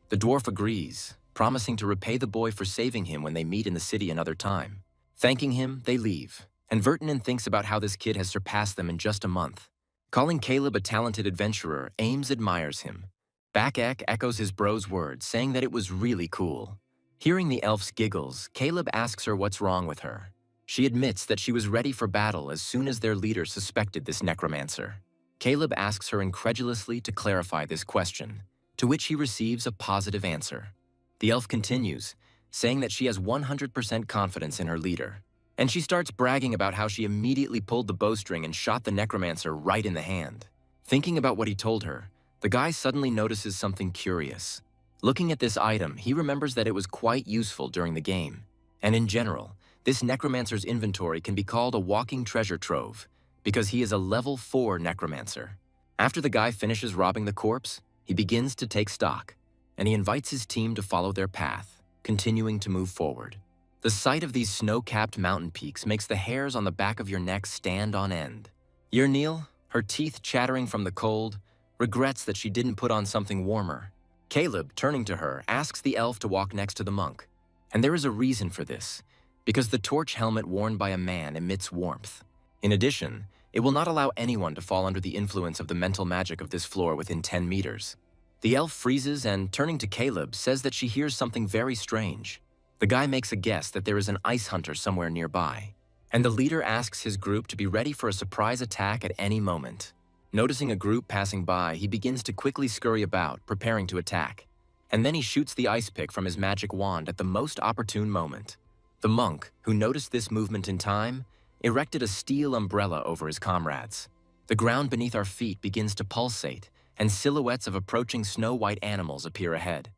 The dwarf agrees, promising to repay the boy for saving him when they meet in the city another time. Thanking him, they leave, and Virtanen thinks about how this kid has surpassed them in just a month. Calling Caleb a talented adventurer, Ames admires him. Bakek echoes his bro's words, saying that it was really cool. Hearing the elf's giggles, Caleb asks her what's wrong with her. She admits that she was ready for battle as soon as their leader suspected this necromancer. Caleb asks her incredulously to clarify this question, to which he receives a positive answer. The elf continues, saying that she has 100% confidence in her leader. And she starts bragging about how she immediately pulled the bowstring and shot the necromancer right in the hand. Thinking about what he told her, the guy suddenly notices something curious. Looking at this item, he remembers that it was quite useful during the game. And in general, this necromancer's inventory can be called a walking treasure trove, because he is a level 4 necromancer. After the guy finishes robbing the corpse, he begins to take stock, and he invites his team to follow their path, continuing to move forward. The sight of these snow-capped mountain peaks makes the hairs on the back of your neck stand on end. Uernel, her teeth chattering from the cold, regrets that she didn't put on something warmer. Caleb, turning to her, asks the elf to walk next to the monk. And there is a reason for this, because the torch helmet worn by a man emits warmth. In addition, it will not allow anyone to fall under the influence of the mental magic of this floor within 10 meters. The elf freezes and, turning to Caleb, says that she hears something very strange. The guy makes a guess that there is an ice hunter somewhere nearby, and the leader asks his group to be ready for a surprise attack at any moment. Noticing a group passing by, he begins to quickly scurry about, preparing to attack. And then he shoots the ice pick from his magic wand at the most opportune moment. The monk, who noticed this movement in time, erected a steel umbrella over his comrades. The ground beneath our feet begins to pulsate, and silhouettes of approaching snow-white animals appear ahead.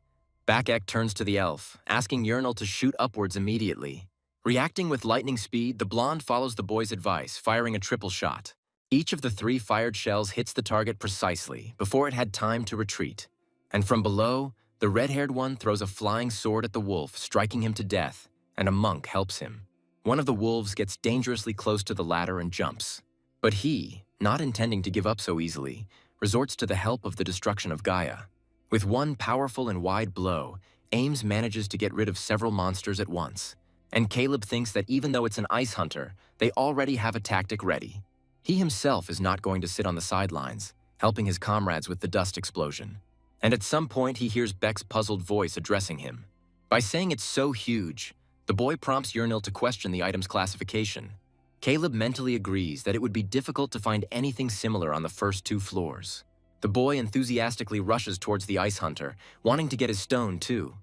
Bakek turns to the elf, asking Uernel to shoot upwards immediately. Reacting with lightning speed, the blonde follows the boy's advice, firing a triple shot. Each of the 3 fired shells hits the target precisely, before it had time to retreat. And from below, the red-haired one throws a flying sword at the wolf, striking him to death, and a monk helps him. One of the wolves gets dangerously close to the ladder and jumps. But he, not intending to give up so easily, resorts to the help of the destruction of Gaia. With one powerful and wide blow, Ames manages to get rid of several monsters at once. And Caleb thinks that even though it's an ice hunter, they already have a tactic ready. He himself is not going to sit on the sidelines, helping his comrades with the dust explosion. And at some point he hears Beck's puzzled voice addressing him. By saying it's so huge, the boy prompts Uernel to question the item's classification. Caleb mentally agrees that it would be difficult to find anything similar on the first 2 floors. The boy enthusiastically rushes towards the ice hunter, wanting to get his stone too.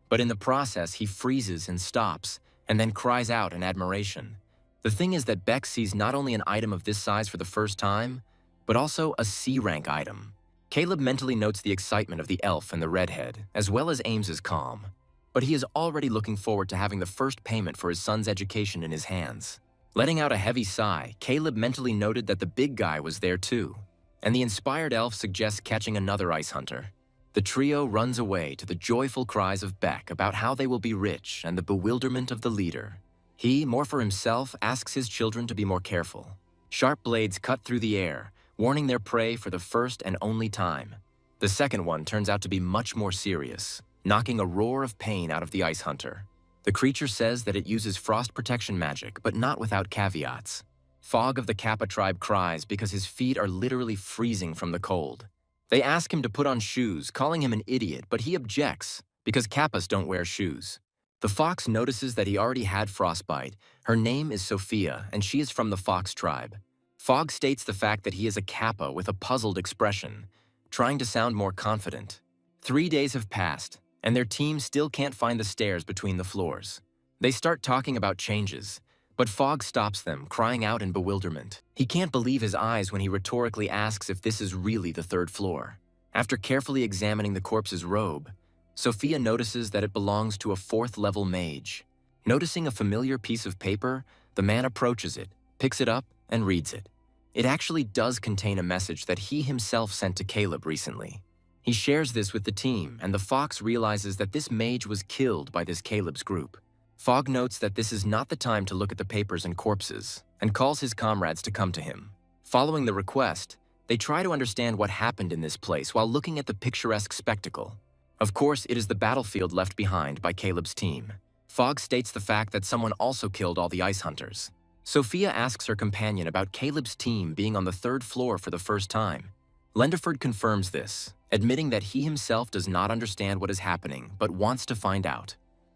But in the process, he freezes and stops, and then cries out in admiration. The thing is that Beck sees not only an item of this size for the first time, but also a C-rank item. Caleb mentally notes the excitement of the elf and the redhead, as well as Ames's calm. But he is already looking forward to having the first payment for his son's education in his hands. Letting out a heavy sigh, Caleb mentally noted that the big guy was there too, and the inspired elf suggests catching another ice hunter. The trio runs away to the joyful cries of Beck about how they will be rich and the bewilderment of the leader. He, more for himself, asks his children to be more careful. Sharp blades cut through the air, warning their prey for the first and only time. The second one turns out to be much more serious, knocking a roar of pain out of the ice hunter. The creature says that it uses frost protection magic, but not without caveats. Fog of the Kappa tribe cries because his feet are literally freezing from the cold. They ask him to put on shoes, calling him an idiot, but he objects because Kappas don't wear shoes. The fox notices that he already had frostbite. Her name is Sophia, and she is from the fox tribe. Fog states the fact that he is a Kappa with a puzzled expression, trying to sound more confident. 3 days have passed, and their team still can't find the stairs between the floors. They start talking about changes, but Fog stops them, crying out in bewilderment. He can't believe his eyes when he rhetorically asks if this is really the 3rd floor. After carefully examining the corpse's robe, Sophia notices that it belongs to a 4th-level mage. Noticing a familiar piece of paper, the man approaches it, picks it up, and reads it. It actually does contain a message that he himself sent to Caleb recently. He shares this with the team, and the fox realizes that this mage was killed by this Caleb's group. Fog notes that this is not the time to look at the papers and corpses, and calls his comrades to come to him. Following the request, they try to understand what happened in this place while looking at the picturesque spectacle. Of course, it is the battlefield left behind by Caleb's team. Fog states the fact that someone also killed all the ice hunters. Sophia asks her companion about Caleb's team being on the 3rd floor for the first time. Lenderford confirms this, admitting that he himself does not understand what is happening but wants to find out.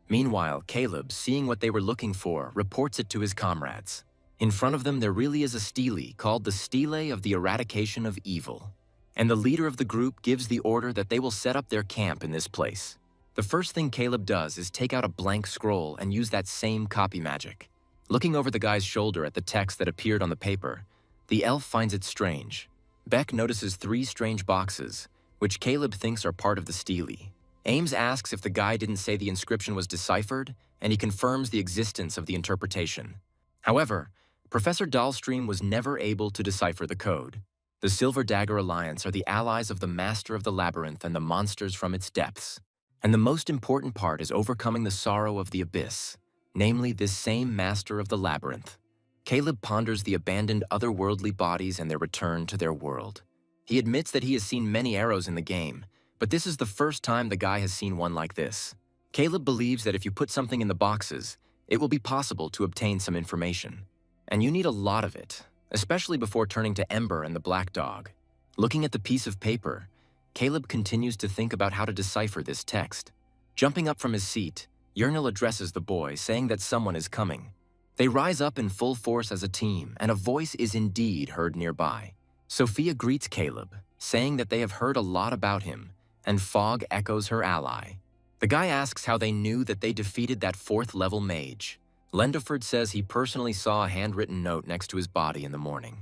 Meanwhile, Caleb, seeing what they were looking for, reports it to his comrades. In front of them, there really is a stele called the Stele of the Eradication of Evil. And the leader of the group gives the order that they will set up their camp in this place. The first thing Caleb does is take out a blank scroll and use that same copy magic. Looking over the guy's shoulder at the text that appeared on the paper, the elf finds it strange. Beck notices 3 strange boxes, which Caleb thinks are part of the stele. Ames asks if the guy didn't say the inscription was deciphered, and he confirms the existence of the interpretation. However, Professor Dahlstream was never able to decipher the code. The Silver Dagger Alliance are the allies of the Master of the Labyrinth and the monsters from its depths. And the most important part is overcoming the sorrow of the Abyss, namely this same Master of the Labyrinth. Caleb ponders the abandoned otherworldly bodies and their return to their world. He admits that he has seen many arrows in the game, but this is the first time the guy has seen one like this. Caleb believes that if you put something in the boxes, it will be possible to obtain some information. And you need a lot of it, especially before turning to Ember and the Black Dog. Looking at the piece of paper, Caleb continues to think about how to decipher this text. Jumping up from his seat, Uernel addresses the boy, saying that someone is coming. They rise up in full force as a team, and a voice is indeed heard nearby. Sophia greets Caleb, saying that they have heard a lot about him, and Fog echoes her ally. The guy asks how they knew that they defeated that 4th-level mage. Lendiford says he personally saw a handwritten note next to his body in the morning.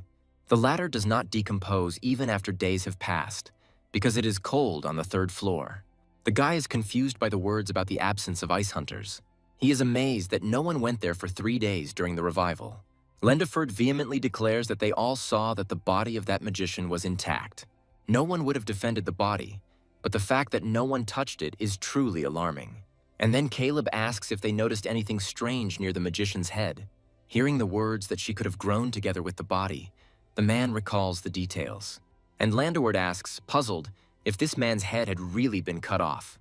The latter does not decompose even after days have passed, because it is cold on the 3rd floor. The guy is confused by the words about the absence of ice hunters. He is amazed that no one went there for 3 days during the revival. Lendiford vehemently declares that they all saw that the body of that magician was intact. No one would have defended the body, but the fact that no one touched it is truly alarming. And then Caleb asks if they noticed anything strange near the magician's head. Hearing the words that she could have grown together with the body, the man recalls the details. And Landoward asks, puzzled, if this man's head had really been cut off.